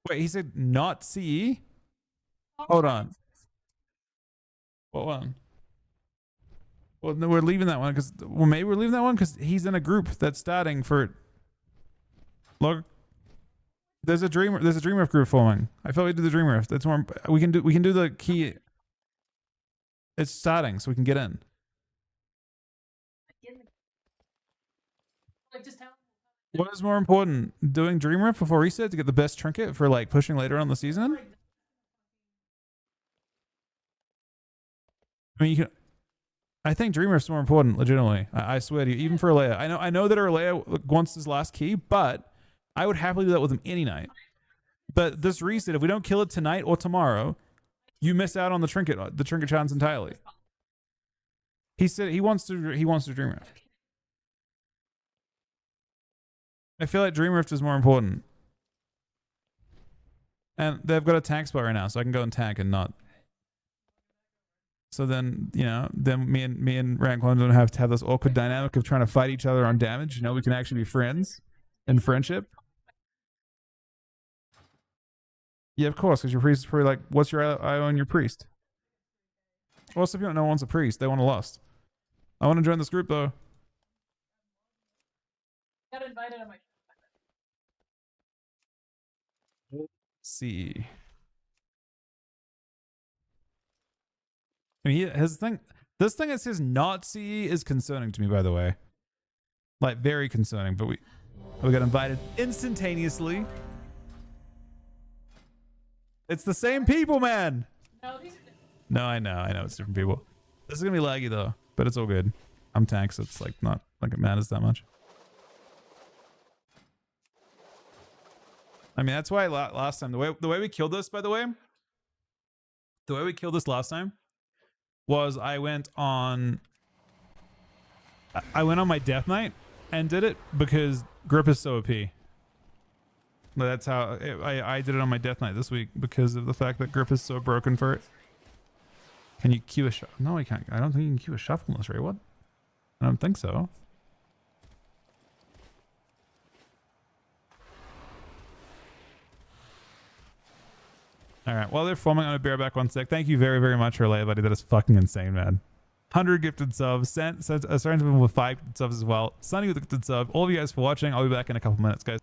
Wait, he said not CE? Hold on. What one? Well, no, we're leaving that one because... Well, maybe we're leaving that one because he's in a group that's starting for... Look. There's a Dream Rift group forming. I felt we do the Dream Rift. That's more... We can do the key... It's starting, so we can get in. Like just how What is more important, doing Dream Rift before reset to get the best trinket for like pushing later on the season? I mean, you can. I think Dream Rift's more important, legitimately. I swear to you, even for Alea. I know that Alea wants his last key, but I would happily do that with him any night. But this reset, if we don't kill it tonight or tomorrow, you miss out on the trinket chance entirely. He said he wants to Dream Rift. I feel like Dream Rift is more important. And they've got a tank spot right now, so I can go and tank and not. So then, you know, then me and Rank 1 don't have to have this awkward dynamic of trying to fight each other on damage. You know, we can actually be friends in friendship. Yeah, of course, because your priest is probably like, what's your IO on your priest? Well, some people no one's a priest. They want a lust. I want to join this group, though. got invited on my... See. I mean, this thing that says not CE is concerning to me, by the way. Like, very concerning, but we got invited instantaneously. It's the same people, man. No, these are different. No, I know it's different people. This is gonna be laggy though, but it's all good. I'm tank, so it's like not like it matters that much. I mean, that's why last time, the way we killed this, by the way, the way we killed this last time was I went on my death knight and did it because grip is so OP. But that's how I did it on my death knight this week because of the fact that grip is so broken for it. Can you queue a shuffle? No, I can't. I don't think you can queue a shuffle in this, right? What? I don't think so. All right. Well, they're forming on a bareback 1 sec. Thank you very, very much for buddy. That is fucking insane, man. 100 gifted subs. Sent starting with 5 subs as well. Sunny with a gifted sub. All of you guys for watching. I'll be back in a couple minutes, guys.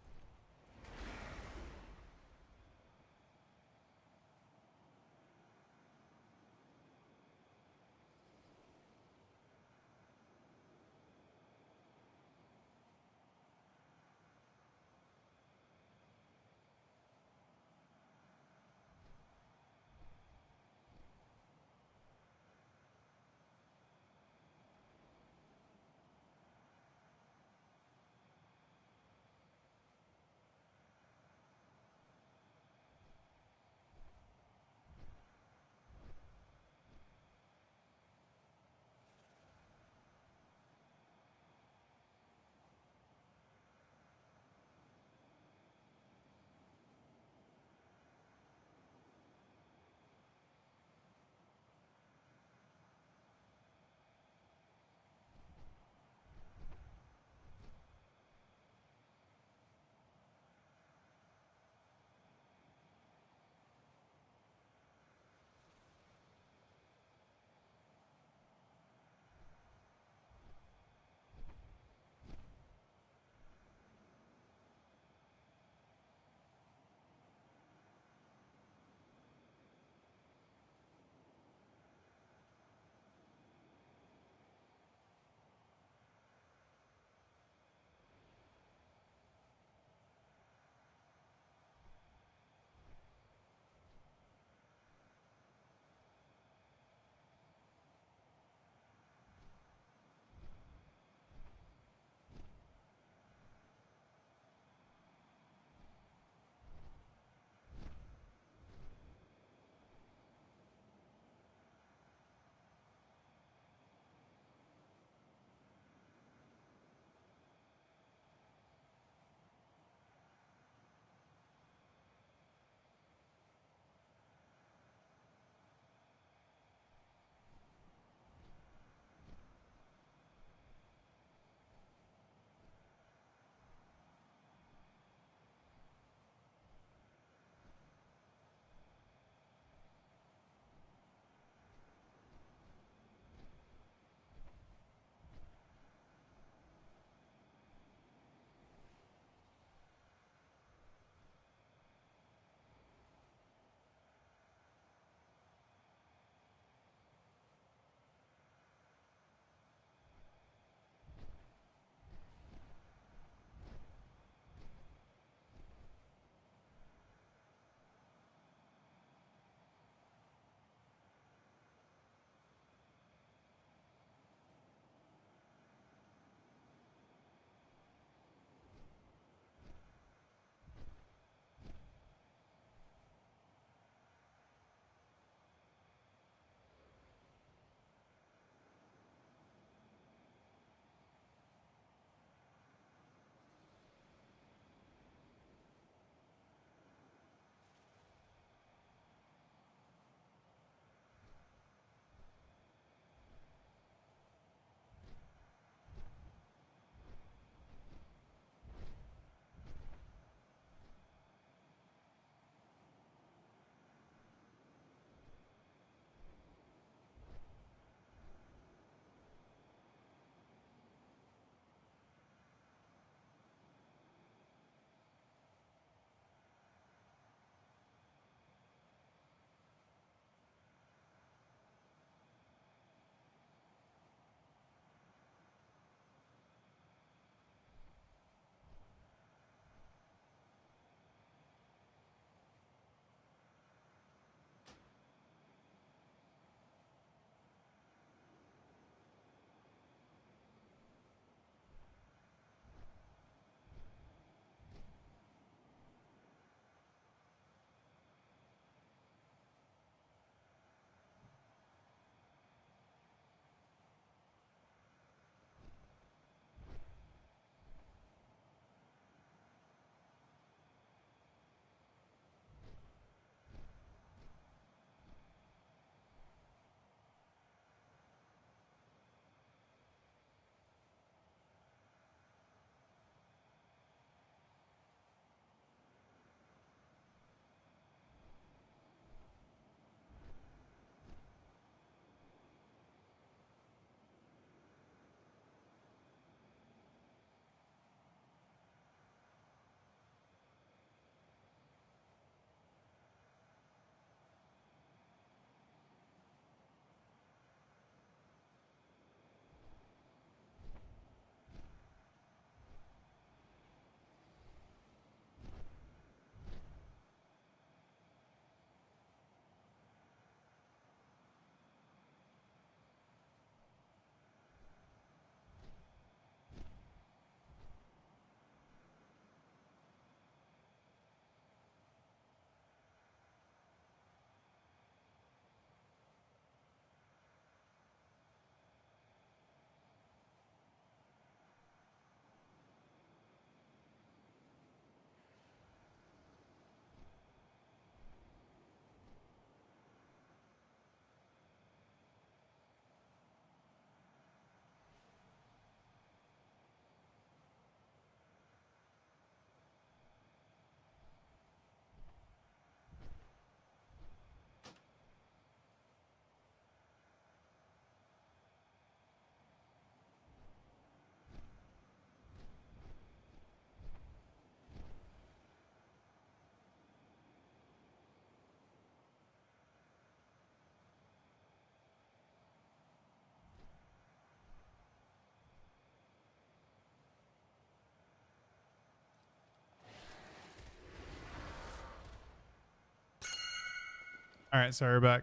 All right, sorry, we're back.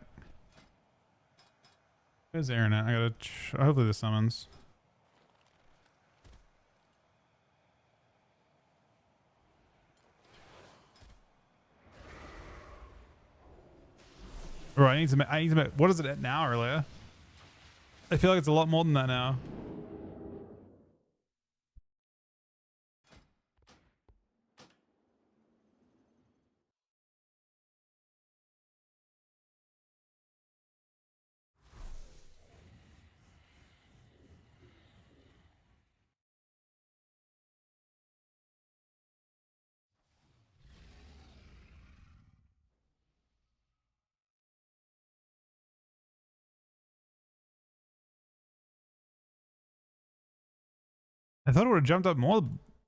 Where's Aaron at? I gotta. Hopefully this summons. Bro, I need to. What is it at now, earlier? I feel like it's a lot more than that now. I thought it would have jumped up more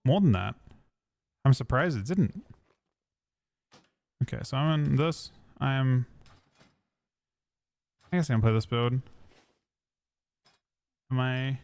than that. I'm surprised it didn't. Okay, so I'm in this. I guess I can play this build. Am I?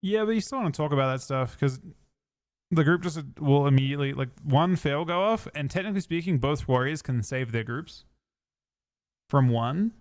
Yeah, but you still want to talk about that stuff because the group just will immediately, like, one fail go off, and technically speaking, both warriors can save their groups from one.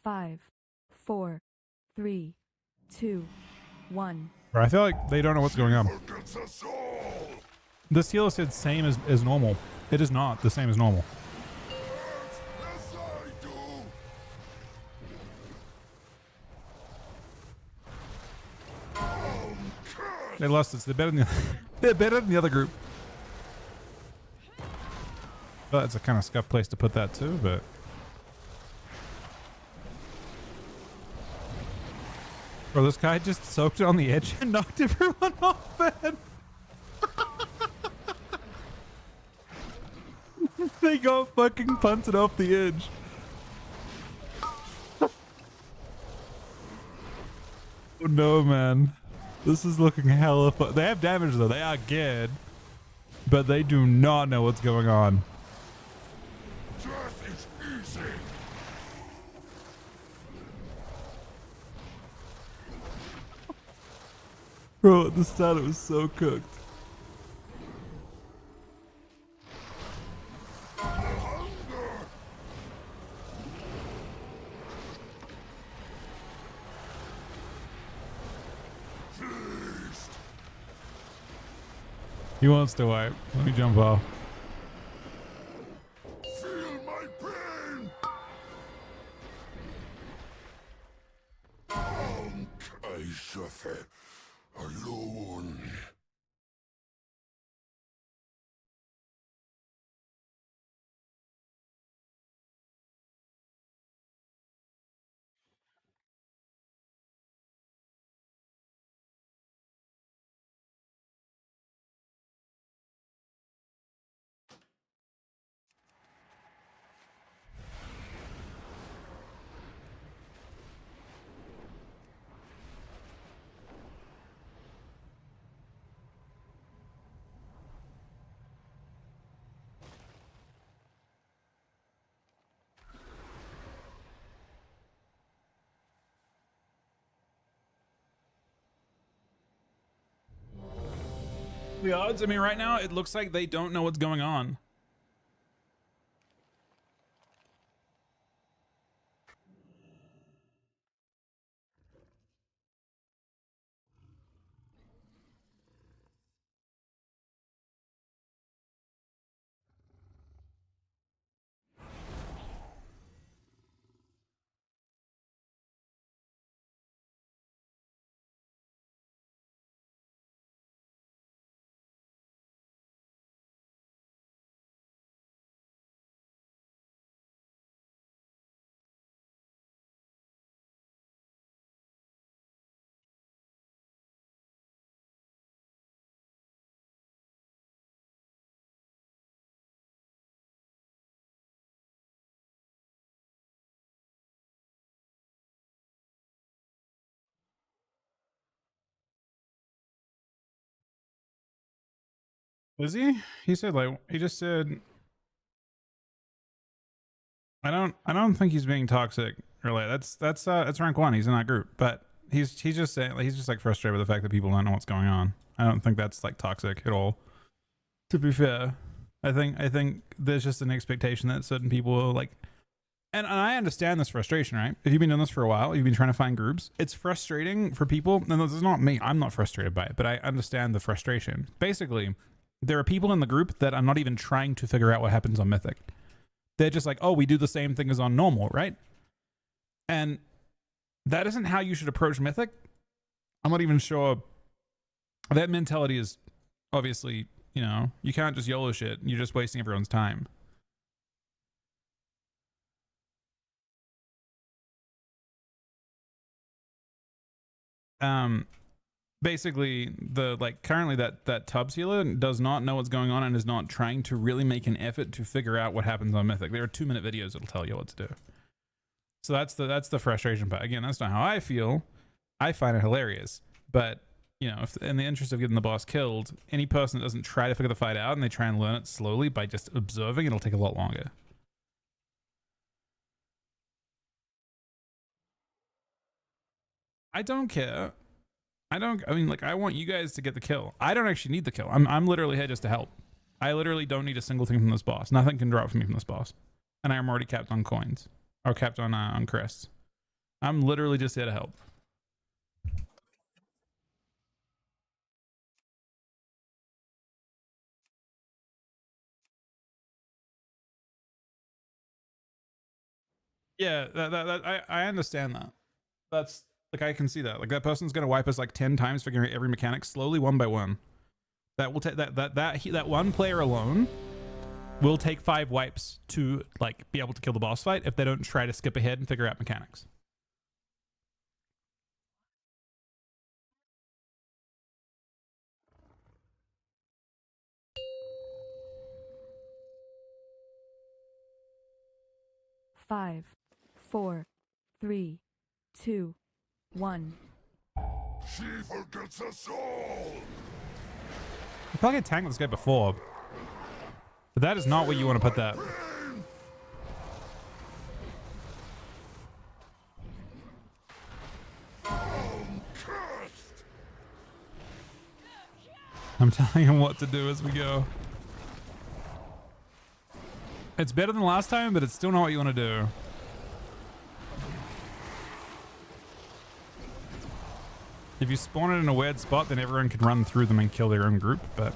5, 4, 3, 2, 1. Bro, I feel like they don't know what's going on. This heal said same as normal. It is not the same as normal. They lost us. They're better than they're better than the other group. Well, that's a kind of scuff place to put that too, but bro, this guy just soaked it on the edge and knocked everyone off, man. They got fucking punted off the edge. Oh no, man. This is looking hella fun. They have damage though. They are good. But they do not know what's going on. Death is easy. Bro, at the start it was so cooked. He wants to wipe. Let me jump off. Feel my pain. I suffer alone. The odds, I mean, right now it looks like they don't know what's going on. Is he? He said like he just said I don't think he's being toxic really. That's rank 1. He's in that group. But he's just saying like, he's just like frustrated with the fact that people don't know what's going on. I don't think that's like toxic at all. To be fair. I think there's just an expectation that certain people will like and I understand this frustration, right? If you've been doing this for a while, you've been trying to find groups, it's frustrating for people. And this is not me. I'm not frustrated by it, but I understand the frustration. Basically, there are people in the group that are not even trying to figure out what happens on Mythic. They're just like, oh, we do the same thing as on normal, right? And that isn't how you should approach Mythic. I'm not even sure. That mentality is obviously, you know, you can't just YOLO shit. You're just wasting everyone's time. Basically the like currently that Tubbs healer does not know what's going on and is not trying to really make an effort to figure out what happens on Mythic. There are 2-minute videos that'll tell you what to do. So that's the frustration part. Again, that's not how I feel. I find it hilarious. But you know, if in the interest of getting the boss killed, any person that doesn't try to figure the fight out and they try and learn it slowly by just observing, it'll take a lot longer. I don't care. I mean, like, I want you guys to get the kill. I don't actually need the kill. I'm literally here just to help. I literally don't need a single thing from this boss. Nothing can drop from me from this boss. And I'm already capped on coins. Or capped on crests. I'm literally just here to help. Yeah, I understand that. That's like, I can see that. Like, that person's gonna wipe us like 10 times, figuring out every mechanic slowly, one by one. That will take that one player alone will take 5 wipes to like be able to kill the boss fight if they don't try to skip ahead and figure out mechanics. Five, 4, 3, 2, 1. She forgets us all. I probably tanked this guy before, but that is not where you want to put that. I'm telling him what to do as we go. It's better than last time, but it's still not what you want to do. If you spawn it in a weird spot, then everyone can run through them and kill their own group, but...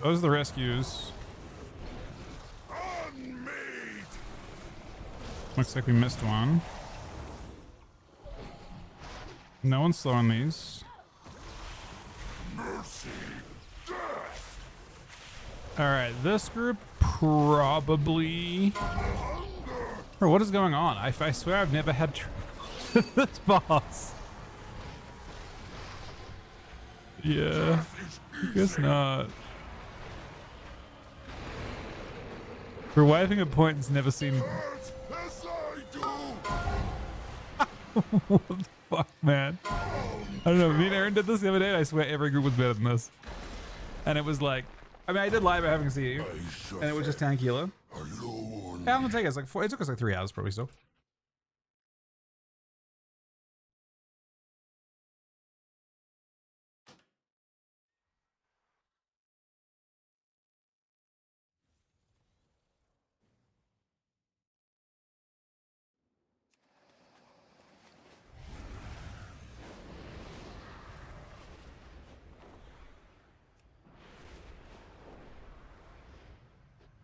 Those are the rescues. Looks like we missed one. No one's slowing these. Alright, this group probably... Bro, what is going on? I swear I've never had this boss. Yeah, I guess not. For wiping a point, it's never seen... What the fuck, man? I don't know. Me and Aaron did this the other day, and I swear every group was better than this. And it was like, I mean, I did lie about having CU, and it was just tank healer. Yeah, I'm gonna take us like 4. It took us like 3 hours, probably still.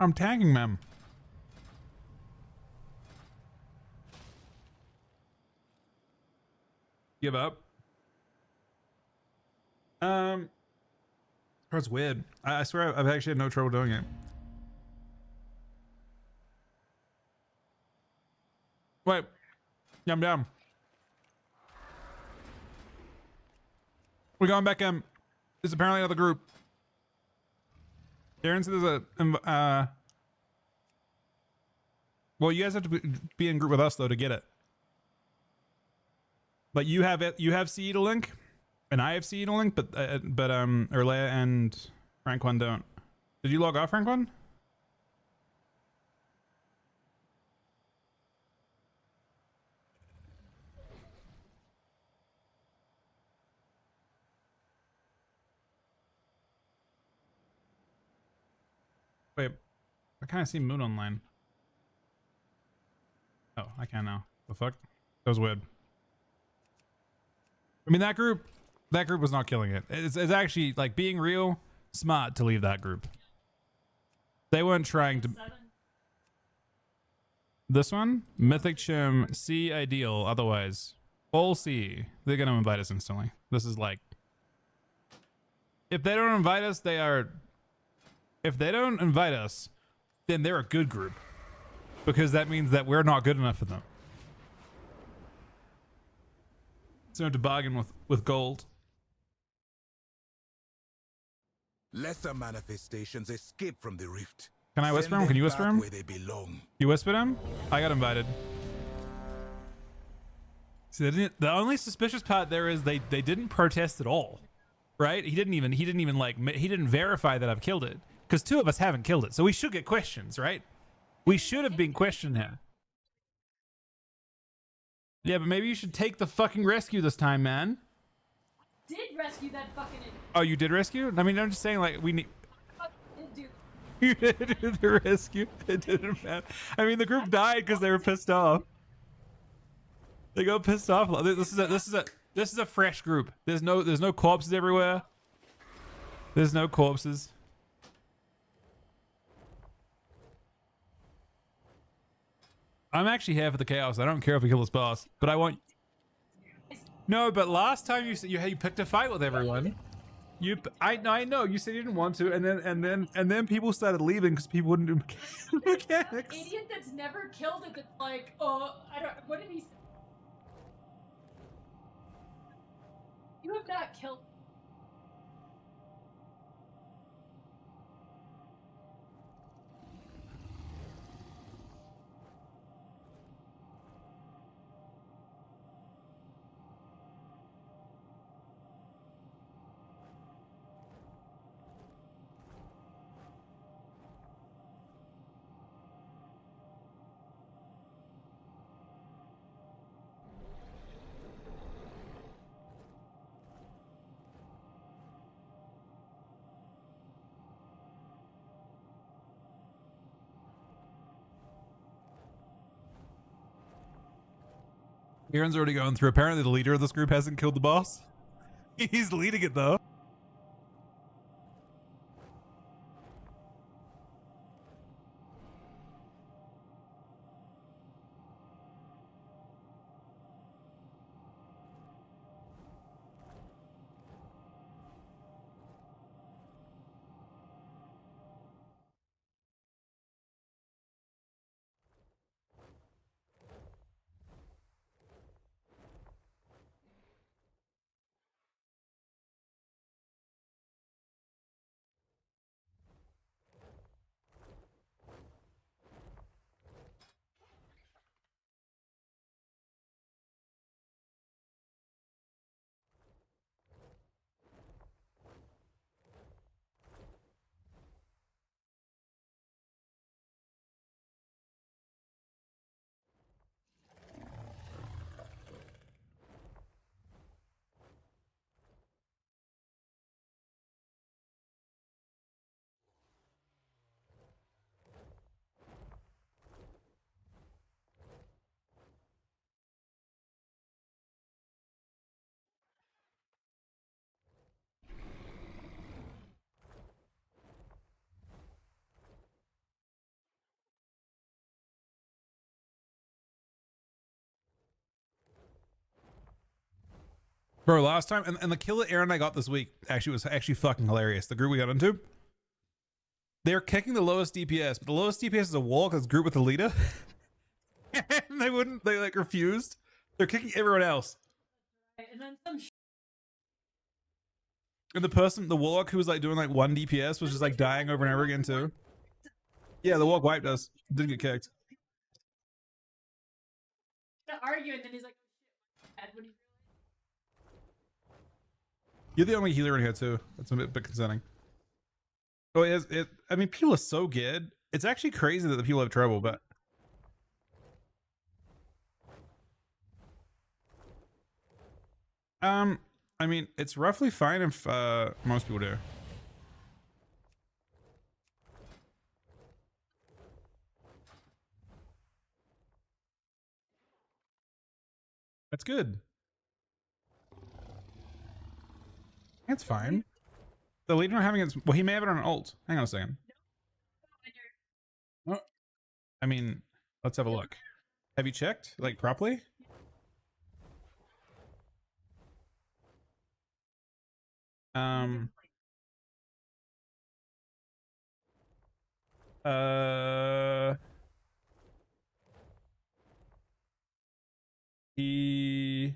I'm tagging them. Give up. That's weird. I swear I've actually had no trouble doing it. Wait. Yum yum. We're going back in. There's apparently another group. Aaron said there's a well, you guys have to be in group with us though to get it. But you have it. You have CE to link, and I have CE to link. But Erlea and Franquan don't. Did you log off, Franquan? Wait, I kind of see Moon online. Oh, I can now. The fuck? That was weird. I mean, that group was not killing it. It's actually, like, being real, smart to leave that group. They weren't trying to... This one? Mythic Chim, C ideal, otherwise. All C. They're gonna invite us instantly. This is like... If they don't invite us, they are... If they don't invite us, then they're a good group. Because that means that we're not good enough for them. So to bargain with gold. Lesser manifestations escape from the rift. Can I whisper him? Can you whisper him? Where they belong. You whispered him? I got invited. See, the only suspicious part there is they didn't protest at all, right? He didn't even verify that I've killed it, because 2 of us haven't killed it, so we should get questions, right? We should have been questioned here. Yeah, but maybe you should take the fucking rescue this time, man. did rescue that fucking idiot. Oh, you did rescue? I mean, I'm just saying, like, we need. I did do. You did do the rescue. It didn't matter. I mean, the group died because they were pissed off. They got pissed off. This is a fresh group. There's no corpses everywhere. There's no corpses. I'm actually here for the chaos. I don't care if we kill this boss, but I want. No, but last time you said you picked a fight with everyone. I know you said you didn't want to, and then people started leaving because people wouldn't do mechanics. Idiot that's never killed it. That's like, oh, I don't. What did he say? You have not killed. Aaron's already going through. Apparently, the leader of this group hasn't killed the boss. He's leading it though. Bro, last time, and the kill that Aaron and I got this week actually was actually fucking hilarious. The group we got into, they're kicking the lowest DPS, but the lowest DPS is a wall because group with the leader. And they like refused. They're kicking everyone else. And then some. And the warlock who was like doing like 1 DPS was just like dying over and over again too. Yeah, the warlock wiped us. Didn't get kicked. To argue, and then he's like, oh, shit, what do you You're the only healer in here too. That's a bit concerning. Oh, I mean, people are so good. It's actually crazy that the people have trouble, but I mean, it's roughly fine if most people do. That's good. That's fine. The leader not having it. Well, he may have it on an ult. Hang on a second. Oh, I mean, let's have a look. Have you checked like properly? He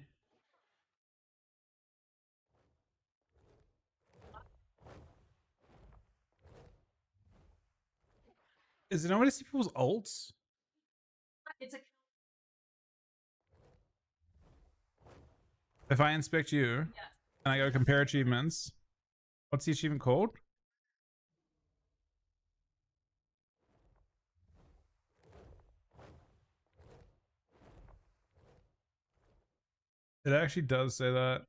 is it nobody see people's ults? It's a. If I inspect you Yeah. and I go compare achievements, what's the achievement called? It actually does say that.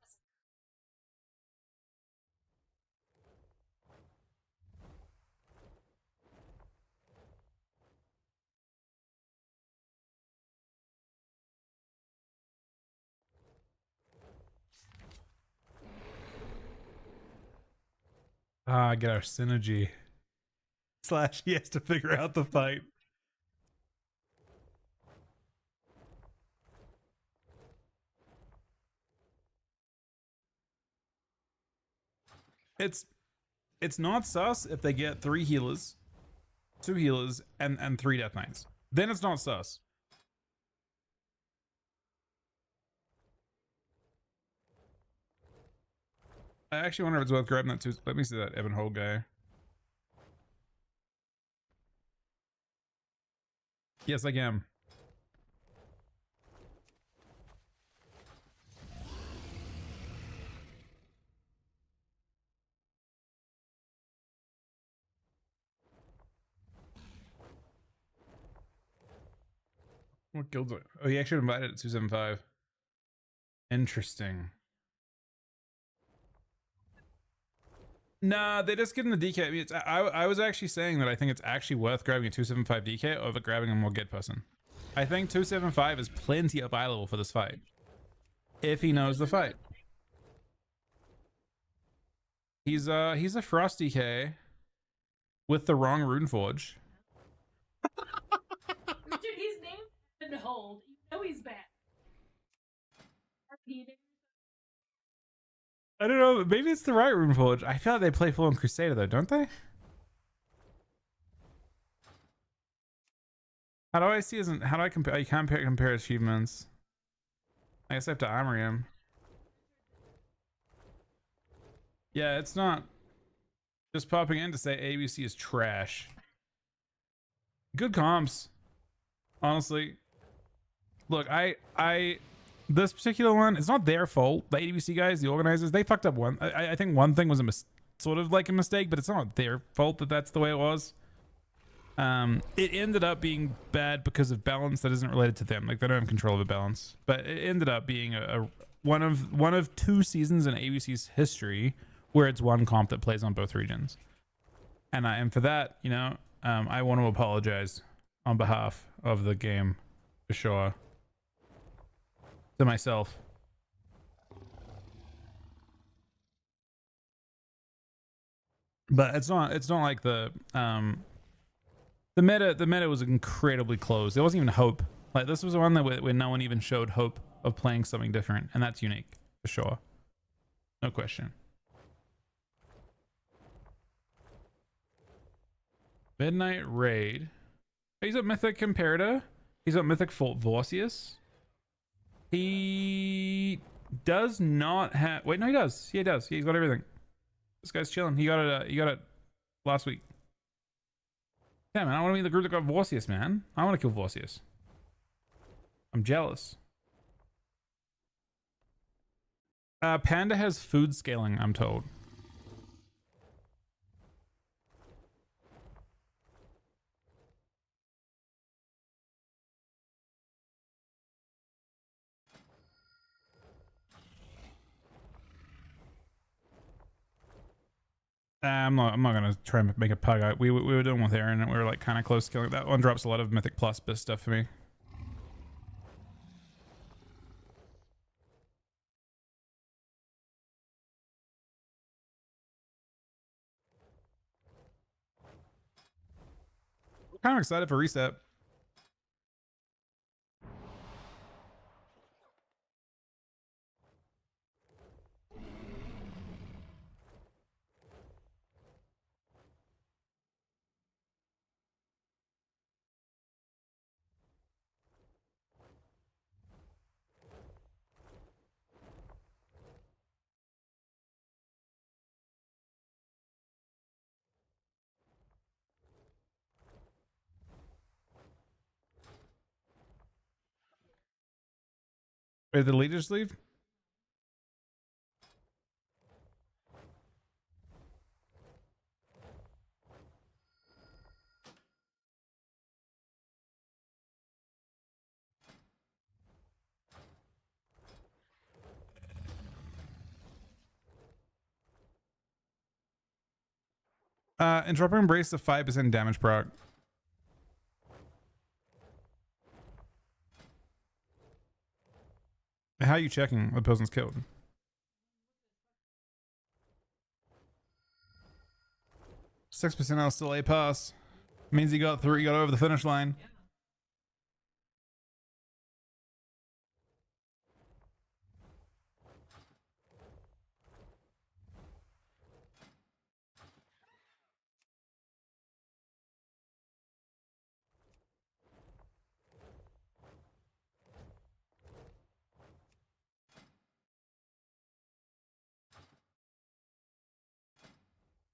Get our synergy. / he has to figure out the fight. It's not sus if they get 3 healers, 2 healers, and 3 Death Knights. Then it's not sus. I actually wonder if it's worth grabbing that too. Let me see that Evan Hold guy. Yes, I can. What guilds are... Oh, he actually invited at 275. Interesting. Nah, they just give him the DK. I mean, I was actually saying that I think it's actually worth grabbing a 275 DK over grabbing a more good person. I think 275 is plenty available for this fight. If he knows the fight. He's a Frost DK with the wrong Runeforge. Dude, he's named and hold. You know he's bad. I don't know. Maybe it's the right Runeforge. I feel like they play full on Crusader though, don't they? How do I see his? How do I compare? You can't compare achievements. I guess I have to armor him. Yeah, it's not just popping in to say ABC is trash. Good comps, honestly. Look, this particular one, it's not their fault. The ABC guys, the organizers, they fucked up one. I think one thing was sort of like a mistake, but it's not their fault that that's the way it was. It ended up being bad because of balance that isn't related to them. Like they don't have control of a balance, but it ended up being one of 2 seasons in ABC's history where it's one comp that plays on both regions. And for that, you know, I want to apologize on behalf of the game for sure. To myself. But it's not like the meta was incredibly close. There wasn't even hope. Like this was the one that where no one even showed hope of playing something different, and that's unique for sure. No question. Midnight Raid. He's a Mythic Comparator. He's a Mythic Vorcius. He does not have... Wait, no, he does. Yeah, he does. He's got everything. This guy's chilling. He got it last week. Yeah, man, I want to be the group that got Vorcius, man. I want to kill Vorcius. I'm jealous. Panda has food scaling, I'm told. I'm not gonna try and make a pug. We were doing with Aaron and we were like kind of close to killing. That one drops a lot of Mythic Plus stuff for me. I'm kind of excited for reset. Did the leaders leave? Entropic Embrace the 5% damage proc. How are you checking the person's killed? 6% are still A pass. Means he got through. He got over the finish line.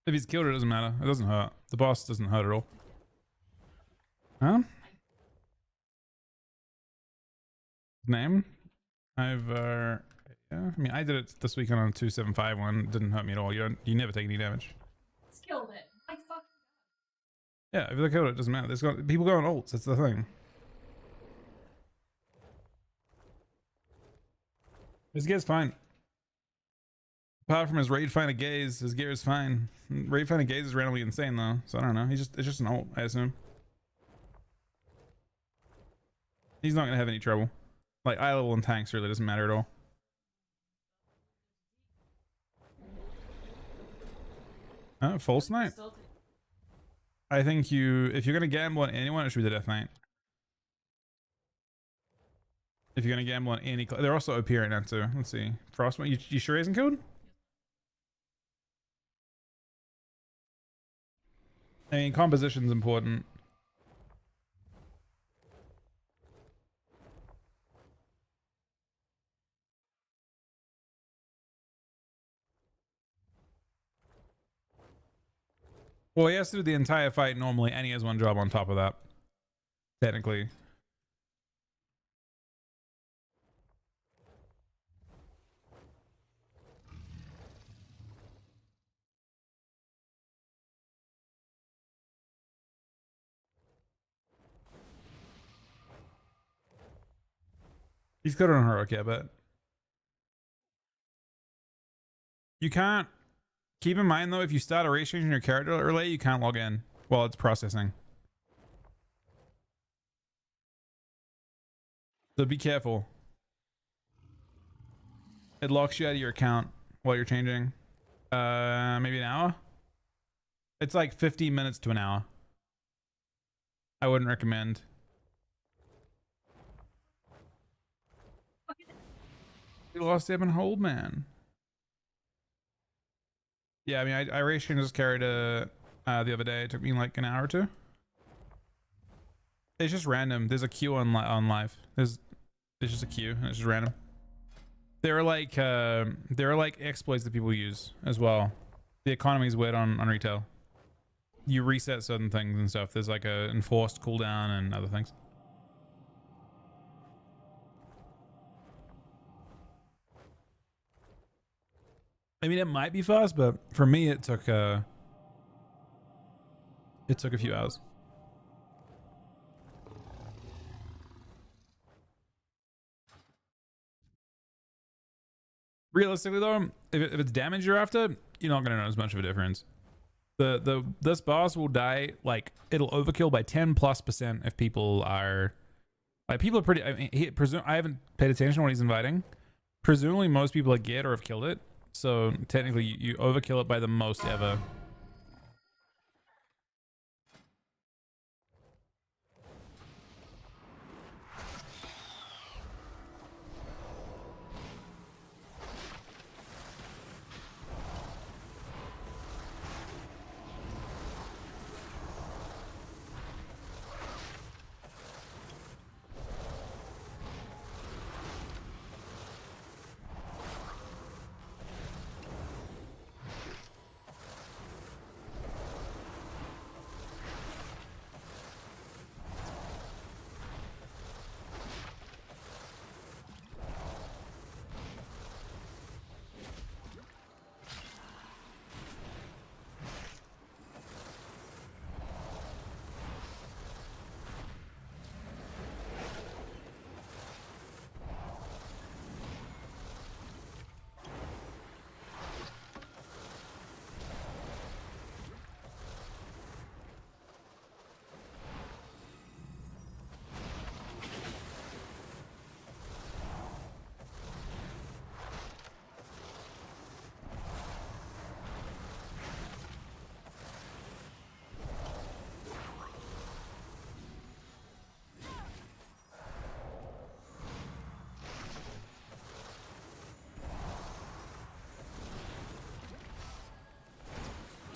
If he's killed, it doesn't matter. It doesn't hurt. The boss doesn't hurt at all. Huh? Name? Yeah, I mean, I did it this weekend on 275 one. Didn't hurt me at all. You never take any damage. It's killed it. My fuck. Yeah, if they killed it, doesn't matter. There's got people go on ults. That's the thing. His gear's fine. Apart from his Raid Finder Gaze, his gear is fine. Raid Finder Gaze is randomly insane though, so I don't know. It's just an ult, I assume. He's not gonna have any trouble. Like eye level and tanks really doesn't matter at all. False Knight. I think if you're gonna gamble on anyone, it should be the Death Knight. If you're gonna gamble on any, they're also OP right now too. Let's see. Frostbite. You sure he isn't killed? I mean, composition's important. Well, he has to do the entire fight normally, and he has one job on top of that. Technically. He's good on heroic, yeah, but you can't. Keep in mind though, if you start a race change in your character early, you can't log in while it's processing. So be careful. It locks you out of your account while you're changing. Maybe an hour. It's like 15 minutes to an hour. I wouldn't recommend. We lost Ebon Hold, man. Yeah, I mean, I race changed character the other day. It took me like an hour or two. It's just random. There's a queue on live. There's just a queue and it's just random. There are like exploits that people use as well. The economy is weird on retail. You reset certain things and stuff. There's like a enforced cooldown and other things. I mean, it might be fast, but for me, it took a few hours. Realistically, though, if it's damage you're after, you're not gonna notice much of a difference. This boss will die, like it'll overkill by 10+% if people are pretty. I mean, I haven't paid attention to what he's inviting. Presumably, most people are geared or have killed it. So technically you overkill it by the most ever.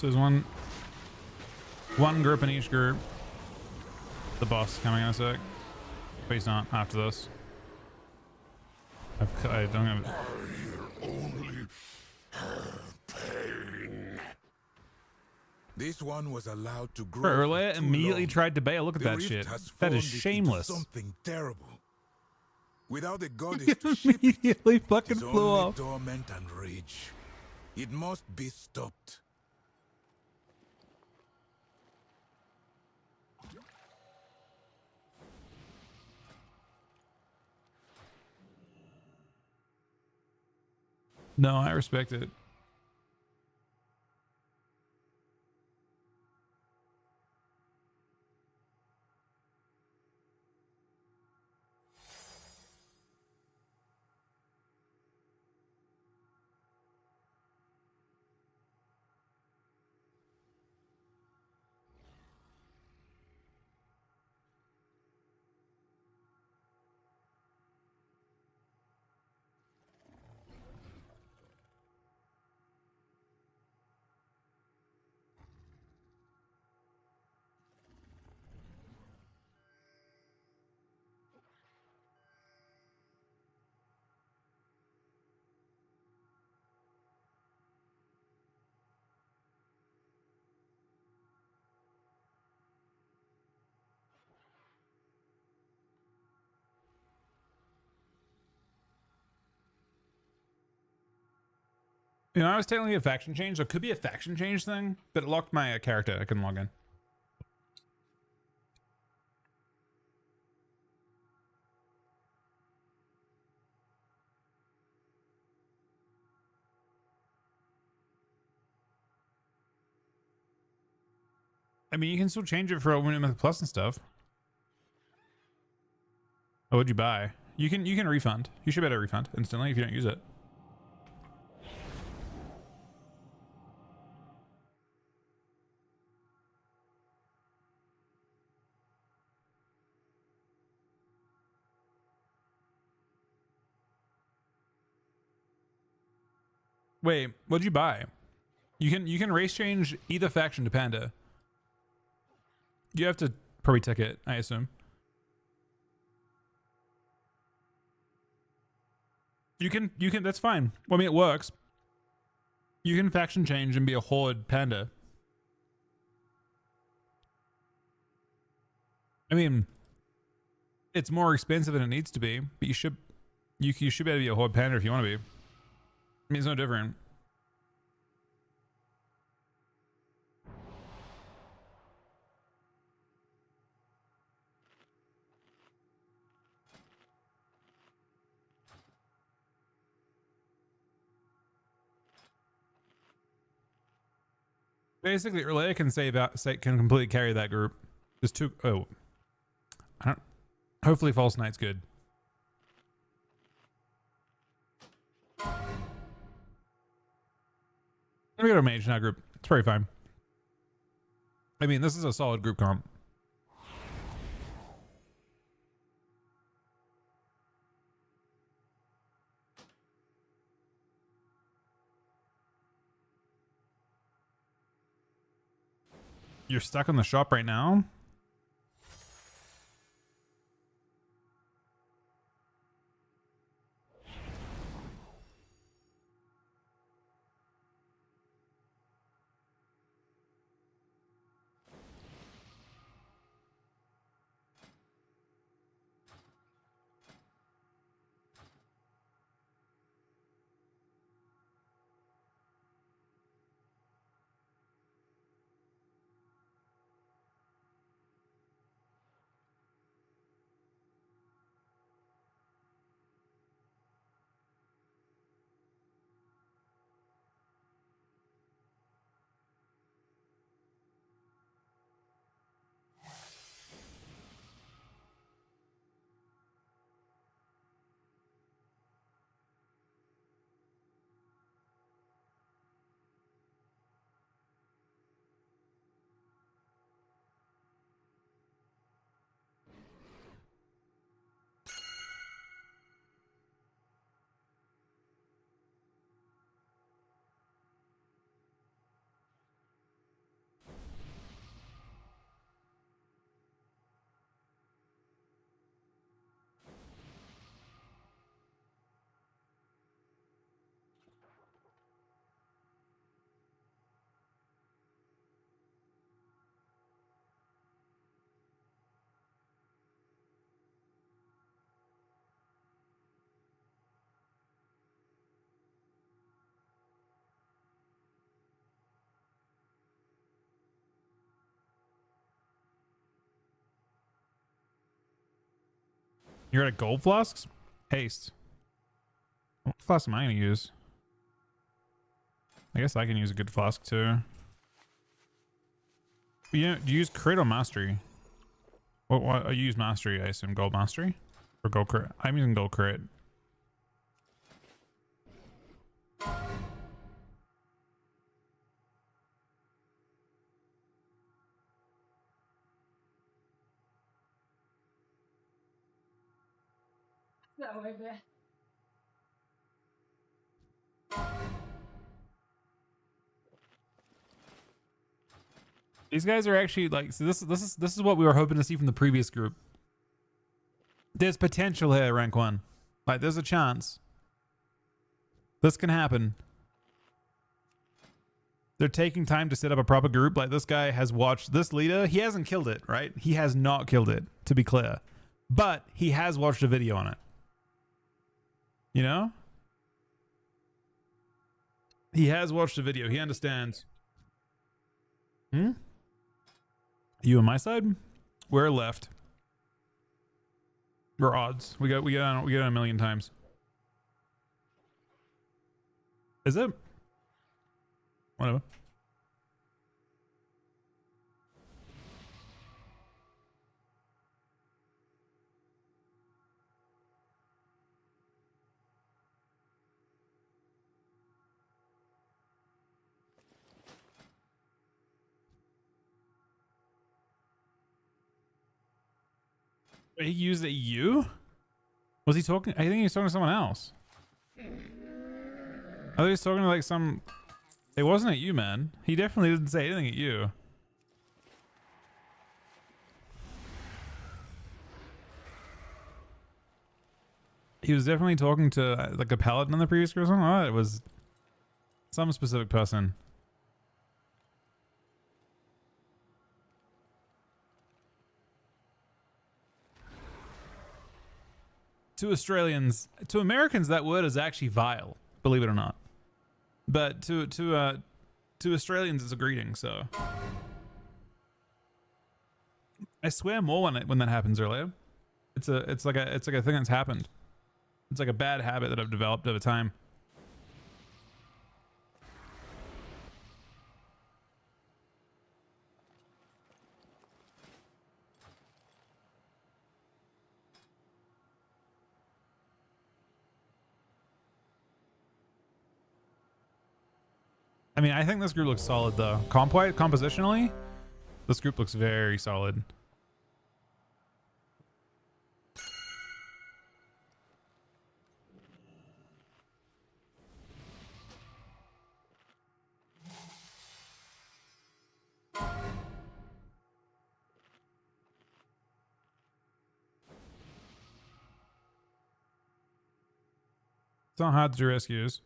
So there's one group in each group. The boss is coming in a sec. But he's not after this. I don't have Only pain. This one was allowed to grow. Bro, for Urlea too immediately long. tried to bail. Look at The that rift shit. has That is formed it into shameless. Something terrible. Without a goddess to ship it, Immediately fucking it's flew only off. torment and rage. It must be stopped. No, I respect it. You know, I was technically a faction change, so it could be a faction change thing, but it locked my character. I couldn't log in. I mean, you can still change it for Mythic Plus and stuff. Oh, what'd you buy? You can refund. You should be able to refund instantly if you don't use it. Wait, what'd you buy? You can race change either faction to Panda. You have to probably ticket, I assume. You can that's fine. Well, I mean, it works. You can faction change and be a Horde Panda. I mean, it's more expensive than it needs to be, but you should be able to be a Horde Panda if you want to be. I mean, it's no different. Basically, Urlea can can completely carry that group. There's two. Oh, I don't. Hopefully, False Knight's good. I'm gonna go to Mage in that group. It's pretty fine. I mean, this is a solid group comp. You're stuck in the shop right now? You're at a gold flasks? Haste. What flask am I gonna use? I guess I can use a good flask too. You know, do you use crit or mastery? What you use mastery, I assume. Gold mastery? Or gold crit? I'm using gold crit. That way, man. These guys are actually like, so this is what we were hoping to see from the previous group. There's potential here, rank 1. Like, there's a chance. This can happen. They're taking time to set up a proper group. Like, this guy has watched this leader. He hasn't killed it, right? He has not killed it, to be clear. But he has watched a video on it. You know? He has watched a video. He understands. You on my side? We're left. We're odds. We got a million times. Is it? Whatever. He used it you? Was he talking? I think he was talking to someone else. I thought he was talking to like some... It wasn't at you, man. He definitely didn't say anything at you. He was definitely talking to like a paladin on the previous group or something. Oh, it was some specific person. To Australians, to Americans, that word is actually vile, believe it or not. But to Australians, it's a greeting. So I swear more when that happens earlier. It's like a thing that's happened. It's like a bad habit that I've developed over time. I mean, I think this group looks solid though. Compositionally, this group looks very solid. It's not hard to do rescues.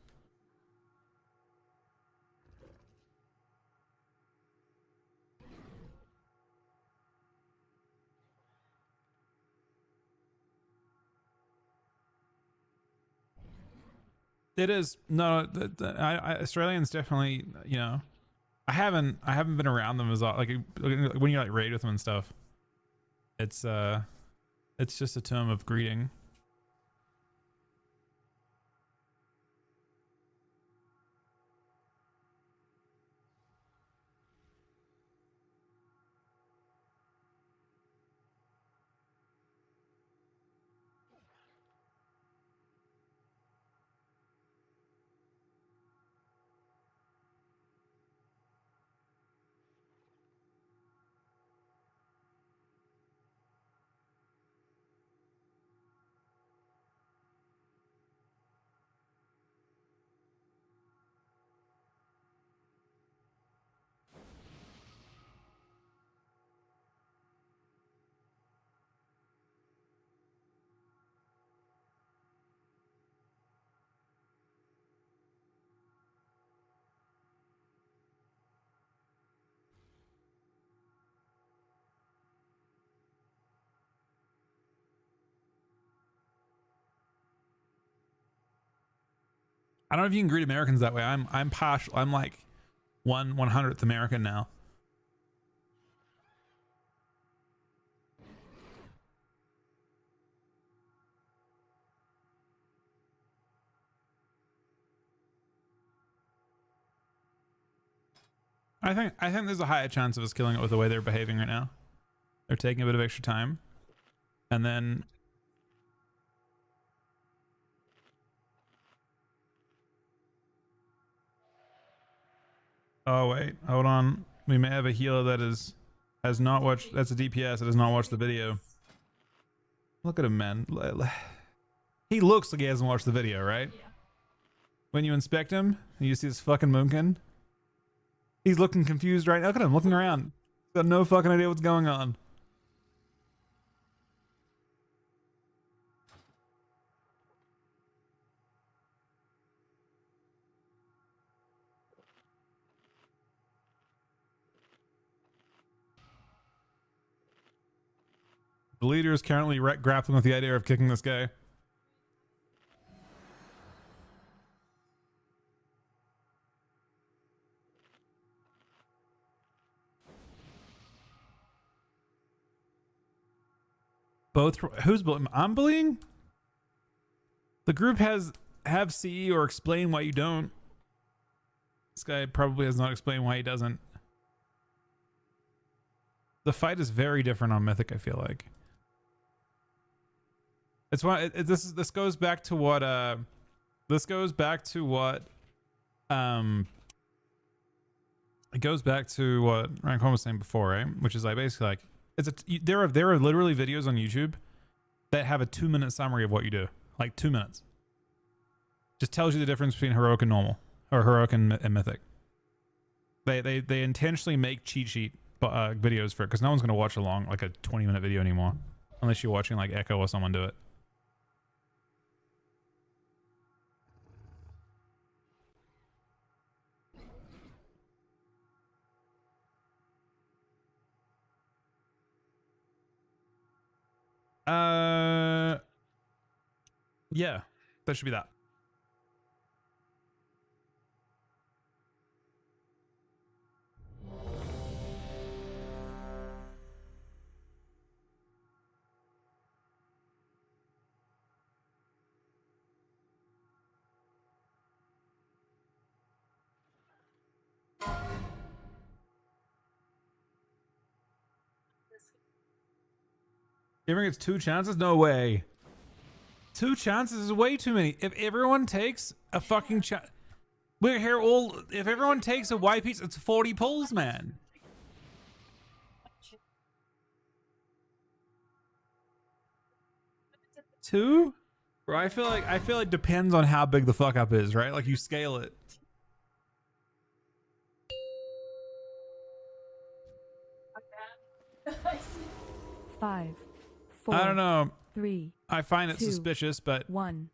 It is Australians definitely, you know, I haven't been around them as like when you like raid with them and stuff. It's just a term of greeting. I don't know if you can greet Americans that way. I'm partial. I'm like 1/100th American now. I think there's a higher chance of us killing it with the way they're behaving right now. They're taking a bit of extra time. And then oh wait, hold on. We may have a healer that has not watched, that's a DPS that has not watched the video. Look at him, man. He looks like he hasn't watched the video, right? Yeah. When you inspect him, and you see this fucking moonkin. He's looking confused right now. Look at him looking around. He's got no fucking idea what's going on. The leader is currently grappling with the idea of kicking this guy. Both. Who's bullying? I'm bullying? The group have CE or explain why you don't. This guy probably has not explained why he doesn't. The fight is very different on Mythic, I feel like. It's why this goes back to what it goes back to what Rank One was saying before, right? Which is like basically like there are literally videos on YouTube that have a 2-minute summary of what you do, like 2 minutes. Just tells you the difference between heroic and normal, or heroic and mythic. They intentionally make cheat sheet videos for it because no one's gonna watch a 20-minute video anymore, unless you're watching like Echo or someone do it. Yeah, that should be that. Gamer gets 2 chances? No way. 2 chances is way too many. If everyone takes a fucking chance, we're here all. If everyone takes a white piece, it's 40 pulls, man. Two? Bro, I feel like depends on how big the fuck up is, right? Like you scale it. Five, four, I don't know. 3. I find it 2, suspicious, but 1.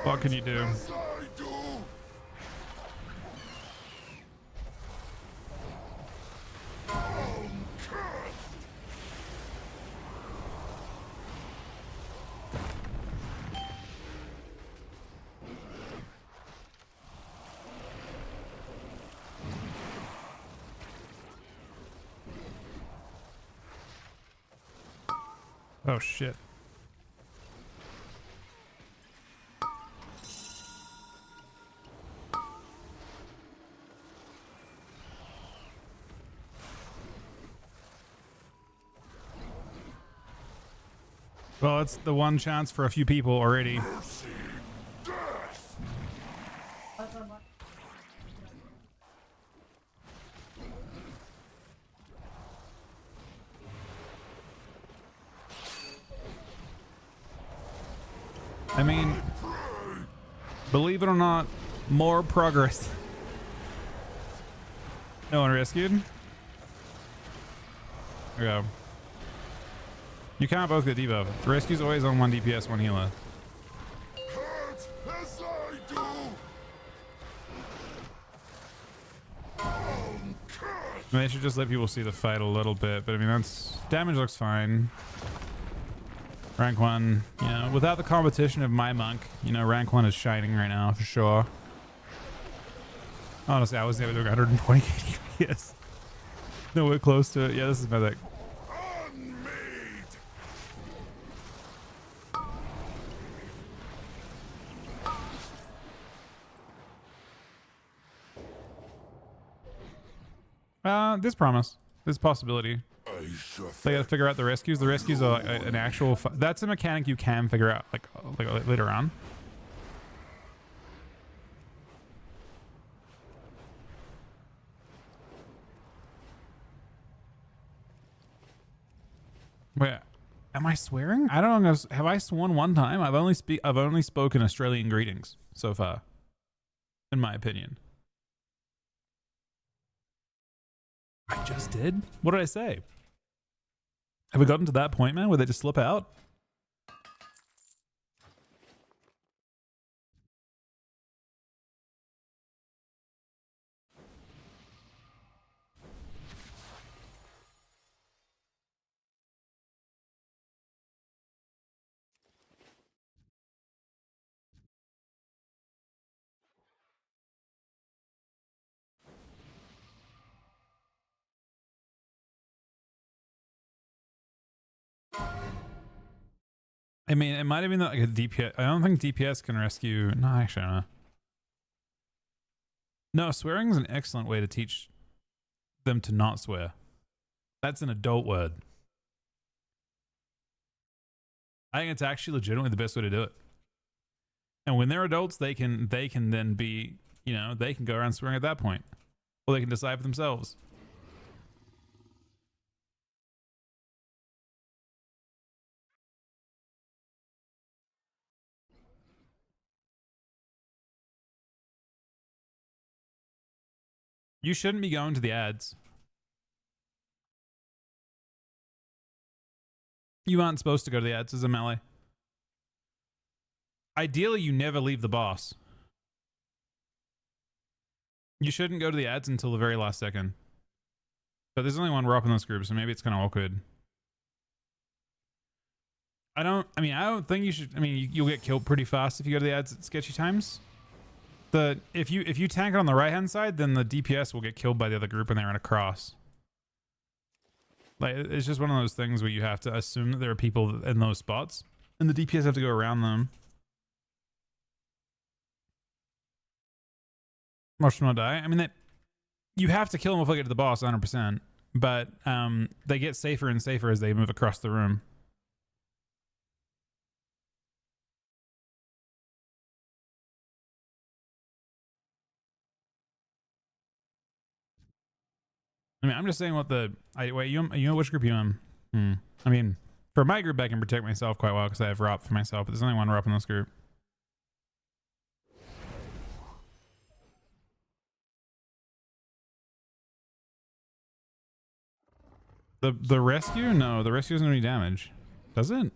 What can you do? Oh shit. Well, it's the one chance for a few people already. I mean, believe it or not, more progress. No one rescued? There we go. You can't both get debuff. The rescue's always on 1 DPS, 1 healer. They should just let people see the fight a little bit, but I mean, that's damage looks fine. Rank 1, you know, without the competition of my monk, you know, rank 1 is shining right now for sure. Honestly, I was able to do 120 DPS. Nowhere close to it. Yeah, this is mythic. There's promise. There's possibility. They gotta figure out the rescues. The rescues are like an actual. That's a mechanic you can figure out like later on. Wait, am I swearing? I don't know. Have I sworn one time? I've only spoken Australian greetings so far, in my opinion. I just did. What did I say? Have we gotten to that point, man, where they just slip out? I mean, it might have been like a DPS. I don't think DPS can rescue. No, actually, I don't know. No, swearing is an excellent way to teach them to not swear. That's an adult word. I think it's actually legitimately the best way to do it. And when they're adults, they can then be, you know, they can go around swearing at that point, or they can decide for themselves. You shouldn't be going to the ads. You aren't supposed to go to the ads as a melee. Ideally, you never leave the boss. You shouldn't go to the ads until the very last second. But there's only one ROP in this group, so maybe it's kind of awkward. I don't think you should. I mean, you'll get killed pretty fast if you go to the ads at sketchy times. If you tank it on the right hand side, then the DPS will get killed by the other group when they run across. Like, it's just one of those things where you have to assume that there are people in those spots, and the DPS have to go around them. Watch them not die. I mean, you have to kill them before they get to the boss 100%, but they get safer and safer as they move across the room. I mean, I'm just saying what wait, you know which group you in? I mean, for my group, I can protect myself quite well because I have ROP for myself, but there's only one ROP in this group. The rescue? No, the rescue doesn't do any damage. Does it?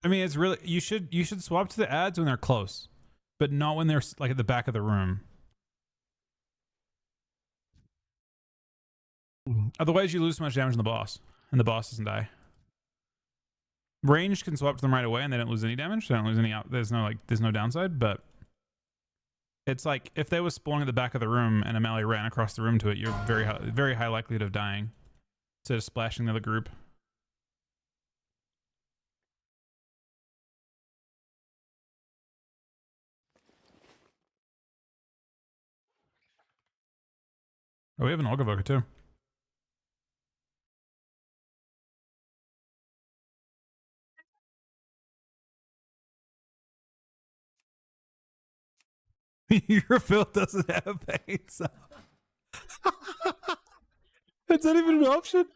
I mean, it's really, you should swap to the ads when they're close, but not when they're like at the back of the room. Otherwise, you lose so much damage on the boss, and the boss doesn't die. Ranged can swap to them right away, and they don't lose any damage. They don't lose any there's no downside, but it's like if they were spawning at the back of the room and a melee ran across the room to it, you're very high likelihood of dying instead of splashing the other group. Oh, we have an Ogavoka too. Your build doesn't have paints. Is that even an option?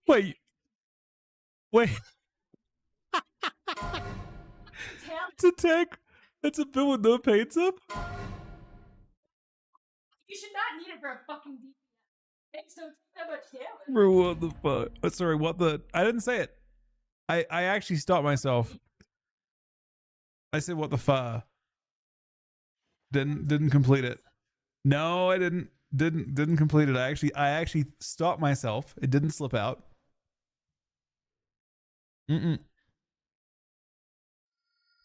Wait. It's a tank. It's a build with no paints up. You should not need it for a fucking DPS. Makes so much damage. Bro, what the fuck? Oh, sorry, what the? I didn't say it. I actually stopped myself. I said what the fuck. Didn't complete it. No, I didn't complete it. I actually stopped myself. It didn't slip out.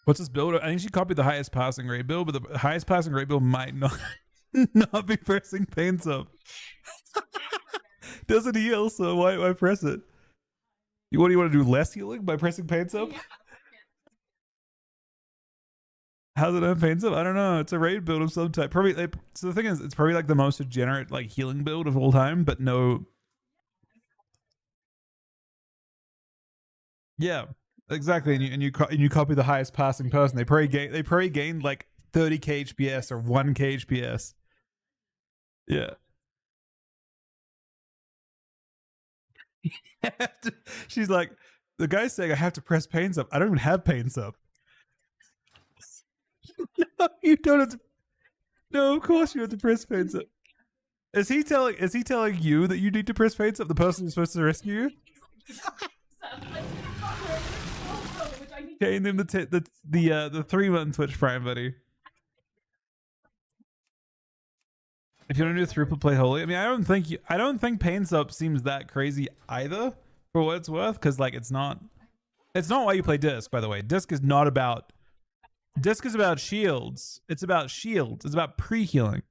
What's this build? I think she copied the highest passing rate build, but the highest passing rate build might not be pressing paints up. Doesn't heal, so why press it? What do you want to do? Less healing by pressing paints up? How's it pains up? I don't know. It's a raid build of some type. Probably. So the thing is, it's probably like the most degenerate like healing build of all time, but no. Yeah, exactly. And you copy the highest passing person. They probably gained like 30k HPS or 1k HPS. Yeah. She's like, the guy's saying I have to press pains up. I don't even have pains up. No, you don't have to. No, of course you have to press pains up. Is he telling you that you need to press pains up? The person who's supposed to rescue you? Gain them the 3-month Twitch Prime, buddy. If you want to do throughput play holy, I mean, I don't think pains up seems that crazy either, for what it's worth, because like it's not why you play disc, by the way. Disc is about shields. It's about shields. It's about pre-healing.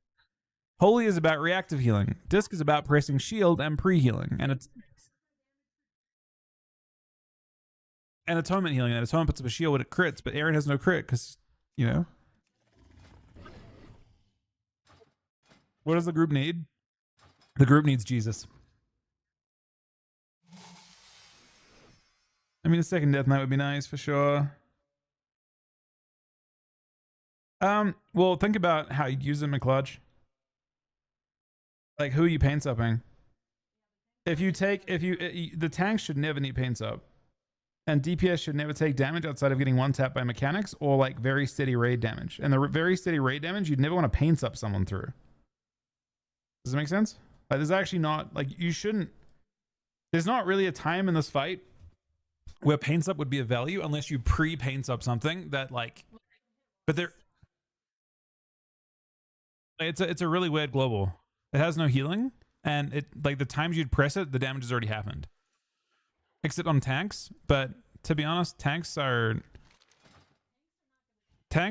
Holy is about reactive healing. Disc is about pressing shield and pre-healing, and atonement healing. And atonement puts up a shield when it crits, but Aaron has no crit because, you know. What does the group need? The group needs Jesus. I mean, a second Death Knight would be nice for sure. Well, think about how you'd use them in clutch. Like, who are you paint supping? The tanks should never need paint up. And DPS should never take damage outside of getting one tap by mechanics or like very steady raid damage. And the very steady raid damage, you'd never want to paint up someone through. Does it make sense? Like, there's actually not, like, you shouldn't. There's not really a time in this fight where paints up would be of value unless you pre-paints up something that like, but there. It's a really weird global. It has no healing, and it like the times you'd press it, the damage has already happened. Except on tanks, but to be honest, tanks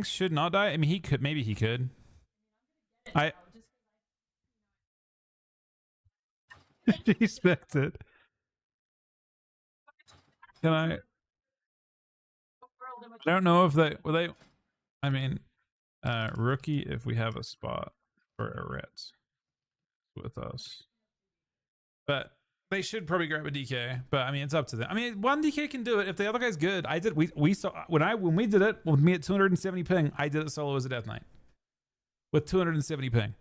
should not die. I mean, maybe he could. I respect it. Can I don't know if they. I mean, rookie, if we have a spot for a Ret with us, but they should probably grab a DK. But I mean, it's up to them. I mean, one DK can do it if the other guy's good. We saw when we did it with me at 270 ping. I did it solo as a Death Knight with 270 ping.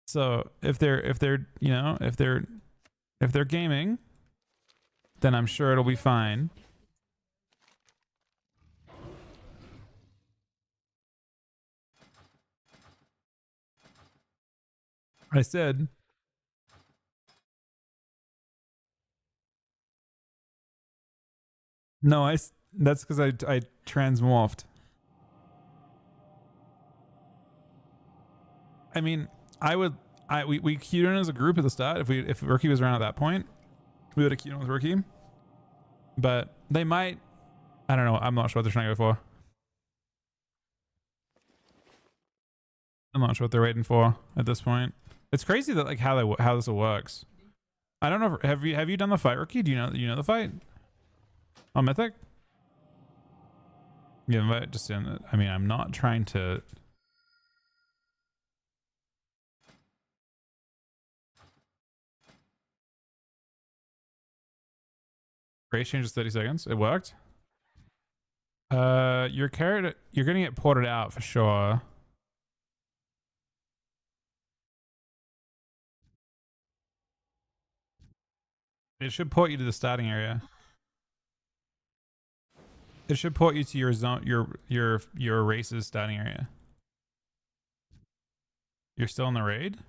So if they're gaming, then I'm sure it'll be fine. I said no. That's because I transmorphed. I mean, we queued in as a group at the start. If Rookie was around at that point, we would have queued in with Rookie. But they might. I don't know. I'm not sure what they're trying to go for. I'm not sure what they're waiting for at this point. It's crazy that like how this works. I don't know. Have you done the fight, Rookie? Do you know the fight? On Mythic? Yeah, but just in it. I mean, I'm not trying to. Race changes 30 seconds. It worked. Your carrot, you're gonna get ported out for sure. It should port you to the starting area. It should port you to your zone, your race's starting area. You're still in the raid?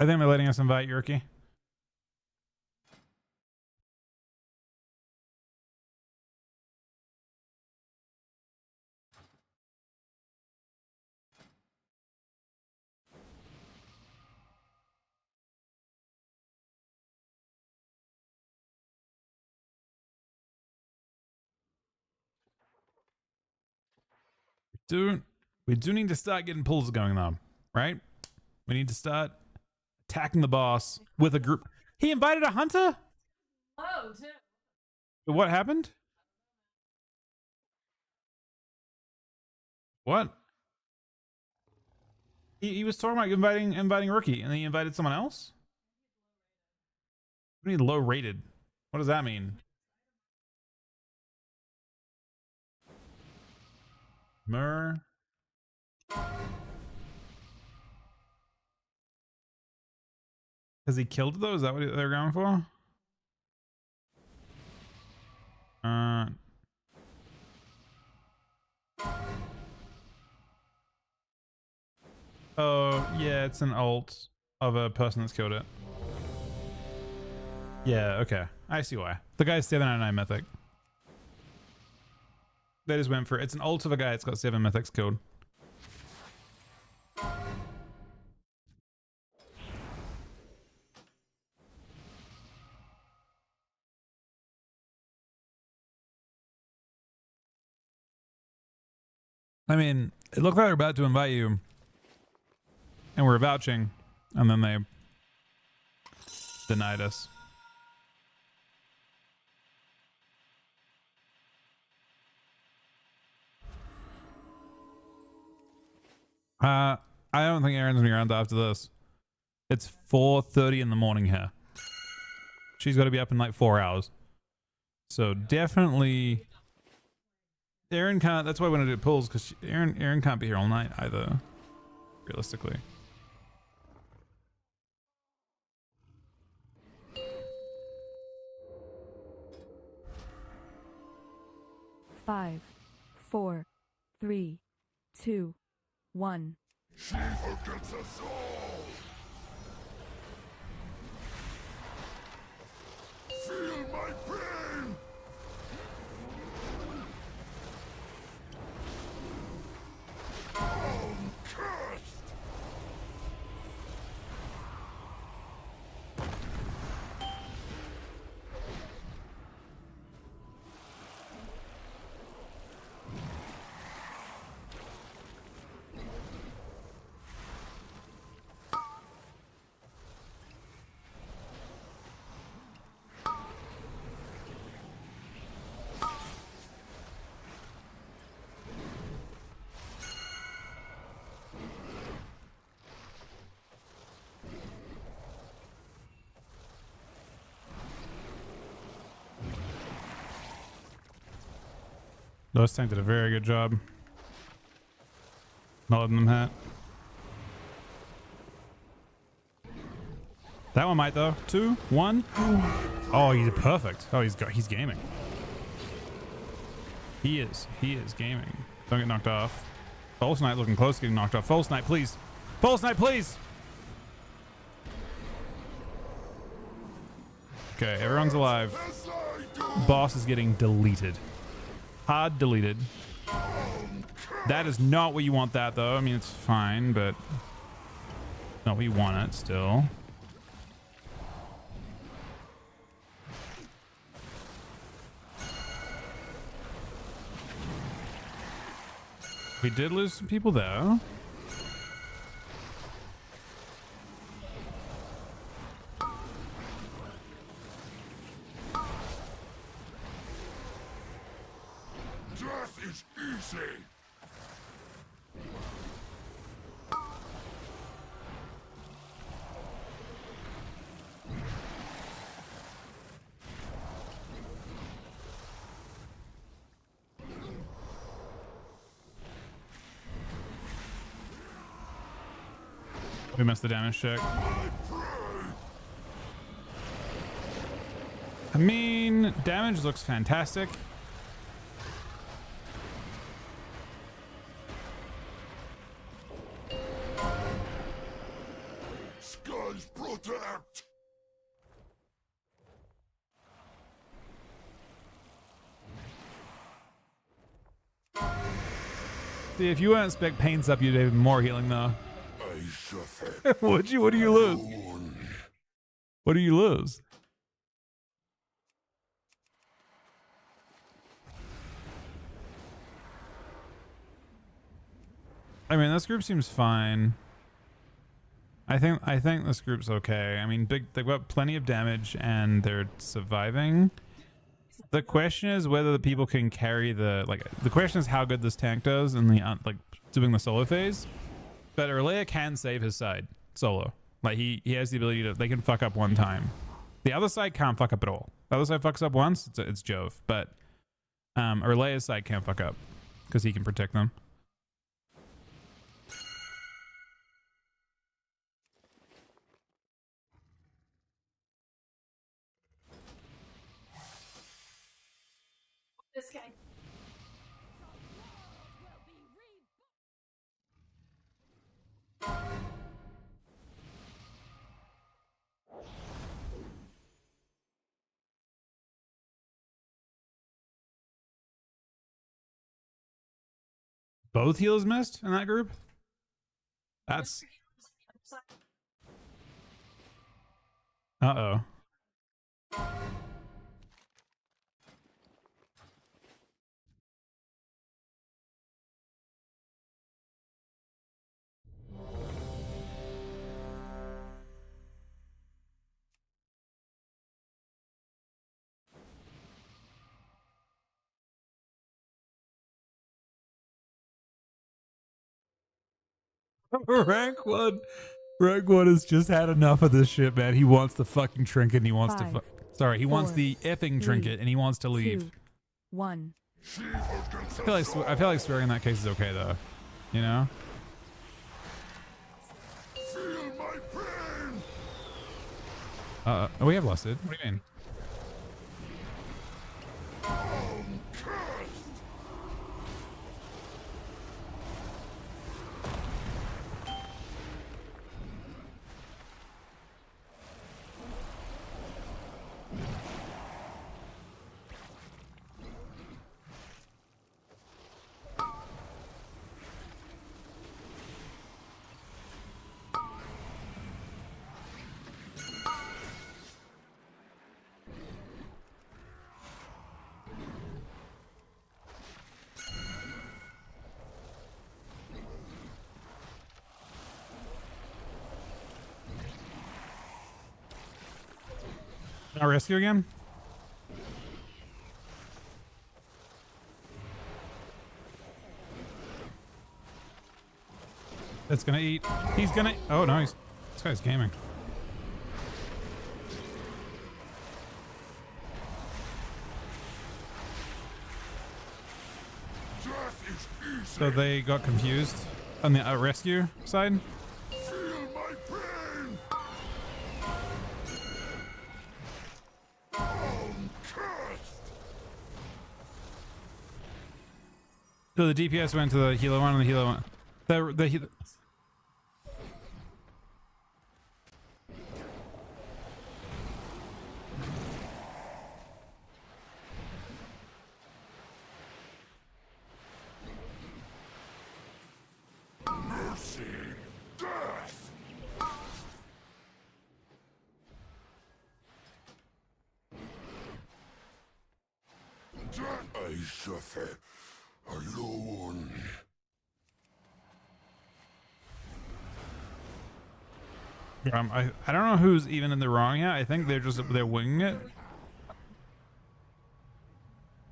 I think they're letting us invite Yurki. We do need to start getting pulls going though, right? We need to start attacking the boss with a group. He invited a hunter? Oh, too. What happened? What? He was talking about inviting Rookie, and then he invited someone else? What do you mean low rated? What does that mean? Myrrh. Has he killed those? Is that what they're going for? Oh, yeah, it's an alt of a person that's killed it. Yeah, okay. I see why. The guy's 799 mythic. They just went for it. It's an alt of a guy that's got 7 mythics killed. I mean, it looked like they're about to invite you, and we're vouching, and then they denied us. I don't think Erin's gonna be around after this. It's 4:30 in the morning here. She's got to be up in like 4 hours. So definitely, Erin can't. That's why I want to do pulls, because Erin can't be here all night either, realistically. Five, 4, 3, 2, 1. She forgets us all! Feel my pain! I'm cursed! Those tank did a very good job. Not letting them hit. That one might though. 2, 1. Oh, he's perfect. Oh, he's gaming. He is gaming. Don't get knocked off. False Knight looking close to getting knocked off. False Knight, please. False Knight, please. Okay, everyone's alive. Boss is getting deleted. Hard deleted. That is not what you want that though. I mean, it's fine, but no, we want it still. We did lose some people though. Death is easy! We missed the damage check. I mean, damage looks fantastic. Skulls Protect! See, if you wouldn't spec paints up, you'd have more healing though. What do you lose? What do you lose? I mean, this group seems fine. I think this group's okay. I mean, they've got plenty of damage and they're surviving. The question is whether the people can carry the the question is how good this tank does in the doing the solo phase. But Erlea can save his side solo. Like he has the ability to, they can fuck up one time. The other side can't fuck up at all. The other side fucks up once, it's Jove. But Erlea's side can't fuck up because he can protect them. This guy. Both heals missed in that group? That's... Uh-oh. Rank one has just had enough of this shit, man. He wants the fucking trinket and he wants to he wants the effing trinket and he wants to leave. 2, 1. I feel like swearing in that case is okay though. You know? Feel my pain! Oh, we have lost it. What do you mean? Now rescue again? It's gonna eat. He's gonna... Oh, no, this guy's gaming. So they got confused on the rescue side? So the DPS went to the healer one and the healer one. The healer. Mercy! Death! I suffer alone. I don't know who's even in the wrong yet. I think they're winging it.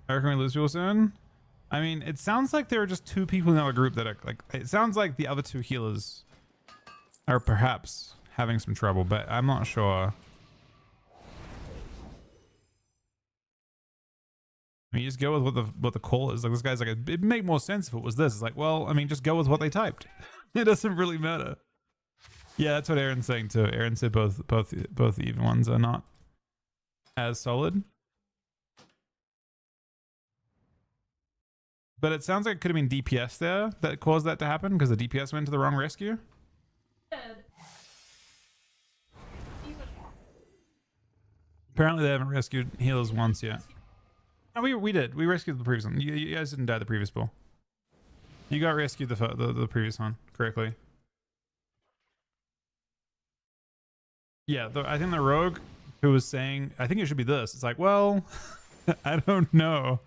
I reckon we lose people soon. I mean, it sounds like there are just two people in our group that are like. It sounds like the other two healers are perhaps having some trouble, but I'm not sure. I mean, you just go with what the call is. Like this guy's like, it'd make more sense if it was this. It's like, well, I mean, just go with what they typed. It doesn't really matter. Yeah, that's what Aaron's saying too. Aaron said both the even ones are not as solid. But it sounds like it could have been DPS there that caused that to happen because the DPS went to the wrong rescue. Apparently they haven't rescued healers once yet. No, we did. We rescued the previous one. You guys didn't die the previous bull. You got rescued the previous one correctly. Yeah, I think the rogue who was saying, I think it should be this. It's like, well, I don't know.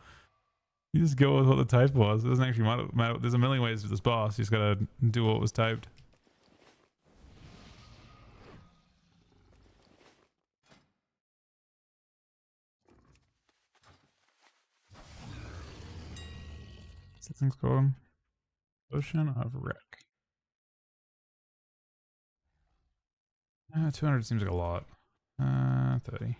You just go with what the type was. It doesn't actually matter. There's a million ways to this boss. You just gotta do what was typed. What's that thing's called? Ocean of Wreck. 200 seems like a lot. 30.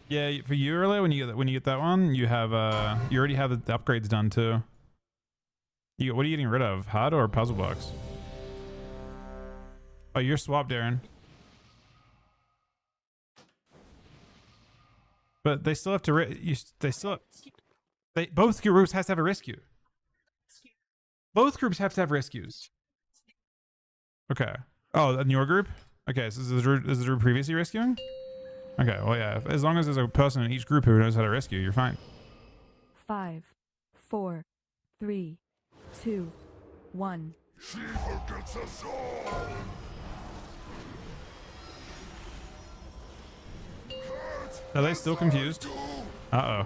Yeah, for you earlier when you get that one, you have you already have the upgrades done too. What are you getting rid of? HUD or puzzle box? Oh, you're swapped, Darren. But they still have to both groups has to have a rescue. Both groups have to have rescues. Okay. Oh, in your group? Okay, so is the group previously rescuing? Okay, well yeah, as long as there's a person in each group who knows how to rescue, you're fine. 5, 4, 3, 2, 1. She forgets us all. Are they still confused? Uh-oh.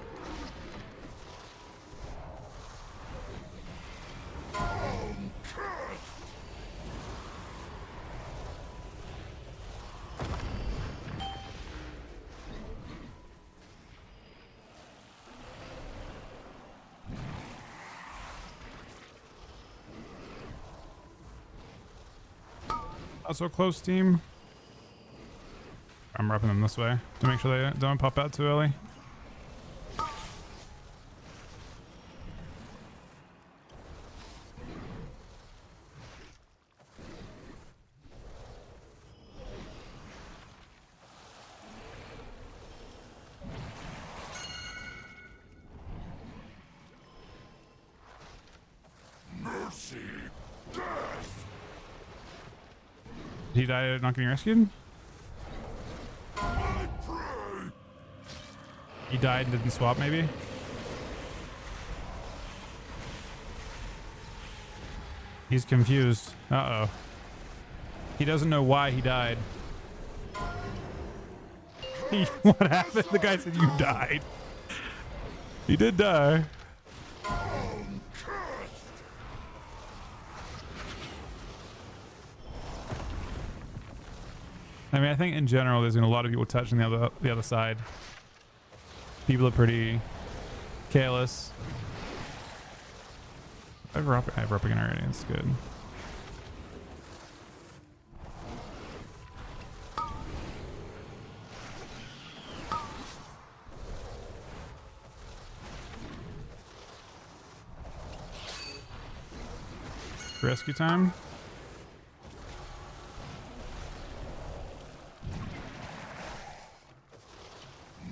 Not so close, team. I'm repping them this way to make sure they don't pop out too early. Mercy, death. Did he die not getting rescued? He died and didn't swap, maybe? He's confused. Uh-oh. He doesn't know why he died. What happened? The guy said you died. He did die. I mean, I think in general, there's been a lot of people touching the other side. People are pretty careless. I have Rupp again already. It's good. Rescue time.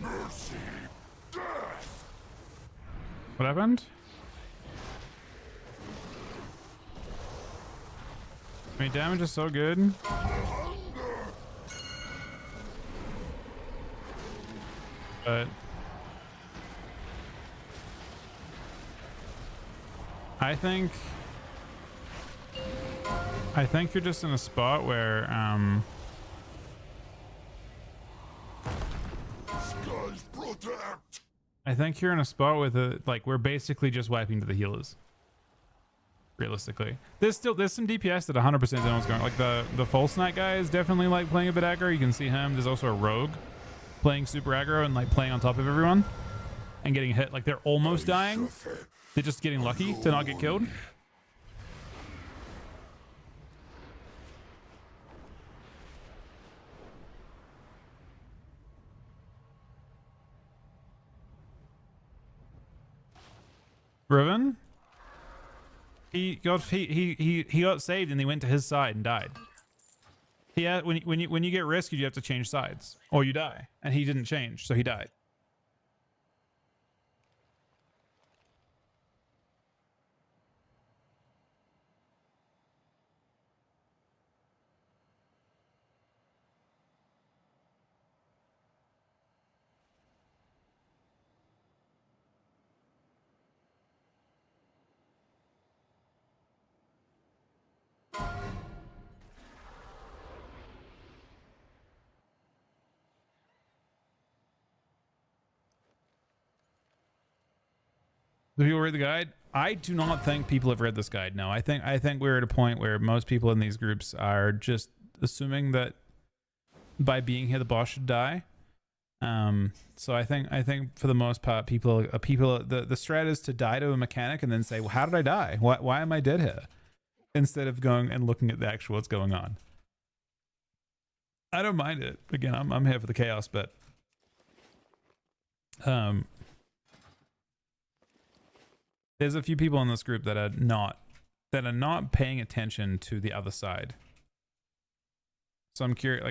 Mercy, death. What happened? I mean, damage is so good. But I think you're just in a spot where Skies protect. I think you're in a spot with we're basically just wiping to the healers. Realistically, there's some DPS that 100% know what's going on. Like the false knight guy is definitely like playing a bit aggro. You can see him. There's also a rogue playing super aggro and like playing on top of everyone and getting hit. Like they're almost dying. They're just getting lucky to not get killed. Riven? He got saved and he went to his side and died. Yeah, when you get rescued, you have to change sides or you die, and he didn't change, so he died. Do people read the guide? I do not think people have read this guide. No, I think we're at a point where most people in these groups are just assuming that by being here the boss should die. So I think for the most part the strat is to die to a mechanic and then say, well, how did I die? Why am I dead here? Instead of going and looking at the actual what's going on. I don't mind it. Again, I'm here for the chaos, but there's a few people in this group that are not paying attention to the other side. So I'm curious,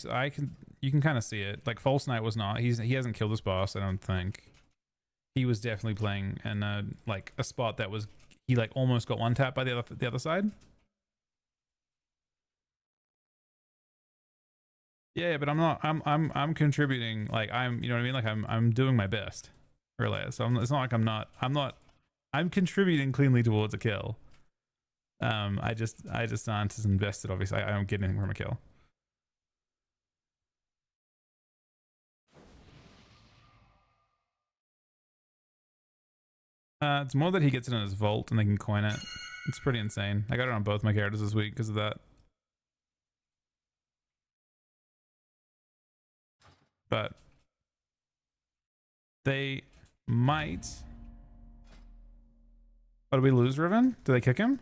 like you can kind of see it. Like False Knight was not. He hasn't killed this boss, I don't think. He was definitely playing in a spot that was, he like almost got one tap by the other side. Yeah, but I'm not. I'm contributing. Like you know what I mean. Like I'm doing my best. Really. So it's not like I'm not. I'm contributing cleanly towards a kill. I just aren't as invested. Obviously, I don't get anything from a kill. It's more that he gets it in his vault and they can coin it. It's pretty insane. I got it on both my characters this week because of that. But they might. Oh, did we lose Riven? Did they kick him?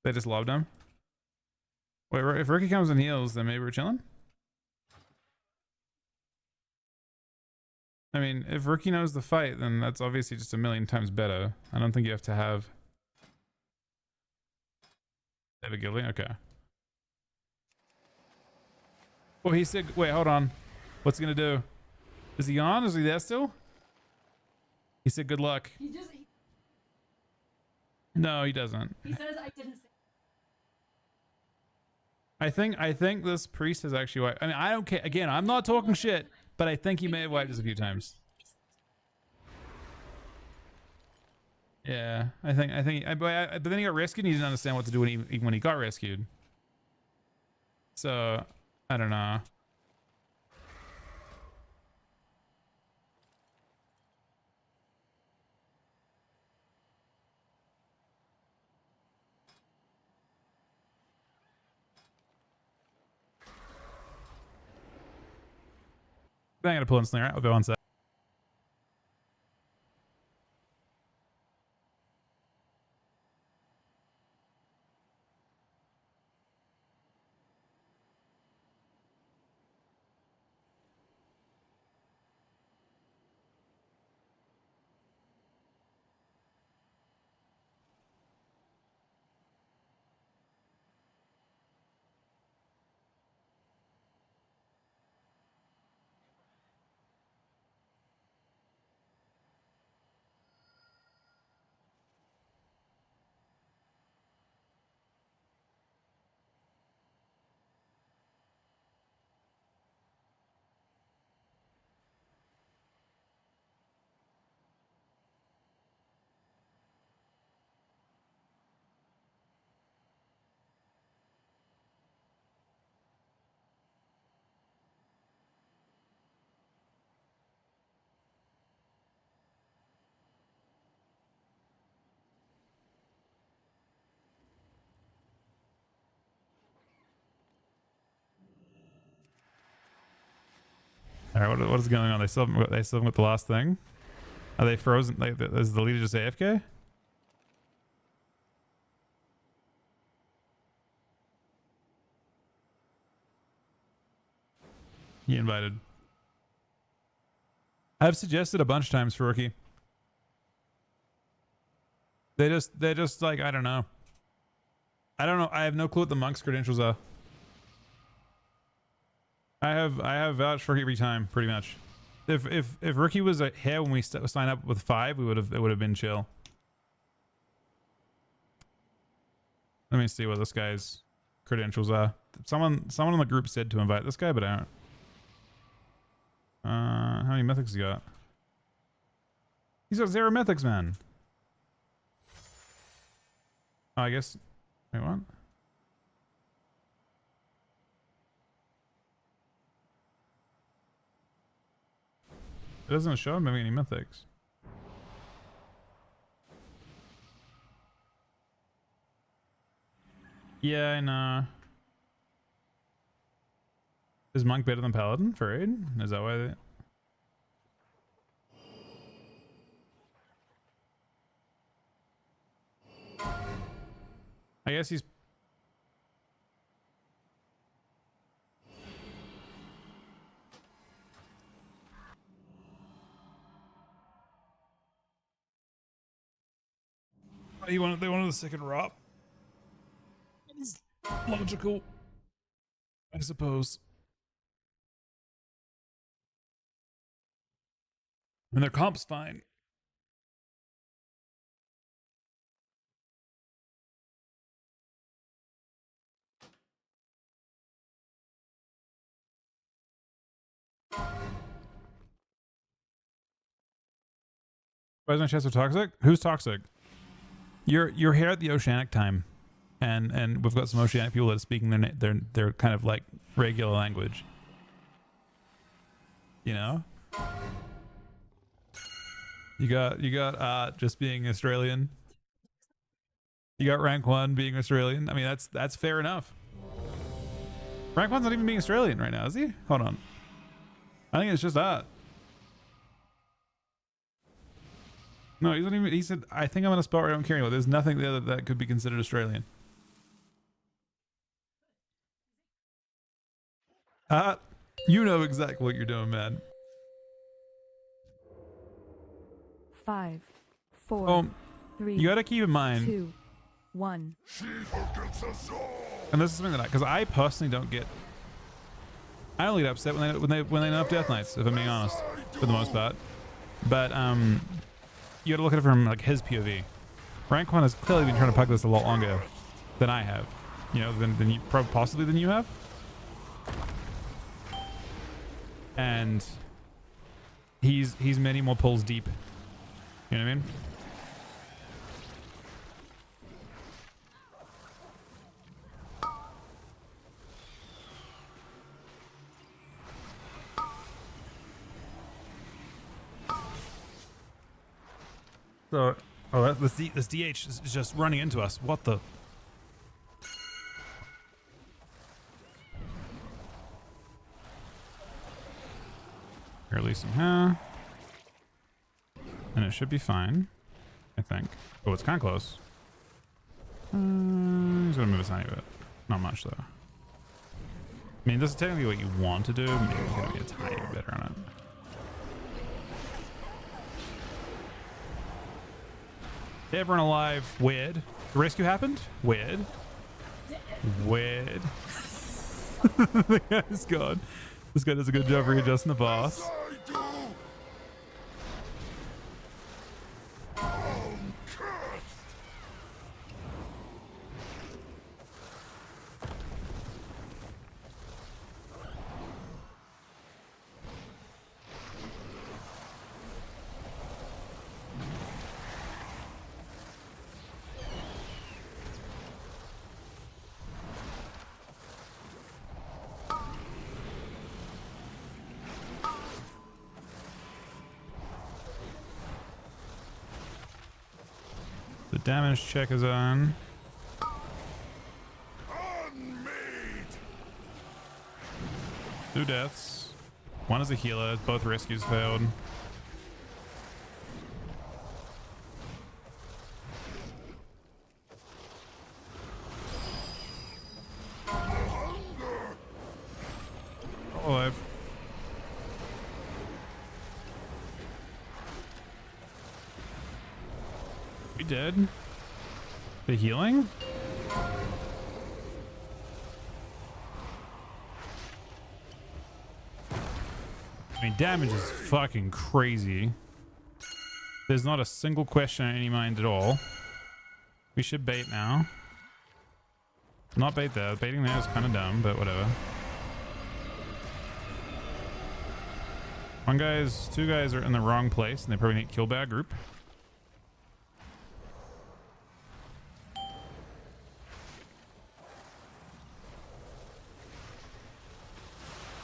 They just lobbed him. Wait, if Ricky comes and heals, then maybe we're chilling? I mean, if Ricky knows the fight, then that's obviously just a million times better. I don't think you have to have... David Gilly? Okay. Oh, he said... Wait, hold on. What's he gonna do? Is he on? Is he there still? He said good luck. No, he doesn't. He says I didn't say. I think this priest has actually wiped. I mean, I don't care. Again, I'm not talking shit, but I think he may have wiped us a few times. Yeah, but then he got rescued and he didn't understand what to do when he got rescued. So, I don't know. I gotta pull in snare. I'll be on set. All right, what is going on? They still haven't got the last thing. Are they frozen? Like, is the leader just AFK? He invited. I've suggested a bunch of times for Rookie. They just like, I don't know. I don't know. I have no clue what the monk's credentials are. I have vouched for every time, pretty much. If Rookie was here when we signed up with 5, it would have been chill. Let me see what this guy's credentials are. Someone in the group said to invite this guy, but I don't. How many mythics he got? He's got 0 mythics, man. Oh, I guess. Wait, what? It doesn't show him having any mythics. Yeah, I know. Is Monk better than Paladin for raid? Is that why they... I guess he's... They wanted the second ROP. It's logical, I suppose. And their comp's fine. Why is my chest so toxic? Who's toxic? You're here at the Oceanic time, and we've got some Oceanic people that are speaking their kind of like regular language. You know? You got just being Australian. You got rank 1 being Australian. I mean, that's fair enough. Rank 1's not even being Australian right now, is he? Hold on. I think it's just that. No, he's not even. He said, "I think I'm on a spot where I don't care anymore." There's nothing there that could be considered Australian. You know exactly what you're doing, man. 5, 4, 3. You gotta keep in mind. 2, 1. And this is something that because I personally don't get. I don't get upset when they nerf Death Knights, if I'm being honest, for the most part. But you gotta look at it from like his POV. Rank 1 has clearly been trying to pug this a lot longer than I have. You know, than you possibly than you have. And he's many more pulls deep. You know what I mean? So, oh, this DH is just running into us. What the? You're releasing her. And it should be fine, I think. Oh, it's kind of close. He's gonna move a tiny bit. Not much, though. I mean, this is technically what you want to do. Maybe it's gonna be a tiny bit better on it. Everyone alive. Weird. The rescue happened? Weird. Weird. The guy's gone. This guy does a good job readjusting the boss. The damage check is on. 2 deaths. 1 is a healer. Both rescues failed. Alive. We dead? The healing? I mean, damage is fucking crazy. There's not a single question on any mind at all. We should bait now. Not bait there. Baiting there is kind of dumb, but whatever. Two guys are in the wrong place, and they probably need to kill bad group.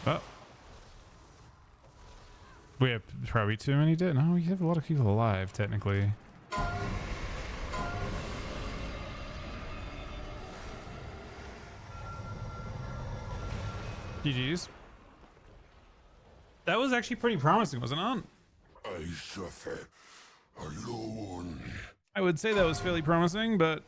Oh. We have probably too many dead. No, we have a lot of people alive, technically. GG's. That was actually pretty promising, wasn't it? I suffer alone. I would say that was fairly promising, but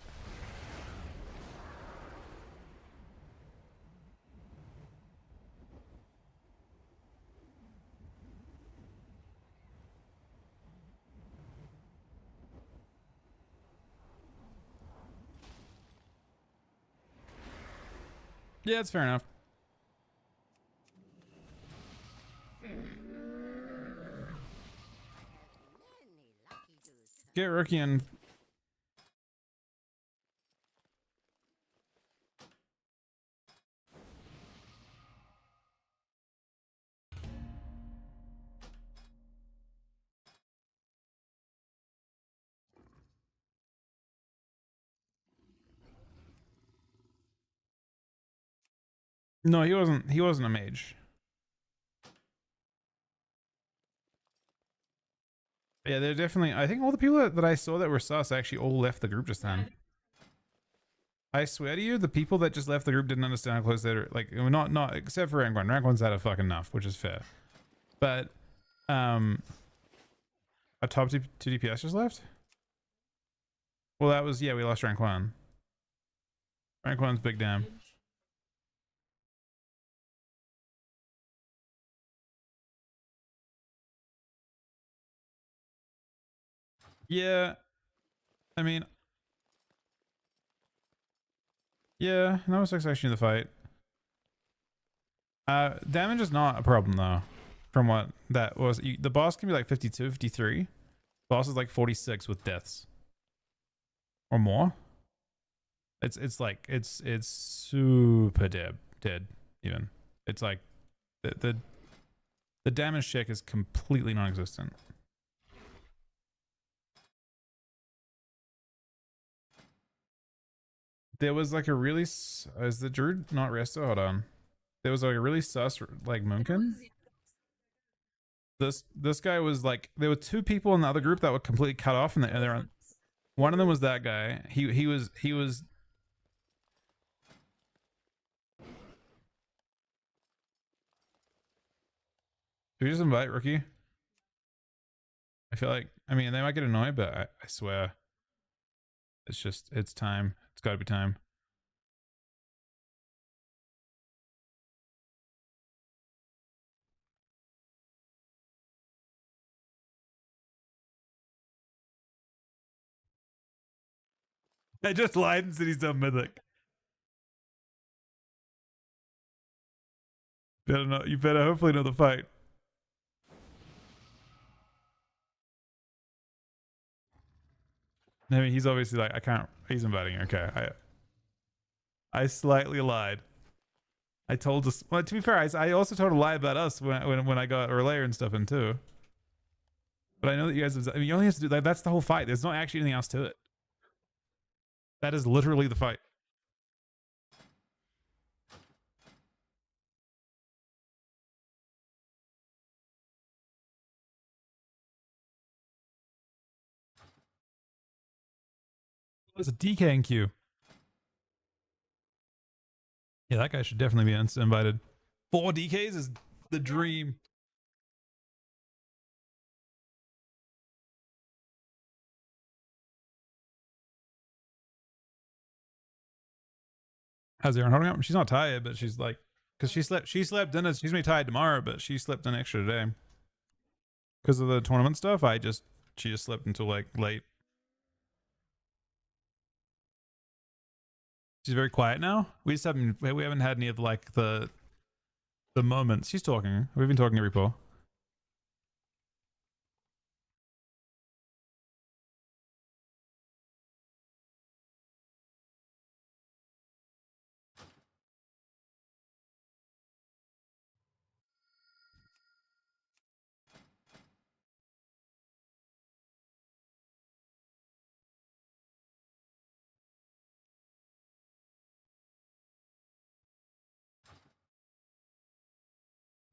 yeah, it's fair enough. Get rookie in. No, he wasn't. He wasn't a mage. Yeah, they're definitely. I think all the people that I saw that were sus actually all left the group just then. I swear to you, the people that just left the group didn't understand how close they were. Like, not except for rank one. Rank one's had a fucking enough, which is fair. But, a top two DPS just left. Well, that was we lost rank one. Rank one's big damn. Yeah, I mean, yeah, that was actually the fight. Damage is not a problem though. From what that was, the boss can be like 52, 53. Boss is like 46 with deaths or more. It's like it's super dead even. It's like the damage check is completely non-existent. There was like a really is the druid not rested? Hold on. There was like a really sus like Moonkin. This guy was like, there were two people in the other group that were completely cut off, and they're on. One of them was that guy. He was. Do we just invite Rookie? I feel like, I mean, they might get annoyed, but I swear, it's time. It's got to be time. I just lied and said he's done mythic. Better not. You better hopefully know the fight. I mean, he's obviously like, I can't. He's inviting. Okay, I slightly lied. I told us. Well, to be fair, I also told a lie about us when I got Relayer and stuff in too. But I know that you guys. I mean, you only have to do that. That's the whole fight. There's not actually anything else to it. That is literally the fight. There's a DK in queue. Yeah, that guy should definitely be invited. 4 DKs is the dream. How's Aaron holding up? She's not tired, but she's like, because she slept in. She's gonna be tired tomorrow, but she slept in extra today because of the tournament stuff. She just slept until like late. She's very quiet now. We haven't had any of like the moments. She's talking. We've been talking to Repo.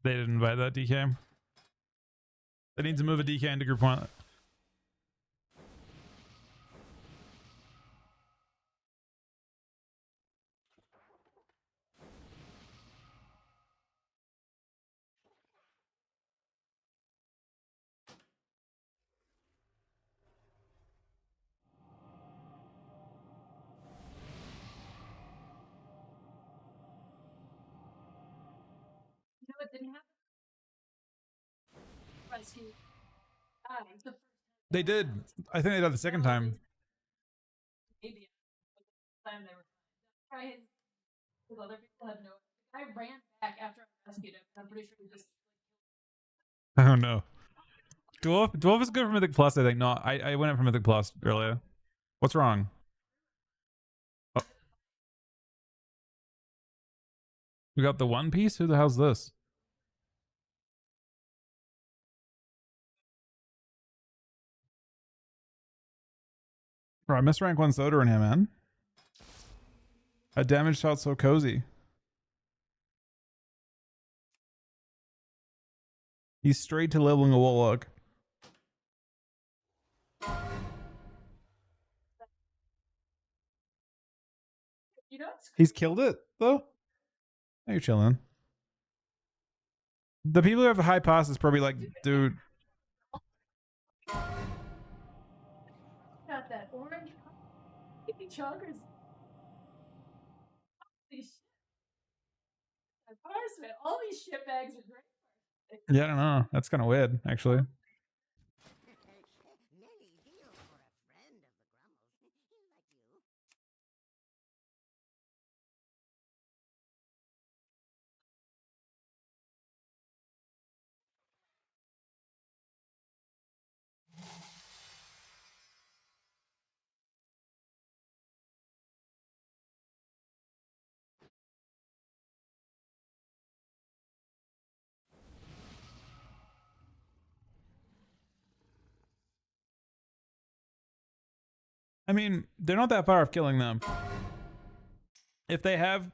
They didn't invite that DK. They need to move a DK into group 1. You know what didn't happen? Rescue. The first They did. I think they did the second time. maybe the time they were trying. Because other people had no. I ran back after I rescued him. I'm pretty sure he just. I don't know. Dwarf is good for Mythic Plus, I think. No, I went up for Mythic Plus earlier. What's wrong? Oh. We got the One Piece? Who the hell's this? Bro, I miss rank 1 Soda in here, man. A damage shot so cozy. He's straight to leveling a Warlock. You know, He's killed it, though? How you chilling? The people who have a high pass is probably like, dude. got that orange baby chuggers. Holy shit. Parchment. All these shit bags are great. Yeah, I don't know. That's kind of weird, actually. I mean, they're not that far off killing them. If they have...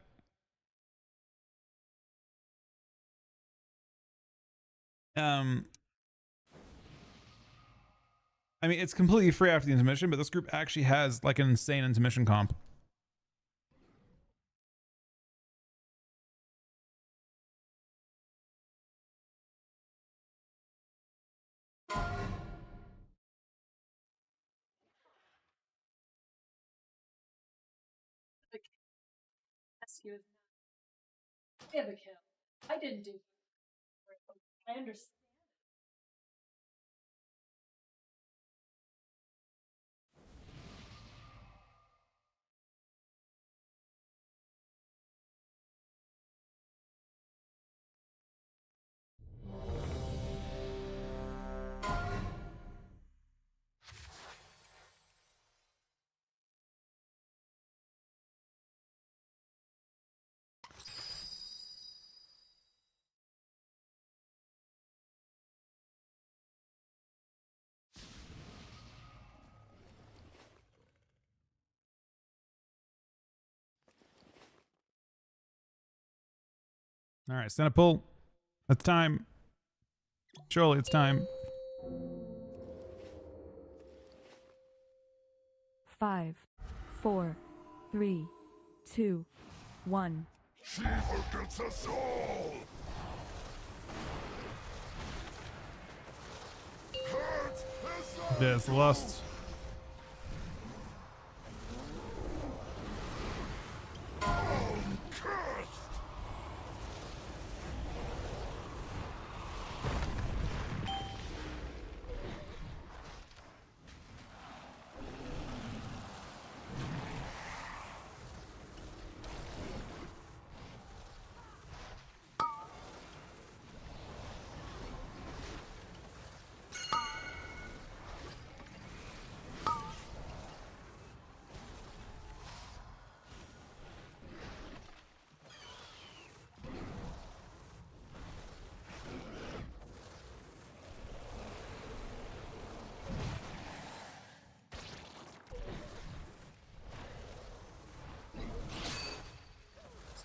I mean, it's completely free after the intermission, but this group actually has like an insane intermission comp. Rescue. I have a kill. I didn't do. I understand. All right, send a pull. It's time. Surely it's time. 5, 4, 3, 2, 1. She forgets us all! Yeah, it's lost.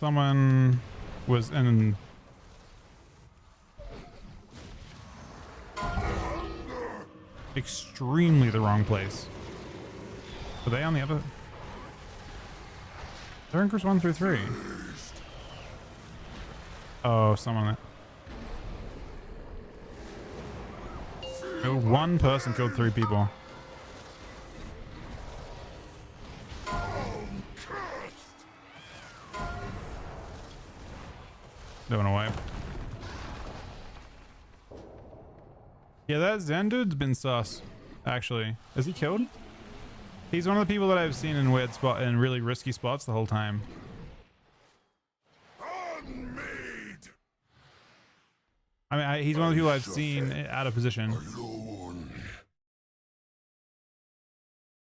Someone was in extremely the wrong place. Are they on the other? They're in groups 1 through 3. Oh, someone. Oh, one person killed 3 people. Don't want to wipe. Yeah, that Zen dude's been sus. Actually, is he killed? He's one of the people that I've seen in weird spot in really risky spots the whole time. I mean, he's one of the people I've seen out of position.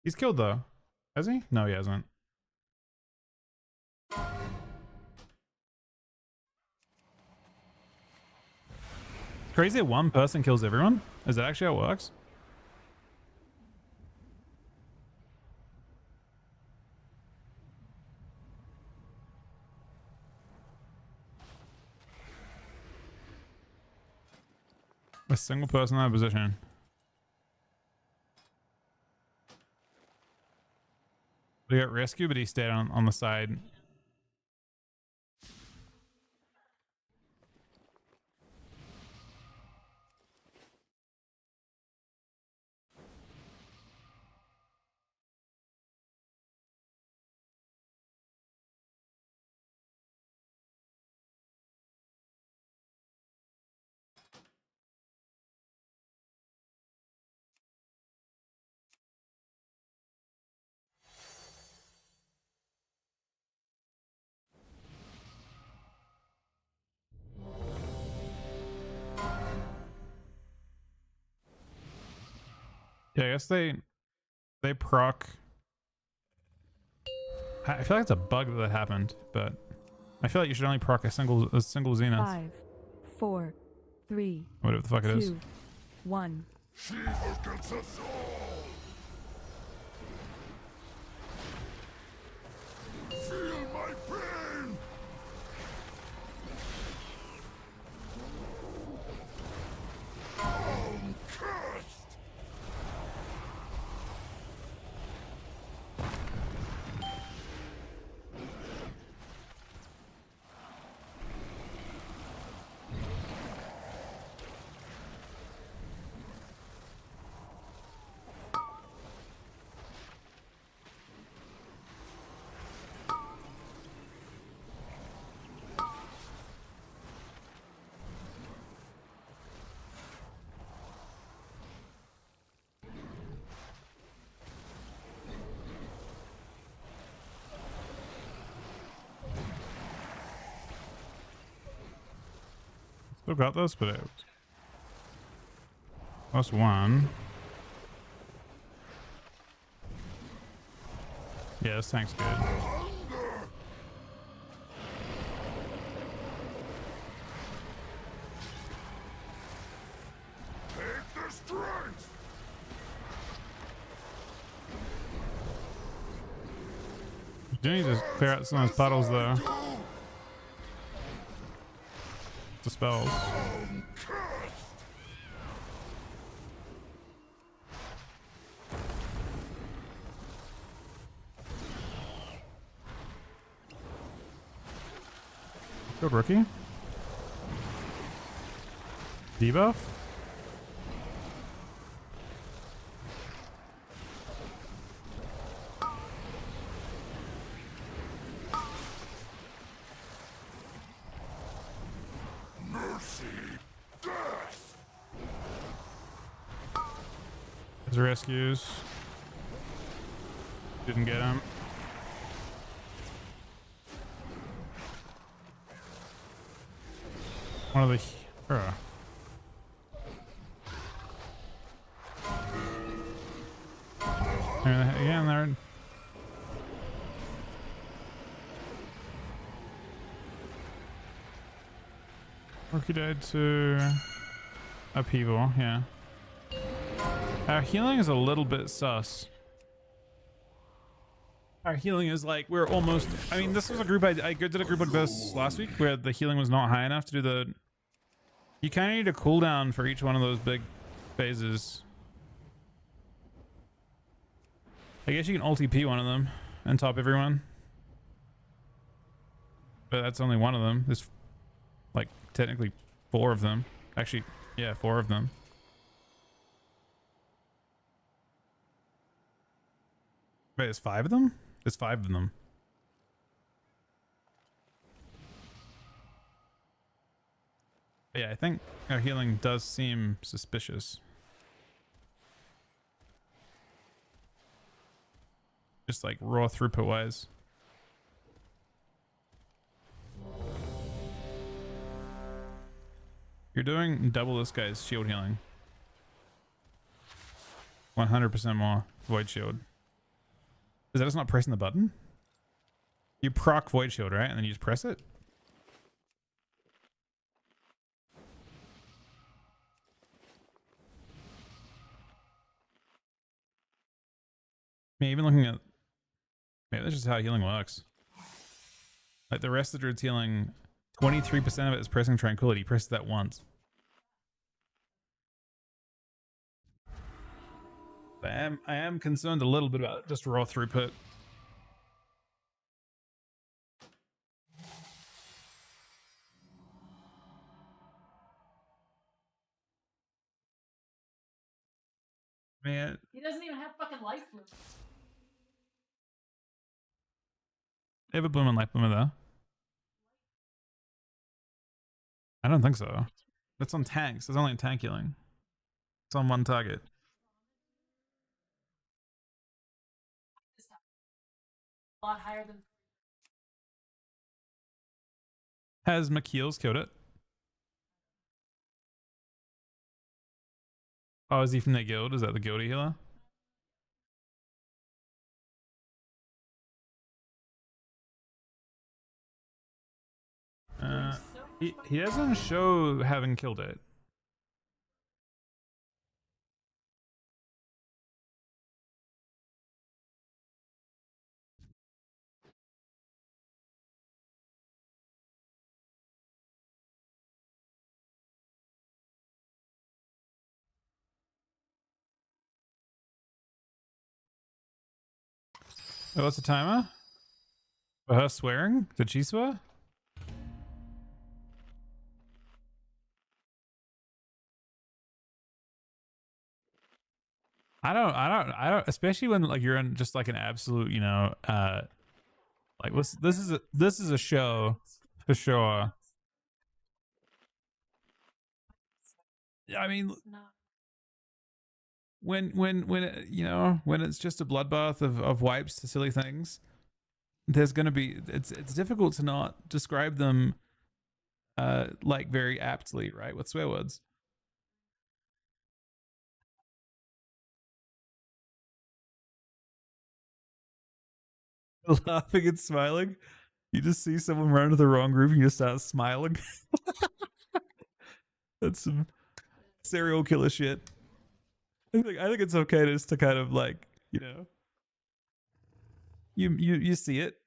He's killed though, has he? No, he hasn't. Crazy that one person kills everyone? Is that actually how it works? A single person in that position. He got rescued, but he stayed on the side. Yeah, I guess they proc. I feel like it's a bug that happened, but I feel like you should only proc a single zenith. 5, 4, 3, whatever the fuck it is. 2, 1. She forgets us all. Feel my pain. I'm cursed. Still got this, but it lost one. Yeah, this tank's good. Take the strength. You do need to clear out some of those puddles though. The spells. Good rookie. Debuff. His rescues. Didn't get him. One of the... Again, there. Rookie died to upheaval, yeah. Our healing is a little bit sus. our healing is like we're almost. I mean, this was a group I did a group like this last week where the healing was not high enough to do the. You kind of need a cooldown for each one of those big phases. I guess you can ult TP one of them and top everyone, but that's only one of them. There's like technically 4 of them. Actually, yeah, 4 of them. Wait, there's 5 of them? There's 5 of them. Yeah, I think our healing does seem suspicious. Just like raw throughput wise. You're doing double this guy's shield healing. 100% more void shield. Is that just not pressing the button? You proc void shield, right? And then you just press it? I mean, even looking at... Maybe that's just how healing works. Like the rest of the druid's healing, 23% of it is pressing tranquility. Press that once. I am concerned a little bit about just raw throughput. Man, He doesn't even have fucking life bloom. they have a bloom and light bloomer though. I don't think so. That's on tanks. There's only a tank healing. It's on one target. A lot higher than. Has McKeel's killed it? Oh, is he from their guild? Is that the guildy healer? He doesn't show having killed it. Oh, what's the timer? For her swearing? Did she swear? I don't, especially when like you're in just like an absolute, you know, like this is a show for sure. I mean, when you know, when it's just a bloodbath of wipes to silly things, there's gonna be it's difficult to not describe them like very aptly, right, with swear words. Laughing and smiling. You just see someone run into the wrong group and you start smiling. That's some serial killer shit. I think it's okay just to kind of like, you know, you see it.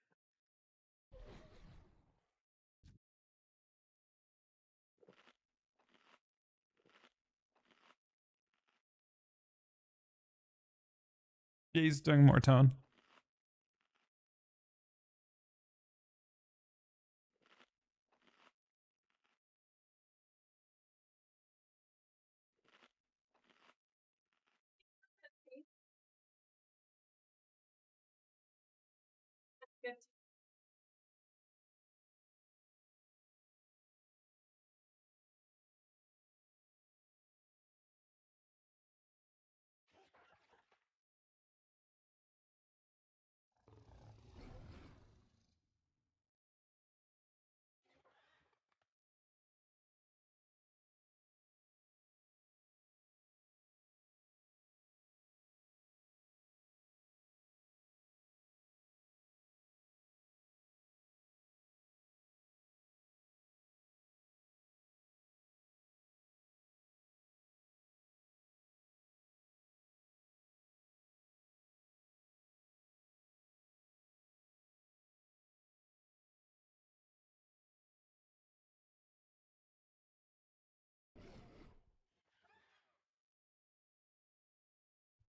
Yeah, he's doing more tone.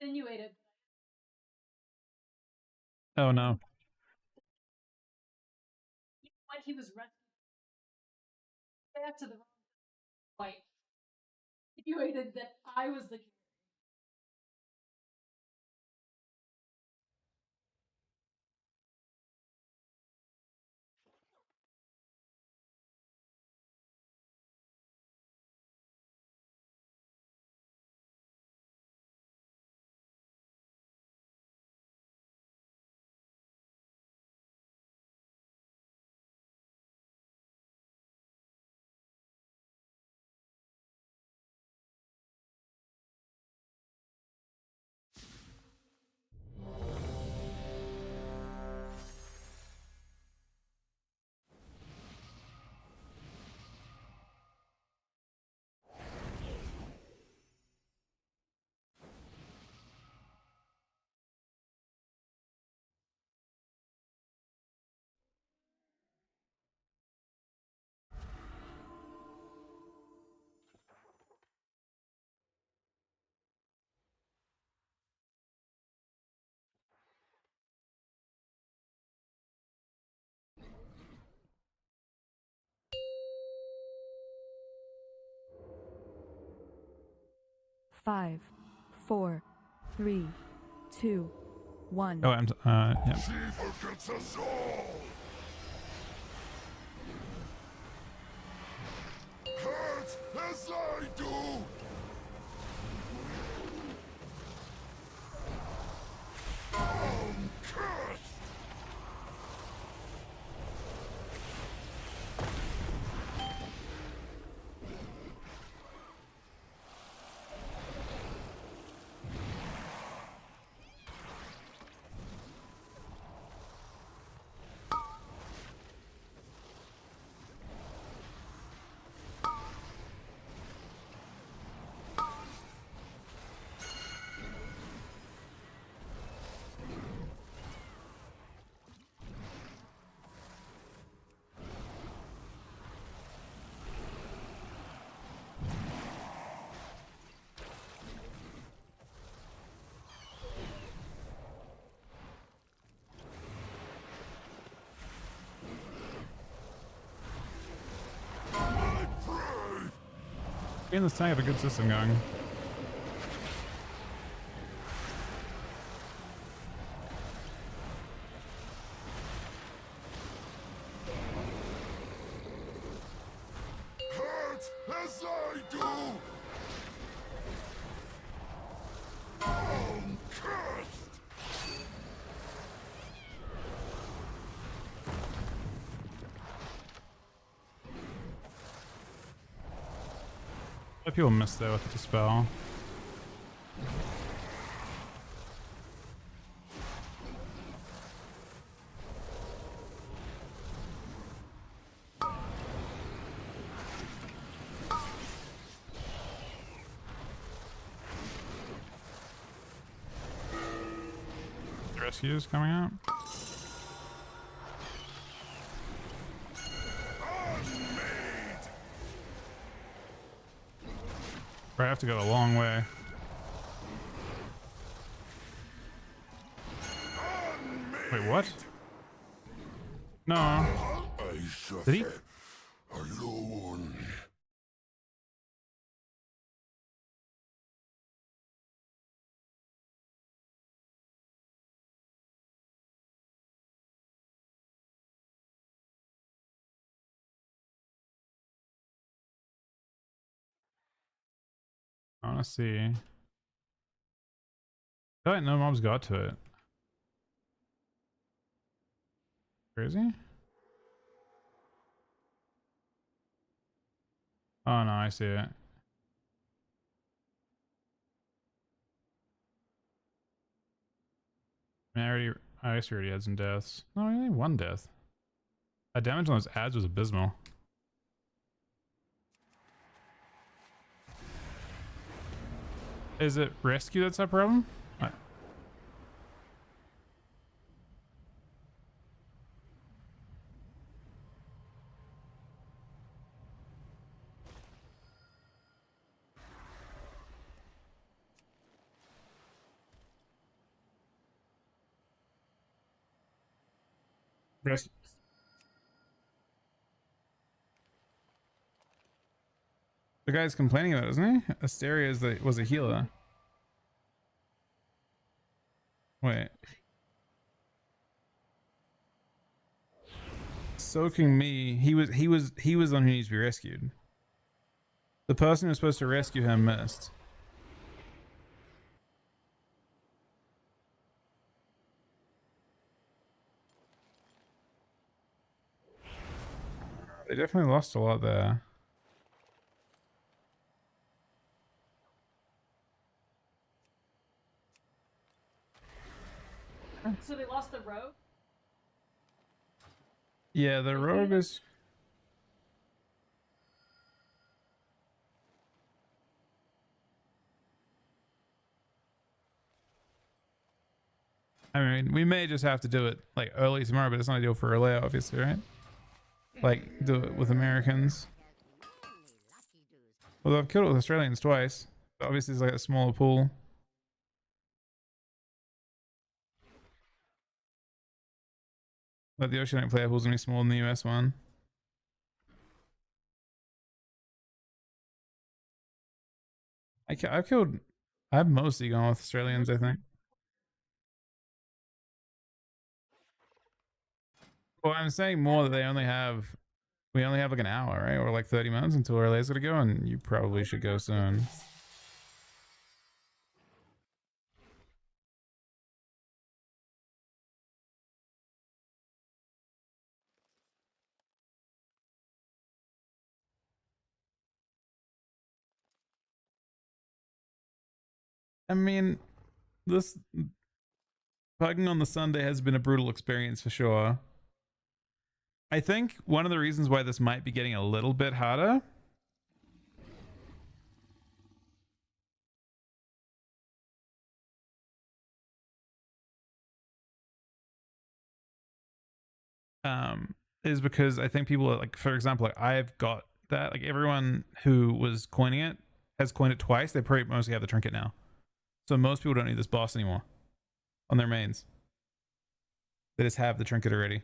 insinuated Oh no. when he was rescued back to the wife. Insinuated that I was the. Five, four, three, two, one. Oh, I'm yeah. She forgets us all. Hurt as I do. I'm cursed. Me and this tank have a good system going. Hurt as I do. I'm cursed. A lot of people miss that with the spell. The rescue is coming out. I have to go a long way. Wait, what? No. Did he? Alone. I want to see. I feel like no mobs got to it. Crazy? Oh no, I see it. I guess he already had some deaths. No, only one death. That damage on those ads was abysmal. Is it rescue that's that problem? Res- The guy's complaining about it, isn't he? Asteria was a healer. Wait. Soaking me. He was the one who needs to be rescued. The person who was supposed to rescue him missed. They definitely lost a lot there. So they lost the rogue? Yeah, the rogue is... I mean, we may just have to do it like early tomorrow, but it's not ideal for early, obviously, right? Like, do it with Americans. Well, I've killed it with Australians twice. Obviously, it's like a smaller pool. Like, the Oceanic player pool's gonna be smaller than the US one. I've killed... I've mostly gone with Australians, I think. Well, I'm saying more that they only have... We only have like an hour, right? Or like 30 minutes until our laser to go, and you probably should go soon. I mean, this bugging on the Sunday has been a brutal experience for sure. I think one of the reasons why this might be getting a little bit harder is because I think people are like, for example, like I've got that, like everyone who was coining it has coined it twice. They probably mostly have the trinket now. So most people don't need this boss anymore on their mains. They just have the trinket already.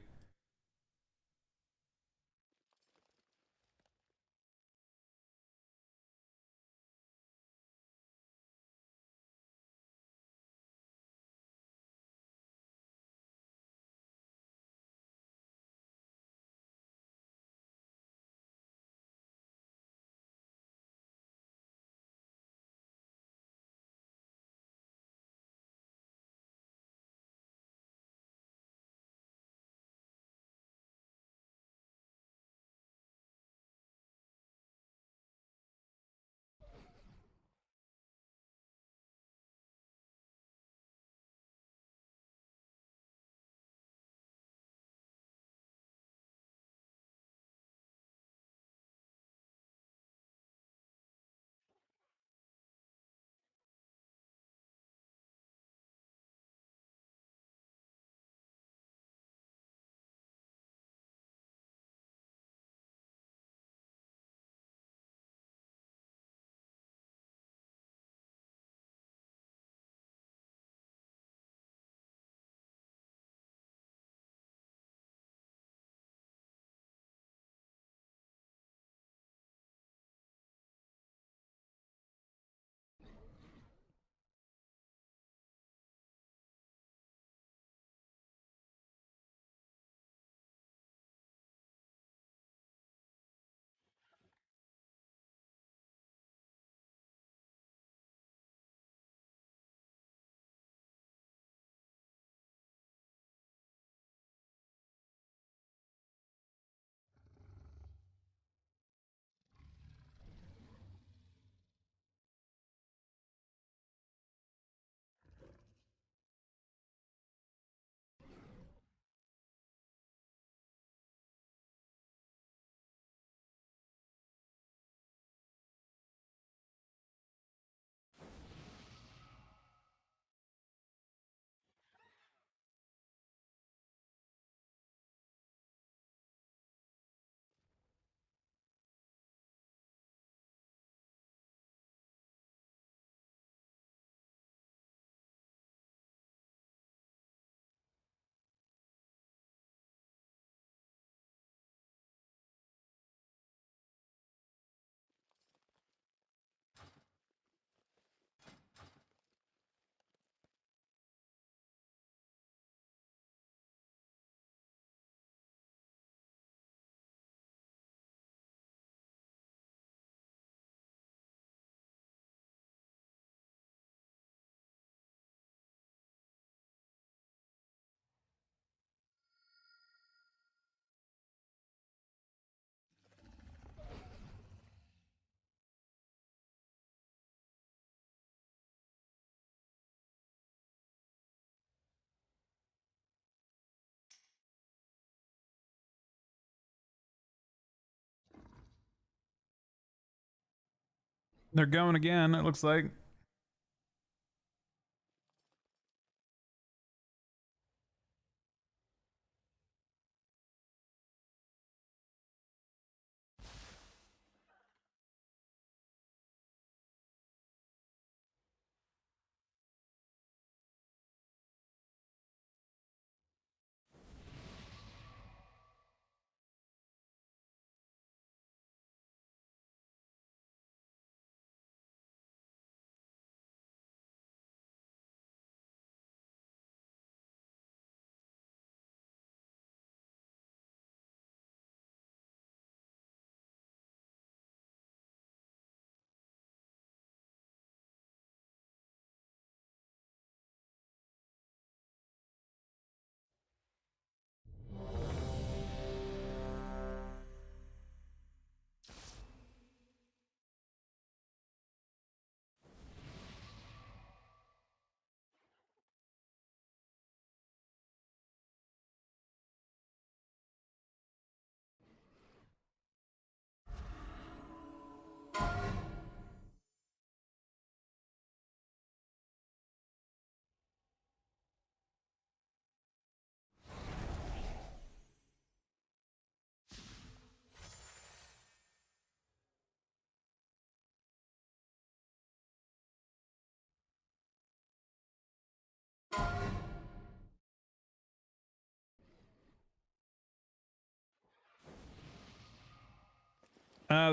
They're going again, it looks like.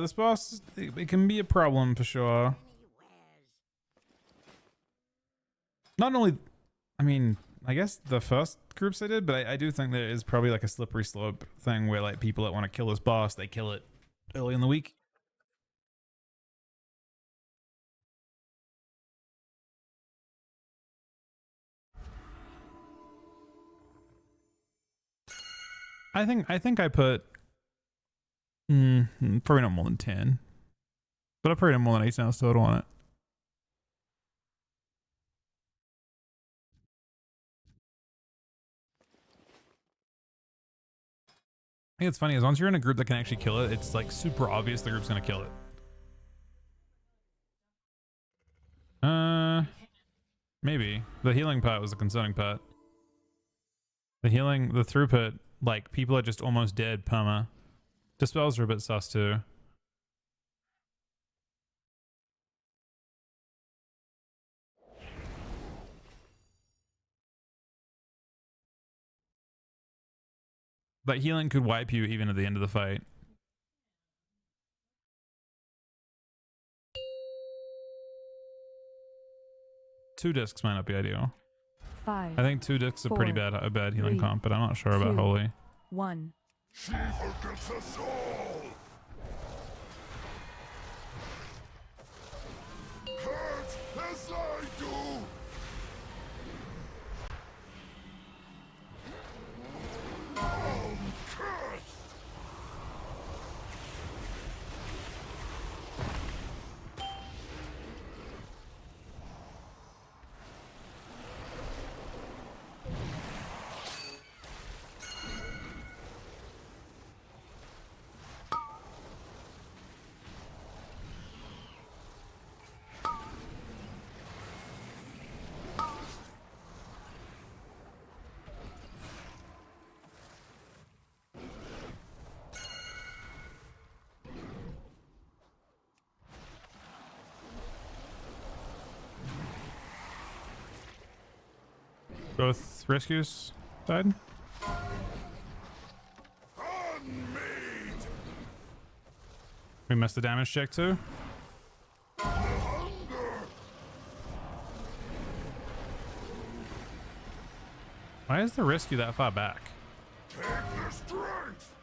This boss, it can be a problem for sure. Not only, I mean, I guess the first groups I did, but I do think there is probably like a slippery slope thing where like people that want to kill this boss, they kill it early in the week. I think I put probably not more than 10, but I probably not more than 8 ounce total on it. I think it's funny is once you're in a group that can actually kill it, it's like super obvious the group's gonna kill it. Maybe the healing part was the concerning part. The healing, the throughput, like people are just almost dead perma. Dispels are a bit sus too. But healing could wipe you even at the end of the fight. Two discs might not be ideal. 5. I think 2 discs are pretty bad, a bad healing 3, comp, but I'm not sure 2, about Holy. 1. She forgets us all! Hurt as I do! I'm cursed! Both rescues died. We missed the damage check too. Why is the rescue that far back? Take the strength!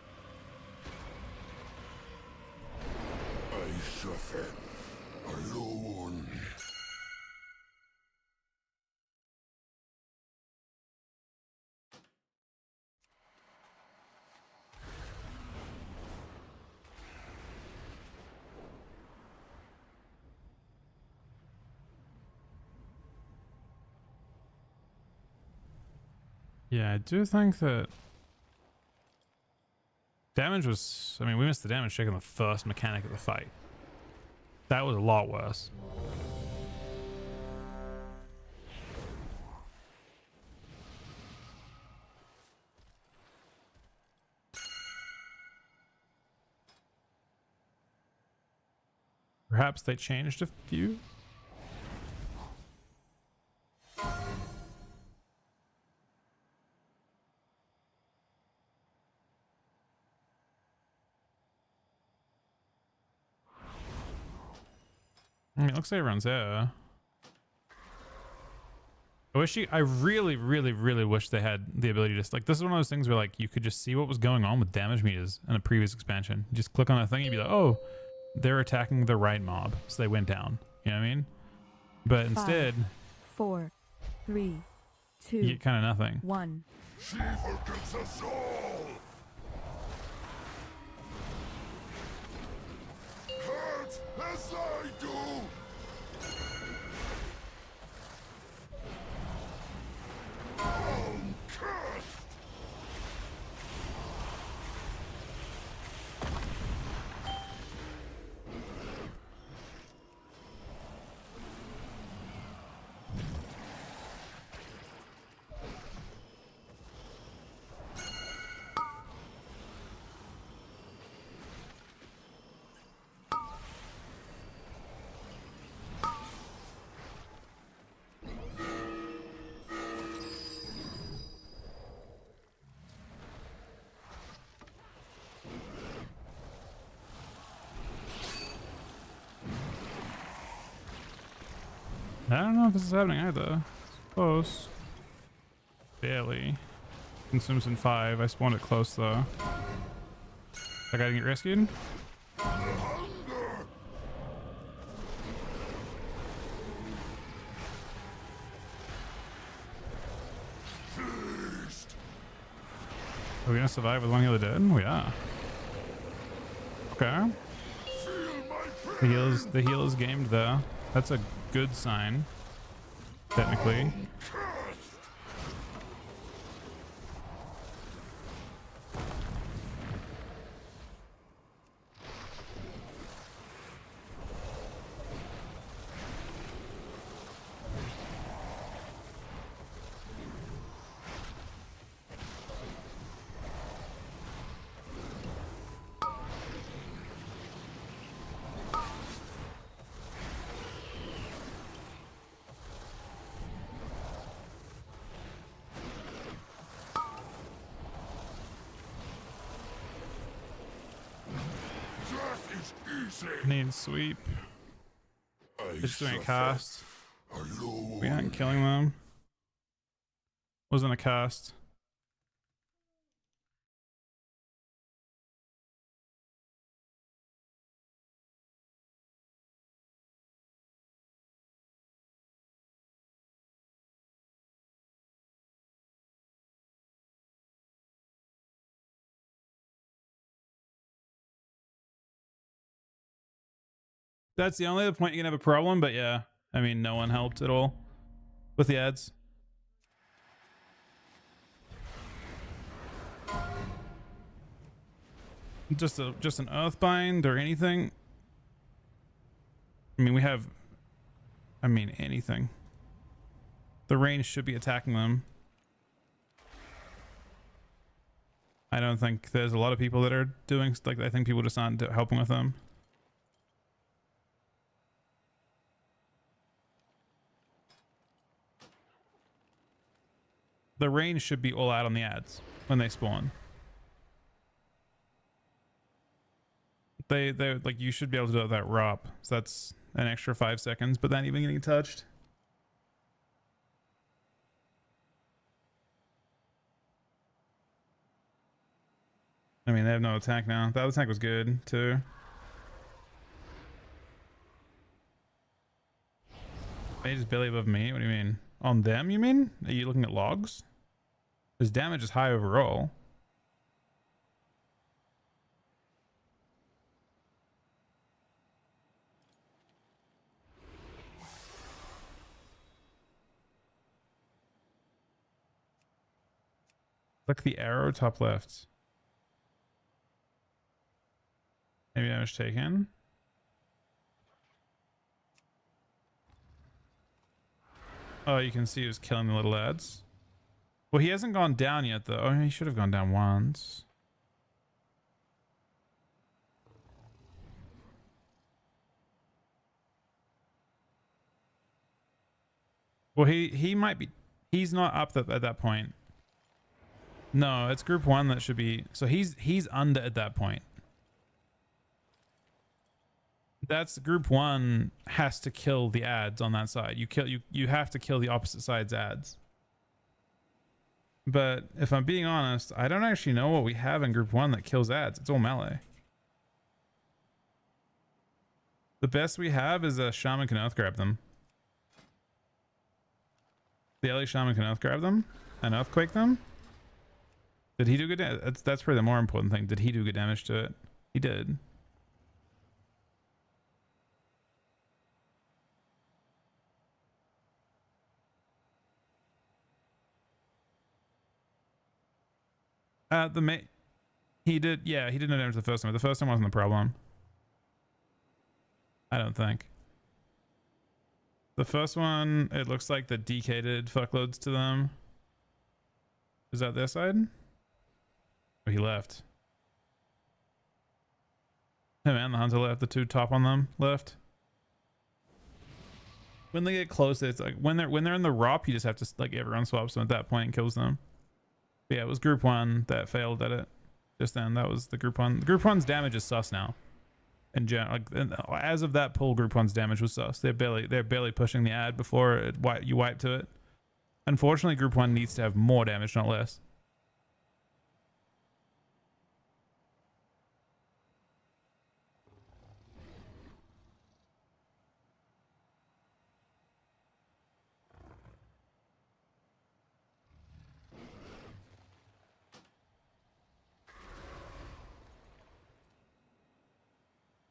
I suffer alone. Yeah, I do think that damage was, I mean, we missed the damage check on the first mechanic of the fight. That was a lot worse. Perhaps they changed a few. I mean, it looks like everyone's there. I really, really, really wish they had the ability to like, this is one of those things where like you could just see what was going on with damage meters in a previous expansion. You just click on that thing, you'd be like, oh, they're attacking the right mob, so they went down. You know what I mean? But instead, 5, 4, 3, 2, you get kind of nothing. 1. She forgets us all! Hurt as I do! I'm cursed! I don't know if this is happening either. It's close. Barely. Consumes in 5. I spawned it close though. That guy didn't get rescued? Are we gonna survive with one healer dead? We are. Okay. The healer's gamed there. That's a good sign, technically. Need sweep. Just doing a cast. We aren't killing them. Wasn't a cast. That's the only other point you can have a problem, but yeah. I mean, no one helped at all with the ads. Just an Earthbind or anything. I mean, we have... I mean, anything. The range should be attacking them. I don't think there's a lot of people that are doing... Like, I think people just aren't helping with them. The range should be all out on the ads when they spawn. They're like, you should be able to do that ROP. So that's an extra 5 seconds, but then even getting touched. I mean, they have no attack now. That attack was good too. Mage is barely above me. What do you mean? On them, you mean? Are you looking at logs? His damage is high overall. Click the arrow top left. Maybe damage taken. Oh, you can see he was killing the little ads. Well, he hasn't gone down yet, though. Oh, he should have gone down once. Well, he might be. He's not up at that point. No, it's group 1 that should be. So he's under at that point. That's group 1 has to kill the ads on that side. You have to kill the opposite side's ads. But if I'm being honest, I don't actually know what we have in group 1 that kills ads. It's all melee. The best we have is a shaman can earth grab them. The LA shaman can earth grab them and earthquake them. Did he do good damage? That's probably the more important thing. Did he do good damage to it? He did. He did, yeah, he did no damage the first time. The first time wasn't the problem. I don't think. The first one, it looks like the DK did fuckloads to them. Is that their side? Oh, he left. Him and the hunter left. The two top on them left. When they get close, it's like when they're in the ROP, you just have to like everyone swaps them at that point and kills them. But yeah, it was group 1 that failed at it. Just then, that was the group 1. The group 1's damage is sus now. In general, like, as of that pull, group 1's damage was sus. They're barely pushing the ad before you wipe to it. Unfortunately, group 1 needs to have more damage, not less.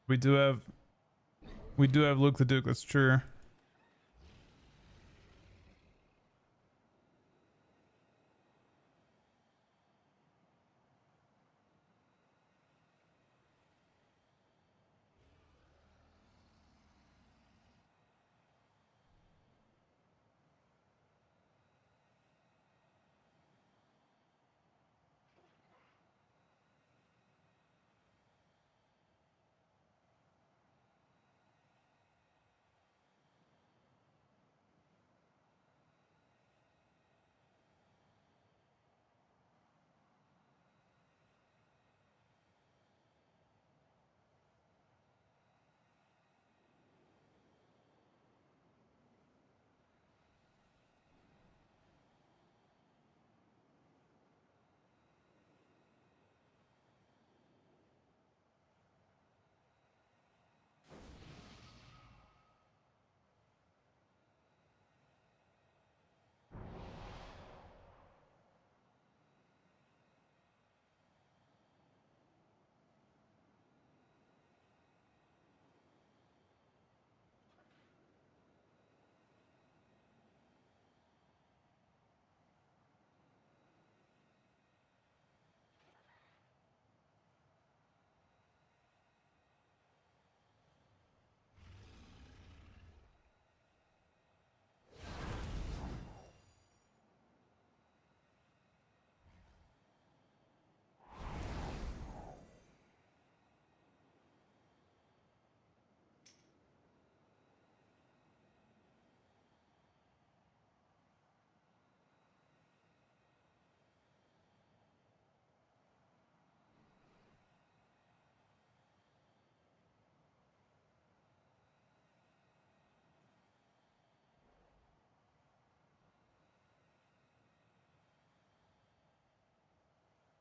We do have Luke the Duke, that's true.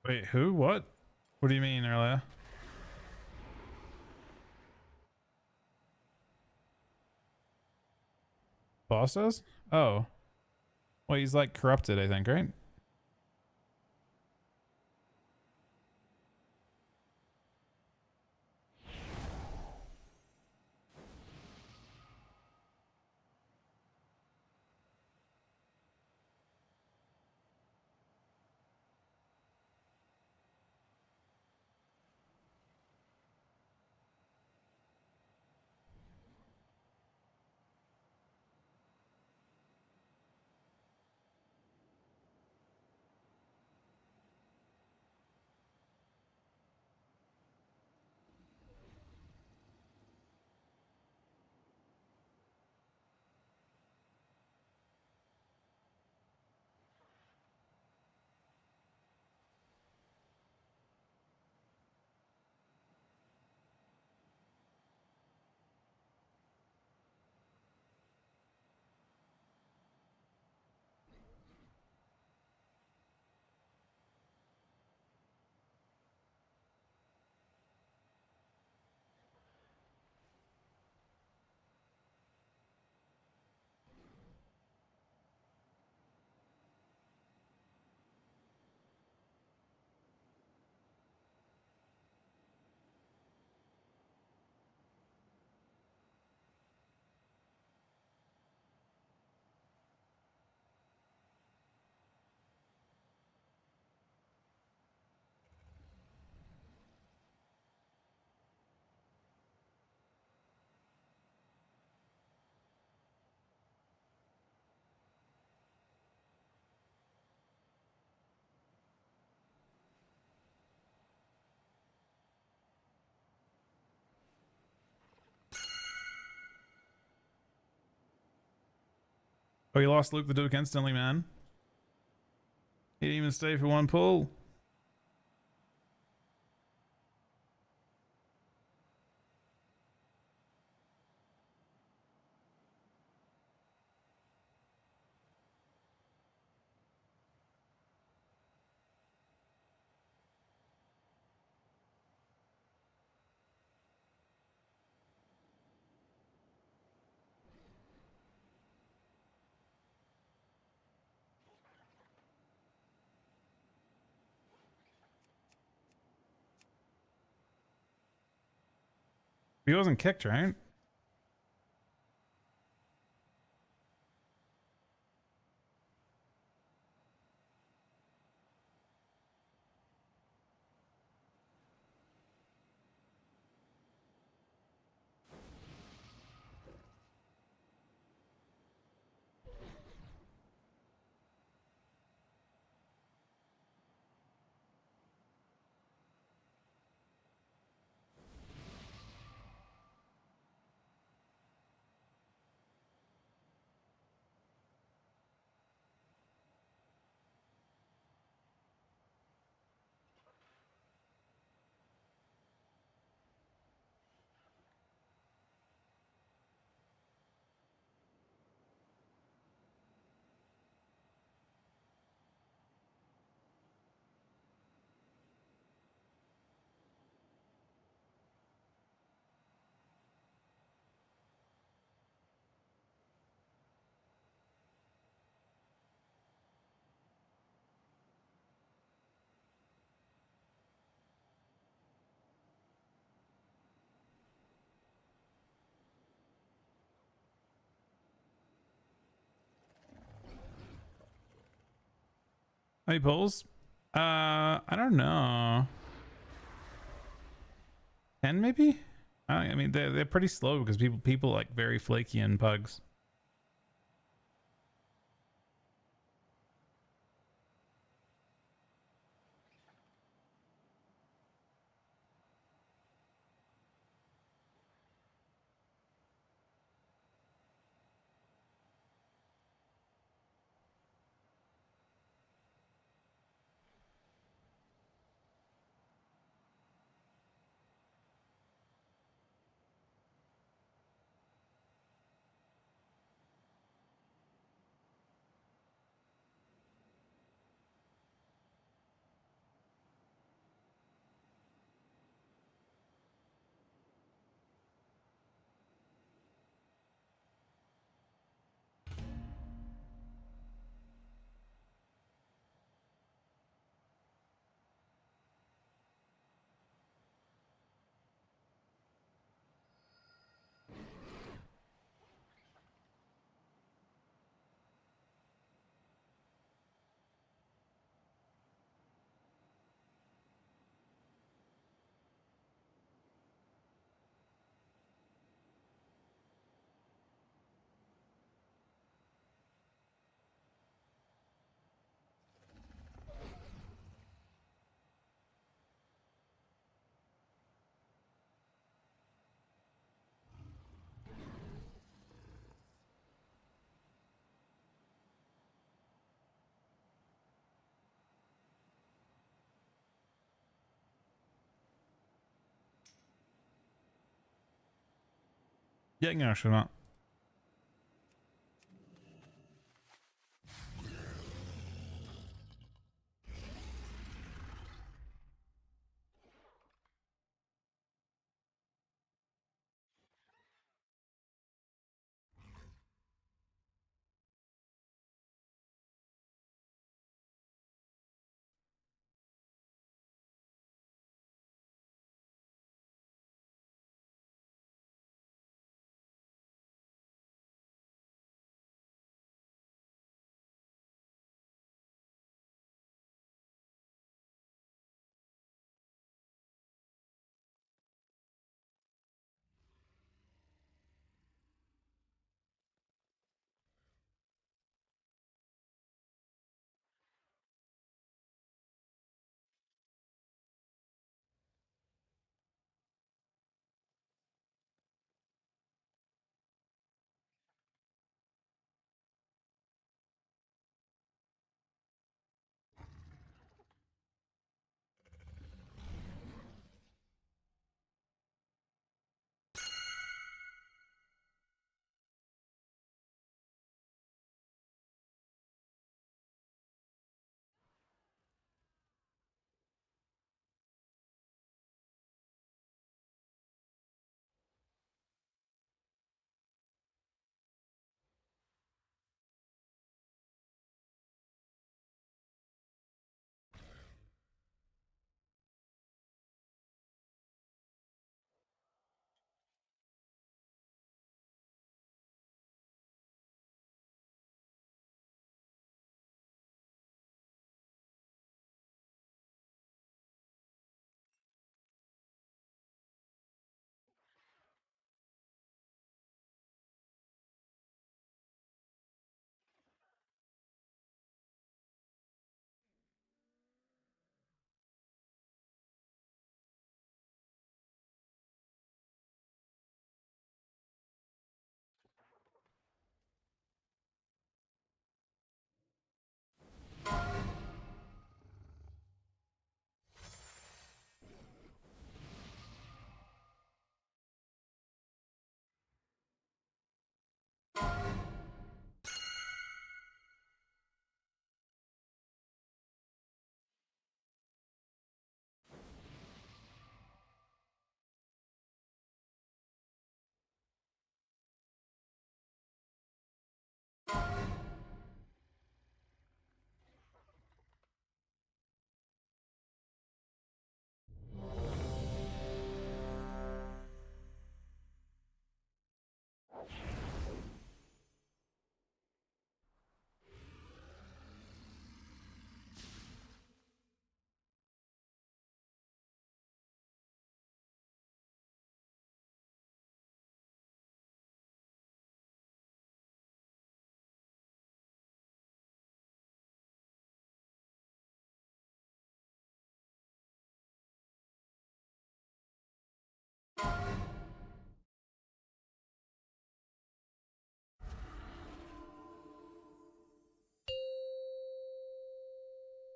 Wait, who? What? What do you mean earlier? Boss does? Oh. Well, he's like corrupted, I think, right? Oh, you lost Luke the Duke instantly, man. He didn't even stay for one pull. He wasn't kicked, right? How many pulls? I don't know. 10 maybe? I mean, they're pretty slow because people like very flaky in pugs. Ja, inga skjønner.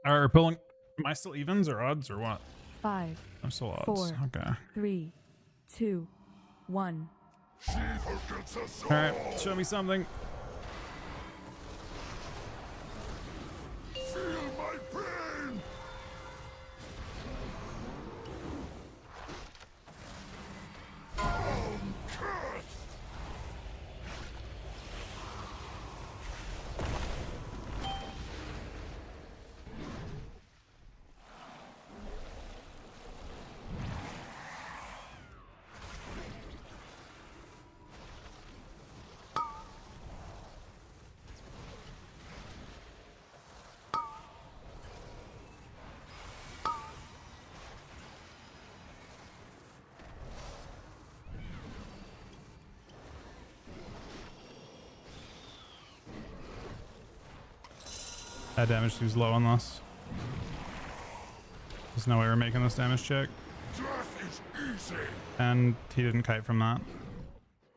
Are pulling? Am I still evens or odds or what? 5. I'm still odds. 4. Okay. 3, 2, 1. All right. Show me something. Feel my pain! I'm cursed! That damage seems low on this. There's no way we're making this damage check. Death is easy! And he didn't kite from that.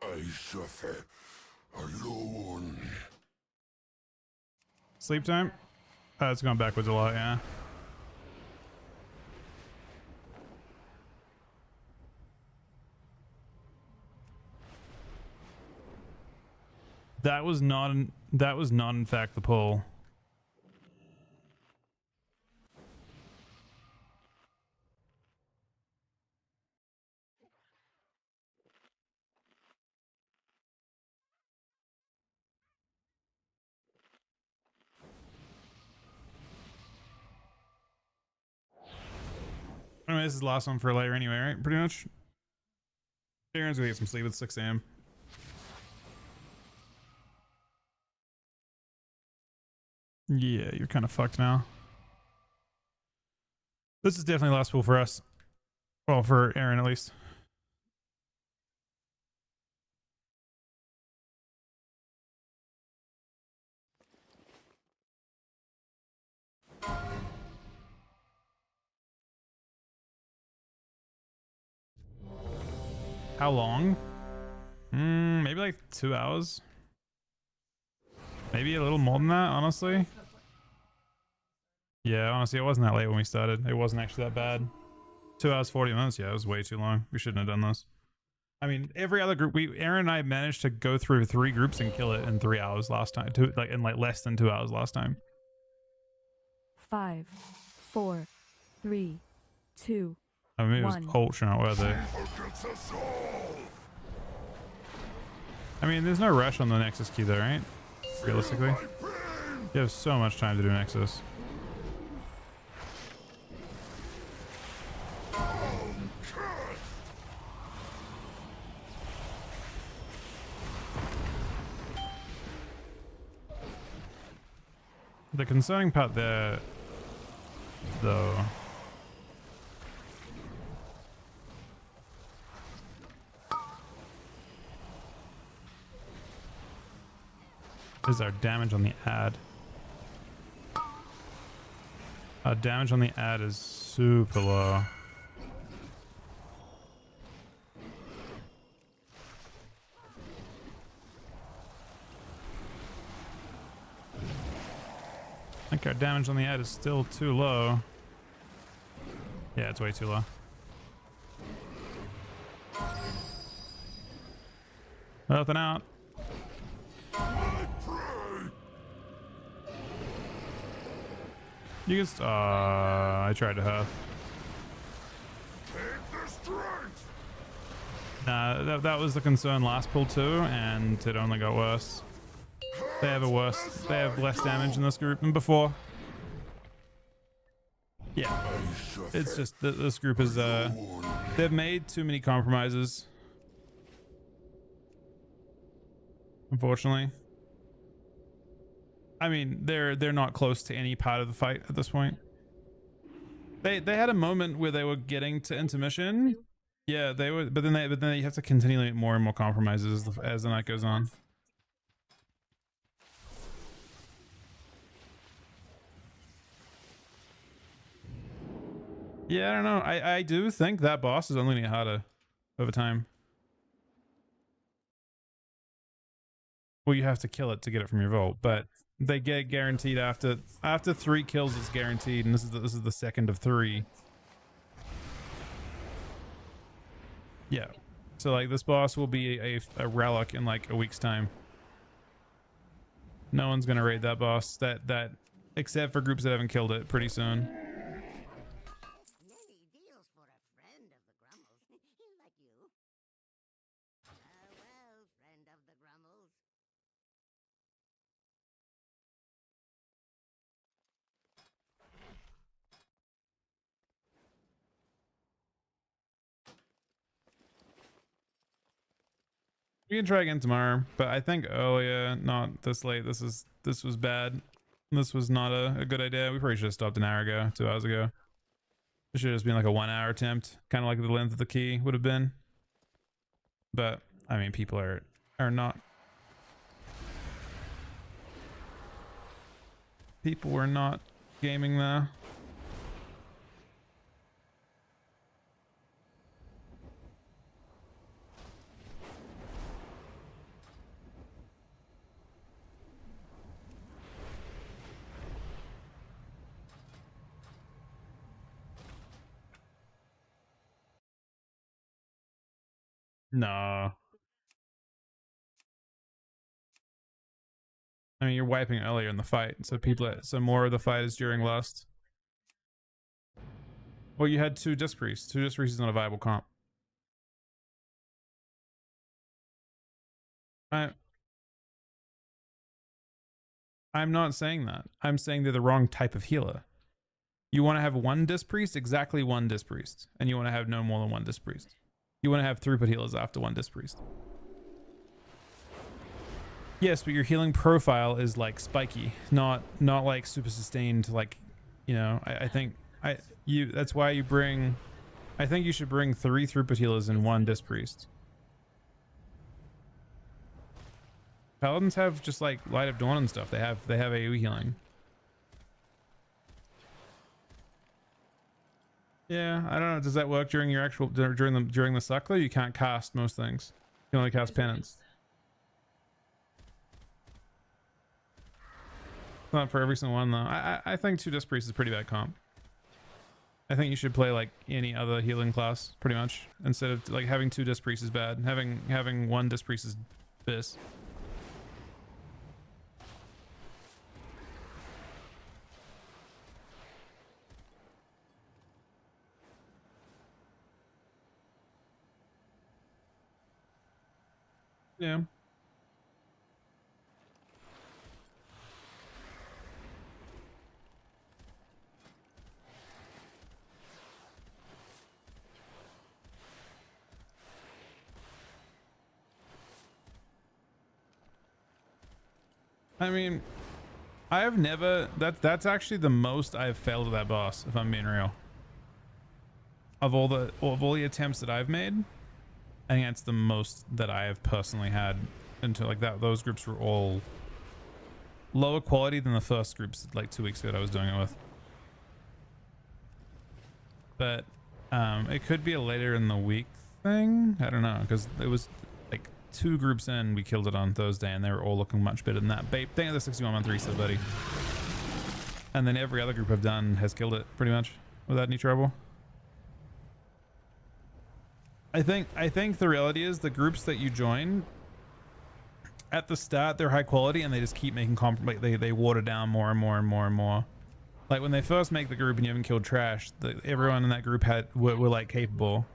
I suffer alone. Sleep time? It's going backwards a lot, yeah. That was not in fact the pull. Anyway, this is the last one for later anyway, right? Pretty much. Aaron's gonna get some sleep at 6 a.m. Yeah, you're kind of fucked now. This is definitely the last pool for us. Well, for Aaron at least. How long? Maybe like 2 hours. Maybe a little more than that, honestly. Yeah, honestly, it wasn't that late when we started. It wasn't actually that bad. 2 hours, 40 minutes. Yeah, it was way too long. We shouldn't have done this. I mean, every other group, Aaron and I managed to go through 3 groups and kill it in 3 hours last time. In less than 2 hours last time. 5, 4, 3, 2, I mean, it was 1. ultra not worth it. I mean, there's no rush on the Nexus key though, right? Realistically. You have so much time to do Nexus. The concerning part there, though, is our damage on the ad. Our damage on the ad is super low. I think our damage on the ad is still too low. Yeah, it's way too low. Nothing out. You can I tried to huff. Nah, that was the concern last pull too, and it only got worse. They have less damage in this group than before. Yeah, it's just that this group is they've made too many compromises, unfortunately. I mean, they're not close to any part of the fight at this point. They had a moment where they were getting to intermission. Yeah, they were, but then you have to continually make more and more compromises as the night goes on. Yeah, I don't know. I do think that boss is only getting harder over time. Well, you have to kill it to get it from your vault, but They get guaranteed after 3 kills. It's guaranteed, and this is the second of 3. Yeah. So like this boss will be a relic in like a week's time. No one's gonna raid that boss. That except for groups that haven't killed it pretty soon. We can try again tomorrow, but I think earlier, not this late. This was bad. This was not a good idea. We probably should have stopped an hour ago, 2 hours ago. It should have just been like a 1 hour attempt, kind of like the length of the key would have been. But I mean, people are not. People were not gaming there. No. I mean, you're wiping earlier in the fight, so so more of the fight is during lust. Well, you had 2 disc priests. 2 disc priests is not a viable comp. I'm not saying that. I'm saying they're the wrong type of healer. You want to have 1 disc priest, exactly 1 disc priest, and you want to have no more than 1 disc priest. You want to have throughput healers after 1 disc priest. Yes, but your healing profile is like spiky, not like super sustained. Like, you know, I think that's why you bring. I think you should bring 3 throughput healers and 1 disc priest. Paladins have just like Light of Dawn and stuff. They have AoE healing. Yeah, I don't know. Does that work during your actual during the suckler? You can't cast most things. You can only cast penance. Not for every single one though. I think 2 disc priest is pretty bad comp. I think you should play like any other healing class pretty much, instead of like having 2 disc priest is bad. Having 1 disc priest is piss. Yeah. I mean, I have never. That's actually the most I've failed at that boss, if I'm being real. Of all the attempts that I've made, I think that's the most that I have personally had into like that. Those groups were all lower quality than the first groups like 2 weeks ago that I was doing it with. But it could be a later in the week thing. I don't know, because it was like 2 groups in, we killed it on Thursday, and they were all looking much better than that. Babe, thank you for the 61 month reset, buddy. And then every other group I've done has killed it pretty much without any trouble. I think the reality is the groups that you join at the start, they're high quality, and they just keep making they water down more and more and more and more. Like when they first make the group and you haven't killed trash, everyone in that group were like capable.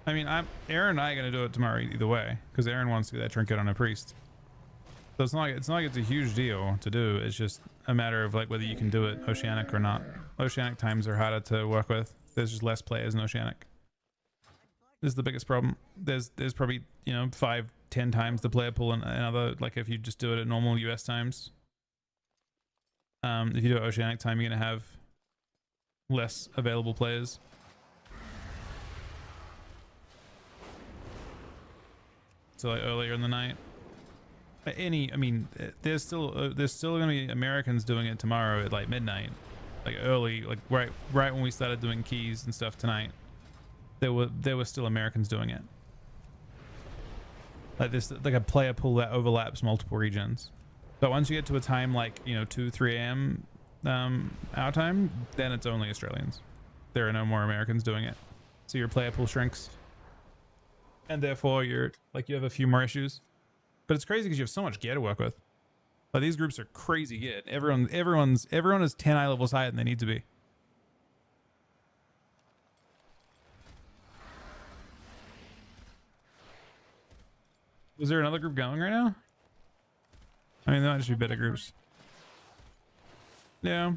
I mean, Aaron and I are gonna do it tomorrow either way, because Aaron wants to do that trinket on a priest. So it's not like it's a huge deal to do. It's just a matter of like whether you can do it Oceanic or not. Oceanic times are harder to work with. There's just less players in Oceanic. This is the biggest problem. There's probably, you know, 5-10 times the player pool in other, like if you just do it at normal US times. If you do it Oceanic time, you're gonna have less available players. to like earlier in the night. I mean, there's still gonna be Americans doing it tomorrow at like midnight, like early, like right when we started doing keys and stuff tonight. There were still Americans doing it. Like this, like a player pool that overlaps multiple regions. But once you get to a time like, you know, 2-3 a.m. Our time, then it's only Australians. There are no more Americans doing it, so your player pool shrinks, and therefore you have a few more issues. But it's crazy because you have so much gear to work with. Like these groups are crazy gear. Everyone is 10 eye levels higher than they need to be. Was there another group going right now? I mean, there might just be better groups. Yeah.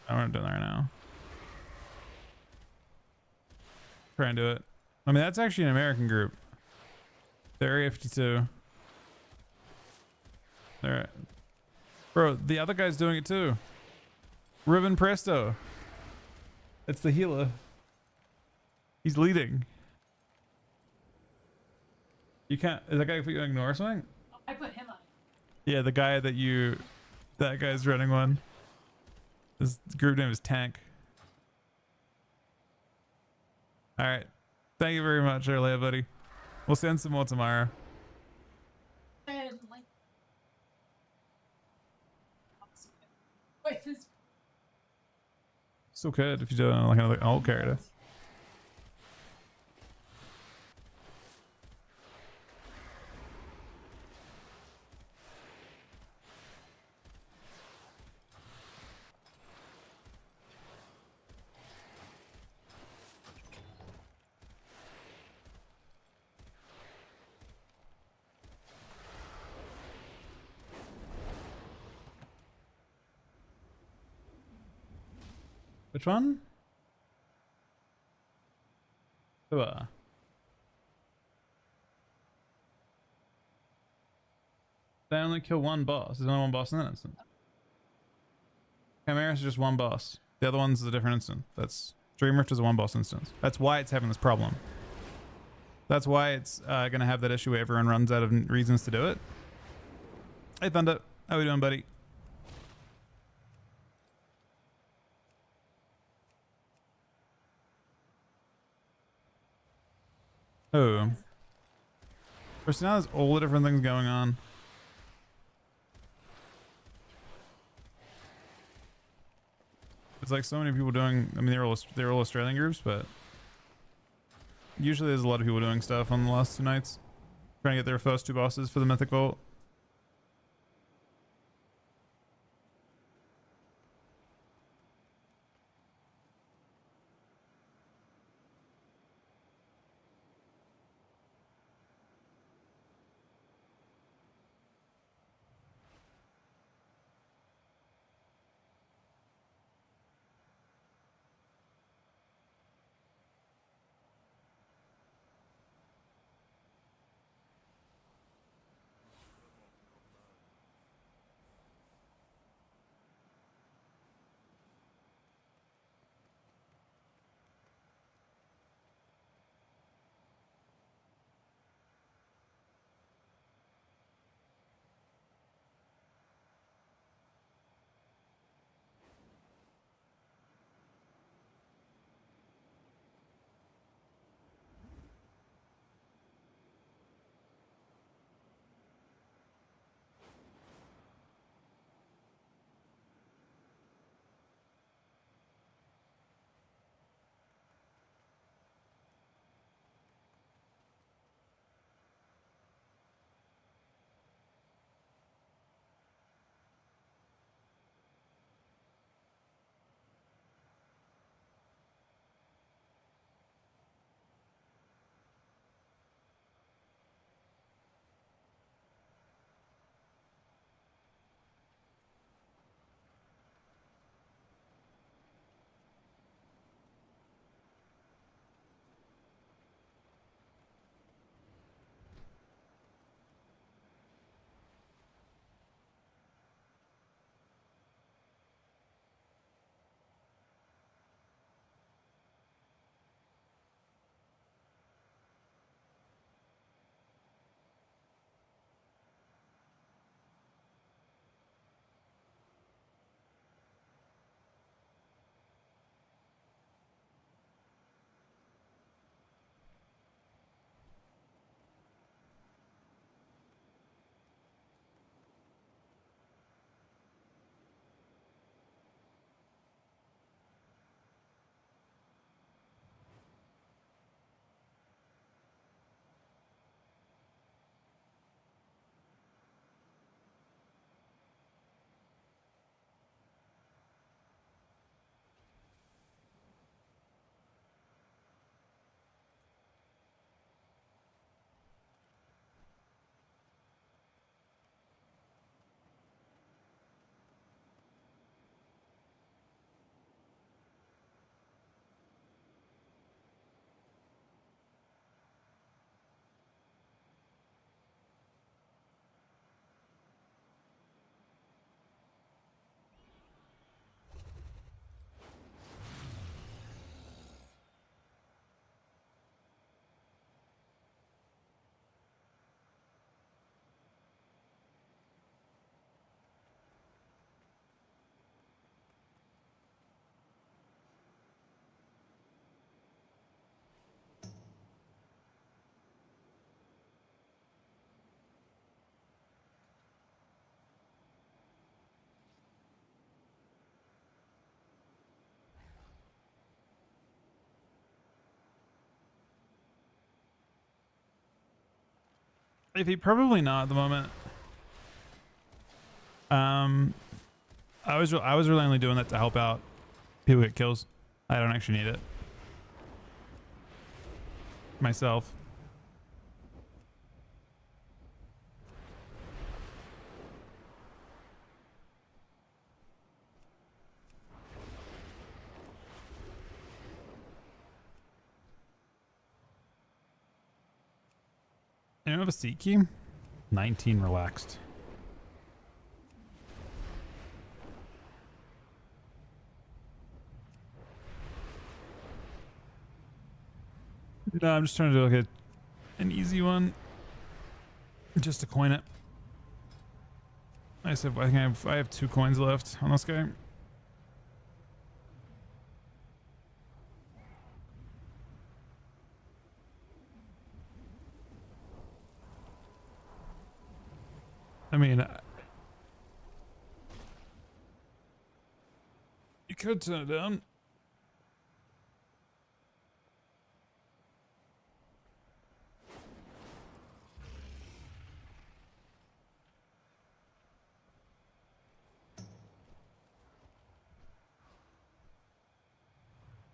I'm not doing that right now. Try and do it. I mean, that's actually an American group. They're Area 52. They're... Bro, the other guy's doing it too. Riven Presto. It's the healer. He's leading. You can't... Is that guy you ignore something? I put him on. Yeah, the guy that you... That guy's running one. His group name is Tank. Alright. Thank you very much, earlier, buddy. We'll send some more tomorrow. And like, wait, this. Still could if you do like another old character. Which one? They only kill one boss. There's only one boss in that instance. Chimeras is just one boss. The other one's a different instance. That's Dream Rift is a one boss instance. That's why it's having this problem. That's why it's gonna have that issue where everyone runs out of reasons to do it. Hey Thunder, how we doing, buddy? Oh. First, now there's all the different things going on. There's like so many people doing, I mean, they're all Australian groups, but usually there's a lot of people doing stuff on the last 2 nights. Trying to get their first 2 bosses for the mythical. Probably not at the moment. I was really only doing that to help out people get kills. I don't actually need it myself. Anyone have a seat key? 19 relaxed. No, I'm just trying to do like an easy one, just to coin it. I think I have 2 coins left on this guy. I mean, you could turn it down.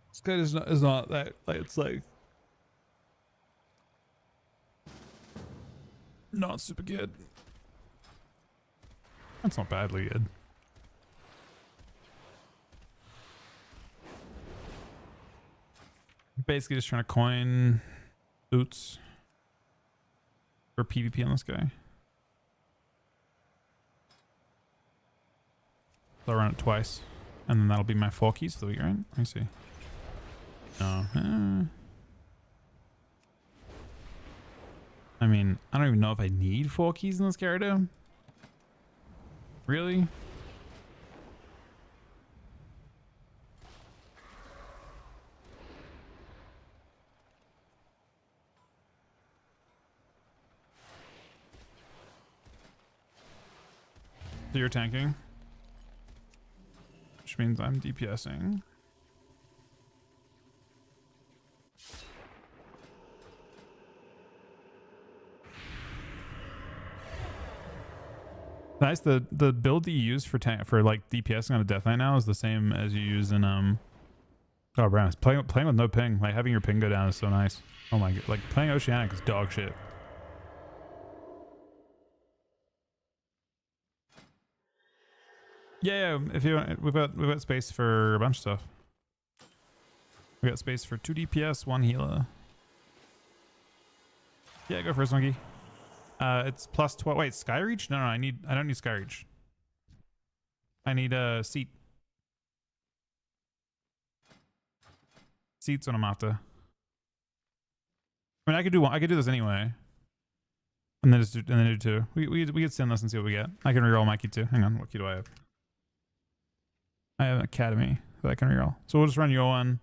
This guy is not that, like, it's like not super good. That's not badly good. Basically just trying to coin boots for PvP on this guy. So I'll run it twice, and then that'll be my 4 keys for the week, right? Let me see. No. I mean, I don't even know if I need 4 keys in this character. Really? So you're tanking, which means I'm DPSing. Nice. The build that you use for like DPSing on a Death Knight now is the same as you use in Oh, Brown. Playing with no ping, like having your ping go down is so nice. Oh my god, like playing Oceanic is dog shit. Yeah, if you want, we've got space for a bunch of stuff. We got space for 2 DPS, 1 healer. Yeah, go first, Monkey. It's plus 12. Wait, Skyreach? No, I don't need Skyreach. I need a seat. Seats what I'm after. I mean, I could do one. I could do this anyway, and then do 2. We could send this and see what we get. I can reroll my key too. Hang on, what key do I have? I have an Academy that I can reroll. So we'll just run your one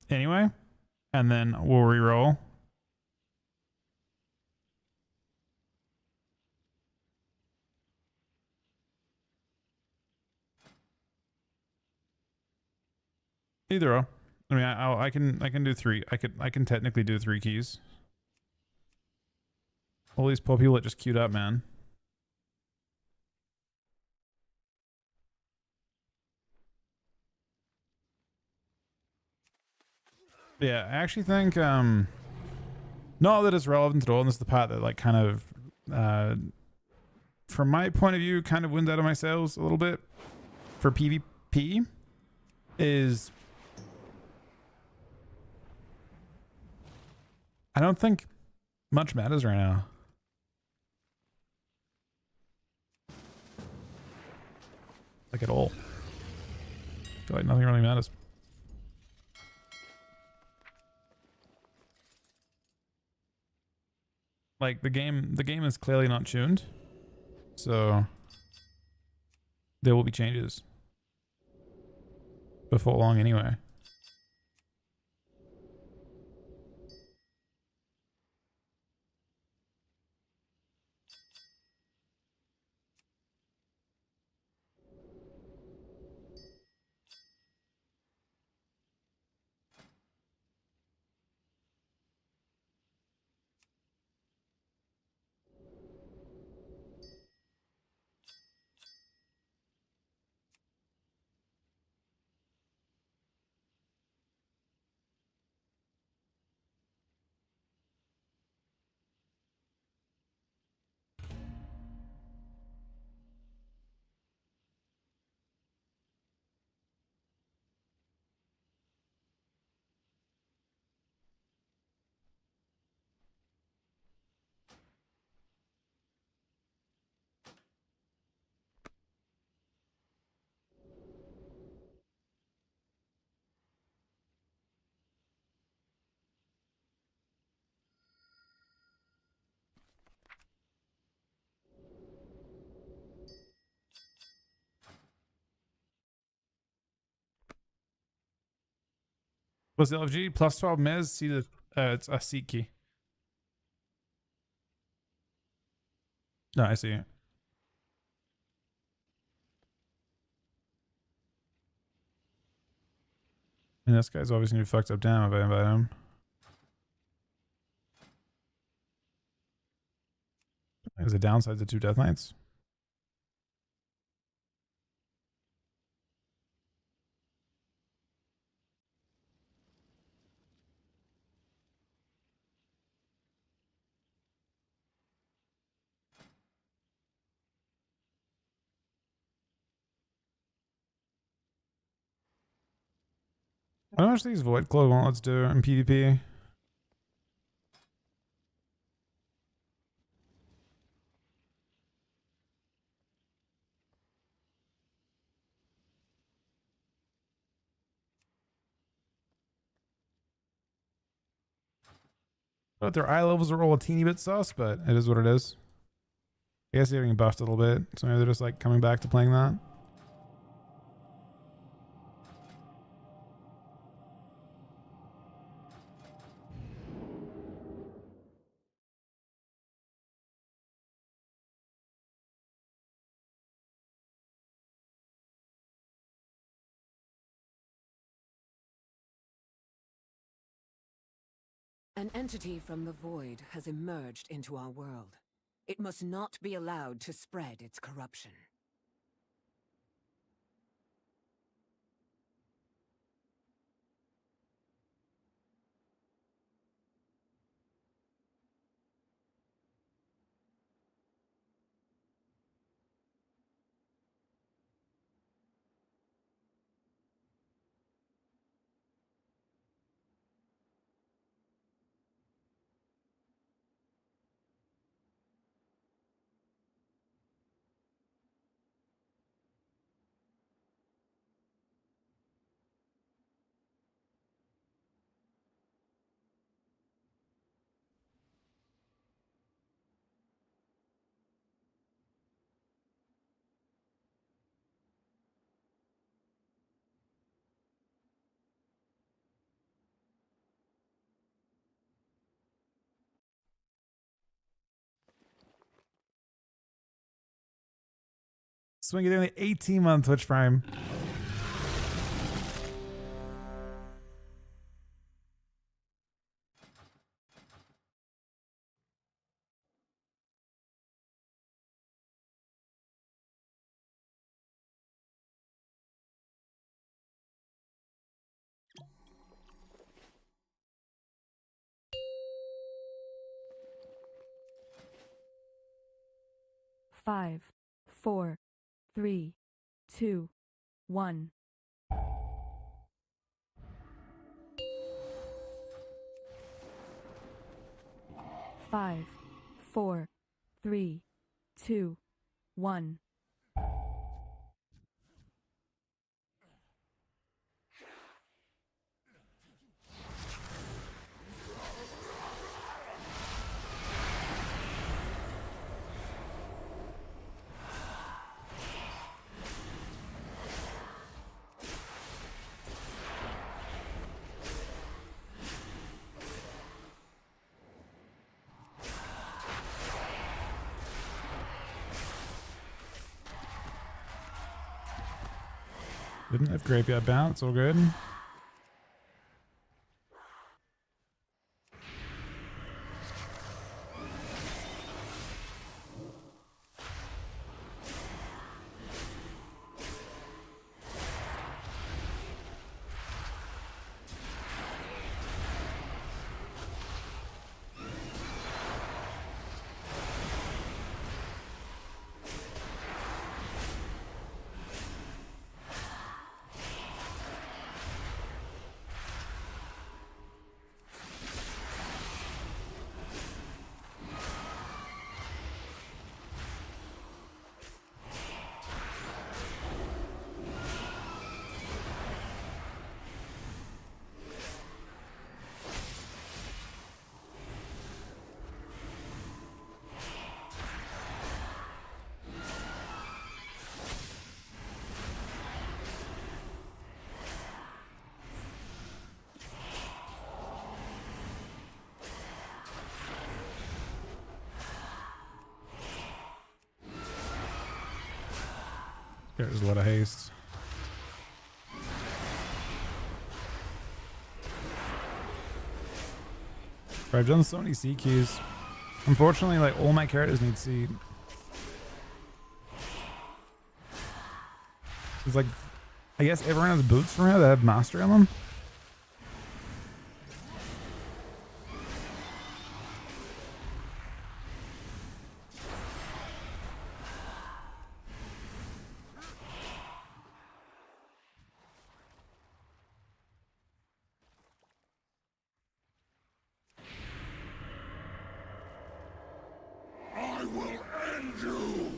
anyway, and then we'll reroll. Either or. I mean, I can do 3. I can technically do 3 keys. All these poor people that just queued up, man. Yeah, I actually think not that it's relevant at all, and this is the part that like kind of from my point of view kind of wins out of my sails a little bit for PvP is I don't think much matters right now. Like at all. I feel like nothing really matters. Like the game is clearly not tuned. So there will be changes before long anyway. What's the LFG? Plus 12 Miz. See the it's a seat key. No, I see it. And this guy's obviously gonna be fucked up down if I invite him. There's a downside to 2 Death Knights. How much these Void Claw won't let's do in PvP? But their eye levels are all a teeny bit sus, but it is what it is. I guess they're getting buffed a little bit, so maybe they're just like coming back to playing that. An entity from the void has emerged into our world. It must not be allowed to spread its corruption. Swing it in the 18-month Twitch Prime. Five, 4, 3, 2, 1. Five, 4, 3, 2, 1. Didn't have graveyard bounce, all good. There's a lot of haste. But I've done so many C keys. Unfortunately, like all my characters need C. It's like, I guess everyone has boots from here that have mastery on them. I will end you!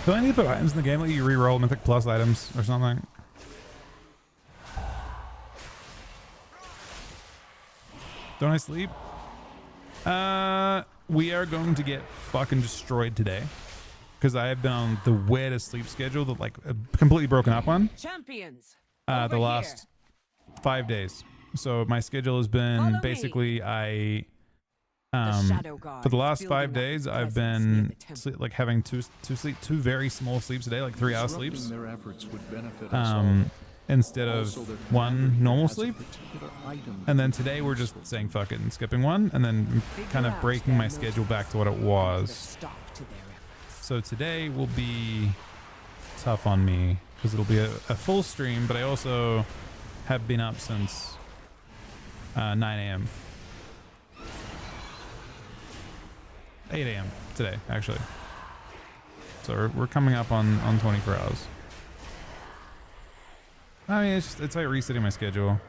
Do I need to put items in the game like you reroll Mythic Plus items or something? Don't I sleep? We are going to get fucking destroyed today. Because I have been on the weirdest sleep schedule that like completely broken up on. Champions. The last 5 days. So my schedule has been basically for the last 5 days I've been like having two very small sleeps a day, like 3 hour sleeps. Their efforts would benefit us all. Instead of one normal sleep. And then today we're just saying fuck it and skipping one and then kind of breaking my schedule back to what it was. So today will be tough on me because it'll be a full stream, but I also have been up since 9 a.m. 8 a.m. today, actually. So we're coming up on 24 hours. I mean, it's like resetting my schedule.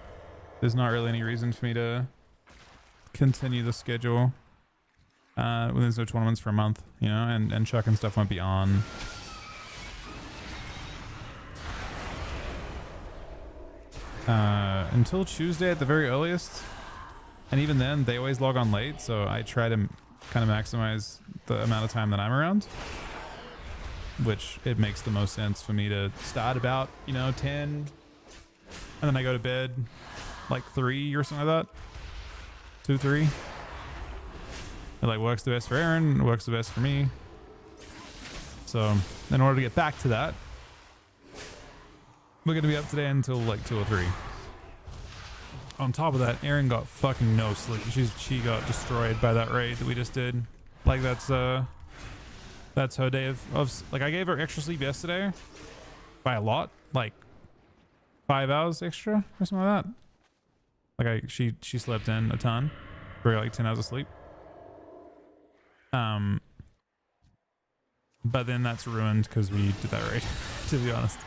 There's not really any reason for me to continue the schedule when there's no tournaments for a month, you know, and Chuck and stuff won't be on. Until Tuesday at the very earliest. And even then, they always log on late, so I try to kind of maximize the amount of time that I'm around. Which it makes the most sense for me to start about, 10. And then I go to bed like 3 or something like that. 2, 3. It like works the best for Aaron, it works the best for me. So in order to get back to that, we're gonna be up today until like 2 or 3. On top of that, Aaron got fucking no sleep. She got destroyed by that raid that we just did. Like that's her day of like I gave her extra sleep yesterday by a lot, like 5 hours extra or something like that. Like she slept in a ton for like 10 hours of sleep. But then that's ruined because we did that raid. To be honest,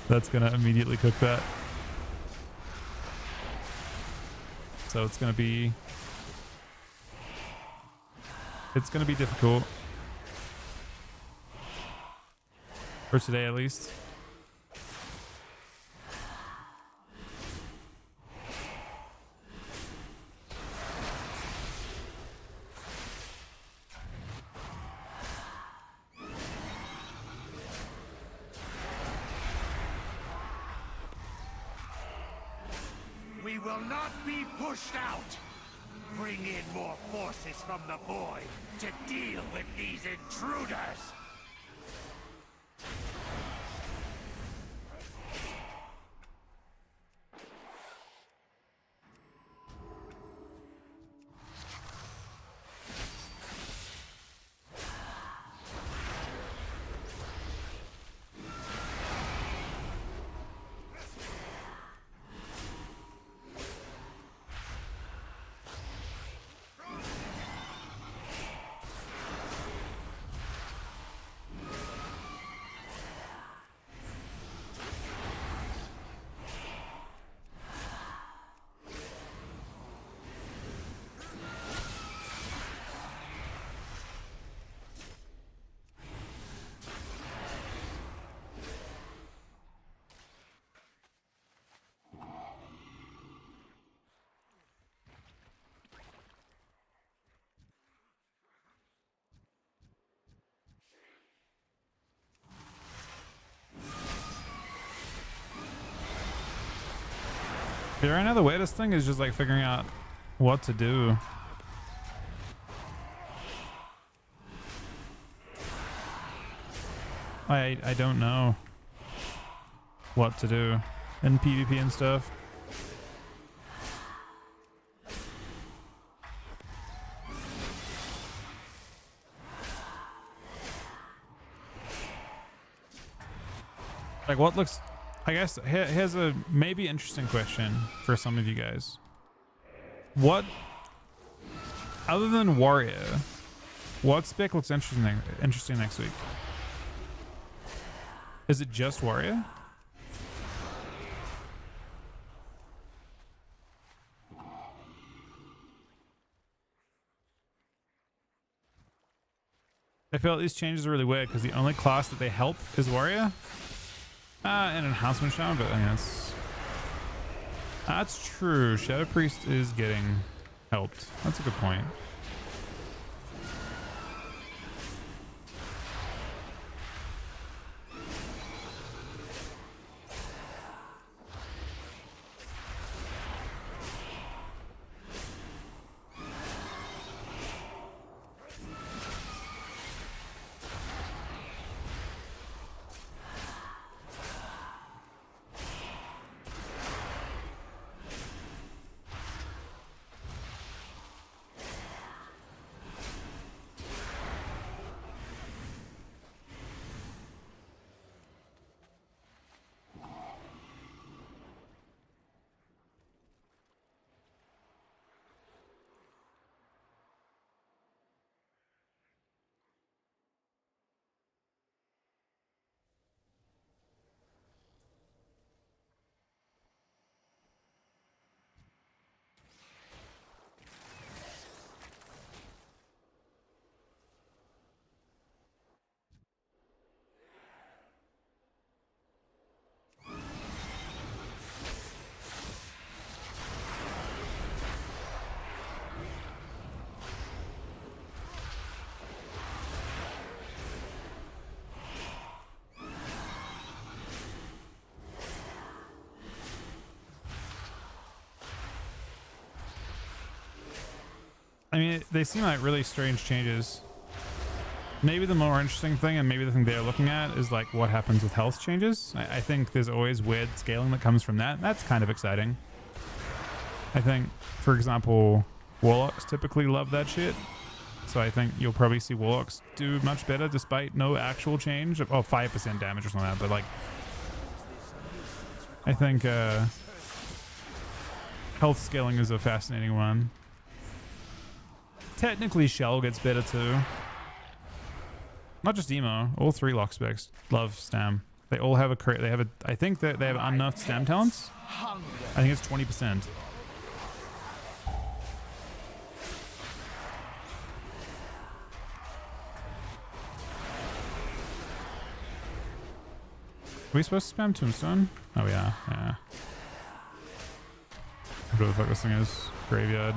that's gonna immediately cook that. So it's gonna be difficult for today at least. We will not be pushed out. Bring in more forces from the void to deal with these intruders. Yeah, right now the weirdest thing is just like figuring out what to do. I don't know what to do in PvP and stuff. Like what looks, I guess here's a maybe interesting question for some of you guys. What, other than Warrior, what spec looks interesting next week? Is it just Warrior? I feel like these changes are really weird because the only class that they help is Warrior. And Enhancement Shaman, but I mean, that's true. Shadow Priest is getting helped. That's a good point. I mean, they seem like really strange changes. Maybe the more interesting thing, and maybe the thing they're looking at, is like what happens with health changes. I think there's always weird scaling that comes from that. That's kind of exciting. I think, for example, Warlocks typically love that shit. So I think you'll probably see Warlocks do much better despite no actual change. Oh, 5% damage or something like that. But like, I think health scaling is a fascinating one. Technically, Shell gets better too. Not just Emo. All three lock specs love Stam. They all have a. I think that they have unnerfed Stam talents. I think it's 20%. we supposed to spam Tombstone? Oh yeah, yeah. Whatever the fuck this thing is. Graveyard.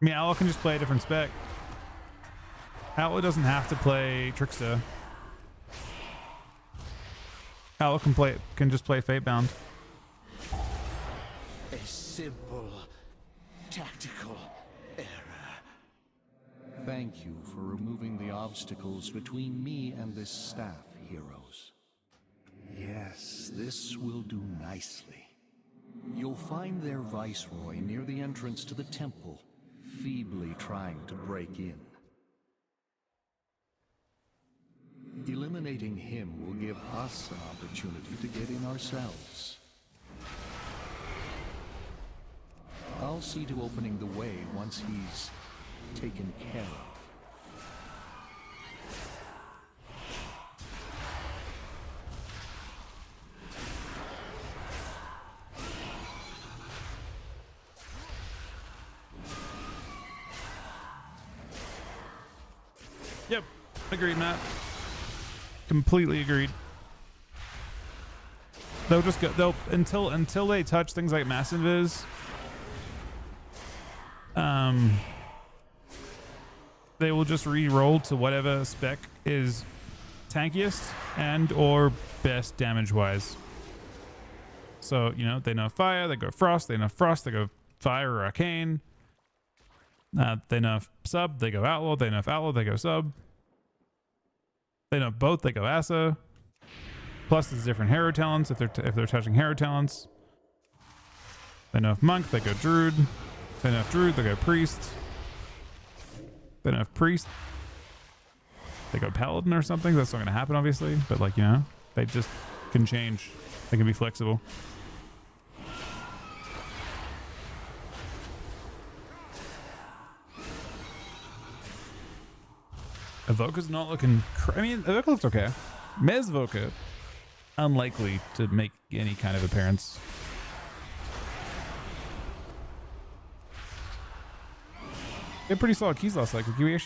I mean, Owl can just play a different spec. Owl doesn't have to play Trickster. Owl can just play Fatebound. A simple, tactical error. Thank you for removing the obstacles between me and this staff, heroes. Yes, this will do nicely. You'll find their viceroy near the entrance to the temple, feebly trying to break in. Eliminating him will give us an opportunity to get in ourselves. I'll see to opening the way once he's taken care of. Yep, agreed, Matt. Completely agreed. They'll just go. They'll until they touch things like Mass Invis. They will just re-roll to whatever spec is tankiest and or best damage-wise. So you know they know fire, they go frost. They know frost, they go fire or arcane. They know sub, they go outlaw. They know outlaw, they go sub. They know both, they go Asa. Plus, there's different hero talents if they're touching hero talents. They know monk, they go druid. They know druid, they go priest. They know priest, they go paladin or something. That's not going to happen, obviously, but like, you know, they just can change. They can be flexible. Evoca's not looking. I mean, Evoca looks okay. Mezvoca, unlikely to make any kind of appearance. We had pretty solid keys last cycle. We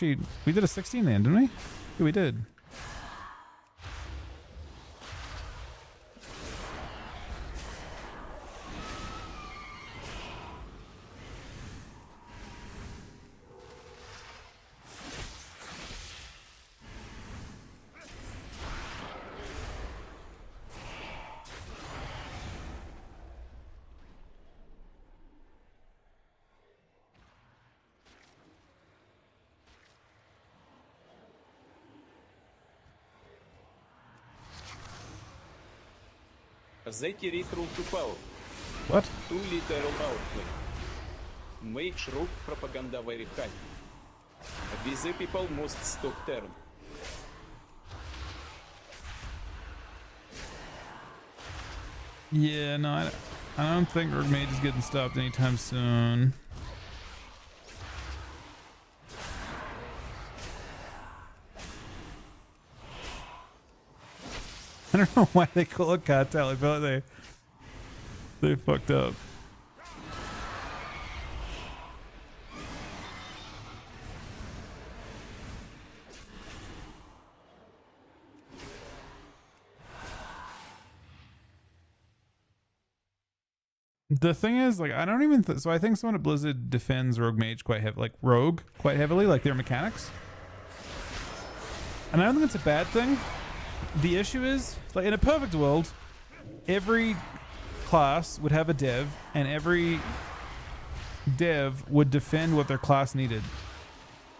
did a 16 then, didn't we? Yeah, we did. They ritual to power. What? 2 literal outplay. Mage rook propaganda very high. Busy people must stop turn. Yeah, no, I don't think Rogue Mage is getting stopped anytime soon. I don't know why they call it cartel. I feel like they fucked up. The thing is, like, I don't even so I think someone at Blizzard defends Rogue Mage quite heavily, like Rogue quite heavily, like their mechanics. And I don't think it's a bad thing. The issue is, like, in a perfect world, every class would have a dev, and every dev would defend what their class needed.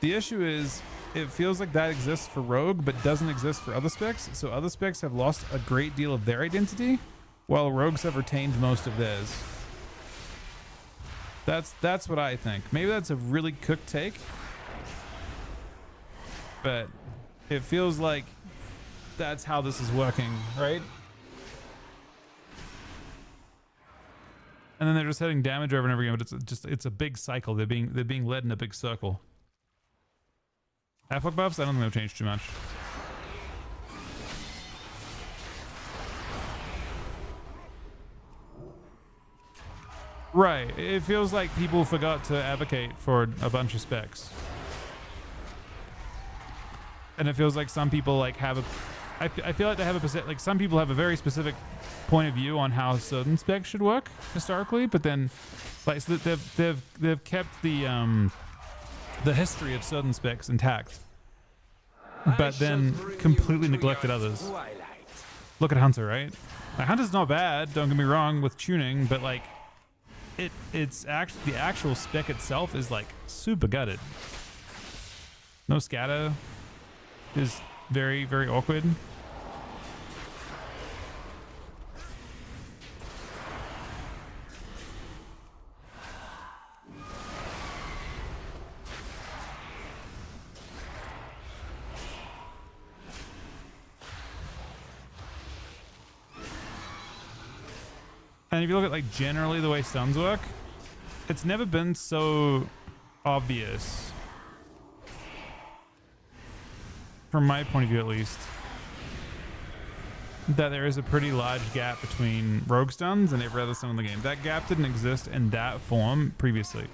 The issue is, it feels like that exists for Rogue, but doesn't exist for other specs. So other specs have lost a great deal of their identity, while Rogues have retained most of theirs. That's what I think. Maybe that's a really cooked take, but it feels like that's how this is working, right? And then they're just hitting damage over and over again, but it's a big cycle. They're being led in a big circle. Half-look buffs, I don't think they'll change too much. Right. It feels like people forgot to advocate for a bunch of specs. And it feels like some people like have a I feel like they have a like some people have a very specific point of view on how certain specs should work historically, but then like so they've kept the history of certain specs intact, but then completely neglected others. Look at Hunter, right? Like, Hunter's not bad, don't get me wrong, with tuning, but like it's actually the actual spec itself is like super gutted. No scatter is very, very awkward. And if you look at like generally the way stuns work, it's never been so obvious, from my point of view at least, that there is a pretty large gap between rogue stuns and every other stun in the game. That gap didn't exist in that form previously.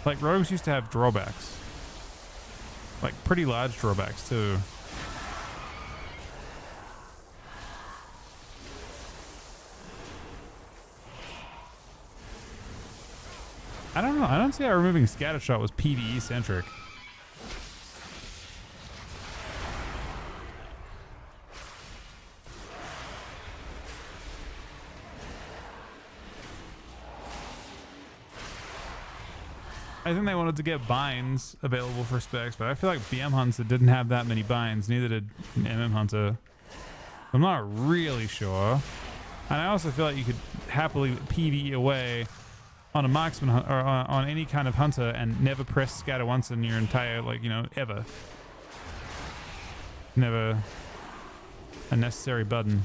Like rogues used to have drawbacks, like pretty large drawbacks too. I don't know. I don't see how removing Scattershot was PvE centric. I think they wanted to get binds available for specs, but I feel like BM Hunter didn't have that many binds. Neither did MM Hunter. I'm not really sure. And I also feel like you could happily PvE away on a marksman or on any kind of hunter and never press scatter once in your entire, like, you know, ever. Never a necessary button.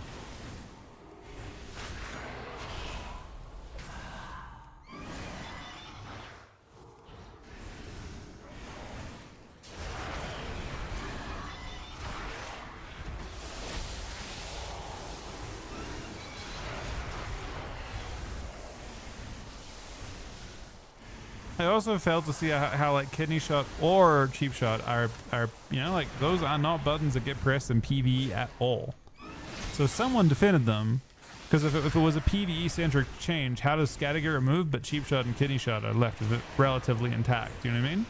I also failed to see how like kidney shot or cheap shot are you know, like those are not buttons that get pressed in PvE at all. So someone defended them, because if it was a PvE centric change, how does scatter get removed but cheap shot and kidney shot are left relatively intact? Do you know what I mean?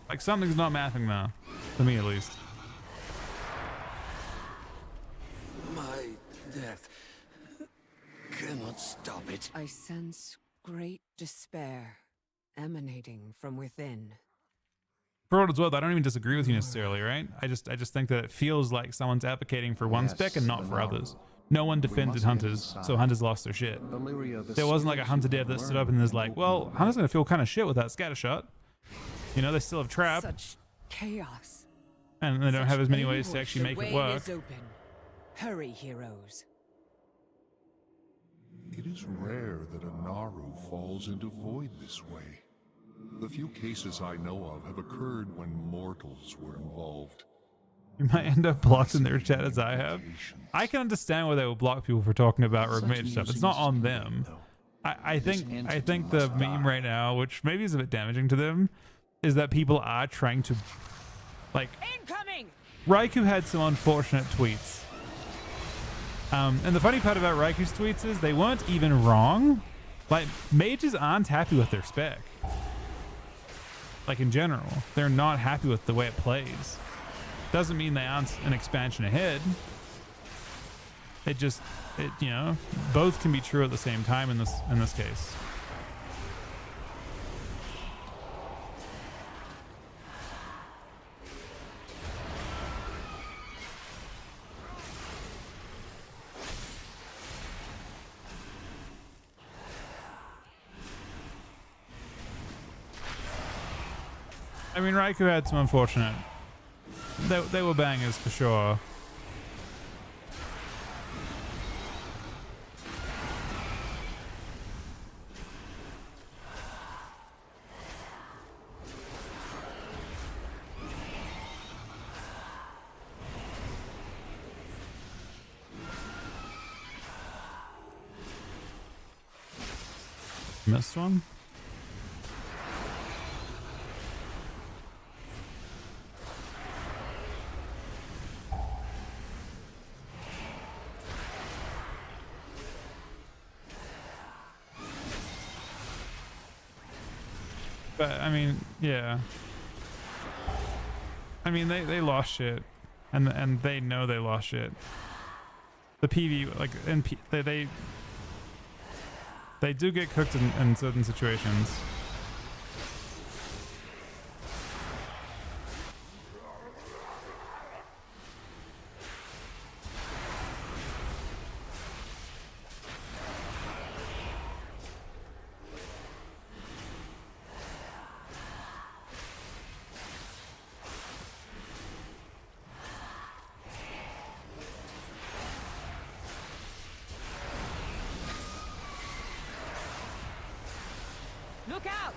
Like something's not mathing now, to me at least. My death cannot stop it. I sense great despair emanating from within. For what it's worth, I don't even disagree with you necessarily, right? I just think that it feels like someone's advocating for one spec and not for others. No one defended hunters, so hunters lost their shit. There wasn't like a hunter dev that stood up and is like, well, hunter's gonna feel kind of shit with that scatter shot. You know, they still have trap. Such chaos. And they don't have as many ways to actually make it work. Hurry, heroes. It is rare that a Naru falls into void this way. The few cases I know of have occurred when mortals were involved. You might end up blocked in their chat as I have. I can understand why they will block people for talking about rogue mage stuff. It's not on them. I think the meme right now, which maybe is a bit damaging to them, is that people are trying to, like, incoming. Raikou had some unfortunate tweets. And the funny part about Raiku's tweets is they weren't even wrong. Like, mages aren't happy with their spec. Like, in general, they're not happy with the way it plays. Doesn't mean they aren't an expansion ahead. It just, you know, both can be true at the same time in this case. I mean, Raikou had some unfortunate. They were bangers for sure. Missed one. But I mean, yeah. I mean, they lost shit, and they know they lost shit. The PV, like, they do get cooked in certain situations. Look out!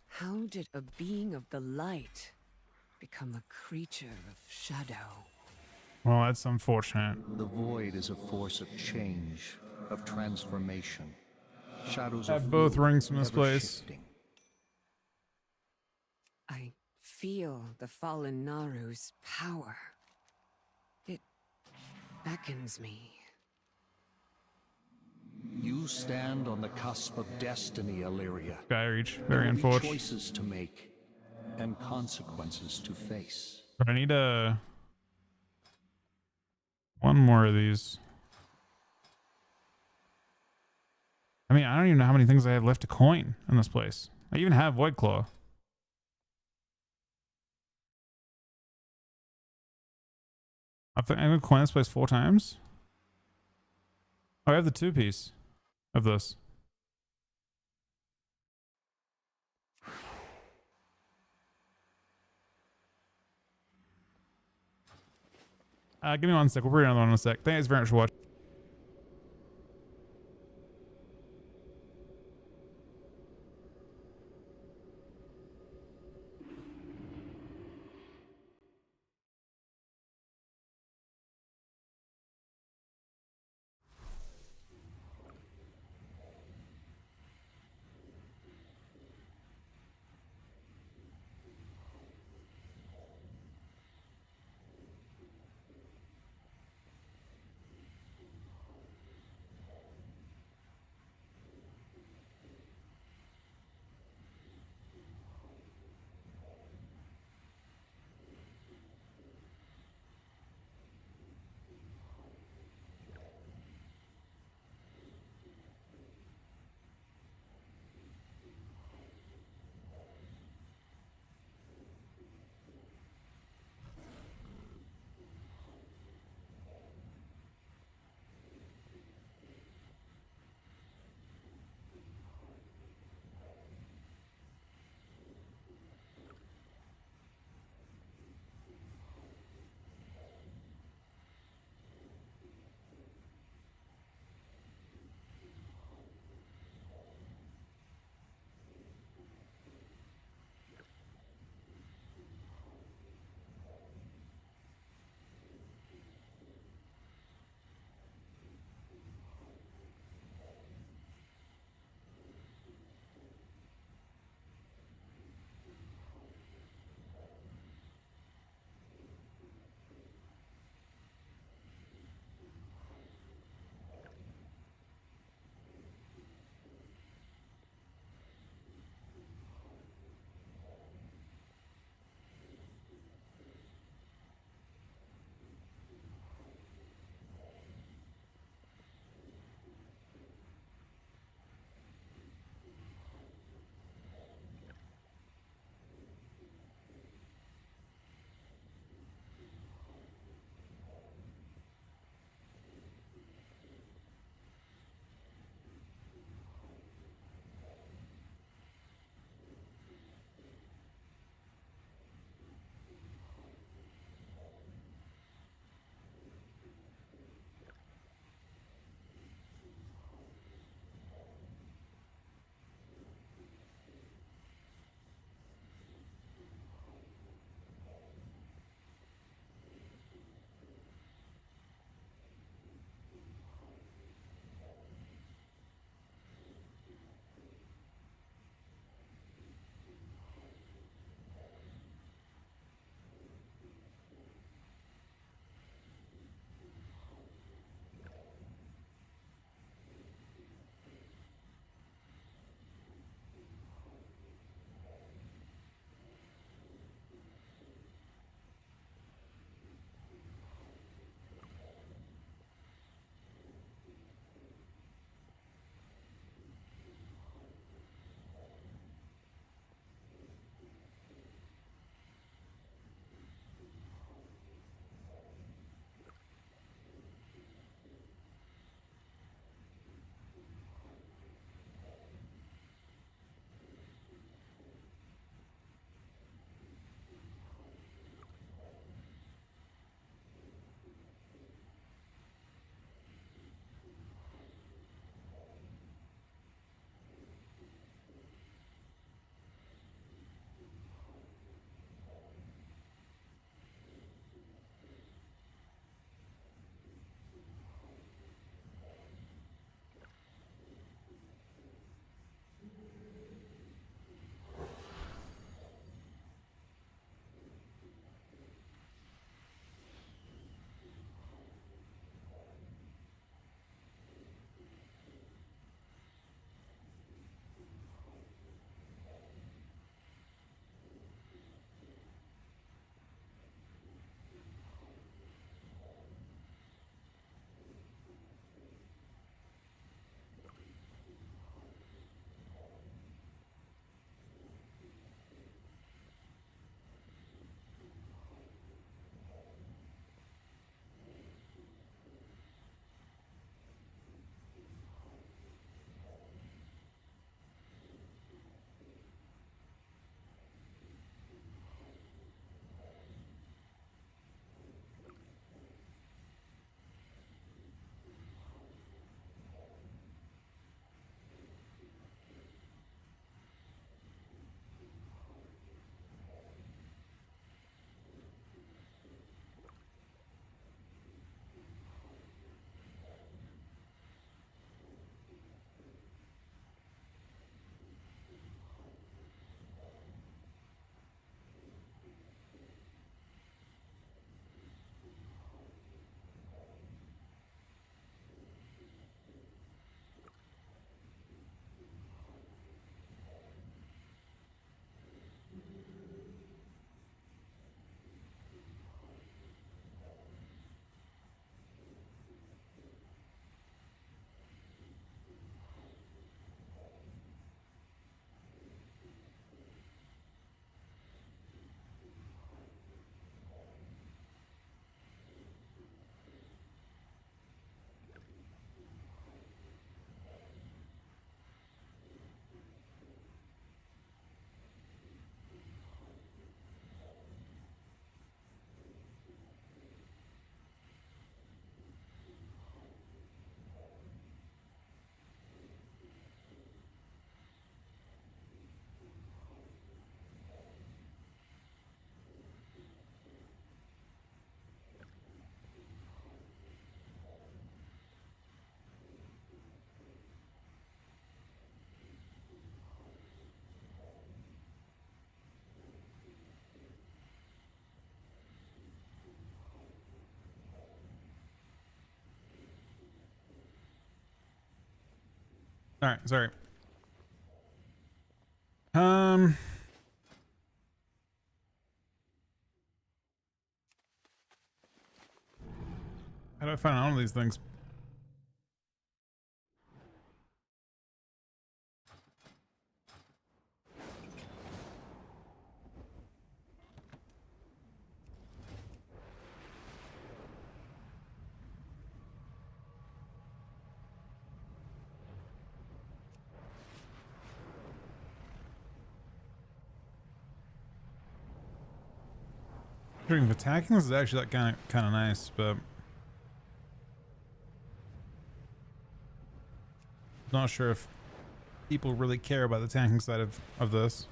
How did a being of the light become a creature of shadow? Well, that's unfortunate. The void is a force of change, of transformation. Shadows Have of both will, rings from this ever place. shifting. I feel the fallen Naru's power. It beckons me. You stand on the cusp of destiny, Illyria. Skyreach, There very will be unfortunate. choices to make and consequences to face. But I need one more of these. I mean, I don't even know how many things I have left to coin in this place. I even have Void Claw. I'm gonna coin this place 4 times. Oh, I have the 2-piece of this. Give me 1 sec. We'll bring another one in a sec. Thanks very much for watching. All right, sorry. How do I find all of these things? Doing attacking is actually like kind of nice, but not sure if people really care about the tanking side of this.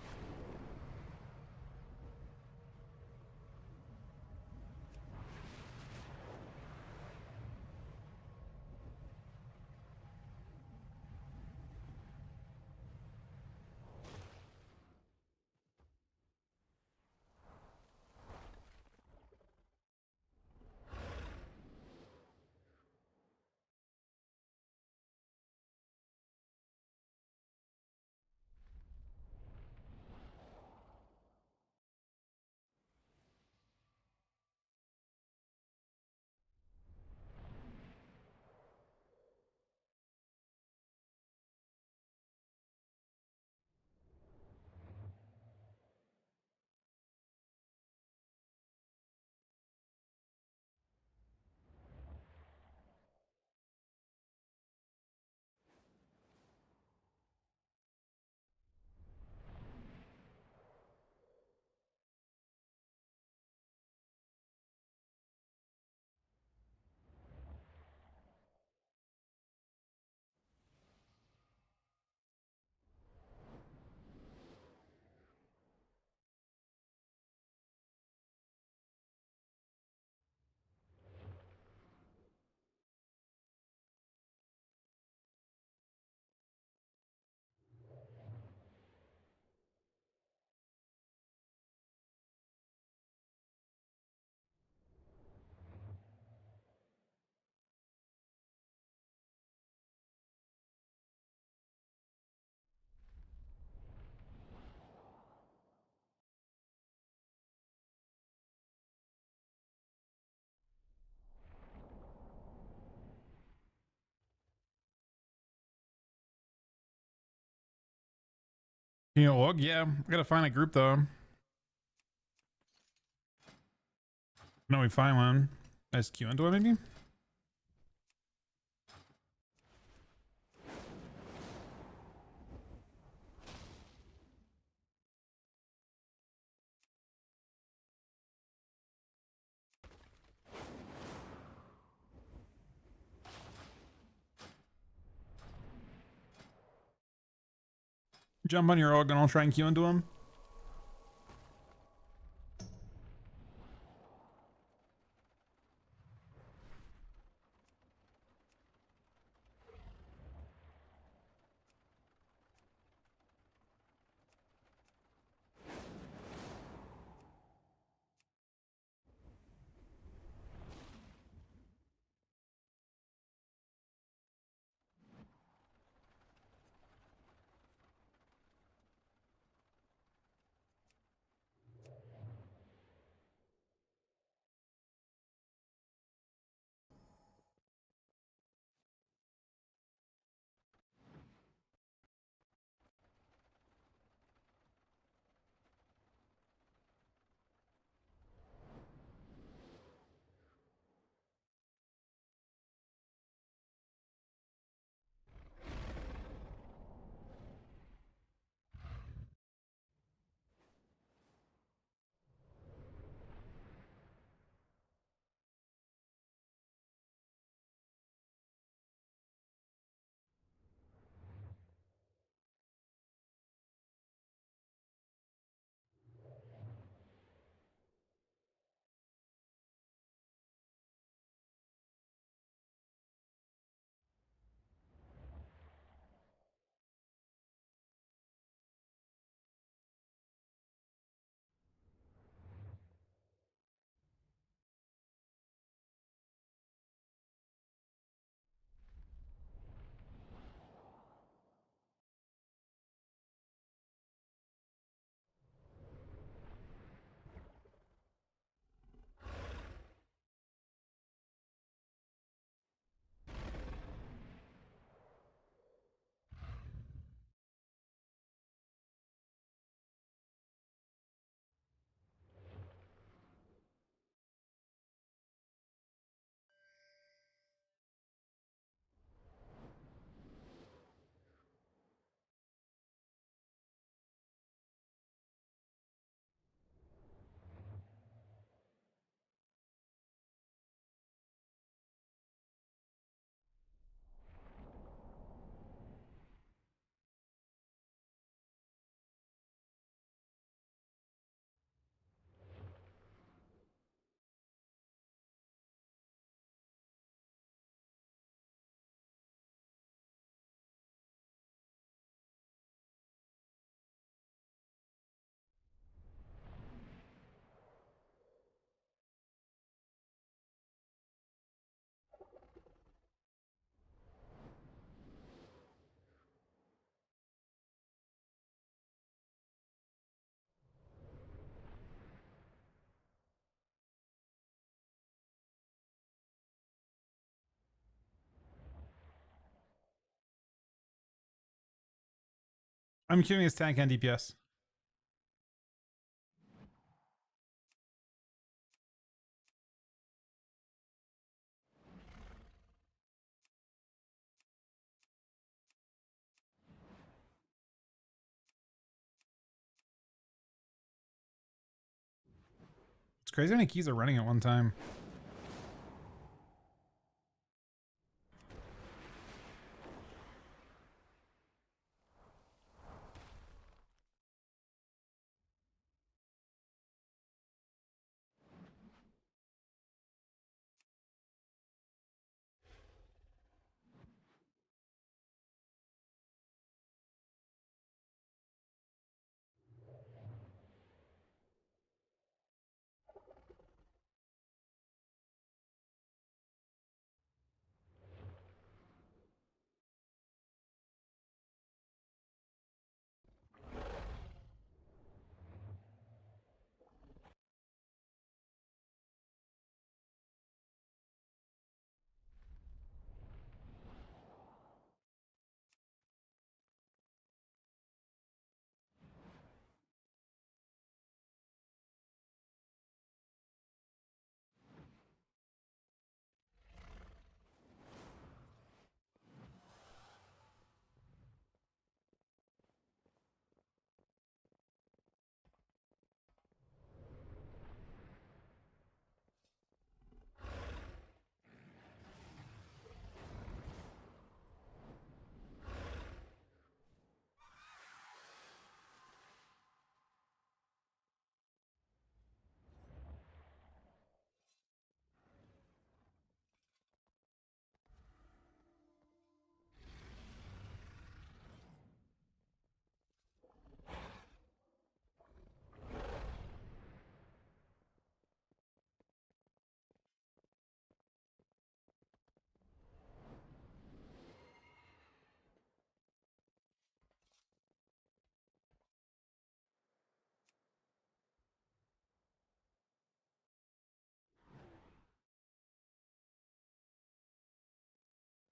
You know, org? Yeah, I gotta find a group though. No, we find one. SQ into it maybe? Jump on your org and I'll try and queue into him. I'm queuing his tank and DPS. It's crazy how many keys are running at one time.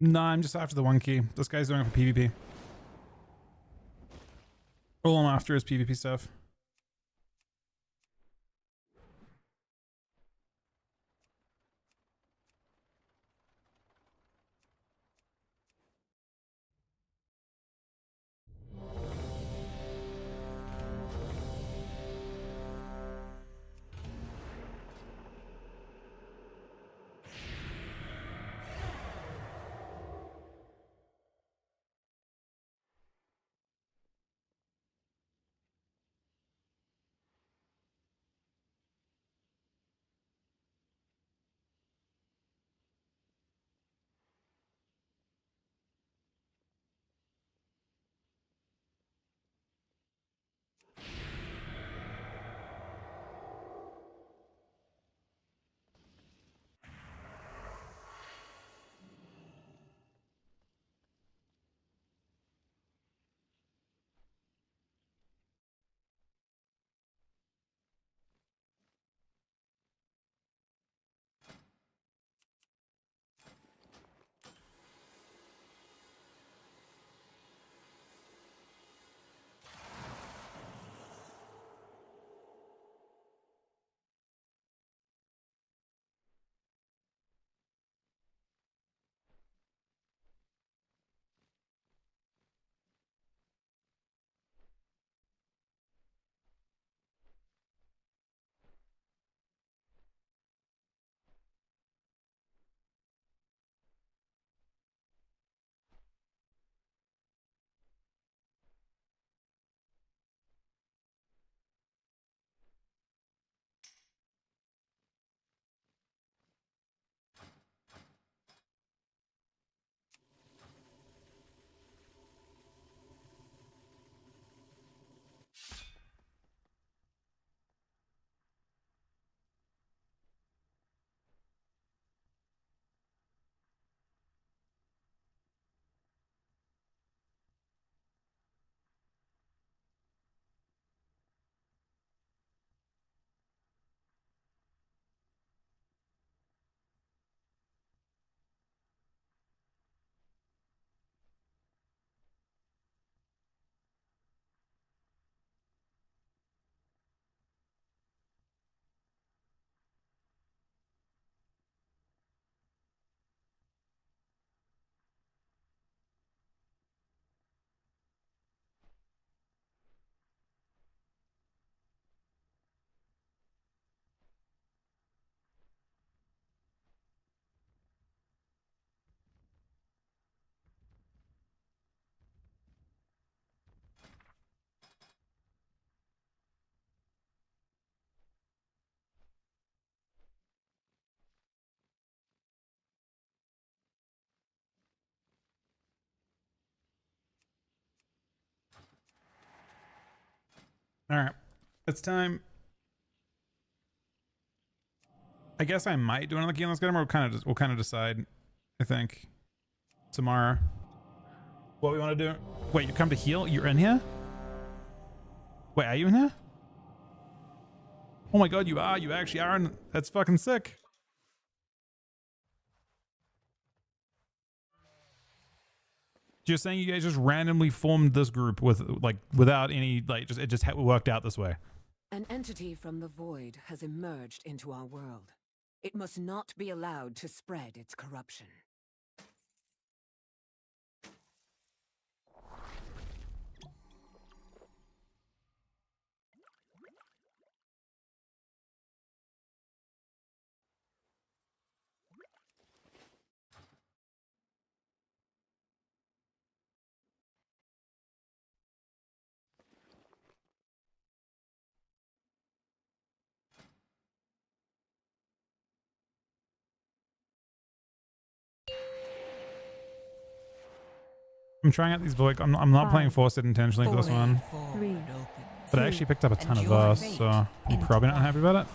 No, I'm just after the one key. This guy's doing it for PvP. All I'm after is PvP stuff. All right, it's time. I guess I might do another game. Let's get them. We'll kind of decide. I think tomorrow what we want to do. Wait, you come to heal? You're in here? Wait, are you in here? Oh my god, you are. You actually are. That's fucking sick. You're saying you guys just randomly formed this group with like without any like it just worked out this way. An entity from the void has emerged into our world. It must not be allowed to spread its corruption. I'm trying out these like I'm not playing Forced intentionally for this one. 3, But I actually picked up a ton of us, so I'm probably not happy about it.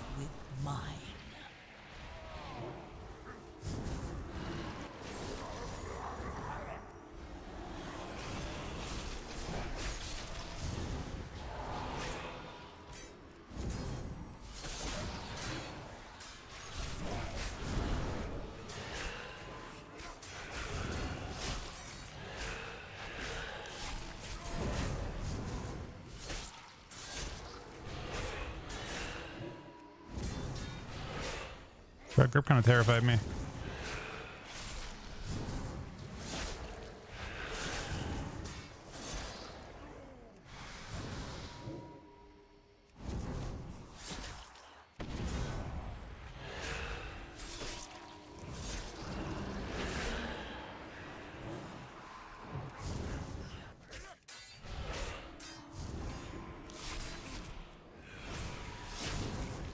That grip kind of terrified me.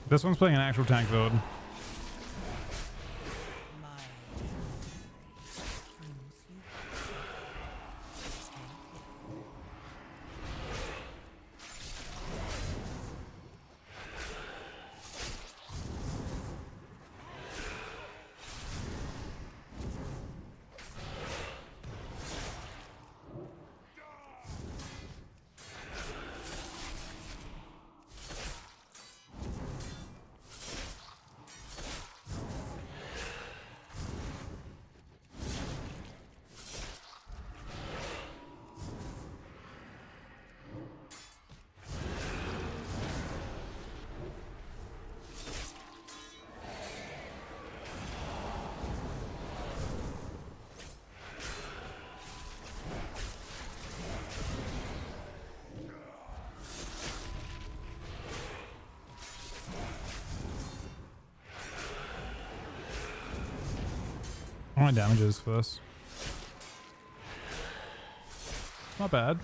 This one's playing an actual tank build. How many damages for this? Not bad.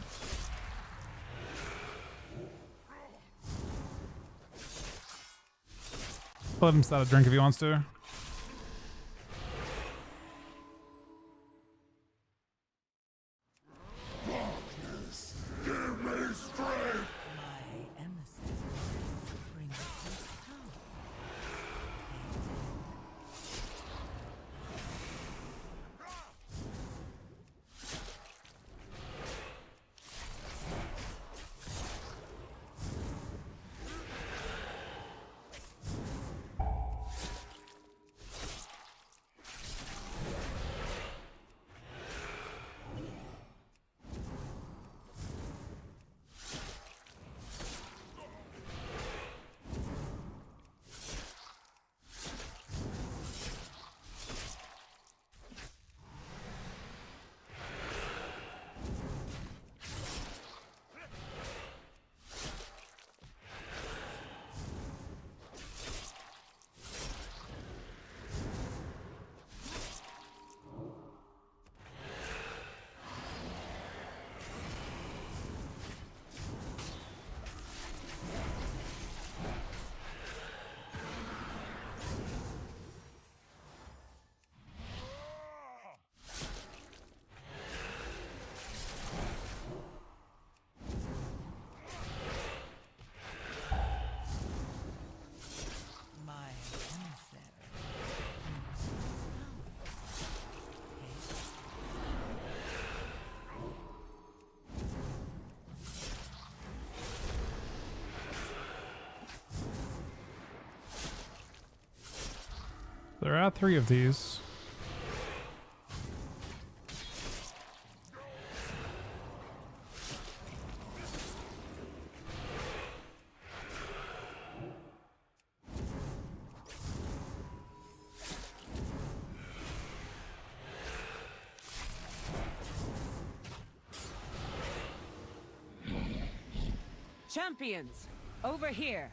Let him start a drink if he wants to. There are 3 of these. Champions, over here.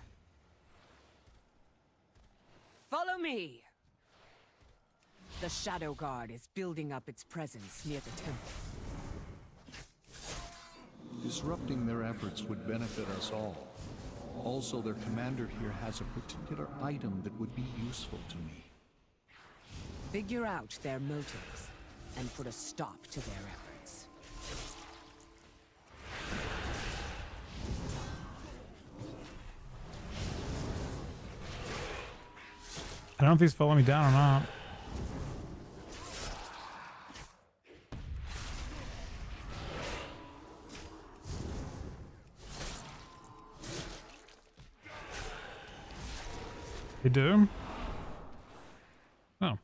Follow me. The Shadow Guard is building up its presence near the temple. Disrupting their efforts would benefit us all. Also, their commander here has a particular item that would be useful to me. Figure out their motives and put a stop to their efforts. I don't know if he's following me down or not. You do? Oh.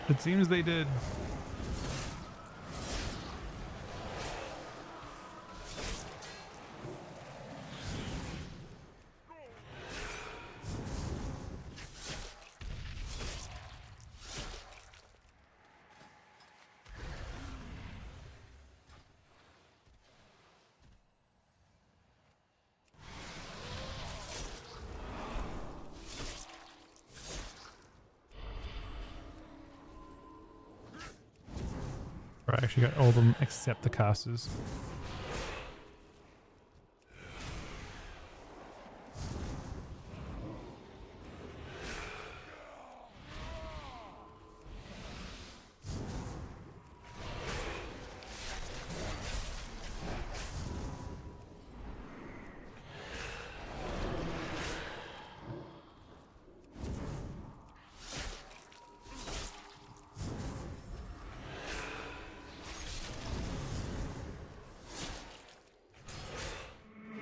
It seems they did. I actually got all of them except the casters.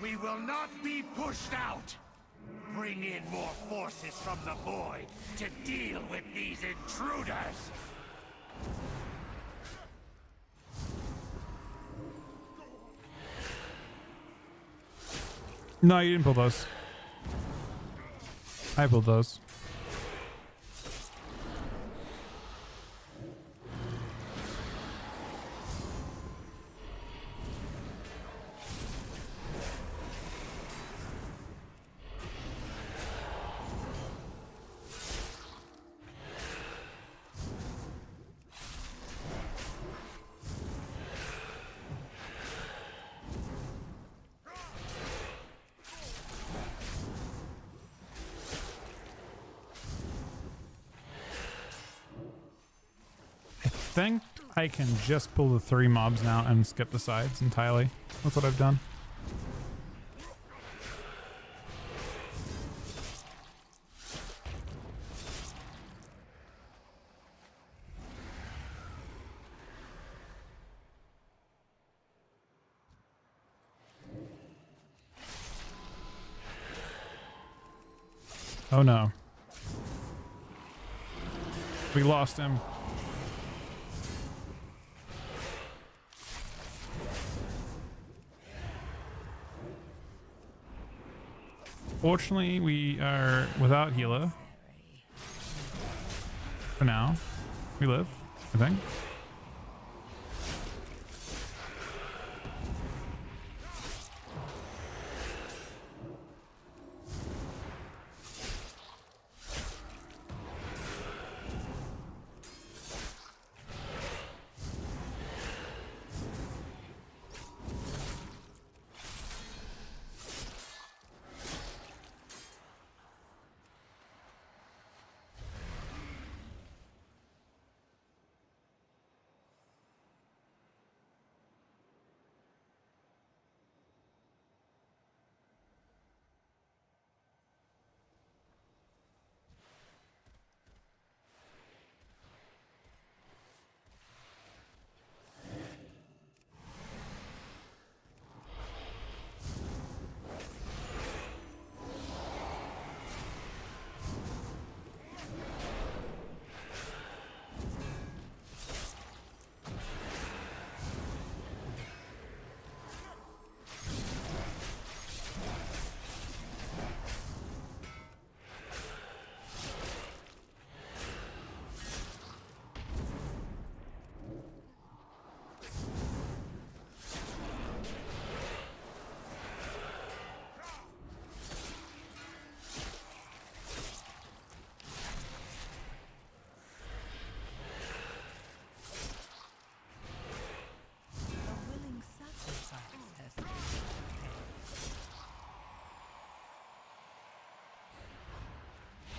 We will not be pushed out! Bring in more forces from the void to deal with these intruders! No, you didn't pull those. I pulled those. I think I can just pull the 3 mobs now and skip the sides entirely. That's what I've done. Oh no. We lost him. Fortunately, we are without healer. For now. We live, I think.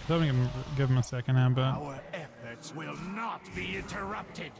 Let me give him a second hand, but Our efforts will not be interrupted.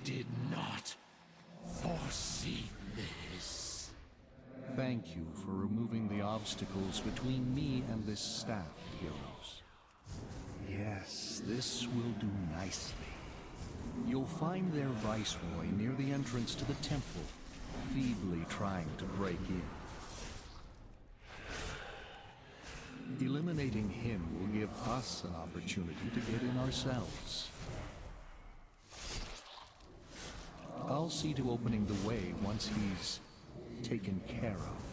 Did not foresee this. Thank you for removing the obstacles between me and this staff, heroes. Yes, this will do nicely. You'll find their viceroy near the entrance to the temple, feebly trying to break in. Eliminating him will give us an opportunity to get in ourselves. I'll see to opening the way once he's taken care of.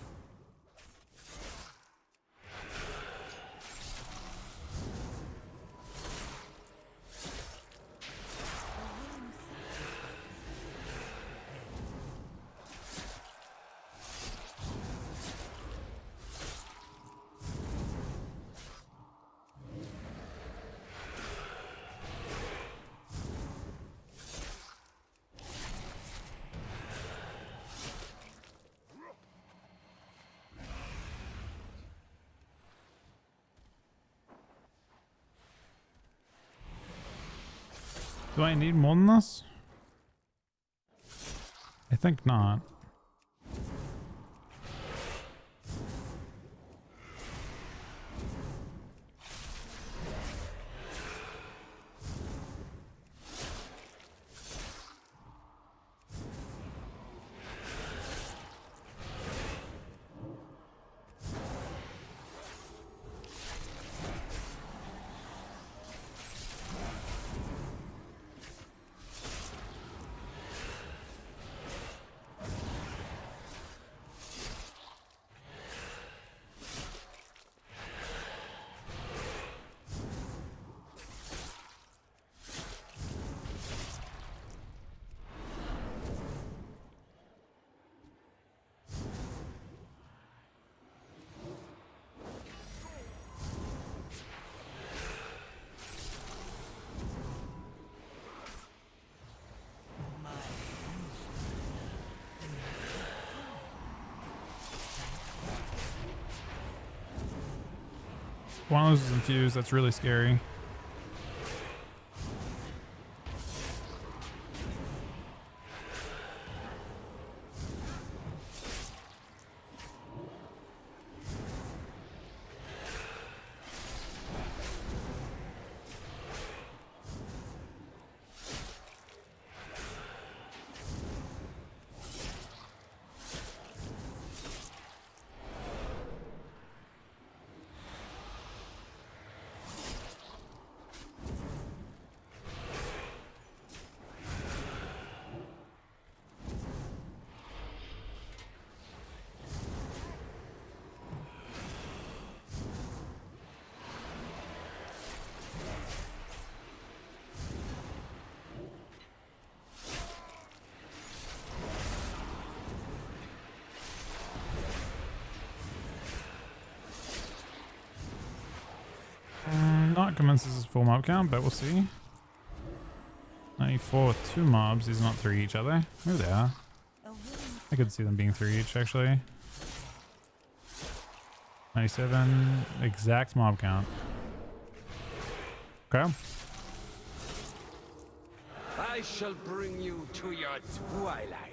do I need more than this? I think not. One of those is infused. That's really scary. convinced this is full mob count, but we'll see. 94 with 2 mobs. These are not 3 each, are they? Maybe they are. I could see them being 3 each, actually. 97. Exact mob count. Okay. I shall bring you to your twilight.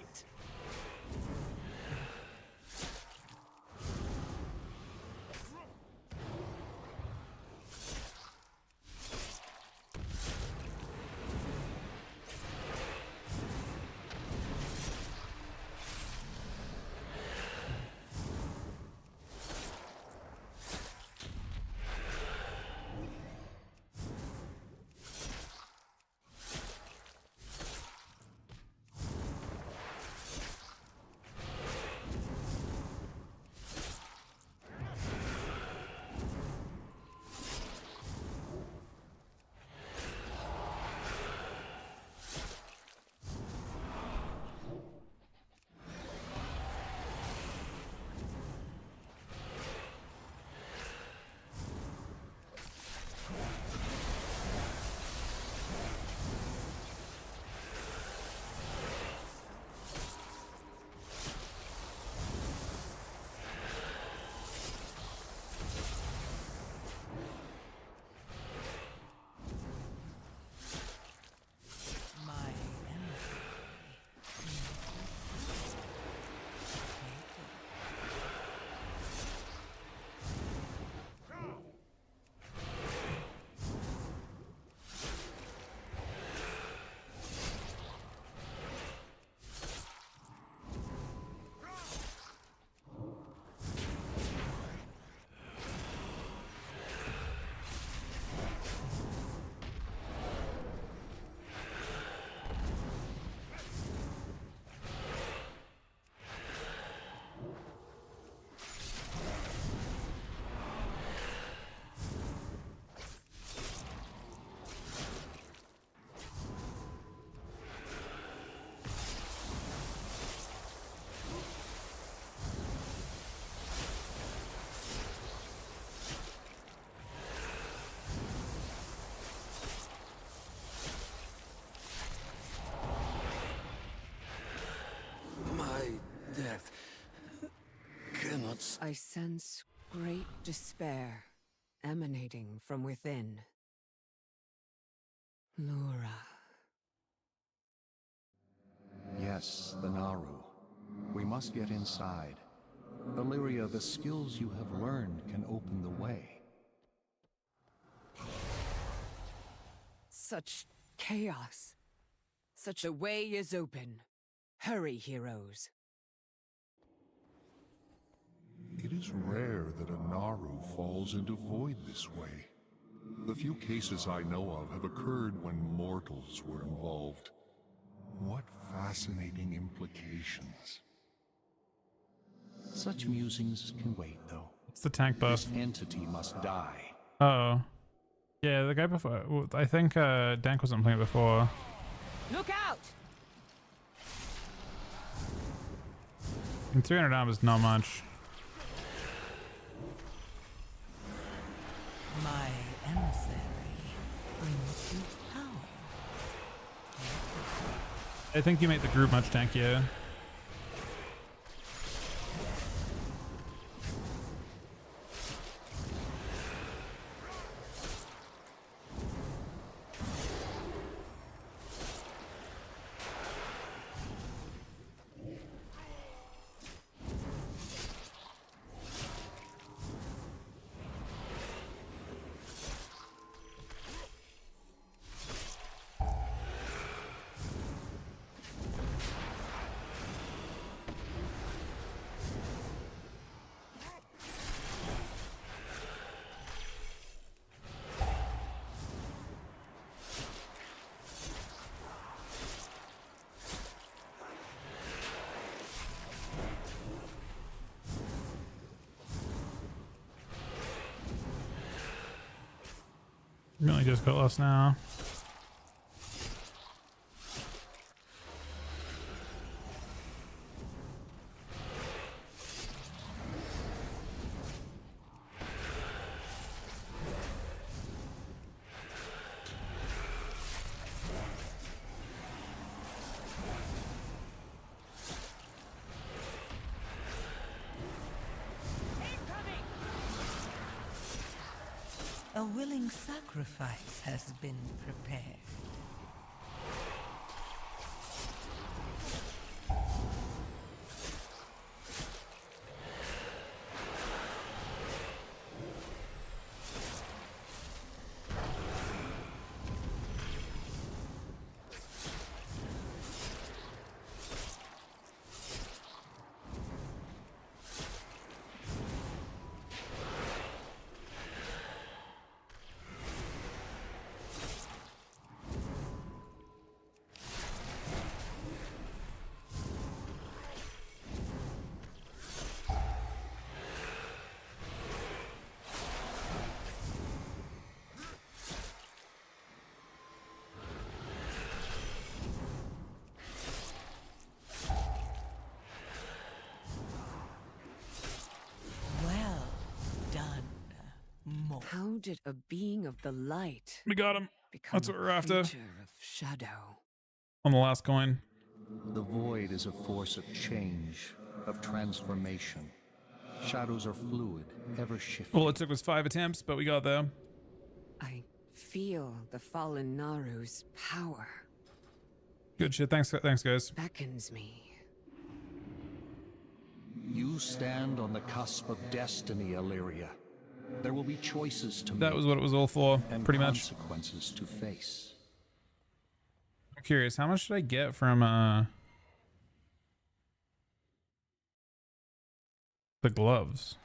Death cannot. I sense great despair emanating from within. Lura. Yes, the Naru. We must get inside. Illyria, the skills you have learned can open the way. Such chaos. Such a way is open. Hurry, heroes. It is rare that a Naru falls into void this way. The few cases I know of have occurred when mortals were involved. What fascinating implications. Such musings can wait, though. It's the tank buff. This entity must die. Uh-oh. Yeah, the guy before. I think Dank wasn't playing it before. Look out! And 300 armor is not much. My emissary brings you power. I think you make the group much tankier. Really just got lost now. A willing sacrifice has been prepared. How did a being of the light We got him. become That's what we're a after. creature of shadow? On the last coin. The void is a force of change, of transformation. Shadows are fluid, ever shifting. All it took was 5 attempts, but we got there. I feel the fallen Naru's power. Good shit. Thanks guys. Beckons me. You stand on the cusp of destiny, Illyria. There will be choices to make. That was what it was all for, and pretty much. Consequences to face. I'm curious, how much did I get from the gloves?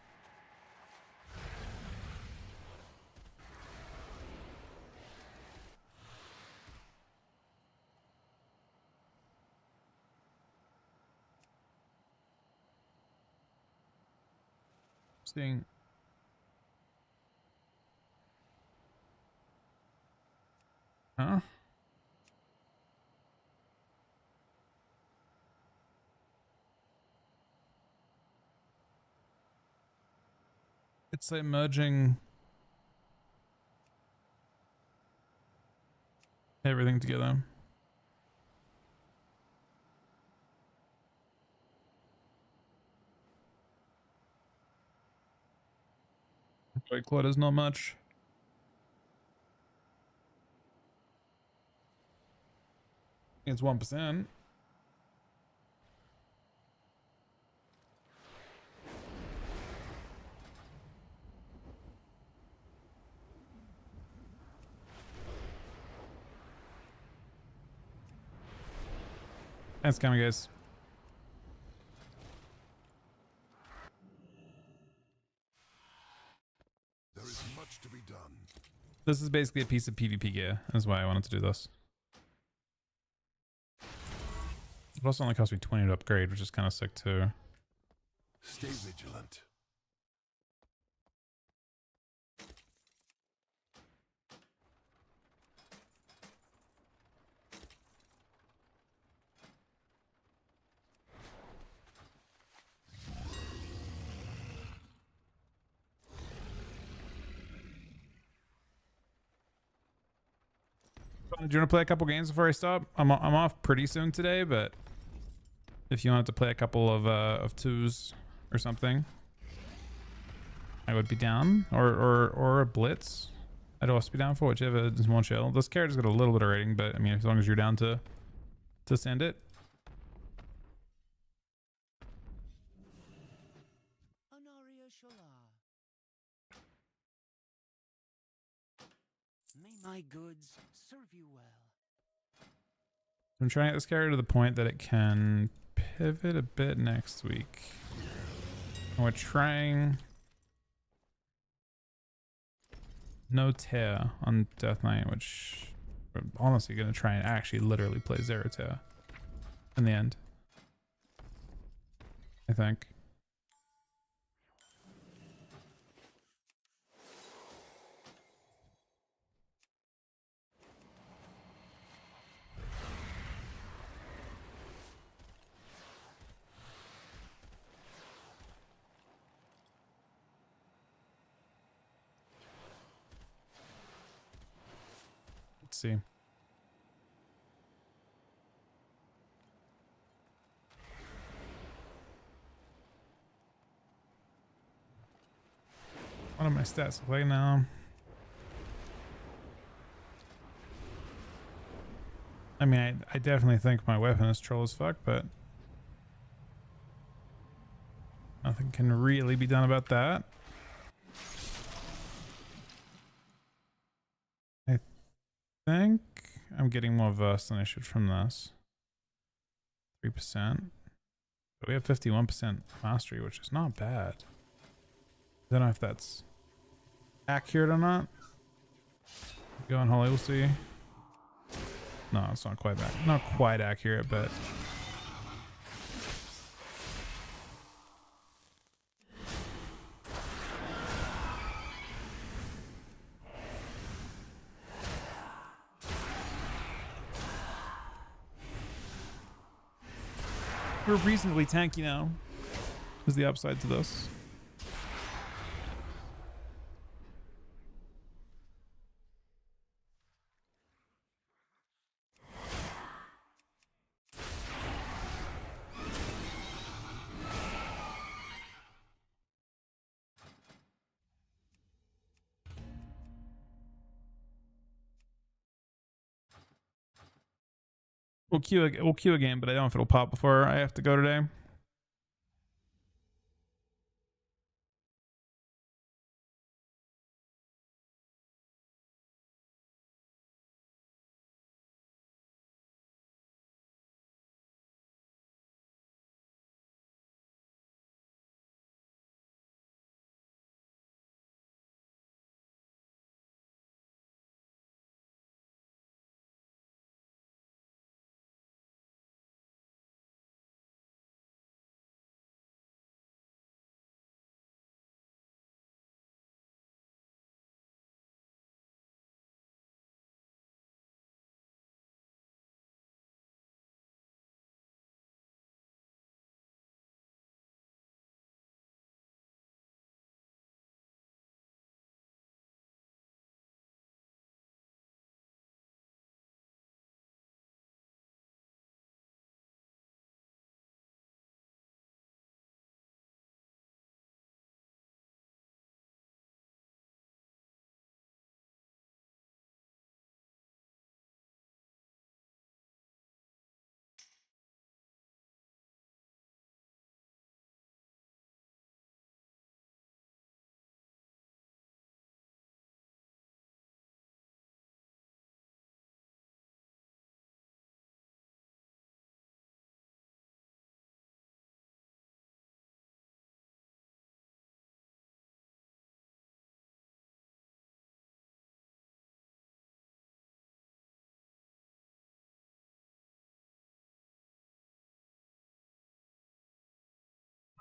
Seeing. Huh? It's like merging everything together. Like clutter's not much. It's 1%. Thanks, coming, guys. There is much to be done. This is basically a piece of PvP gear. That's why I wanted to do this. It also only cost me 20 to upgrade, which is kind of sick too. Stay vigilant. Do you want to play a couple games before I stop? I'm off pretty soon today, but if you wanted to play a couple of twos or something, I would be down. Or a blitz. I'd also be down for whichever is more chill. This character's got a little bit of rating, but I mean, as long as you're down to send it. May my goods serve you well. I'm trying to get this character to the point that it can pivot a bit next week. And we're trying no tear on Death Knight, which we're honestly going to try and actually literally play zero tear in the end, I think. Let's see. What are my stats look like now? I mean, I definitely think my weapon is troll as fuck, but nothing can really be done about that. I think I'm getting more verse than I should from this. 3%. But we have 51% mastery, which is not bad. I don't know if that's accurate or not. Go on Holy, we'll see. No, it's not quite back. Not quite accurate, but we're reasonably tanky now. Is the upside to this. We'll queue a game, but I don't know if it'll pop before I have to go today.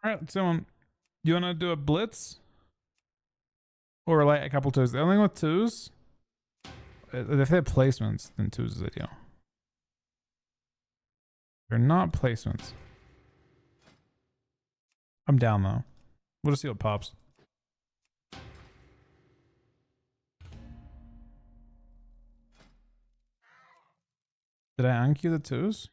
All right, so you want to do a blitz or like a couple twos? The only thing with twos, if they have placements, then twos is ideal. They're not placements. I'm down though. We'll just see what pops. Did I unqueue the twos?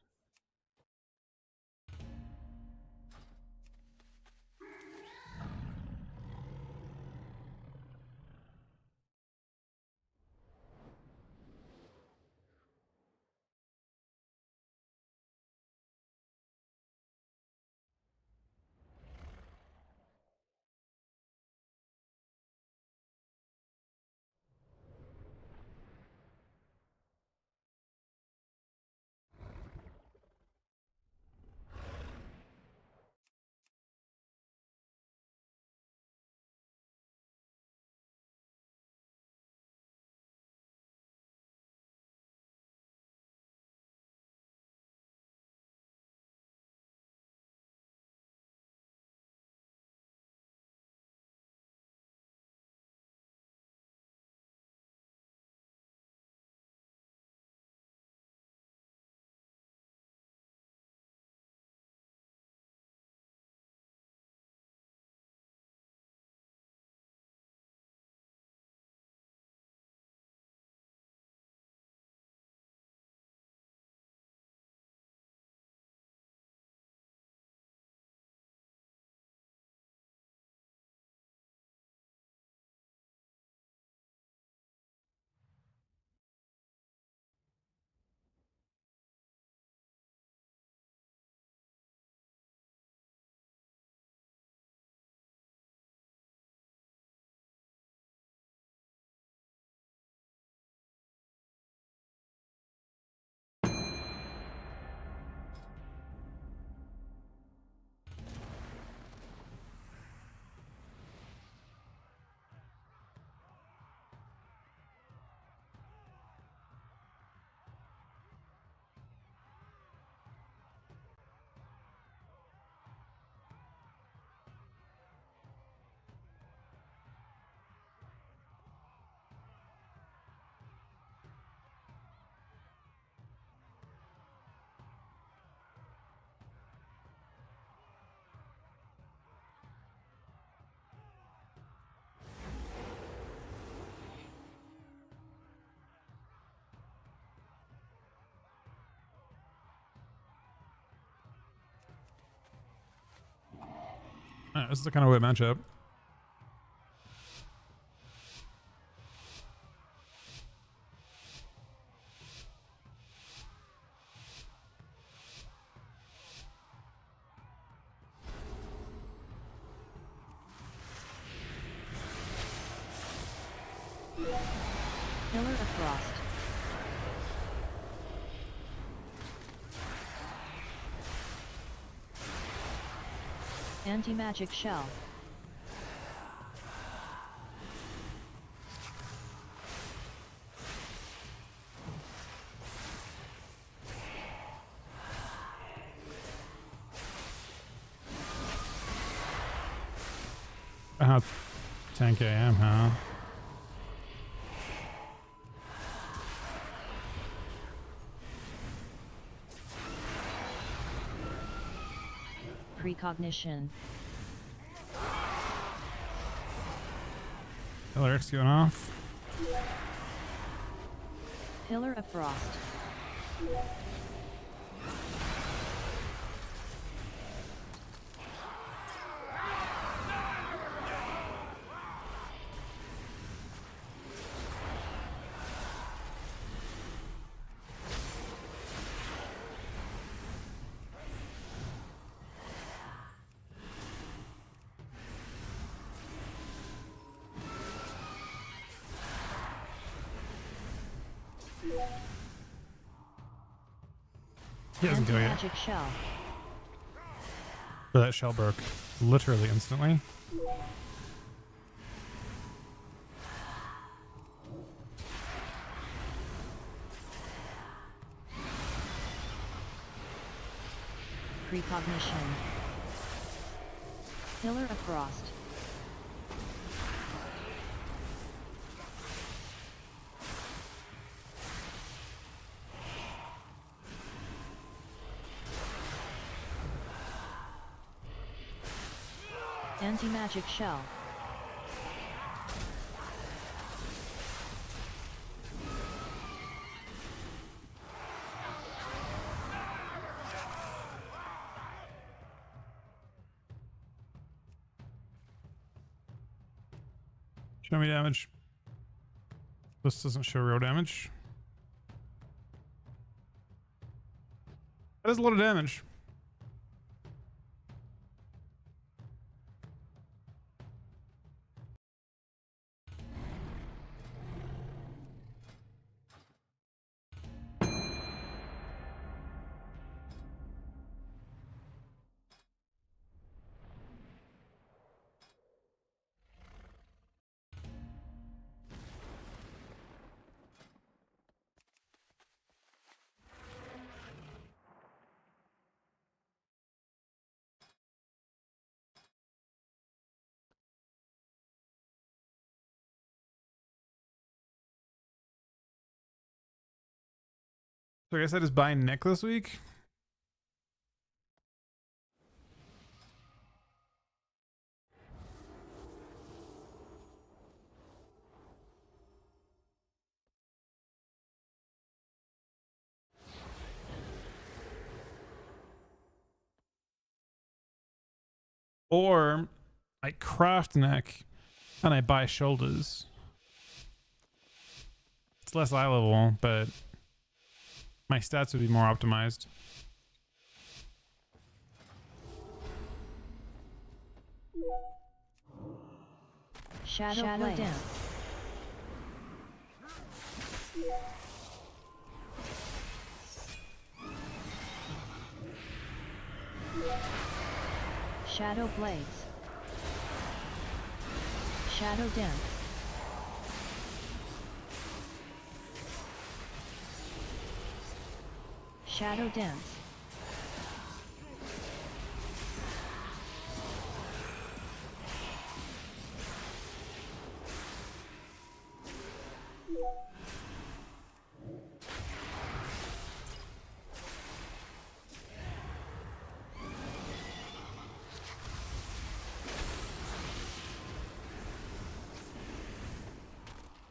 This is the kind of weird matchup. Pillar of Frost. Anti-magic shell. How tanky I am, huh? Precognition. Eric's going off. Pillar of Frost. He doesn't do it yet. Magic shell. Or that shell broke literally instantly. Precognition. Pillar of Frost. Anti-magic shell. Show me damage. This doesn't show real damage. That is a lot of damage. So I guess I just buy Nick this week. Or I craft Nick and I buy shoulders. It's less eye level, but my stats would be more optimized. Shadow Dance. Shadow Blades. Shadow Dance. Shadow Dance.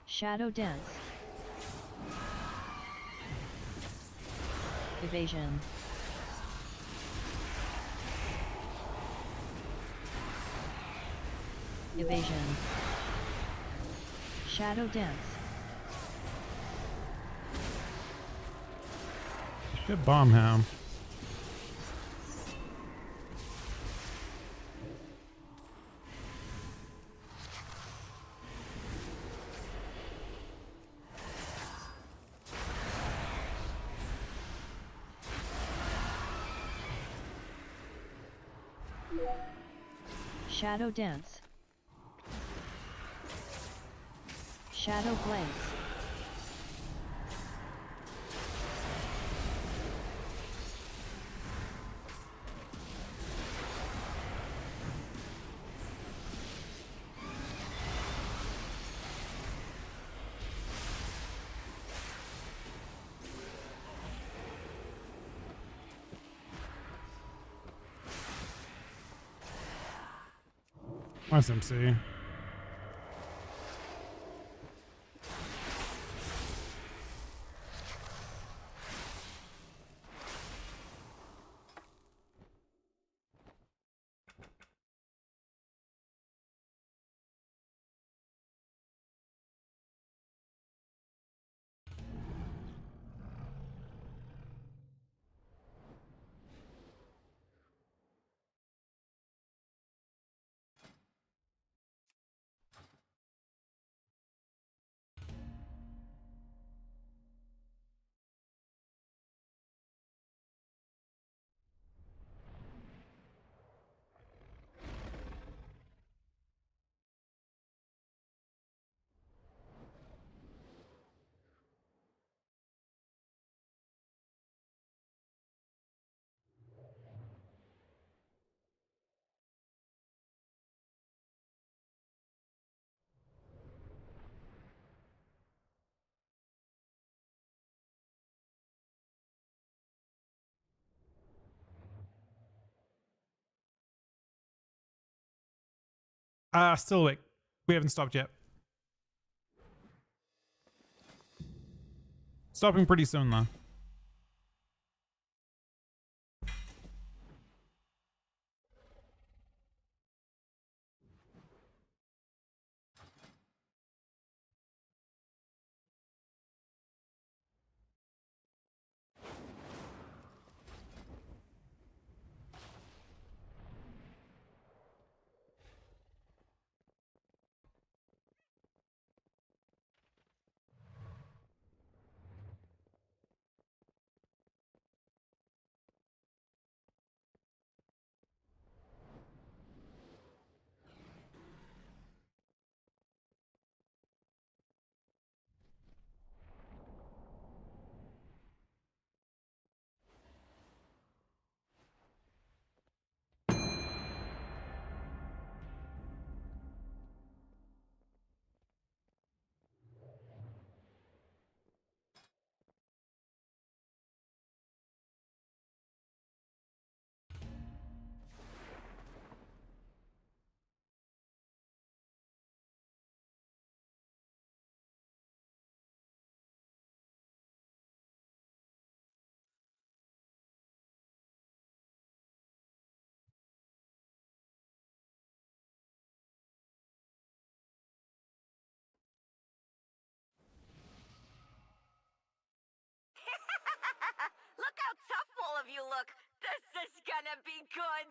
Shadow Dance. Evasion. Evasion. Shadow Dance. Good bomb ham. Shadow Dance. Shadow Blaze. Nice MC. Still awake. We haven't stopped yet. Stopping pretty soon though. Look how tough all of you look. This is gonna be good.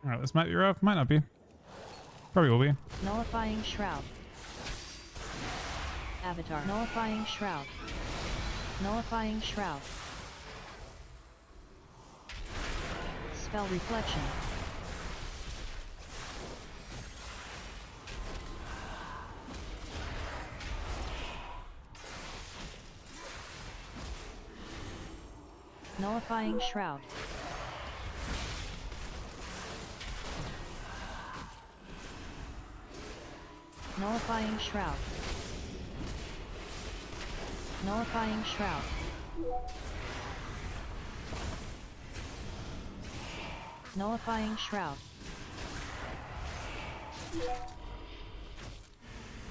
Alright, this might be rough. Might not be. Probably will be. Nullifying Shroud. Avatar. Nullifying Shroud. Nullifying Shroud. Spell Reflection. Nullifying Shroud. Nullifying Shroud. Nullifying Shroud. Nullifying Shroud.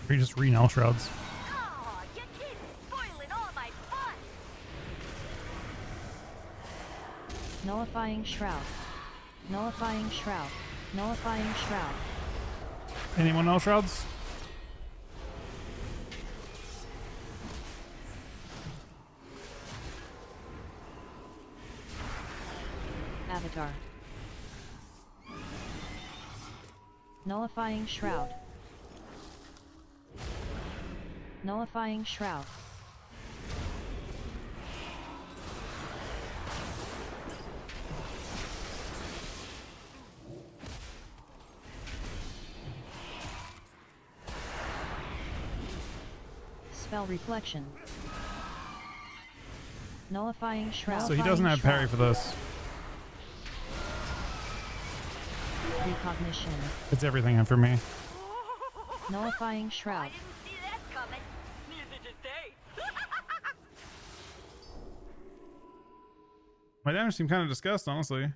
Or you just re-null shrouds. Aw, you keep spoiling all my fun. Nullifying Shroud. Nullifying Shroud. Nullifying Shroud. Anyone else shrouds? Avatar. Nullifying Shroud. Nullifying Shroud. Spell Reflection. Nullifying Shroud. So he doesn't have parry for this. Recognition. It's everything for me. Nullifying Shroud. See that coming. Neither did they. My damage seemed kind of disgust, honestly.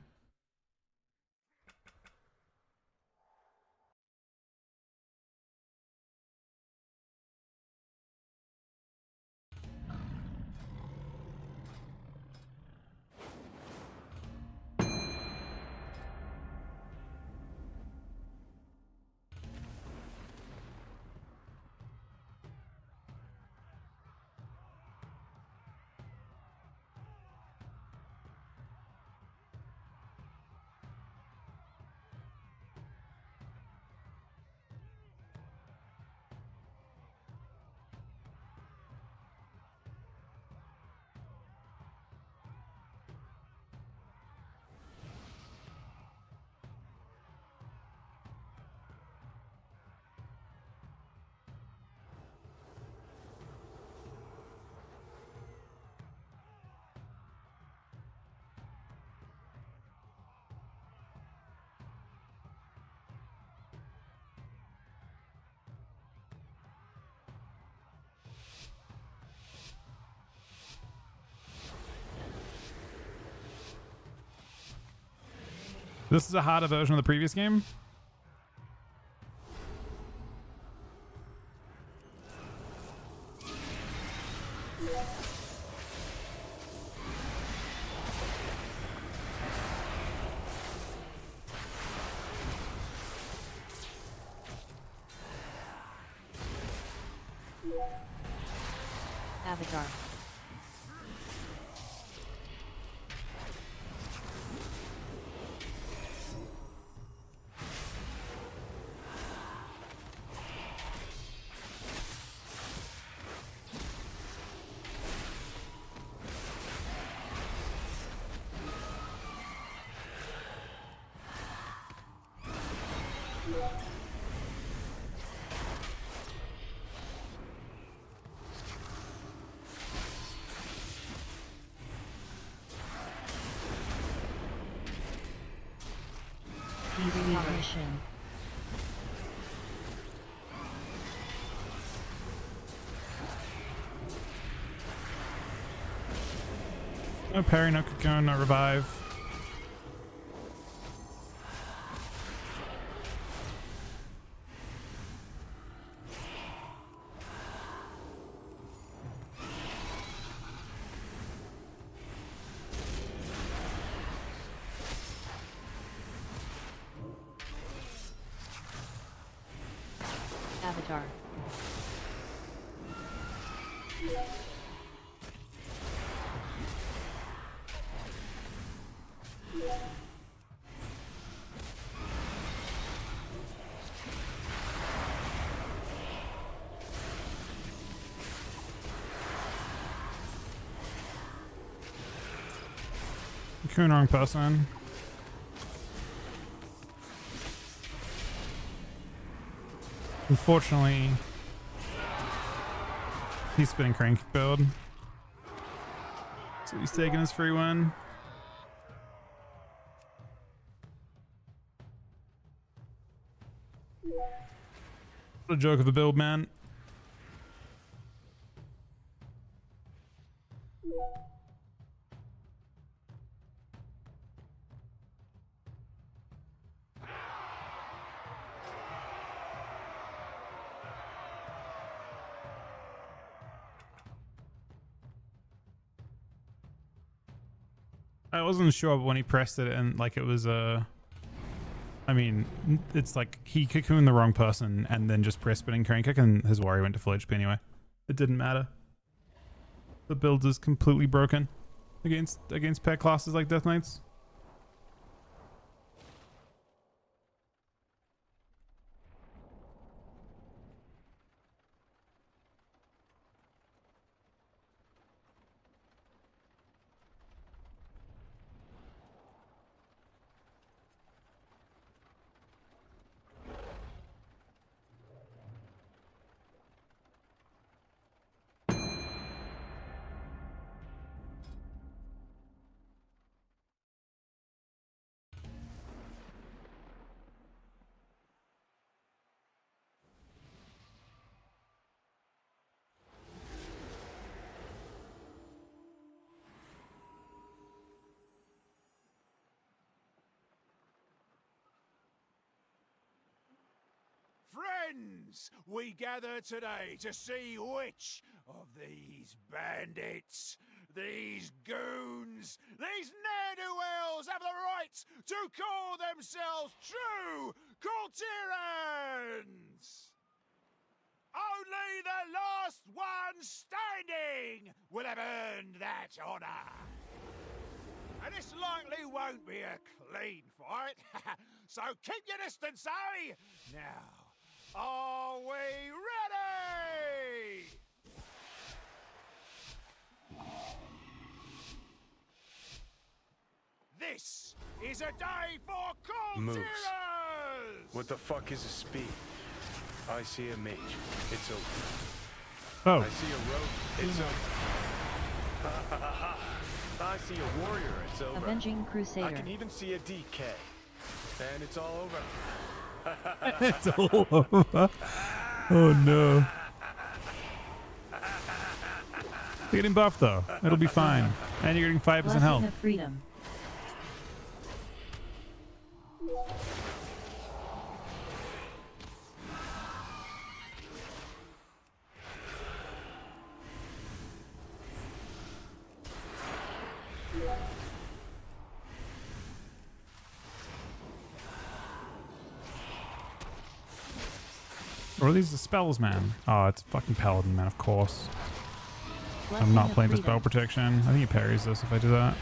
This is a harder version of the previous game. Avatar. Recognition. No parry, no cocoon, no revive. Avatar. Cocoon, wrong person. Unfortunately, he's spinning crank build, so he's taking his free win. What a joke of a build, man. I wasn't sure, but when he pressed it and like it was I mean, it's like he cocooned the wrong person and then just pressed spinning crane kick and his warrior went to full HP anyway. It didn't matter. The build is completely broken against pet classes like Death Knights. Friends, we gather today to see which of these bandits, these goons, these ne'er-do-wells have the right to call themselves true Coulterans! Only the last one standing will have earned that honor. And this likely won't be a clean fight, so keep your distance, eh? Now, are we ready? This is a day for Moves. Coulterers! What the fuck is a speed? I see a mage. It's over. Oh. I see a rogue. It's over. I see a warrior. It's over. Avenging Crusader. I can even see a DK. And it's all over. It's all over. Oh no. You're getting buffed though. It'll be fine. And you're getting 5% Blessing health. of freedom. What are these spells, man? Oh, it's fucking paladin, man, of course. I'm Blessing not of playing the freedom. spell protection. I think he parries this if I do that.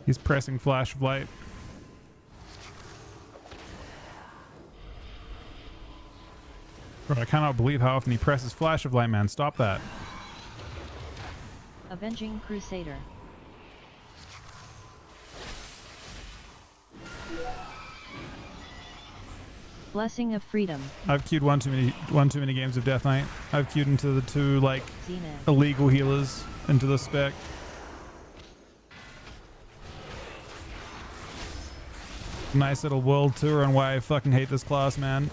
He's pressing Flash of Light. Bro, I cannot believe how often he presses Flash of Light, man. Stop that. Avenging Crusader. Blessing of freedom. I've queued one too many games of Death Knight. I've queued into the two like Zenith. illegal healers into the spec. Nice little world tour on why I fucking hate this class, man.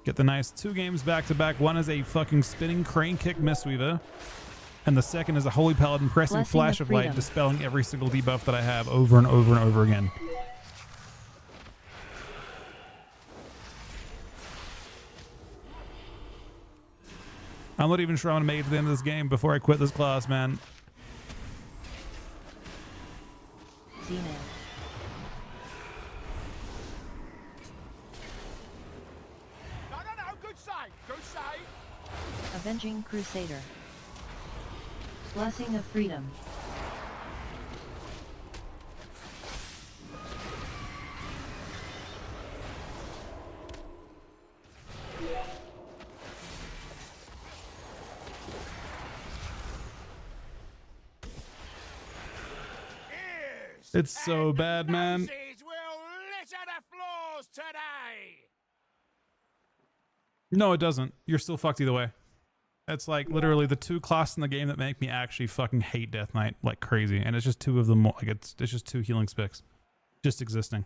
Get the nice 2 games back to back. One is a fucking spinning crane kick Mistweaver, and the second is a Holy Paladin pressing Blessing Flash of of Light, freedom. dispelling every single debuff that I have over and over and over again. I'm not even sure I'm gonna make it to the end of this game before I quit this class, man. Zenith. No, good save, good save. Avenging Crusader. Blessing of freedom. It's so bad, man. Will litter the floor yours today! No, it doesn't. You're still fucked either way. It's like literally the two classes in the game that make me actually fucking hate Death Knight like crazy, and it's just two of them. Like it's just two healing spics, just existing.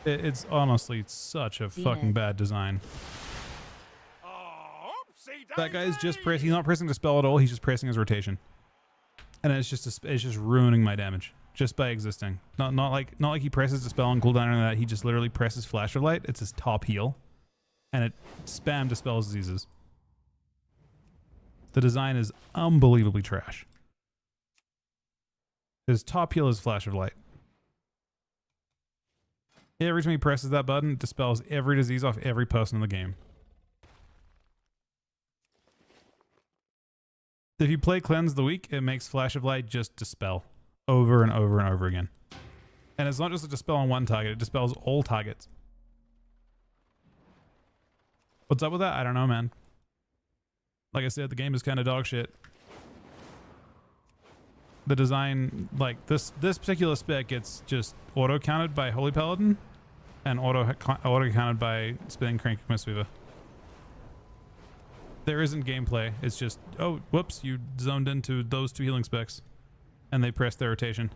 It's honestly such a fucking bad design. That guy's just pressing. He's not pressing Dispel at all. He's just pressing his rotation, and it's just ruining my damage just by existing. Not like he presses Dispel on cooldown or that. He just literally presses Flash of Light. It's his top heal, and it spam dispels diseases. The design is unbelievably trash. His top heal is Flash of Light. Every time he presses that button, it dispels every disease off every person in the game. If you play Cleanse the Weak, it makes Flash of Light just dispel over and over and over again. And it's not just a dispel on one target, it dispels all targets. What's up with that? I don't know, man. Like I said, the game is kind of dog shit. The design, like this particular spec gets just auto counted by Holy Paladin and auto counted by Spinning Crank Mistweaver. There isn't gameplay. It's just, oh, whoops, you zoned into those two healing specs, and they press their rotation.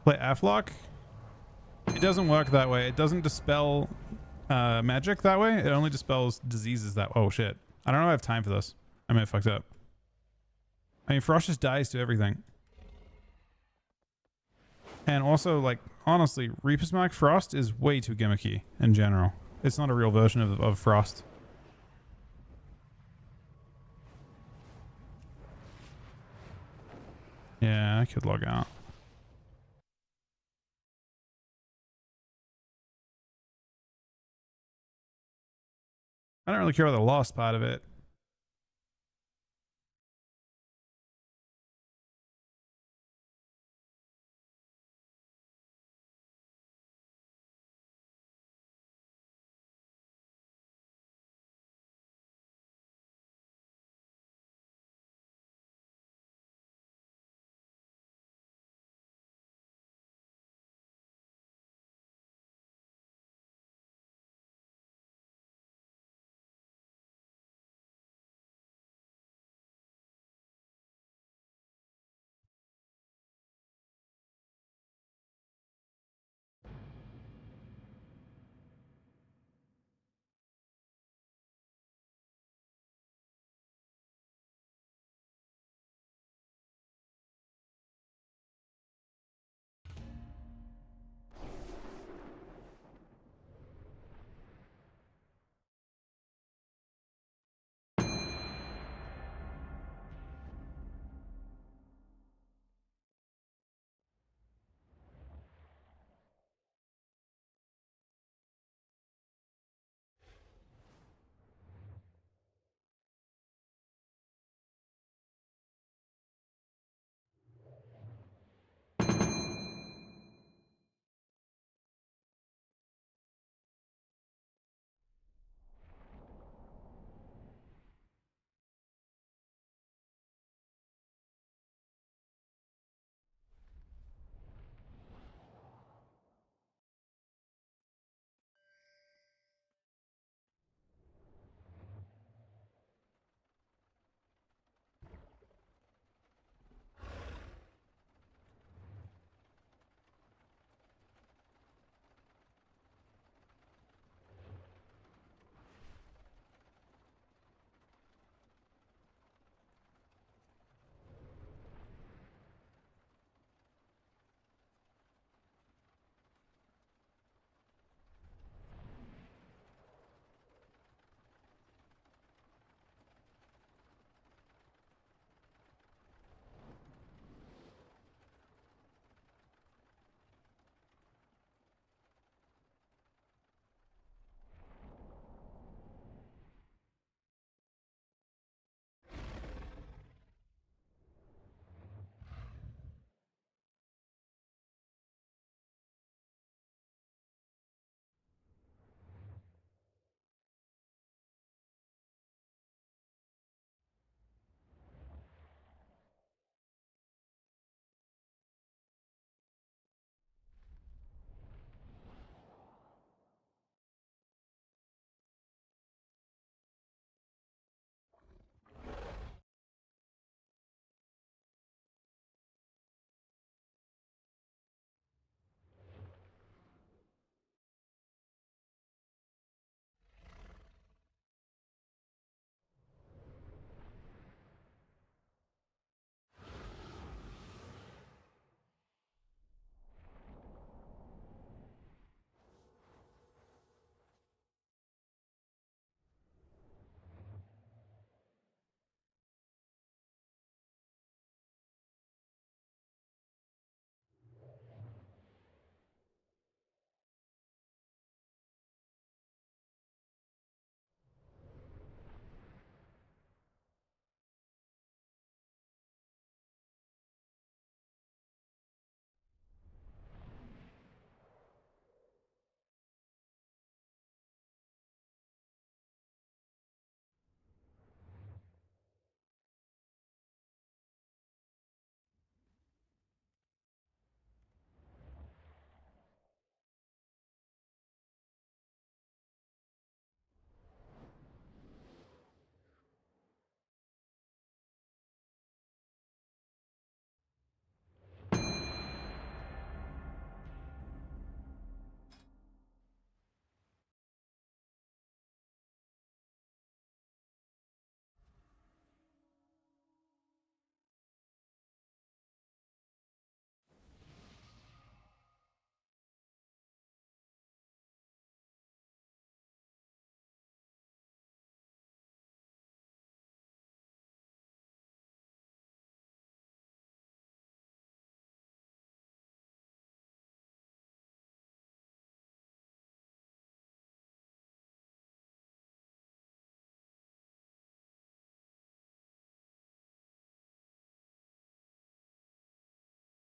Play Aflock? It doesn't work that way. It doesn't dispel magic that way. It only dispels diseases that. Oh shit! I don't know if I have time for this. I may have fucked up. I mean, Frost just dies to everything. And also, like, honestly, Reaper's Mark Frost is way too gimmicky in general. It's not a real version of Frost. Yeah, I could log out. I don't really care about the lost part of it.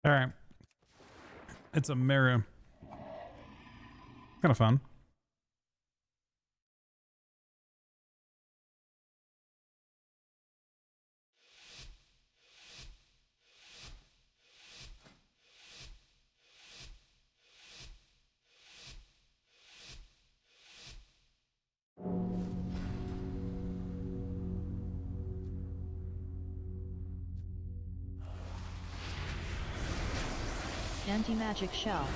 All right. It's a mirror. Kind of fun. Anti-magic shell.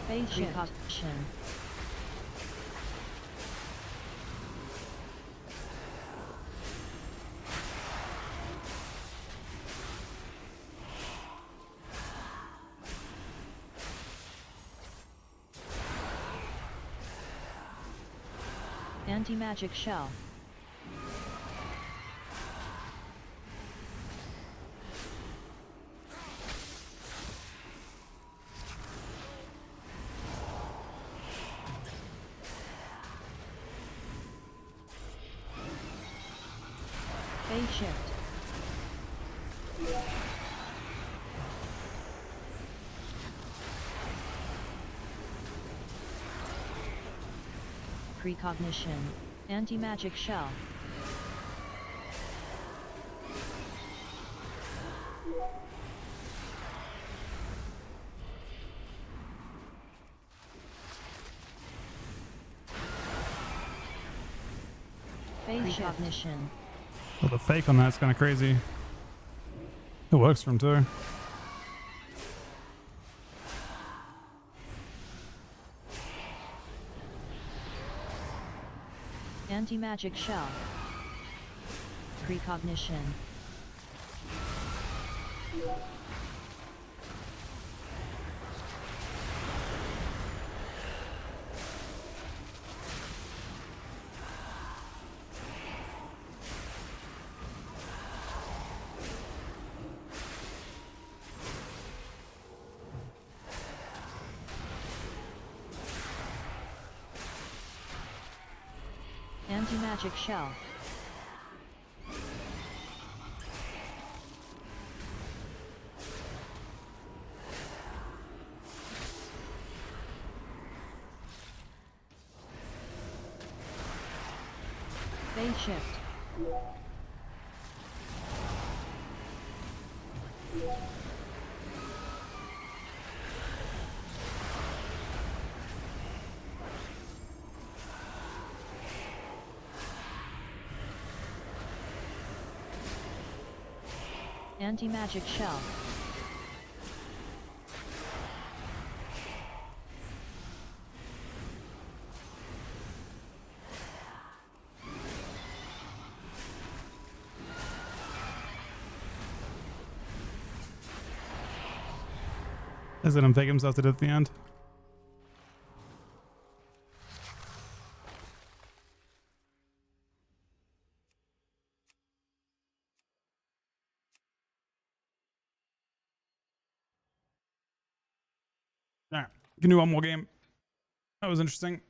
Phase precaution. Anti-magic shell. Phase shift. Precognition. Anti-magic shell. Phase precognition. Well, the fake on that's kind of crazy. It works for him too. Anti-magic shell. Precognition. Anti-magic shell. Phase shift. Anti-magic shell. Is it him take himself to death at the end? Alright, can do one more game. That was interesting.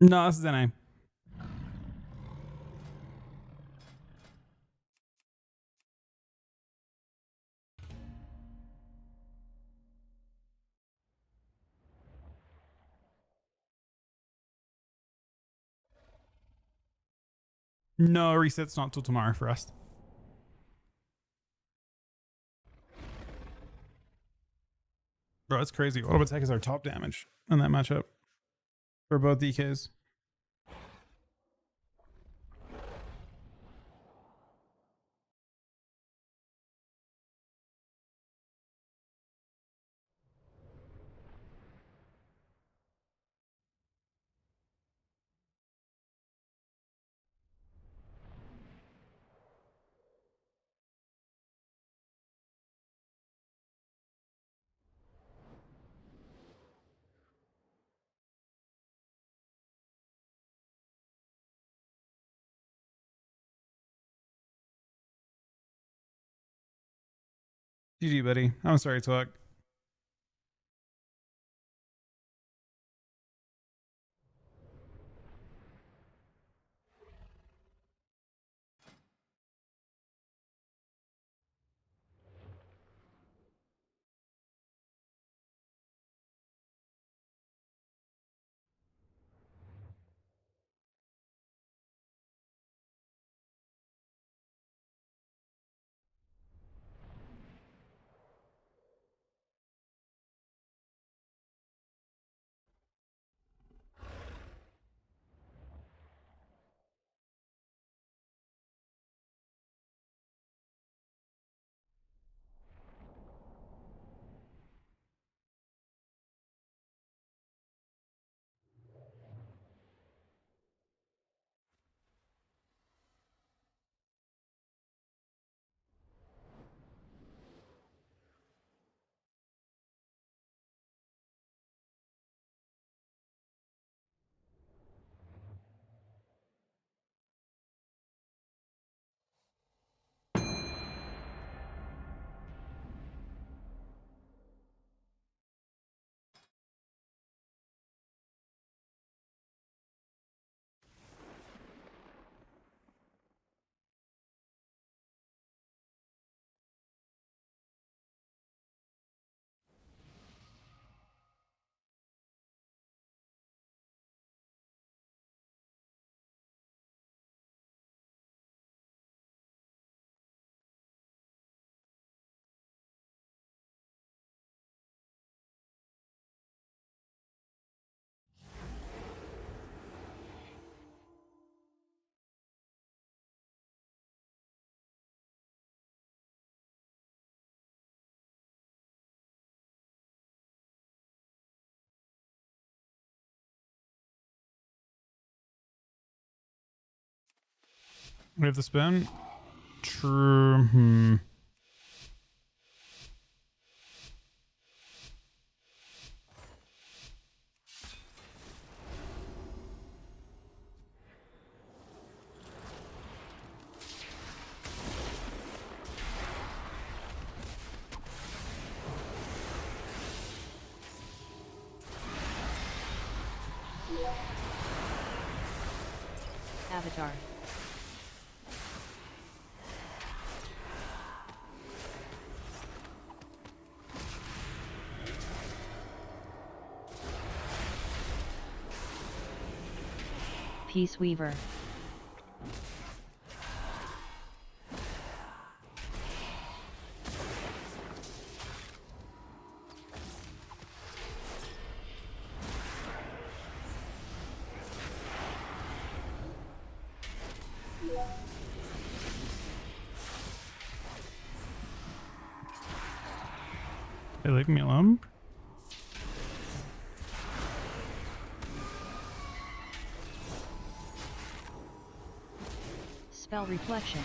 No, this is NA. No, reset's not till tomorrow for us. Bro, that's crazy. Auto attack is our top damage in that matchup for both DKs. GG, buddy. I'm sorry, Talk. We have the spin. True. Avatar. Peace Weaver. Hey, leave me alone. Spell Reflection.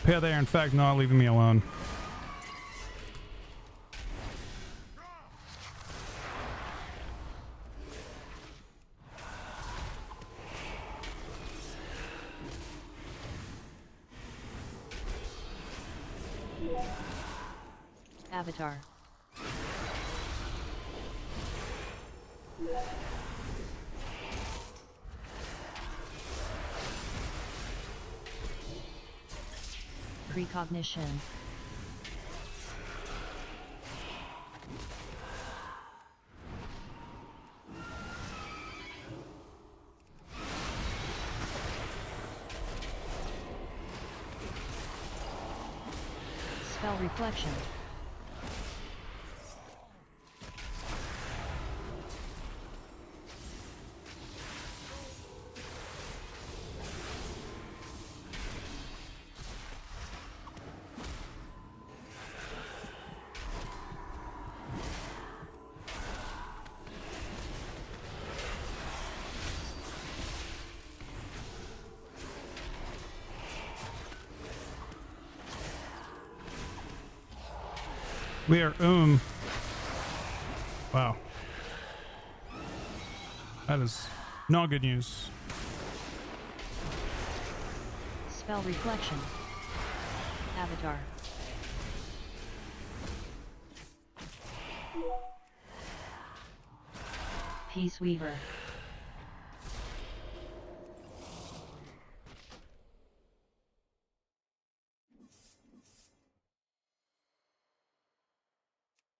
Yeah, they are in fact not leaving me alone. Avatar. Precognition. Spell Reflection. We are Wow. That is not good news. Spell Reflection. Avatar. Peace Weaver.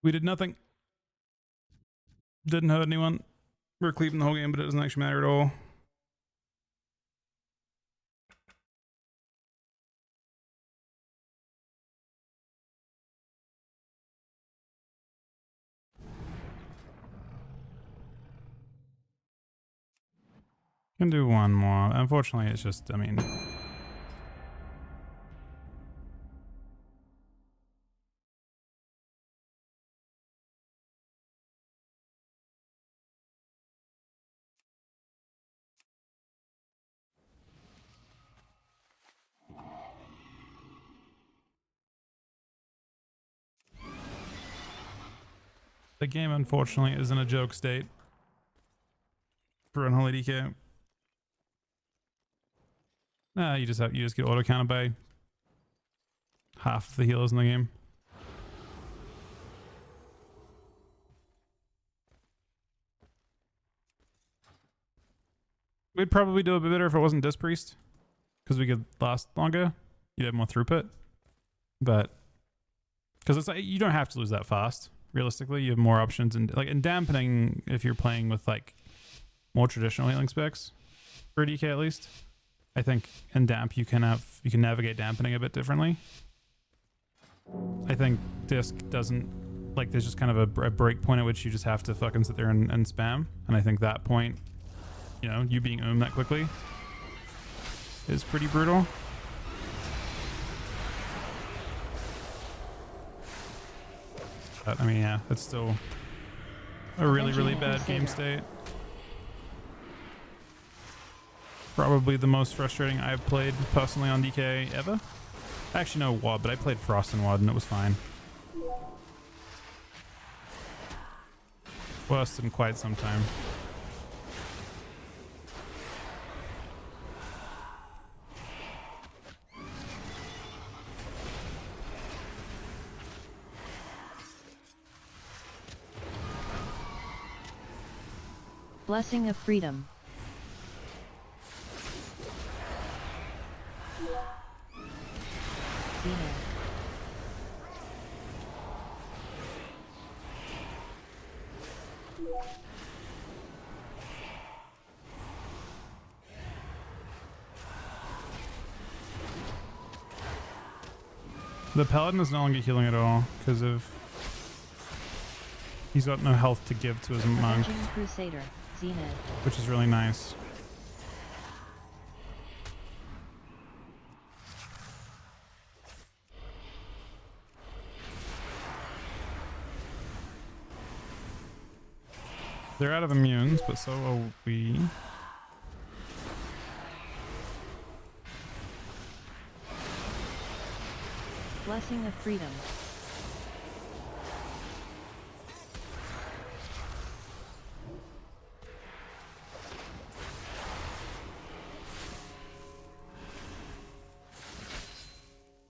We did nothing. Didn't hurt anyone. We're cleaving the whole game, but it doesn't actually matter at all. Can do one more. Unfortunately, it's just, I mean... The game, unfortunately, is in a joke state for Unholy DK. Nah, you just get auto counted by half the healers in the game. We'd probably do a bit better if it wasn't Disc Priest, because we could last longer. You'd have more throughput, but because it's like you don't have to lose that fast. Realistically, you have more options, and like in dampening, if you're playing with like more traditional healing specs for DK at least, I think in damp you can navigate dampening a bit differently. I think Disc doesn't, like, there's just kind of a break point at which you just have to fucking sit there and spam, and I think that point, you know, you being that quickly is pretty brutal. But I mean, yeah, it's still a really bad game state. Probably the most frustrating I've played personally on DK ever. Actually, no, WoD, but I played Frost and WoD and it was fine. Worst in quite some time. Blessing of Freedom. Xena. The Paladin is no longer healing at all because of he's got no health to give to his monk, Avenging Crusader. Xena. which is really nice. They're out of immunes, but so are we. Blessing of Freedom.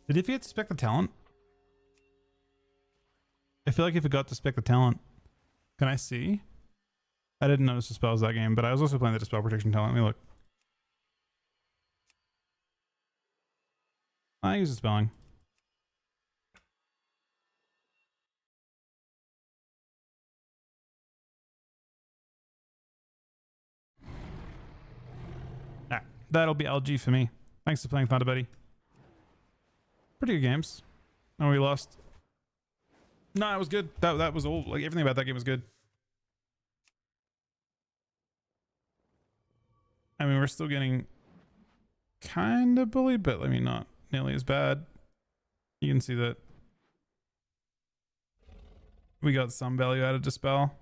Did he forget to spec the talent? I feel like if it got to spec the talent, can I see? I didn't notice the spells that game, but I was also playing the Dispel Protection talent. Let me look. I use the spelling. Ah, that'll be LG for me. Thanks for playing, Thunder Buddy. Pretty good games. Oh, we lost. No, it was good. That was all. Like everything about that game was good. I mean, we're still getting kind of bullied, but I mean, not nearly as bad. You can see that we got some value out of Dispel.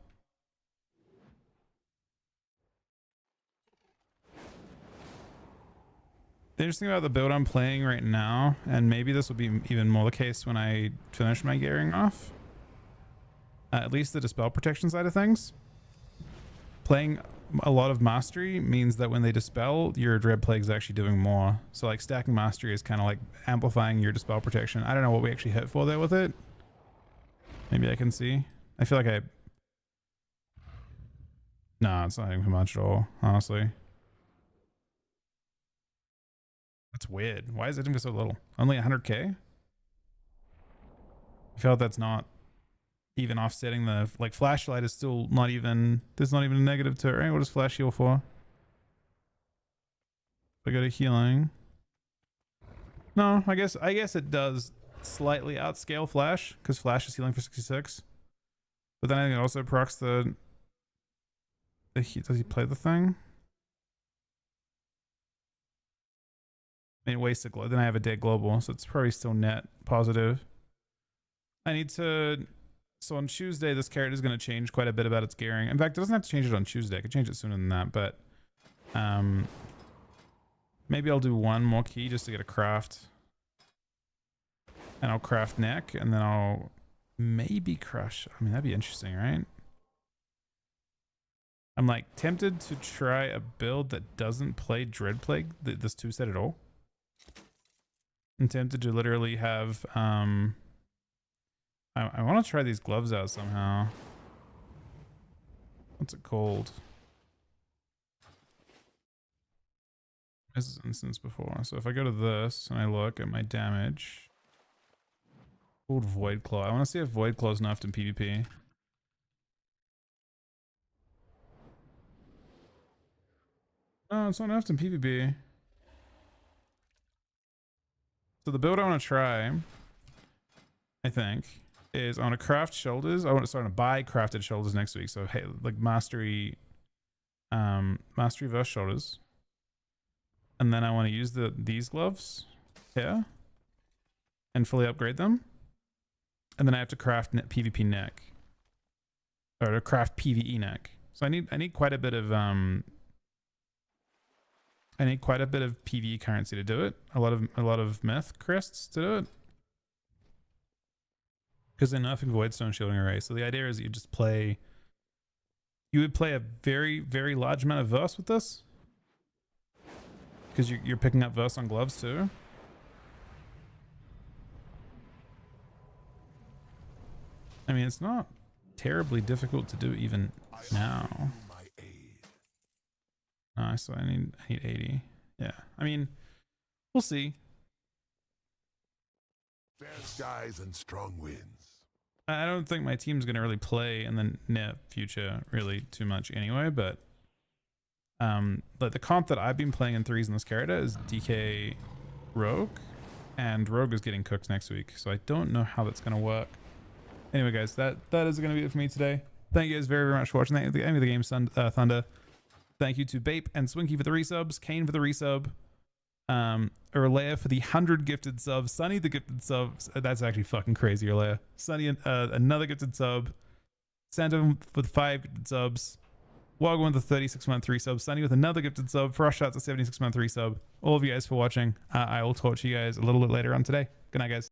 The interesting about the build I'm playing right now, and maybe this will be even more the case when I finish my gearing off, at least the Dispel Protection side of things, playing a lot of Mastery means that when they Dispel, your Dread Plague is actually doing more. So like stacking Mastery is kind of like amplifying your Dispel Protection. I don't know what we actually hit for there with it. Maybe I can see. I feel like I... No, it's not even much at all, honestly. That's weird. Why is it even so little? Only 100k? I feel like that's not even offsetting the... Like, Flashlight is still not even... There's not even a negative to it, right? What does Flash heal for? I go to healing. No, I guess it does slightly outscale Flash, because Flash is healing for 66. But then I think it also procs the does he play the thing? I mean, wasted glow. Then I have a dead global, so it's probably still net positive. I need to... So on Tuesday, this character is going to change quite a bit about its gearing. In fact, it doesn't have to change it on Tuesday. I could change it sooner than that, but... maybe I'll do one more key just to get a craft. And I'll craft neck, and then I'll maybe crush. I mean, that'd be interesting, right? I'm like tempted to try a build that doesn't play Dread Plague, this 2-set at all. I'm tempted to literally have... I want to try these gloves out somehow. What's it called? This is instance before. So if I go to this and I look at my damage... Called Void Claw. I want to see if Void Claw is nerfed in PvP. No, it's not nerfed in PvP. So the build I want to try, I think, is I want to craft shoulders. I want to start to buy crafted shoulders next week. So hey, like mastery versus shoulders. And then I want to use these gloves here and fully upgrade them. And then I have to craft PvP neck. or to craft PvE neck. So I need quite a bit of PvE currency to do it. A lot of myth crests to do it. Because they're nerfing Voidstone Shielding Array. So the idea is that you would play a very, very large amount of verse with this. Because you're picking up verse on gloves too. I mean, it's not terribly difficult to do even now. Nice, so I need 80. Yeah, I mean, we'll see. Fair skies and strong winds. I don't think my team's gonna really play in the near future really too much anyway, but like the comp that I've been playing in threes in this character is DK Rogue, and Rogue is getting cooked next week, so I don't know how that's gonna work. Anyway, guys, that is gonna be it for me today. Thank you guys very, very much for watching. Thank you to the end of the game, Thunder. Thank you to Bape and Swinky for the resubs, Kane for the resub, Orlea for the 100 gifted subs, Sunny the gifted subs. That's actually fucking crazy, Orlea. Sunny another gifted sub, Santa with 5 gifted subs, Wagwan with a 36-month resub, Sunny with another gifted sub, Frost Shots a 76-month resub. All of you guys for watching. I will talk to you guys a little bit later on today. Good night, guys.